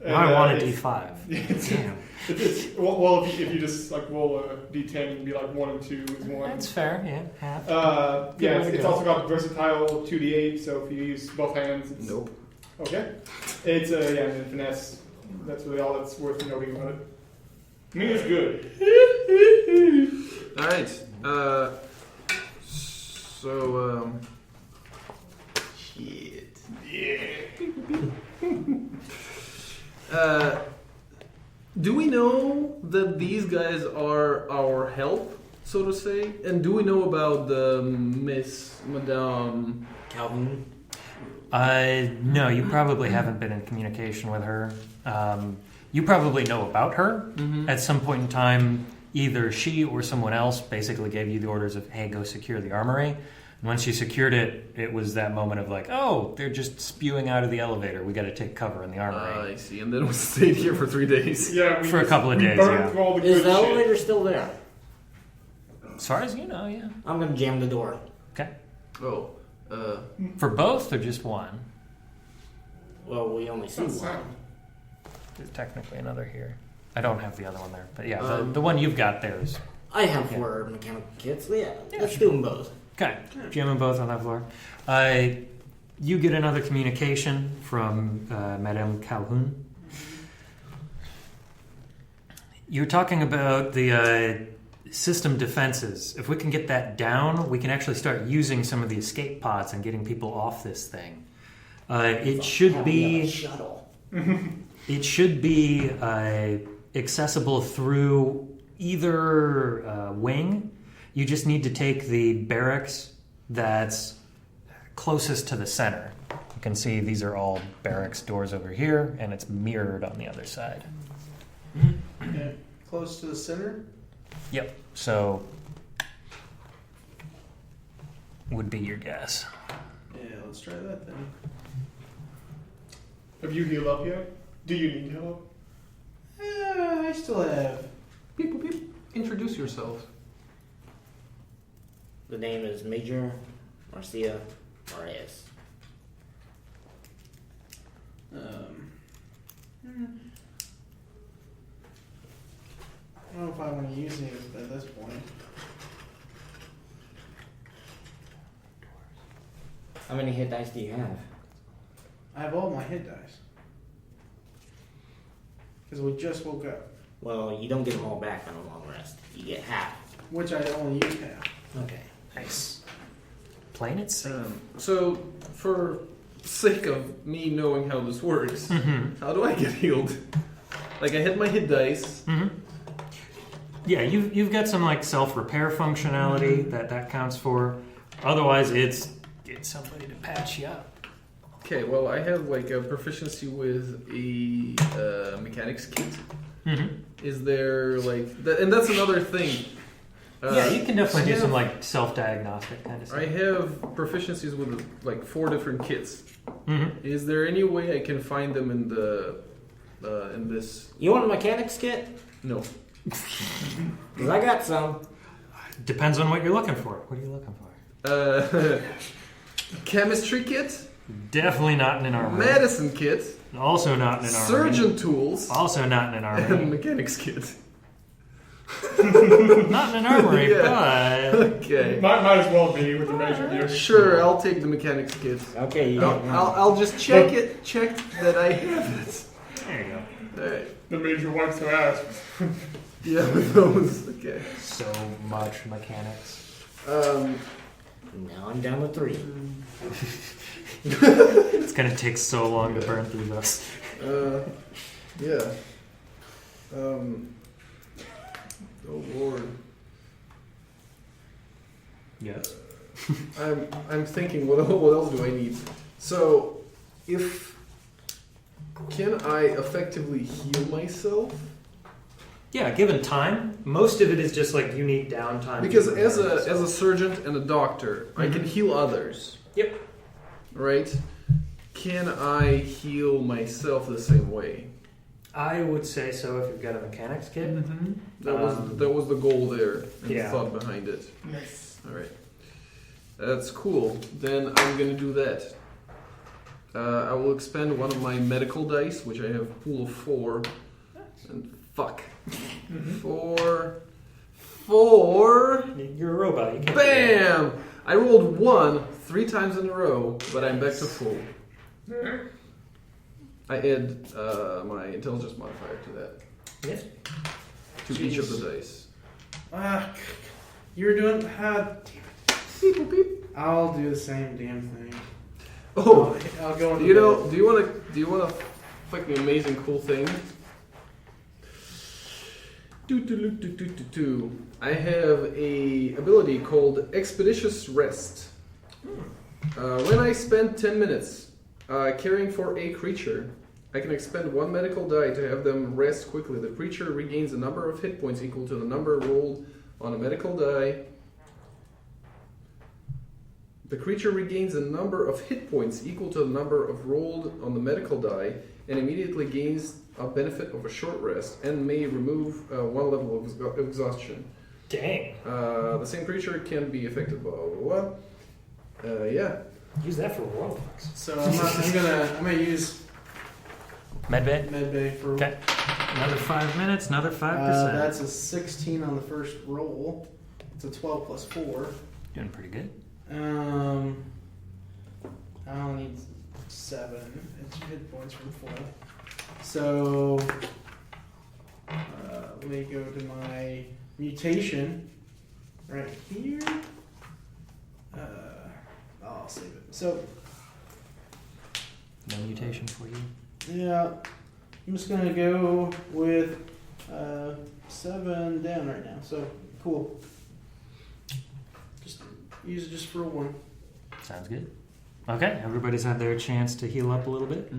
[SPEAKER 4] And,
[SPEAKER 1] I want a
[SPEAKER 4] it's-
[SPEAKER 1] d5.
[SPEAKER 4] It's,
[SPEAKER 1] Damn.
[SPEAKER 4] well, if you just like roll a d10, it'd be like 1 and 2 is 1.
[SPEAKER 1] That's fair, yeah. Half.
[SPEAKER 4] Yeah,
[SPEAKER 1] way to
[SPEAKER 4] it's
[SPEAKER 1] go.
[SPEAKER 4] also got versatile 2d8, so if you use both hands, it's
[SPEAKER 6] Nope.
[SPEAKER 4] okay. It's yeah, and then finesse. That's really all that's worth noting about it. I mean, it's good.
[SPEAKER 6] All right. So shit. Do we know that these guys are our help, so to say? And do we know about the Madame?
[SPEAKER 2] Calhoun.
[SPEAKER 1] No, you probably haven't been in communication with her. You probably know about her.
[SPEAKER 6] Mm-hmm.
[SPEAKER 1] At some point in time, either she or someone else basically gave you the orders of, hey, go secure the armory. And once you secured it, it was that moment of like, oh, they're just spewing out of the elevator. We got to take cover in the armory.
[SPEAKER 6] I see. And then we stayed here for 3 days.
[SPEAKER 4] Yeah,
[SPEAKER 1] For a couple of
[SPEAKER 4] we
[SPEAKER 1] days,
[SPEAKER 4] burned
[SPEAKER 1] yeah.
[SPEAKER 4] through all the
[SPEAKER 2] Is
[SPEAKER 4] good
[SPEAKER 2] the
[SPEAKER 4] shit.
[SPEAKER 2] elevator still there?
[SPEAKER 1] As far as you know, yeah.
[SPEAKER 2] I'm gonna jam the door.
[SPEAKER 1] Okay.
[SPEAKER 6] Oh.
[SPEAKER 1] For both or just one?
[SPEAKER 2] Well, we only see
[SPEAKER 4] That's
[SPEAKER 2] one.
[SPEAKER 4] sound.
[SPEAKER 1] There's technically another here. I don't have the other one there. But yeah, the
[SPEAKER 6] Um,
[SPEAKER 1] one you've got there is...
[SPEAKER 2] I have
[SPEAKER 1] Yeah.
[SPEAKER 2] 4 mechanical kits. Yeah,
[SPEAKER 1] Yeah,
[SPEAKER 2] let's
[SPEAKER 1] sure.
[SPEAKER 2] do them both.
[SPEAKER 1] Okay, jam them both on that floor. You get another communication from Madame Calhoun. You're talking about the system defenses. If we can get that down, we can actually start using some of the escape pods and getting people off this thing. It should
[SPEAKER 2] Have me on a
[SPEAKER 1] be
[SPEAKER 2] shuttle.
[SPEAKER 1] accessible through either wing. You just need to take the barracks that's closest to the center. You can see these are all barracks doors over here, and it's mirrored on the other side.
[SPEAKER 5] Okay. Close to the center.
[SPEAKER 1] Yep. So would be your guess.
[SPEAKER 5] Yeah, let's try that then.
[SPEAKER 4] Have you healed up yet? Do you need help?
[SPEAKER 5] I still have.
[SPEAKER 6] Beep, boop, beep. Introduce yourself.
[SPEAKER 2] The name is Major Marcia Reyes.
[SPEAKER 5] I don't know if I want to use it at this point.
[SPEAKER 2] How many hit dice do you have?
[SPEAKER 5] I have all my hit dice. Because we just woke up.
[SPEAKER 2] Well, you don't get them all back on a long rest. You get half.
[SPEAKER 5] Which I only used half.
[SPEAKER 2] Okay.
[SPEAKER 1] Nice. Playing it safe.
[SPEAKER 6] So, for sake of me knowing how this works,
[SPEAKER 1] Mm-hmm.
[SPEAKER 6] how do I get healed? Like, I hit my hit dice.
[SPEAKER 1] Mm-hmm. Yeah, you've got some like self-repair functionality that counts for. Otherwise, it's get somebody to patch you up.
[SPEAKER 6] Okay, well, I have like a proficiency with a mechanics kit.
[SPEAKER 1] Mm-hmm.
[SPEAKER 6] Is there like that? And that's another thing.
[SPEAKER 1] Yeah, you can definitely do
[SPEAKER 6] I
[SPEAKER 1] some
[SPEAKER 6] have-
[SPEAKER 1] like self-diagnostic kind of stuff.
[SPEAKER 6] I have proficiencies with like 4 different kits.
[SPEAKER 1] Mm-hmm.
[SPEAKER 6] Is there any way I can find them in the in this?
[SPEAKER 2] You want a mechanics kit?
[SPEAKER 6] No.
[SPEAKER 2] Because I got some.
[SPEAKER 1] Depends on what you're looking for. What are you looking for?
[SPEAKER 6] Chemistry kit,
[SPEAKER 1] Definitely not in an armory.
[SPEAKER 6] medicine kit,
[SPEAKER 1] Also not in an armory.
[SPEAKER 6] surgeon tools,
[SPEAKER 1] Also not in an
[SPEAKER 6] and
[SPEAKER 1] armory.
[SPEAKER 6] mechanics kit.
[SPEAKER 1] Not in an armory,
[SPEAKER 6] Yeah.
[SPEAKER 1] but
[SPEAKER 6] Okay.
[SPEAKER 4] Might as well be with the major here.
[SPEAKER 6] Sure, I'll take the mechanics kit.
[SPEAKER 2] Okay, you get one.
[SPEAKER 6] I'll just check that I have it.
[SPEAKER 1] there you go.
[SPEAKER 6] Alright.
[SPEAKER 4] The major wipes her ass.
[SPEAKER 6] Yeah, with those. Okay.
[SPEAKER 1] So much mechanics.
[SPEAKER 2] Now I'm down to 3.
[SPEAKER 1] It's gonna take so long to burn through those.
[SPEAKER 6] Yeah. Oh Lord.
[SPEAKER 1] Yes.
[SPEAKER 6] I'm thinking what else do I need? So if Can I effectively heal myself?
[SPEAKER 1] Yeah, given time, most of it is just like you need downtime.
[SPEAKER 6] Because as a surgeon and a doctor, I can heal others.
[SPEAKER 1] Yep.
[SPEAKER 6] Right? Can I heal myself the same way?
[SPEAKER 1] I would say so if you've got a mechanics kit.
[SPEAKER 6] That was the goal there and
[SPEAKER 1] Yeah.
[SPEAKER 6] the thought behind it.
[SPEAKER 4] Nice.
[SPEAKER 6] All right. That's cool. Then I'm gonna do that. I will expend one of my medical dice, which I have a pool of 4. And fuck. 4.
[SPEAKER 1] You're a robot. You can't do that.
[SPEAKER 6] Bam! I rolled 1 3 times in a row, but I'm back to full. I add my intelligence modifier to that.
[SPEAKER 1] Yes.
[SPEAKER 6] To each of the dice.
[SPEAKER 5] You're doing.
[SPEAKER 6] Beep, boop, beep.
[SPEAKER 5] I'll do the same damn thing.
[SPEAKER 6] Oh,
[SPEAKER 5] I'll go.
[SPEAKER 6] do you want a fucking amazing cool thing? I have a ability called Expeditious Rest. When I spend 10 minutes caring for a creature, I can expend 1 medical die to have them rest quickly. The creature regains a number of hit points equal to the number rolled on a medical die. The creature regains a number of hit points equal to the number of rolled on the medical die and immediately gains a benefit of a short rest and may remove 1 level of exhaustion.
[SPEAKER 1] Dang.
[SPEAKER 6] The same creature can be affected by blah, blah, blah. Yeah.
[SPEAKER 1] Use that for Roblox.
[SPEAKER 5] So I'm gonna use
[SPEAKER 1] Medbay.
[SPEAKER 5] medbay for.
[SPEAKER 1] Okay. Another 5 minutes. Another 5%.
[SPEAKER 5] That's a 16 on the first roll. It's a 12 plus 4.
[SPEAKER 1] Doing pretty good.
[SPEAKER 5] I'll need 7 hit points from full. So let me go to my mutation right here. I'll save it. So
[SPEAKER 1] No mutation for you.
[SPEAKER 5] yeah, I'm just gonna go with 7 down right now. So cool. Just use it just for 1.
[SPEAKER 1] Sounds good. Okay, everybody's had their chance to heal up a little bit.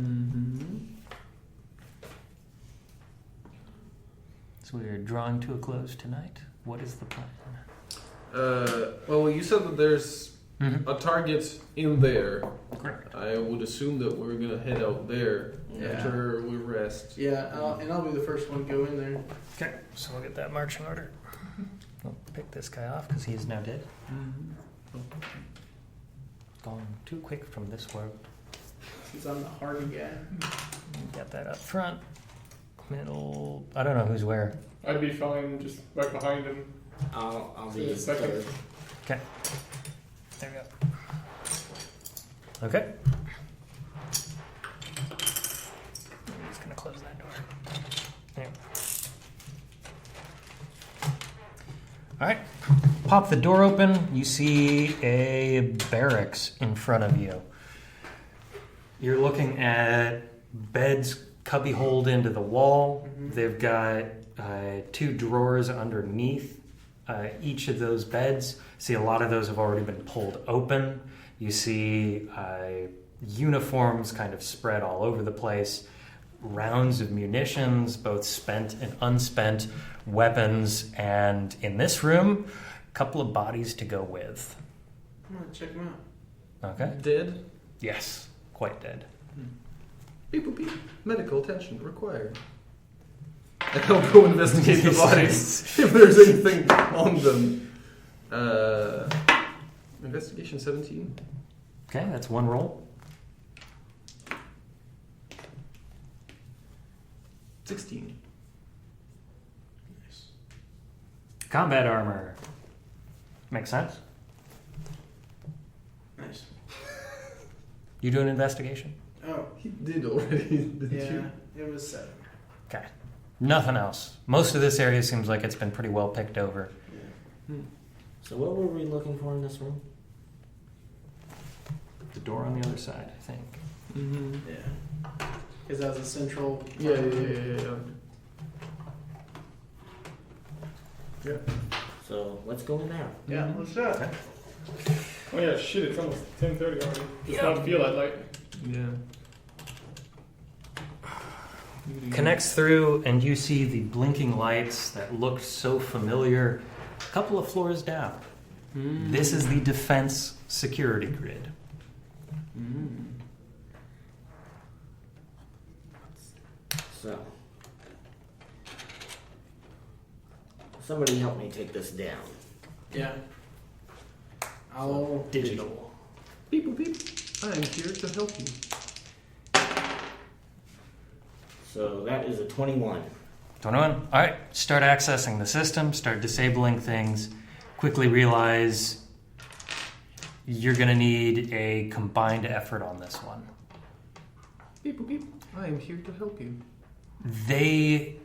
[SPEAKER 1] So we are drawing to a close tonight. What is the plan?
[SPEAKER 6] Well, you said that there's a target in there.
[SPEAKER 1] Correct.
[SPEAKER 6] I would assume that we're gonna head out there
[SPEAKER 5] Yeah.
[SPEAKER 6] after we rest.
[SPEAKER 5] Yeah, I'll be the first one to go in there.
[SPEAKER 1] Okay, so we'll get that marching order. We'll pick this guy off because he is now dead. Gone too quick from this world.
[SPEAKER 5] Since I'm the hardy guy.
[SPEAKER 1] Get that up front. Middle. I don't know who's where.
[SPEAKER 4] I'd be fine just right behind him.
[SPEAKER 2] I'll be
[SPEAKER 4] A second.
[SPEAKER 2] third.
[SPEAKER 1] Okay. There we go. Okay. I'm just gonna close that door. There. All right. Pop the door open. You see a barracks in front of you. You're looking at beds cubby-holed into the wall. They've got 2 drawers underneath each of those beds. See, a lot of those have already been pulled open. You see uniforms kind of spread all over the place. Rounds of munitions, both spent and unspent, weapons, and in this room, a couple of bodies to go with.
[SPEAKER 5] I'm gonna check them out.
[SPEAKER 1] Okay?
[SPEAKER 6] Dead?
[SPEAKER 1] Yes, quite dead.
[SPEAKER 6] Beep, boop, beep. Medical attention required. And I'll go investigate the bodies if there's anything on them. Investigation 17.
[SPEAKER 1] Okay, that's 1 roll.
[SPEAKER 6] 16.
[SPEAKER 5] Nice.
[SPEAKER 1] Combat armor. Makes sense.
[SPEAKER 5] Nice.
[SPEAKER 1] You do an investigation?
[SPEAKER 5] Oh,
[SPEAKER 6] He did already, didn't
[SPEAKER 5] yeah,
[SPEAKER 6] you?
[SPEAKER 5] it was 7.
[SPEAKER 1] Okay. Nothing else. Most of this area seems like it's been pretty well picked over.
[SPEAKER 5] Yeah.
[SPEAKER 2] So what were we looking for in this room?
[SPEAKER 1] The door on the other side, I think.
[SPEAKER 6] Mm-hmm.
[SPEAKER 5] Yeah. Because that was a central.
[SPEAKER 6] Yeah.
[SPEAKER 2] So let's go in there.
[SPEAKER 5] Yeah, let's do it.
[SPEAKER 4] Oh yeah, shit, it's almost 10:30 already. Does not feel that light.
[SPEAKER 6] Yeah.
[SPEAKER 1] connects through, and you see the blinking lights that looked so familiar a couple of floors down. This is the defense security grid.
[SPEAKER 2] So, somebody help me take this down.
[SPEAKER 5] Yeah. I'll
[SPEAKER 1] Digital.
[SPEAKER 6] Beep, boop, beep. I am here to help you.
[SPEAKER 2] So that is a 21.
[SPEAKER 1] 21. All right. Start accessing the system. Start disabling things. Quickly realize you're going to need a combined effort on this one.
[SPEAKER 6] Beep, boop, beep. I am here to help you.
[SPEAKER 1] The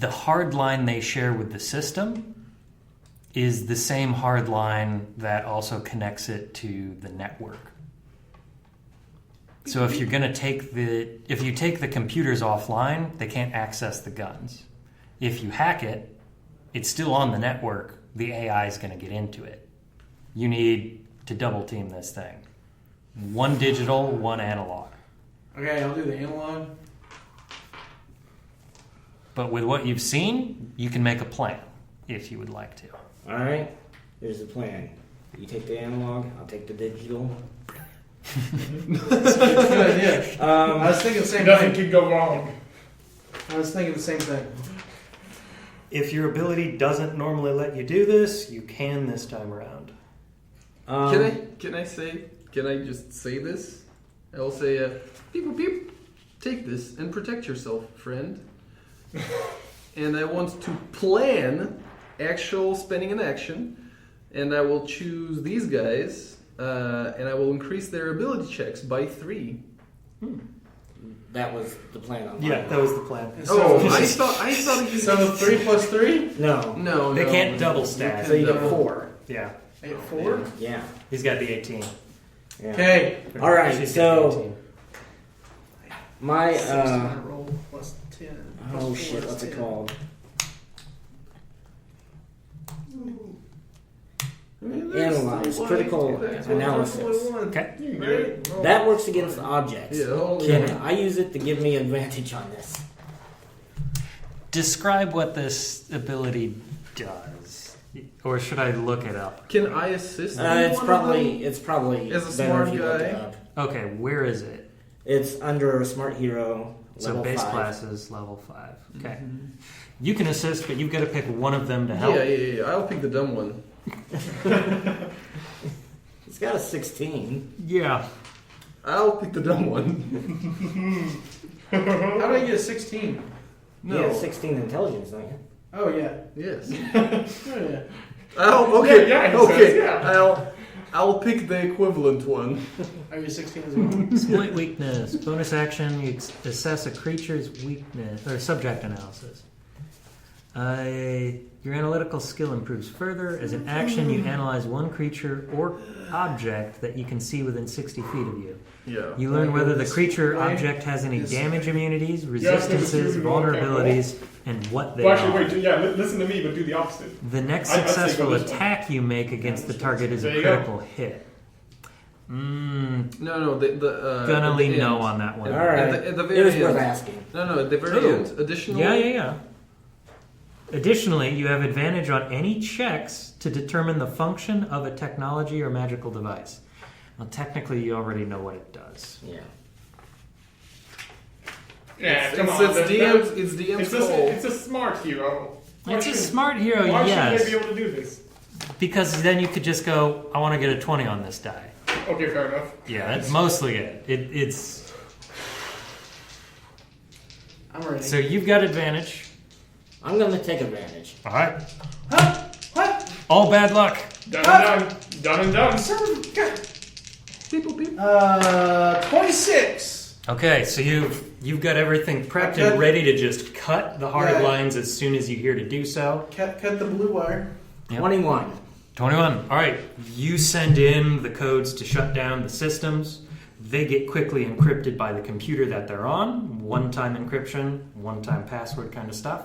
[SPEAKER 1] hard line they share with the system is the same hard line that also connects it to the network. So if you're going to take the computers offline, they can't access the guns. If you hack it, it's still on the network. The AI is going to get into it. You need to double team this thing. One digital, one analog.
[SPEAKER 5] Okay, I'll do the analog.
[SPEAKER 1] But with what you've seen, you can make a plan if you would like to.
[SPEAKER 2] All right, here's the plan. You take the analog, I'll take the digital.
[SPEAKER 5] That's a good idea. I was thinking the same
[SPEAKER 4] Nothing
[SPEAKER 5] thing.
[SPEAKER 4] can go wrong.
[SPEAKER 5] I was thinking the same thing.
[SPEAKER 1] If your ability doesn't normally let you do this, you can this time around.
[SPEAKER 6] Can I just say this? I'll say, beep, boop, beep. Take this and protect yourself, friend. And I want to plan actual spending an action, and I will choose these guys, and I will increase their ability checks by 3.
[SPEAKER 2] That was the plan on
[SPEAKER 1] Yeah, that was the plan.
[SPEAKER 6] Oh, I thought you.
[SPEAKER 5] So 3 plus 3?
[SPEAKER 2] No.
[SPEAKER 6] No,
[SPEAKER 1] They
[SPEAKER 6] no,
[SPEAKER 1] can't
[SPEAKER 6] no.
[SPEAKER 1] double stack.
[SPEAKER 2] So you
[SPEAKER 6] No.
[SPEAKER 2] get 4.
[SPEAKER 1] Yeah,
[SPEAKER 5] I get 4?
[SPEAKER 2] Yeah.
[SPEAKER 1] he's got the 18.
[SPEAKER 2] Yeah.
[SPEAKER 5] Okay.
[SPEAKER 2] All right,
[SPEAKER 1] She's got the
[SPEAKER 2] so
[SPEAKER 1] 18.
[SPEAKER 2] my
[SPEAKER 5] 16 roll plus 10.
[SPEAKER 2] oh
[SPEAKER 5] plus
[SPEAKER 2] shit,
[SPEAKER 5] 4
[SPEAKER 2] what's
[SPEAKER 5] is
[SPEAKER 2] it
[SPEAKER 5] 10.
[SPEAKER 2] called?
[SPEAKER 6] I mean,
[SPEAKER 2] Analyze,
[SPEAKER 6] there's
[SPEAKER 2] critical
[SPEAKER 6] that's
[SPEAKER 2] analysis.
[SPEAKER 6] one.
[SPEAKER 1] Okay.
[SPEAKER 4] You can do it.
[SPEAKER 6] Right?
[SPEAKER 2] That works against objects.
[SPEAKER 6] Yeah, hold
[SPEAKER 2] Can
[SPEAKER 6] on.
[SPEAKER 2] I use it to give me advantage on this?
[SPEAKER 1] Describe what this ability does. Or should I look it up?
[SPEAKER 6] Can I assist?
[SPEAKER 2] It's
[SPEAKER 6] anyone on
[SPEAKER 2] probably
[SPEAKER 6] them?
[SPEAKER 2] it's probably
[SPEAKER 6] As a
[SPEAKER 2] better
[SPEAKER 6] smart
[SPEAKER 2] if you look it
[SPEAKER 6] guy.
[SPEAKER 2] up.
[SPEAKER 1] Okay, where is it?
[SPEAKER 2] It's under Smart Hero
[SPEAKER 1] So
[SPEAKER 2] level
[SPEAKER 1] base
[SPEAKER 2] 5.
[SPEAKER 1] classes, level 5. Okay. You can assist, but you've got to pick one of them to help.
[SPEAKER 6] Yeah. I'll pick the dumb one.
[SPEAKER 2] It's got a 16.
[SPEAKER 1] Yeah.
[SPEAKER 6] I'll pick the dumb one.
[SPEAKER 5] How did I get a 16?
[SPEAKER 2] You have 16 intelligence, don't you?
[SPEAKER 5] Oh, yeah.
[SPEAKER 6] Yes.
[SPEAKER 5] Oh, yeah.
[SPEAKER 6] Okay.
[SPEAKER 4] Yeah, he
[SPEAKER 6] okay.
[SPEAKER 4] says, yeah.
[SPEAKER 6] I'll pick the equivalent one.
[SPEAKER 5] I get 16 as well.
[SPEAKER 1] Exploit weakness. Bonus action, you assess a creature's weakness, or subject analysis. Your analytical skill improves further. As an action, you analyze one creature or object that you can see within 60 feet of you.
[SPEAKER 6] Yeah.
[SPEAKER 1] You learn whether the creature
[SPEAKER 5] Right.
[SPEAKER 1] object has any
[SPEAKER 5] This-
[SPEAKER 1] damage immunities,
[SPEAKER 4] Yeah, so
[SPEAKER 1] resistances,
[SPEAKER 4] this is all
[SPEAKER 1] vulnerabilities, and what they
[SPEAKER 4] Well, actually,
[SPEAKER 1] are.
[SPEAKER 4] wait. Yeah, listen to me, but do the opposite.
[SPEAKER 1] The next
[SPEAKER 4] I'd say go
[SPEAKER 1] successful
[SPEAKER 4] this one.
[SPEAKER 1] attack you make against the target is
[SPEAKER 4] There
[SPEAKER 1] a
[SPEAKER 4] you go.
[SPEAKER 1] critical hit.
[SPEAKER 6] No.
[SPEAKER 1] Gonna
[SPEAKER 6] at
[SPEAKER 1] lean
[SPEAKER 6] the
[SPEAKER 1] no
[SPEAKER 6] end.
[SPEAKER 1] on that one.
[SPEAKER 2] All right.
[SPEAKER 6] At the
[SPEAKER 2] It
[SPEAKER 6] very
[SPEAKER 2] was worth
[SPEAKER 6] end.
[SPEAKER 2] asking.
[SPEAKER 6] No. At the very
[SPEAKER 1] Ooh.
[SPEAKER 6] end. Additional.
[SPEAKER 1] Yeah. Additionally, you have advantage on any checks to determine the function of a technology or magical device. Well, technically, you already know what it does.
[SPEAKER 2] Yeah.
[SPEAKER 4] Yeah, come
[SPEAKER 6] It's
[SPEAKER 4] on.
[SPEAKER 6] DM's. It's DM's call.
[SPEAKER 4] It's a smart hero. Why
[SPEAKER 1] It's a
[SPEAKER 4] shouldn't-
[SPEAKER 1] smart hero,
[SPEAKER 4] Why
[SPEAKER 1] yes.
[SPEAKER 4] shouldn't they be able to do this?
[SPEAKER 1] Because then you could just go, I want to get a 20 on this die.
[SPEAKER 4] Okay, fair enough.
[SPEAKER 1] Yeah, that's mostly it. It's
[SPEAKER 5] I'm ready.
[SPEAKER 1] so you've got advantage.
[SPEAKER 2] I'm going to take advantage.
[SPEAKER 1] All right.
[SPEAKER 5] What?
[SPEAKER 1] All bad luck.
[SPEAKER 4] Done and done. Done and done.
[SPEAKER 6] People.
[SPEAKER 5] 26.
[SPEAKER 1] Okay, so you've got everything prepped
[SPEAKER 5] Okay.
[SPEAKER 1] and ready to just cut the hard
[SPEAKER 5] Yeah.
[SPEAKER 1] lines as soon as you hear to do so.
[SPEAKER 5] Cut the blue wire.
[SPEAKER 1] Yep.
[SPEAKER 2] 21.
[SPEAKER 1] 21. All right. You send in the codes to shut down the systems. They get quickly encrypted by the computer that they're on. One-time encryption, one-time password kind of stuff.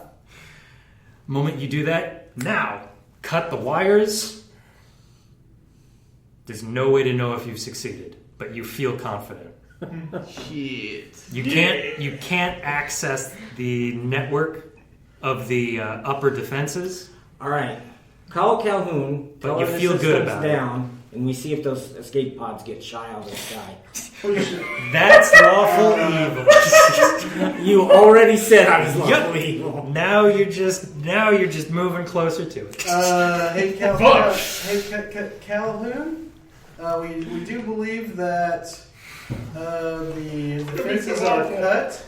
[SPEAKER 1] Moment you do that, now cut the wires. There's no way to know if you've succeeded, but you feel confident.
[SPEAKER 3] Shit.
[SPEAKER 1] You can't access the network of the upper defenses.
[SPEAKER 2] All right. Call Calhoun.
[SPEAKER 1] But
[SPEAKER 2] tell
[SPEAKER 1] you
[SPEAKER 2] her the
[SPEAKER 1] feel good
[SPEAKER 2] system's
[SPEAKER 1] about it.
[SPEAKER 2] down, and we see if those escape pods get shy out of the sky.
[SPEAKER 1] That's lawful evil.
[SPEAKER 2] You already said I was
[SPEAKER 1] Yep.
[SPEAKER 2] lawful evil.
[SPEAKER 1] Now you're just moving closer to it.
[SPEAKER 5] Hey, Calhoun. We do believe that the fences are cut.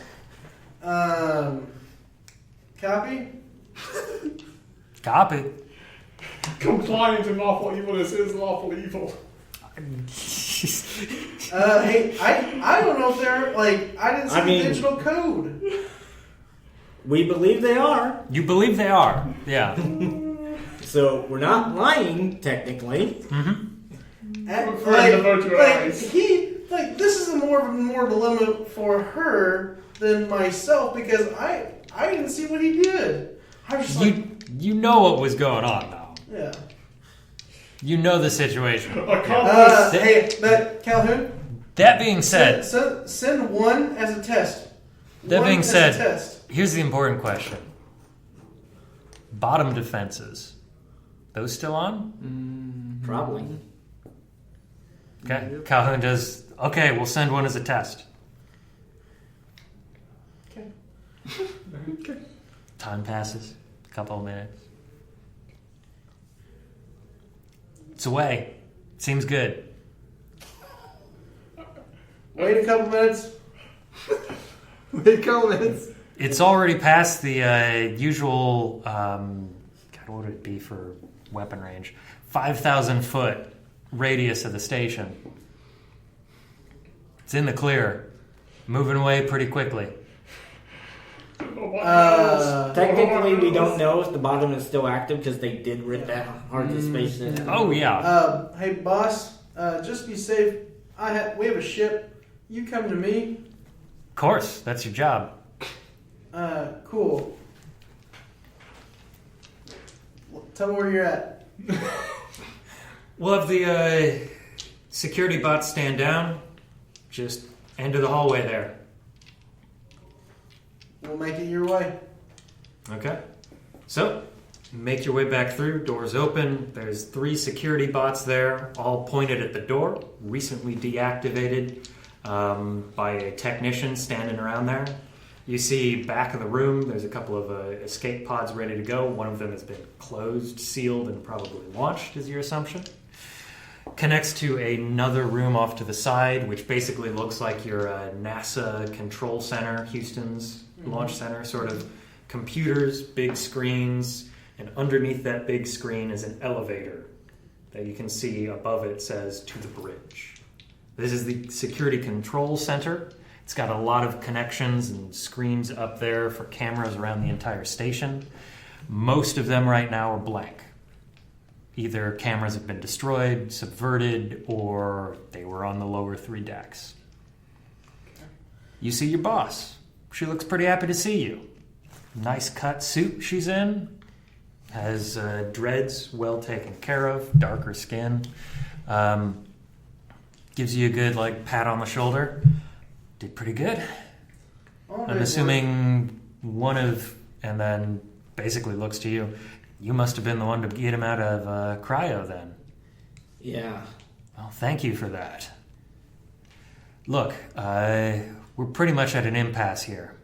[SPEAKER 5] Copy.
[SPEAKER 1] Copy.
[SPEAKER 4] Complying to lawful evilness is lawful evil.
[SPEAKER 5] Hey, I don't know if they're like I didn't see the digital code.
[SPEAKER 2] We believe they are.
[SPEAKER 1] You believe they are? Yeah.
[SPEAKER 2] So we're not lying, technically.
[SPEAKER 4] Preferring the virtual eyes.
[SPEAKER 5] This is a more dilemma for her than myself because I didn't see what he did. I was just
[SPEAKER 1] You know what was going on now.
[SPEAKER 5] yeah.
[SPEAKER 1] You know the situation.
[SPEAKER 5] Hey, but Calhoun.
[SPEAKER 1] That being said,
[SPEAKER 5] Send one as a test.
[SPEAKER 1] That
[SPEAKER 5] One
[SPEAKER 1] being
[SPEAKER 5] as a
[SPEAKER 1] said,
[SPEAKER 5] test.
[SPEAKER 1] here's the important question. Bottom defenses. Those still on?
[SPEAKER 2] Probably.
[SPEAKER 1] Okay. Calhoun does. Okay, we'll send one as a test.
[SPEAKER 5] Okay.
[SPEAKER 1] Time passes. A couple of minutes. It's away. Seems good.
[SPEAKER 5] Wait a couple minutes.
[SPEAKER 6] Wait a couple minutes.
[SPEAKER 1] It's already past the usual. God, what would it be for weapon range? 5,000 foot radius of the station. It's in the clear. Moving away pretty quickly.
[SPEAKER 2] Technically, we don't know if the bottom is still active because they did rip that hard to space system.
[SPEAKER 1] Oh, yeah.
[SPEAKER 5] Hey, boss. Just be safe. We have a ship. You come to me.
[SPEAKER 1] Of course. That's your job.
[SPEAKER 5] Cool. Tell me where you're at.
[SPEAKER 1] We'll have the security bots stand down. Just end of the hallway there.
[SPEAKER 5] We'll make it your way.
[SPEAKER 1] Okay. So, make your way back through. Doors open. There's 3 security bots there, all pointed at the door, recently deactivated by a technician standing around there. You see back of the room, there's a couple of escape pods ready to go. One of them has been closed, sealed, and probably launched, is your assumption. Connects to another room off to the side, which basically looks like your NASA control center, Houston's launch center, sort of computers, big screens, and underneath that big screen is an elevator that you can see above it says to the bridge. This is the security control center. It's got a lot of connections and screens up there for cameras around the entire station. Most of them right now are blank. Either cameras have been destroyed, subverted, or they were on the lower 3 decks. You see your boss. She looks pretty happy to see you. Nice cut suit she's in. Has dreads well taken care of, darker skin. Gives you a good pat on the shoulder. Did pretty good. I'm assuming and then basically looks to you. You must have been the one to get him out of cryo then.
[SPEAKER 2] Yeah.
[SPEAKER 1] Well, thank you for that. Look, we're pretty much at an impasse here.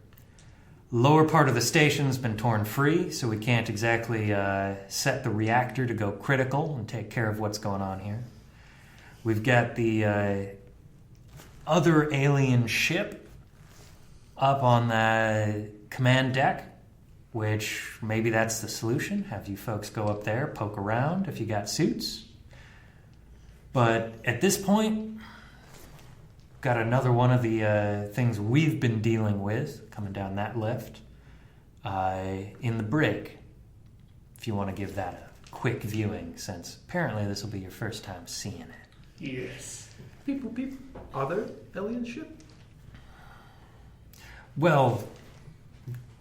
[SPEAKER 1] Lower part of the station's been torn free, so we can't exactly set the reactor to go critical and take care of what's going on here. We've got the other alien ship up on the command deck, which maybe that's the solution. Have you folks go up there, poke around if you got suits. But at this point, got another one of the things we've been dealing with coming down that lift in the brig. If you want to give that a quick viewing, since apparently this will be your first time seeing it.
[SPEAKER 4] Yes.
[SPEAKER 6] People. Other alien ship?
[SPEAKER 1] Well,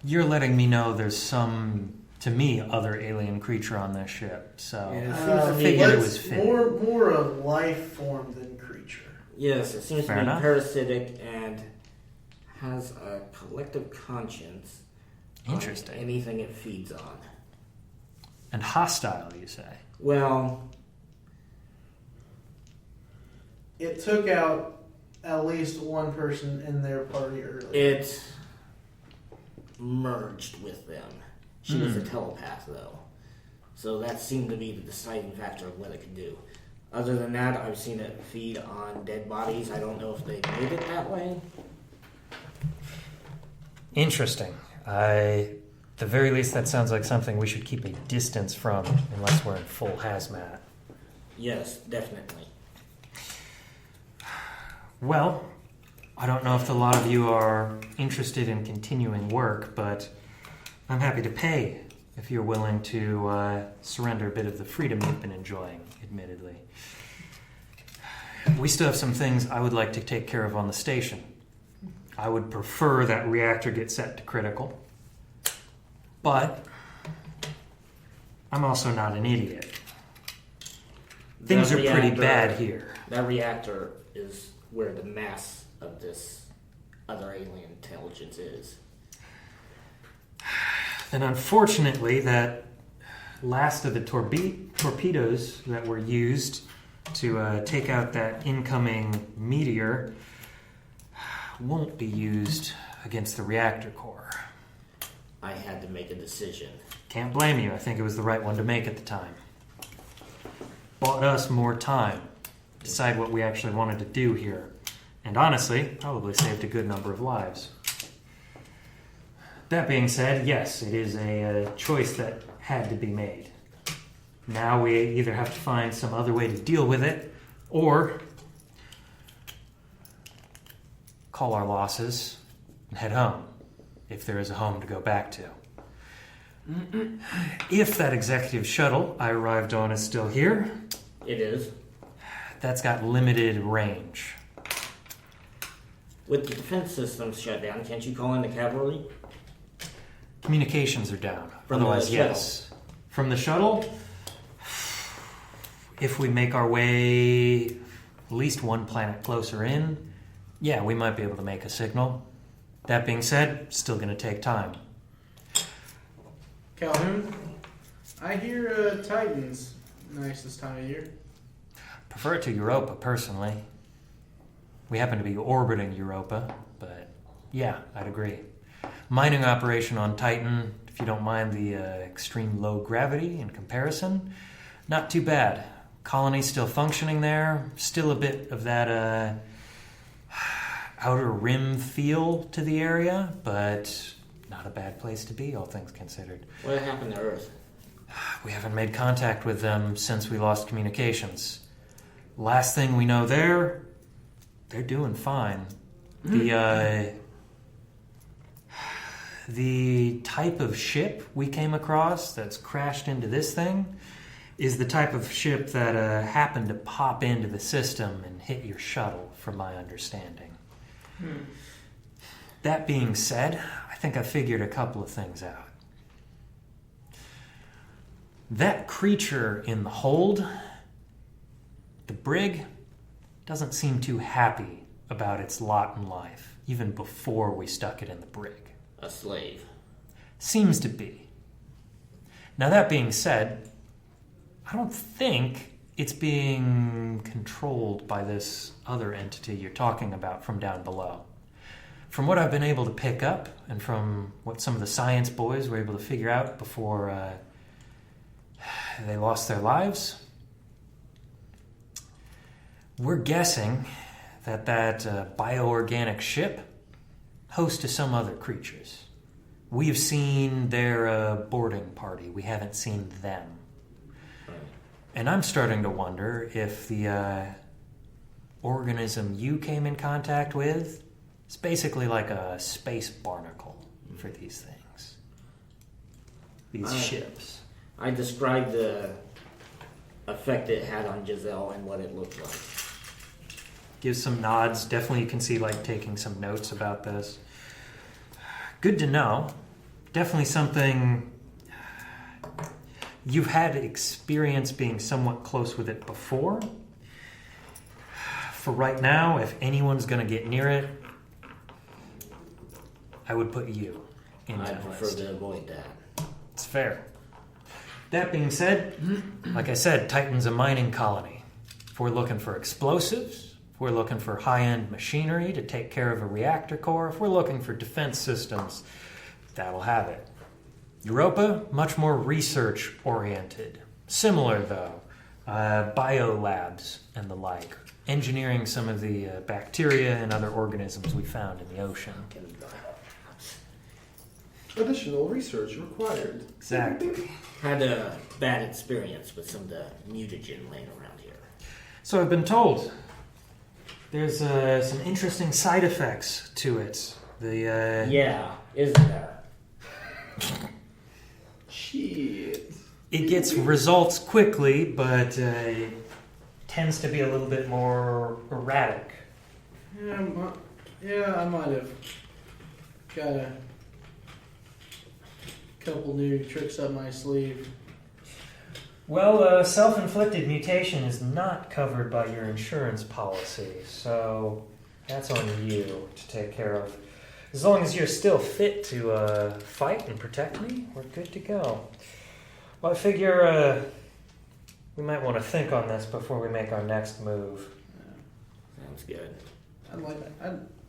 [SPEAKER 1] you're letting me know there's some, to me, other alien creature on this ship. So I figured it was fitting.
[SPEAKER 5] More a life form than creature.
[SPEAKER 2] Yes, it seems
[SPEAKER 1] Fair
[SPEAKER 2] to be
[SPEAKER 1] enough.
[SPEAKER 2] parasitic and has a collective conscience.
[SPEAKER 1] Interesting.
[SPEAKER 2] On anything it feeds on.
[SPEAKER 1] And hostile, you say?
[SPEAKER 2] Well,
[SPEAKER 5] It took out at least one person in their party earlier.
[SPEAKER 2] it merged with them. She was a telepath, though. So that seemed to be the deciding factor of what it could do. Other than that, I've seen it feed on dead bodies. I don't know if they made it that way.
[SPEAKER 1] Interesting. At the very least, that sounds like something we should keep a distance from unless we're in full hazmat.
[SPEAKER 2] Yes, definitely.
[SPEAKER 1] Well, I don't know if a lot of you are interested in continuing work, but I'm happy to pay if you're willing to surrender a bit of the freedom you've been enjoying, admittedly. We still have some things I would like to take care of on the station. I would prefer that reactor get set to critical, but I'm also not an idiot. Things
[SPEAKER 2] That
[SPEAKER 1] are pretty
[SPEAKER 2] reactor-
[SPEAKER 1] bad here.
[SPEAKER 2] That reactor is where the mass of this other alien intelligence is.
[SPEAKER 1] And unfortunately, that last of the torpedoes that were used to take out that incoming meteor won't be used against the reactor core.
[SPEAKER 2] I had to make a decision.
[SPEAKER 1] Can't blame you. I think it was the right one to make at the time. Bought us more time to decide what we actually wanted to do here. And honestly, probably saved a good number of lives. That being said, yes, it is a choice that had to be made. Now we either have to find some other way to deal with it, or call our losses and head home, if there is a home to go back to. If that executive shuttle I arrived on is still here,
[SPEAKER 2] It is.
[SPEAKER 1] that's got limited range.
[SPEAKER 2] With the defense systems shut down, can't you call in the cavalry?
[SPEAKER 1] Communications are down.
[SPEAKER 2] From the
[SPEAKER 1] Otherwise,
[SPEAKER 2] shuttle.
[SPEAKER 1] yes. From the shuttle, if we make our way at least one planet closer in, yeah, we might be able to make a signal. That being said, still going to take time.
[SPEAKER 5] Calhoun, I hear Titan's nice this time of year.
[SPEAKER 1] Prefer it to Europa, personally. We happen to be orbiting Europa, but yeah, I'd agree. Mining operation on Titan, if you don't mind the extreme low gravity in comparison, not too bad. Colony still functioning there, still a bit of that outer rim feel to the area, but not a bad place to be, all things considered.
[SPEAKER 2] What happened to Earth?
[SPEAKER 1] We haven't made contact with them since we lost communications. Last thing we know there, they're doing fine. The type of ship we came across that's crashed into this thing is the type of ship that happened to pop into the system and hit your shuttle, from my understanding. That being said, I think I figured a couple of things out. That creature in the hold, the brig, doesn't seem too happy about its lot in life, even before we stuck it in the brig.
[SPEAKER 2] A slave.
[SPEAKER 1] Seems to be. Now, that being said, I don't think it's being controlled by this other entity you're talking about from down below. From what I've been able to pick up, and from what some of the science boys were able to figure out before they lost their lives, we're guessing that bioorganic ship host to some other creatures. We've seen their boarding party. We haven't seen them. And I'm starting to wonder if the organism you came in contact with is basically like a space barnacle for these things. These ships.
[SPEAKER 2] I described the effect it had on Giselle and what it looked like.
[SPEAKER 1] Gives some nods. Definitely you can see taking some notes about this. Good to know. Definitely something you've had experience being somewhat close with it before. for right now, if anyone's going to get near it, I would put you in
[SPEAKER 2] I
[SPEAKER 1] that
[SPEAKER 2] prefer
[SPEAKER 1] list.
[SPEAKER 2] to avoid that.
[SPEAKER 1] It's fair. That being said, like I said, Titan's a mining colony. If we're looking for explosives, if we're looking for high-end machinery to take care of a reactor core, if we're looking for defense systems, that'll have it. Europa, much more research-oriented. Similar, though. Biolabs and the like. Engineering some of the bacteria and other organisms we found in the ocean.
[SPEAKER 6] Additional research required.
[SPEAKER 1] Exactly.
[SPEAKER 2] Had a bad experience with some of the mutagen laying around here.
[SPEAKER 1] So I've been told there's some interesting side effects to it. The
[SPEAKER 2] Yeah, isn't there?
[SPEAKER 6] Shit.
[SPEAKER 1] it gets results quickly, but tends to be a little bit more erratic.
[SPEAKER 5] I might have got a couple new tricks up my sleeve.
[SPEAKER 1] Well, self-inflicted mutation is not covered by your insurance policy, so that's on you to take care of. As long as you're still fit to fight and protect me, we're good to go. Well, I figure we might want to think on this before we make our next move.
[SPEAKER 2] Sounds good.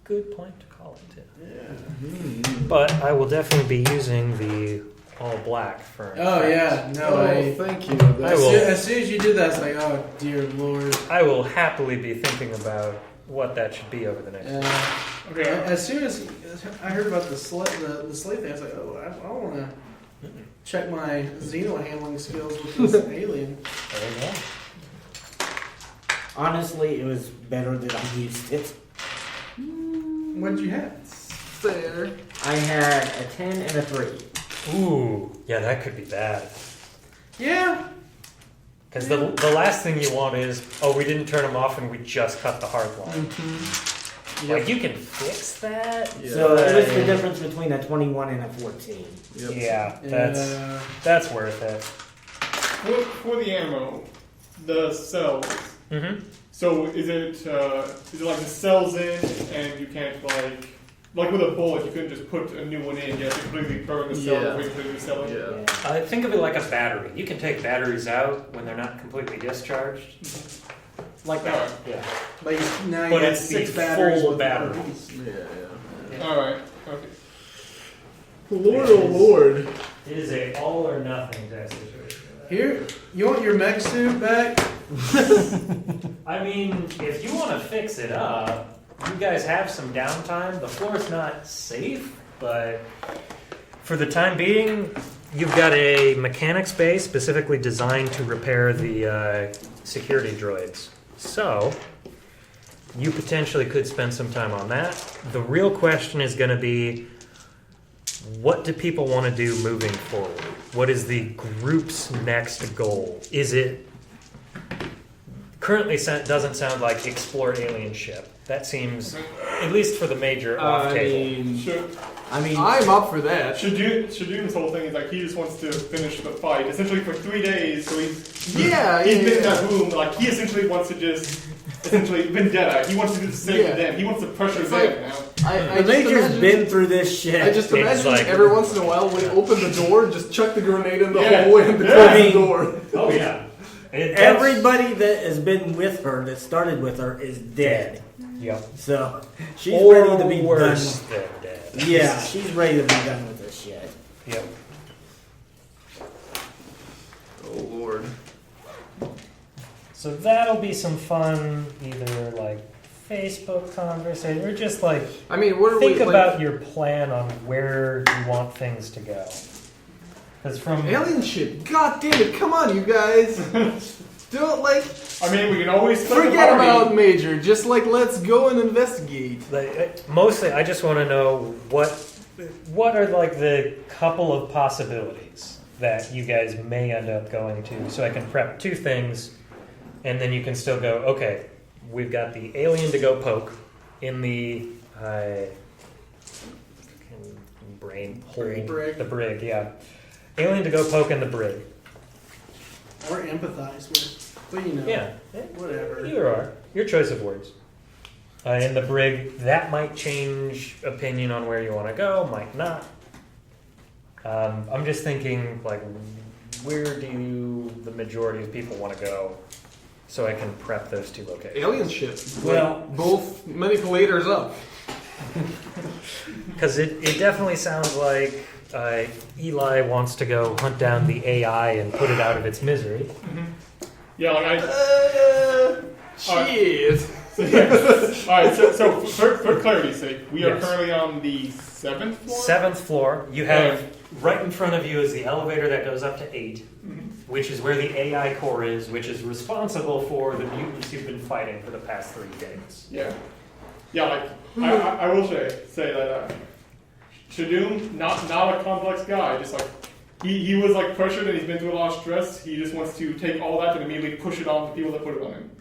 [SPEAKER 1] Good point to call it, too.
[SPEAKER 5] Yeah.
[SPEAKER 1] But I will definitely be using the all black for.
[SPEAKER 5] Oh yeah, no.
[SPEAKER 6] Thank you.
[SPEAKER 1] I will-
[SPEAKER 5] As soon as you did that, it's like, oh dear lord.
[SPEAKER 1] I will happily be thinking about what that should be over the next.
[SPEAKER 4] Okay.
[SPEAKER 5] As soon as I heard about the slate thing, I was like, oh, I want to check my Xeno handling skills with this alien.
[SPEAKER 1] There you go.
[SPEAKER 2] Honestly, it was better that I used it.
[SPEAKER 5] What'd you have?
[SPEAKER 6] Fair.
[SPEAKER 2] I had a 10 and a 3.
[SPEAKER 1] Ooh, yeah, that could be bad.
[SPEAKER 5] Yeah.
[SPEAKER 1] Because the last thing you want is, oh, we didn't turn them off and we just cut the hard line. Like, you can fix that.
[SPEAKER 6] Yeah.
[SPEAKER 2] So it was the difference between a 21 and a 14.
[SPEAKER 6] Yep.
[SPEAKER 1] Yeah,
[SPEAKER 5] Yeah.
[SPEAKER 1] that's worth it.
[SPEAKER 4] For the ammo, the cells.
[SPEAKER 1] Mm-hmm.
[SPEAKER 4] So is it like the cells in, and you can't like with a bullet, you couldn't just put a new one in. You have to completely burn the cell
[SPEAKER 6] Yeah.
[SPEAKER 4] before you put a new cell in.
[SPEAKER 6] Yeah.
[SPEAKER 1] Think of it like a battery. You can take batteries out when they're not completely discharged. Like that.
[SPEAKER 4] Alright.
[SPEAKER 1] Yeah.
[SPEAKER 5] Like now
[SPEAKER 1] But
[SPEAKER 5] you have
[SPEAKER 1] it's
[SPEAKER 5] 6
[SPEAKER 1] the
[SPEAKER 5] batteries
[SPEAKER 1] full
[SPEAKER 5] with
[SPEAKER 1] battery.
[SPEAKER 5] batteries.
[SPEAKER 6] Yeah.
[SPEAKER 4] All right. Okay.
[SPEAKER 6] Lord, oh Lord.
[SPEAKER 1] It is a all or nothing type situation.
[SPEAKER 5] Here, you want your mech suit back?
[SPEAKER 1] I mean, if you want to fix it up, you guys have some downtime. The floor's not safe, but for the time being, you've got a mechanics bay specifically designed to repair the security droids. So, you potentially could spend some time on that. The real question is going to be, what do people want to do moving forward? What is the group's next goal? Is it currently doesn't sound like explore alien ship. That seems, at least for the major, off table.
[SPEAKER 6] I'm up for that.
[SPEAKER 4] Shadoom's whole thing is like he just wants to finish the fight essentially for 3 days. So he's been in that room. Like he essentially wants to just essentially vendetta. He wants to do the same to them. He wants to pressure
[SPEAKER 6] It's
[SPEAKER 4] them
[SPEAKER 6] like-
[SPEAKER 4] now.
[SPEAKER 6] I
[SPEAKER 2] The Major's been through this shit.
[SPEAKER 6] I just imagine
[SPEAKER 1] like-
[SPEAKER 6] every once in a while when they open the door, just chuck the grenade in the
[SPEAKER 4] Yeah.
[SPEAKER 6] hallway and
[SPEAKER 4] Yeah.
[SPEAKER 6] close the door.
[SPEAKER 1] Oh, yeah.
[SPEAKER 2] Everybody that has been with her, that started with her, is dead.
[SPEAKER 1] Yep.
[SPEAKER 2] So she's
[SPEAKER 1] Or
[SPEAKER 2] ready to be
[SPEAKER 1] worse
[SPEAKER 2] done.
[SPEAKER 1] than dead.
[SPEAKER 2] Yeah, she's ready to be done with this shit.
[SPEAKER 1] Yep.
[SPEAKER 6] Oh Lord.
[SPEAKER 1] So that'll be some fun, either like Facebook conversation or just like
[SPEAKER 6] I mean, what are
[SPEAKER 1] think
[SPEAKER 6] we
[SPEAKER 1] about your plan on where you want things to go. Because from
[SPEAKER 6] alien shit? God damn it! Come on, you guys. Don't
[SPEAKER 4] I mean, we can always split the
[SPEAKER 6] forget
[SPEAKER 4] party.
[SPEAKER 6] about Major. Just let's go and investigate.
[SPEAKER 1] mostly, I just want to know what are like the couple of possibilities that you guys may end up going to, so I can prep 2 things, and then you can still go. Okay, we've got the alien to go poke in the brain hole,
[SPEAKER 5] Brig.
[SPEAKER 1] the brig. Yeah, alien to go poke in the brig.
[SPEAKER 5] Or empathize with. But you know.
[SPEAKER 1] Yeah,
[SPEAKER 5] Whatever.
[SPEAKER 1] either or your choice of words. in the brig. That might change opinion on where you want to go, might not. I'm just thinking, like, where do the majority of people want to go so I can prep those two locations?
[SPEAKER 6] Alien ship.
[SPEAKER 2] Well-
[SPEAKER 6] Like, both manipulators up.
[SPEAKER 1] Because it definitely sounds like Eli wants to go hunt down the AI and put it out of its misery.
[SPEAKER 4] Yeah, like I.
[SPEAKER 6] Shit.
[SPEAKER 4] Alright, so for clarity's sake, we are
[SPEAKER 1] Yes.
[SPEAKER 4] currently on the 7th floor?
[SPEAKER 1] 7th floor. You have right in front of you is the elevator that goes up to 8, which is where the AI core is, which is responsible for the mutants you've been fighting for the past 3 days.
[SPEAKER 4] Yeah. Yeah, like, I will say that Shadoom, not a complex guy, just like, he was like pressured and he's been through a lot of stress. He just wants to take all that and immediately push it on the people that put it on him.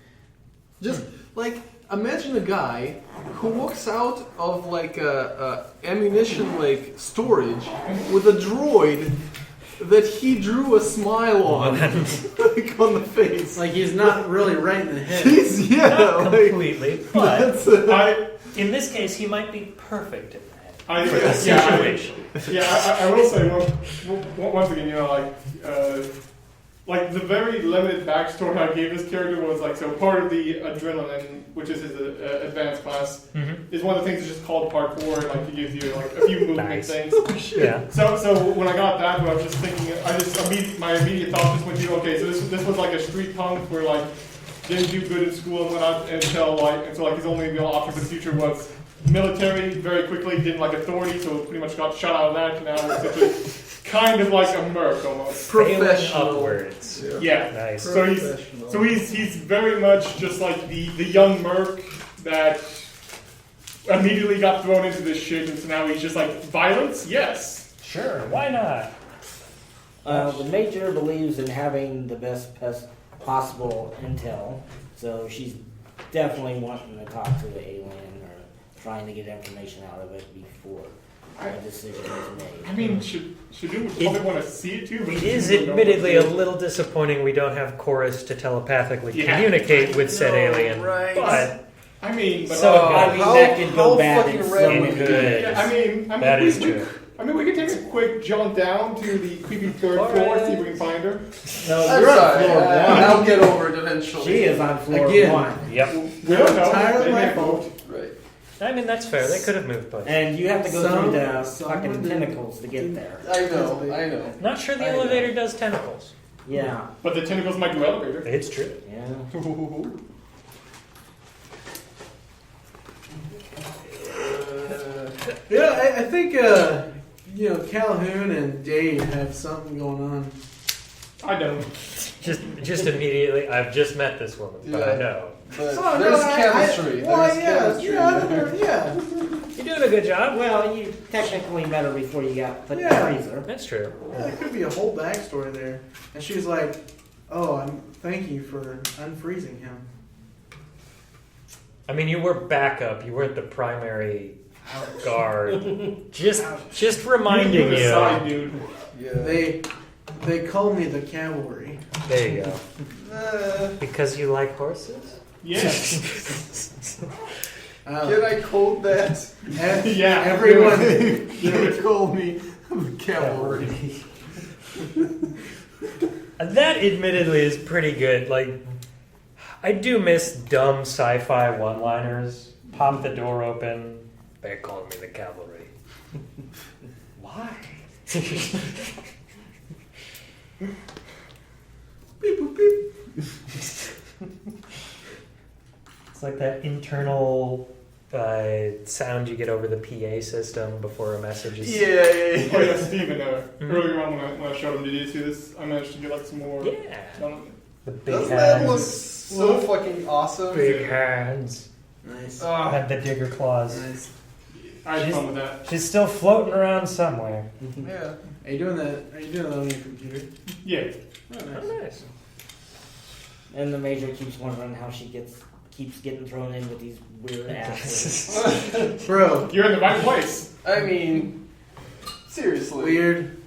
[SPEAKER 6] Just like imagine a guy who walks out of like a ammunition like storage with a droid that he drew a smile on, like on the face.
[SPEAKER 5] Like he's not really right in the head.
[SPEAKER 6] He's
[SPEAKER 1] Not
[SPEAKER 6] like,
[SPEAKER 1] completely, but
[SPEAKER 6] that's
[SPEAKER 1] in this case, he might be perfect in that.
[SPEAKER 4] I
[SPEAKER 1] For the situation.
[SPEAKER 4] I will say once again, you know, like the very limited backstory I gave this character was like, so part of the adrenaline, which is his advanced class, is one of the things that's just called parkour. Like he gives you like a few movement
[SPEAKER 1] Nice.
[SPEAKER 4] things.
[SPEAKER 1] Yeah.
[SPEAKER 4] So when I got that, I was just thinking, my immediate thought just went to, okay, so this was like a street punk where like didn't do good in school and whatnot until his only real option for the future was military. Very quickly didn't like authority, so pretty much got shut out of that. Now essentially kind of like a merc almost.
[SPEAKER 1] Failing
[SPEAKER 6] professional.
[SPEAKER 1] upwards.
[SPEAKER 4] Yeah.
[SPEAKER 1] Nice.
[SPEAKER 4] So he's very much just like the young merc that immediately got thrown into this shit, and so now he's just like violence. Yes.
[SPEAKER 1] Sure, why not?
[SPEAKER 2] The Major believes in having the best possible intel, so she's definitely wanting to talk to the alien or trying to get information out of it before a decision is made.
[SPEAKER 4] I mean, should you probably want to see it too? But
[SPEAKER 1] It is admittedly a little disappointing we don't have Chorus to telepathically
[SPEAKER 4] Yeah.
[SPEAKER 1] communicate with said alien.
[SPEAKER 6] right.
[SPEAKER 1] But
[SPEAKER 4] I mean, but
[SPEAKER 1] So-
[SPEAKER 2] I mean, that could go bad in so
[SPEAKER 6] red
[SPEAKER 2] many
[SPEAKER 1] would
[SPEAKER 2] ways.
[SPEAKER 4] yeah, I mean,
[SPEAKER 1] that
[SPEAKER 4] we,
[SPEAKER 1] is
[SPEAKER 4] we-
[SPEAKER 1] true.
[SPEAKER 4] I mean, we could take a quick jaunt down to the creepy 3rd floor, see if we can find her.
[SPEAKER 2] No,
[SPEAKER 6] I'm
[SPEAKER 2] you're on
[SPEAKER 6] sorry.
[SPEAKER 2] floor one.
[SPEAKER 6] I'll get over it eventually.
[SPEAKER 2] She is on floor
[SPEAKER 5] Again.
[SPEAKER 2] 1.
[SPEAKER 1] Yep.
[SPEAKER 4] We don't know.
[SPEAKER 5] Entirely
[SPEAKER 4] They may
[SPEAKER 5] my
[SPEAKER 4] have
[SPEAKER 5] fault.
[SPEAKER 4] moved.
[SPEAKER 6] Right.
[SPEAKER 1] I mean, that's fair. They could have moved places.
[SPEAKER 2] And you have to go
[SPEAKER 5] Some-
[SPEAKER 2] through the
[SPEAKER 5] someone
[SPEAKER 2] fucking
[SPEAKER 5] did-
[SPEAKER 2] tentacles to get there.
[SPEAKER 6] I know.
[SPEAKER 1] Not sure the
[SPEAKER 6] I know.
[SPEAKER 1] elevator does tentacles.
[SPEAKER 2] Yeah.
[SPEAKER 4] But the tentacles might do elevator.
[SPEAKER 1] It's true.
[SPEAKER 2] Yeah.
[SPEAKER 5] Yeah, I think Calhoun and Dave have something going on.
[SPEAKER 4] I don't.
[SPEAKER 1] Just immediately, I've just met this woman, but I
[SPEAKER 6] Yeah.
[SPEAKER 1] know.
[SPEAKER 6] But
[SPEAKER 5] Oh,
[SPEAKER 6] there's
[SPEAKER 5] no,
[SPEAKER 6] chemistry. There's chemistry.
[SPEAKER 5] yeah.
[SPEAKER 1] You're doing a good job.
[SPEAKER 2] Well, you technically met her before you got put in
[SPEAKER 5] Yeah.
[SPEAKER 2] the freezer.
[SPEAKER 1] That's true.
[SPEAKER 5] Yeah, there could be a whole backstory there. And she's like, "Oh, thank you for unfreezing him."
[SPEAKER 1] I mean, you were backup. You weren't the primary guard. just reminding
[SPEAKER 4] You're the
[SPEAKER 1] you.
[SPEAKER 4] side dude.
[SPEAKER 6] Yeah.
[SPEAKER 5] They call me the cavalry.
[SPEAKER 1] There you go. Because you like horses?
[SPEAKER 4] Yeah.
[SPEAKER 6] Can I code that?
[SPEAKER 4] Yeah.
[SPEAKER 5] Everyone.
[SPEAKER 6] They call me cavalry.
[SPEAKER 1] That admittedly is pretty good. Like, I do miss dumb sci-fi one-liners. Pop the door open. They're calling me the cavalry. Why?
[SPEAKER 5] Beep, boop, beep.
[SPEAKER 1] It's like that internal sound you get over the PA system before a message is.
[SPEAKER 6] Yeah.
[SPEAKER 4] Oh yeah, Steven, earlier on when I showed him, did you see this? I managed to get like some more.
[SPEAKER 1] Yeah. The big
[SPEAKER 6] Doesn't that look
[SPEAKER 1] hands.
[SPEAKER 6] so fucking awesome?
[SPEAKER 1] Big hands.
[SPEAKER 5] Nice.
[SPEAKER 1] Had the digger claws.
[SPEAKER 5] Nice.
[SPEAKER 4] I had fun with that.
[SPEAKER 1] She's still floating around somewhere.
[SPEAKER 6] Yeah.
[SPEAKER 5] Are you doing that? Are you doing that on your computer?
[SPEAKER 4] Yeah.
[SPEAKER 5] Oh, nice.
[SPEAKER 1] Oh, nice.
[SPEAKER 2] And the Major keeps wondering how she keeps getting thrown in with these weird asses.
[SPEAKER 5] Bro,
[SPEAKER 4] You're in the right place.
[SPEAKER 6] I mean, seriously.
[SPEAKER 5] weird.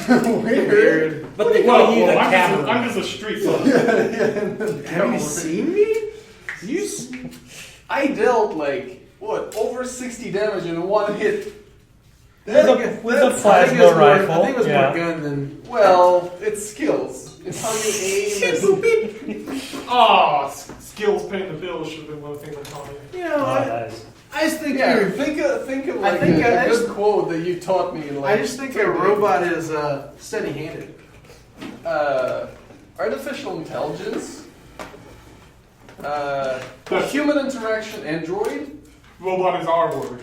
[SPEAKER 6] Weird.
[SPEAKER 2] But they call you the
[SPEAKER 4] I'm
[SPEAKER 2] cavalry.
[SPEAKER 4] just a street son.
[SPEAKER 5] Have you seen me? You?
[SPEAKER 3] I dealt like over 60 damage in one hit.
[SPEAKER 1] With a plasma rifle.
[SPEAKER 5] I think it was
[SPEAKER 1] yeah.
[SPEAKER 5] more gun than.
[SPEAKER 3] Well, it's skills. It's how you aim.
[SPEAKER 4] Skills paying the bills should have been one of the things I taught you.
[SPEAKER 5] You know,
[SPEAKER 1] Nice.
[SPEAKER 5] I just think
[SPEAKER 3] Yeah,
[SPEAKER 5] you're-
[SPEAKER 3] think of
[SPEAKER 5] I
[SPEAKER 3] like
[SPEAKER 5] think
[SPEAKER 3] a
[SPEAKER 5] I just-
[SPEAKER 3] good quote that you taught me in like.
[SPEAKER 5] I just think
[SPEAKER 3] 3
[SPEAKER 5] a
[SPEAKER 3] days.
[SPEAKER 5] robot is steady-handed.
[SPEAKER 3] Artificial intelligence. Human interaction android.
[SPEAKER 4] Robot is our word.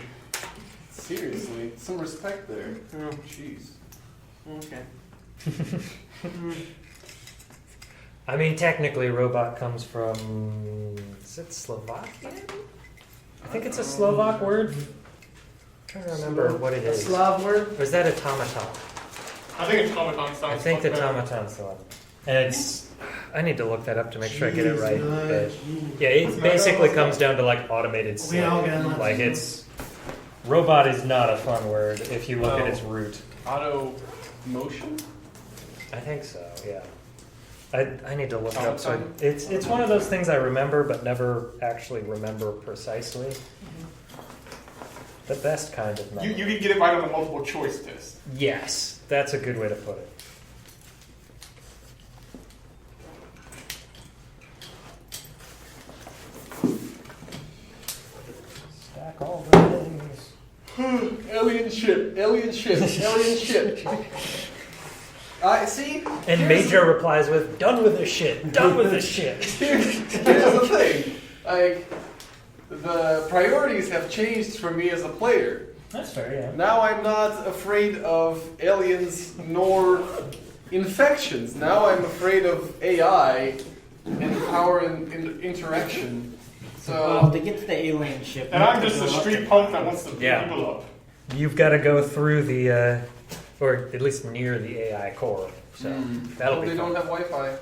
[SPEAKER 3] Seriously, some respect there. Oh, jeez.
[SPEAKER 5] Okay.
[SPEAKER 1] I mean, technically, robot comes from. Is it Slovakian? I think it's a Slovak word. I'm trying to remember what it
[SPEAKER 5] A
[SPEAKER 1] is.
[SPEAKER 5] Slav word?
[SPEAKER 1] Or is that automaton?
[SPEAKER 4] I think automaton sounds
[SPEAKER 1] I think
[SPEAKER 4] much
[SPEAKER 1] the
[SPEAKER 4] better.
[SPEAKER 1] automaton's the one. And it's. I need to look that up to make sure I get it right. But
[SPEAKER 5] Jeez.
[SPEAKER 1] yeah, it basically comes down to like automated
[SPEAKER 5] We all got
[SPEAKER 1] slave.
[SPEAKER 5] lots
[SPEAKER 1] Like
[SPEAKER 5] of-
[SPEAKER 1] it's. Robot is not a fun word if you look at its root.
[SPEAKER 3] Auto motion.
[SPEAKER 1] I think so, yeah. I need to look it up. So
[SPEAKER 3] Automaton?
[SPEAKER 1] it's one of those things I remember but never actually remember precisely. The best kind of
[SPEAKER 4] You
[SPEAKER 1] memory.
[SPEAKER 4] can get it right on a multiple choice test.
[SPEAKER 1] Yes, that's a good way to put it. Stack all the things.
[SPEAKER 3] Alien ship. Alien ship. Alien ship. I see.
[SPEAKER 1] And Major replies with, "Done with this shit. Done with this shit."
[SPEAKER 3] Here's the thing. Like, the priorities have changed for me as a player.
[SPEAKER 1] That's fair, yeah.
[SPEAKER 3] Now I'm not afraid of aliens nor infections. Now I'm afraid of AI and power and interaction.
[SPEAKER 2] Well,
[SPEAKER 3] So
[SPEAKER 2] to get to the alien ship.
[SPEAKER 4] And I'm just a street punk that wants to beat
[SPEAKER 1] Yeah.
[SPEAKER 4] people up.
[SPEAKER 1] You've got to go through the, or at least near the AI core. So that'll be
[SPEAKER 3] they
[SPEAKER 1] fun.
[SPEAKER 3] don't have Wi-Fi.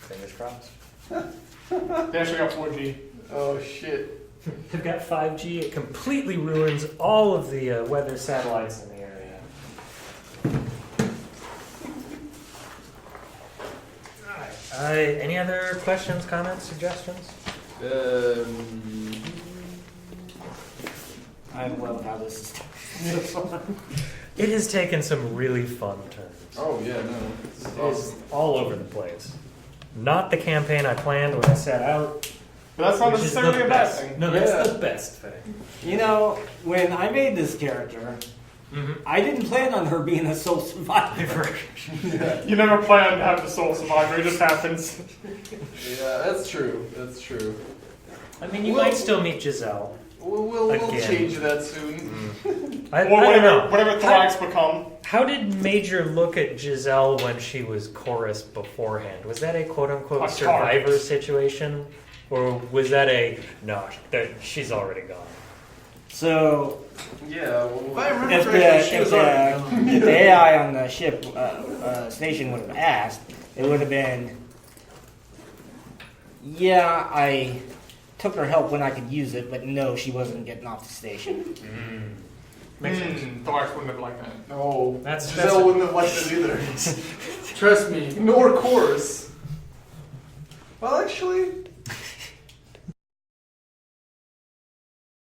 [SPEAKER 1] Fingers crossed.
[SPEAKER 4] They actually got 4G.
[SPEAKER 3] Oh shit.
[SPEAKER 1] They've got 5G. It completely ruins all of the weather satellites in the area. All right. Any other questions, comments, suggestions?
[SPEAKER 2] I love how this is.
[SPEAKER 1] It has taken some really fun turns.
[SPEAKER 3] Oh yeah, no. This is
[SPEAKER 1] It's
[SPEAKER 3] awesome.
[SPEAKER 1] all over the place. Not the campaign I planned when I set out.
[SPEAKER 4] But that's not
[SPEAKER 1] which is the
[SPEAKER 4] necessarily a bad
[SPEAKER 1] best.
[SPEAKER 4] thing.
[SPEAKER 1] No,
[SPEAKER 3] Yeah.
[SPEAKER 1] that's the best thing.
[SPEAKER 2] You know, when I made this character, I didn't plan on her being a sole survivor.
[SPEAKER 4] You never plan to have the soul survivor, it just happens.
[SPEAKER 3] Yeah, that's true. That's true.
[SPEAKER 1] I mean, you
[SPEAKER 3] Well-
[SPEAKER 1] might still meet Giselle.
[SPEAKER 3] We'll
[SPEAKER 1] Again.
[SPEAKER 3] change that soon.
[SPEAKER 1] I
[SPEAKER 4] Or
[SPEAKER 1] don't know.
[SPEAKER 4] whatever Thorax become.
[SPEAKER 1] How did Major look at Giselle when she was chorus beforehand? Was that a quote-unquote
[SPEAKER 4] A
[SPEAKER 1] survivor
[SPEAKER 4] target.
[SPEAKER 1] situation? Or was that a, no, she's already gone?
[SPEAKER 2] So,
[SPEAKER 3] Yeah, well,
[SPEAKER 5] If I remember
[SPEAKER 2] if
[SPEAKER 5] correctly, she
[SPEAKER 2] the,
[SPEAKER 5] was already gone.
[SPEAKER 2] if the AI on the ship station would have asked, it would have been, yeah, I took her help when I could use it, but no, she wasn't getting off the station.
[SPEAKER 1] Makes sense.
[SPEAKER 4] Thorax wouldn't have liked that.
[SPEAKER 3] no.
[SPEAKER 1] That's
[SPEAKER 3] Giselle wouldn't have liked it either.
[SPEAKER 5] Trust me.
[SPEAKER 3] Nor chorus. Well, actually,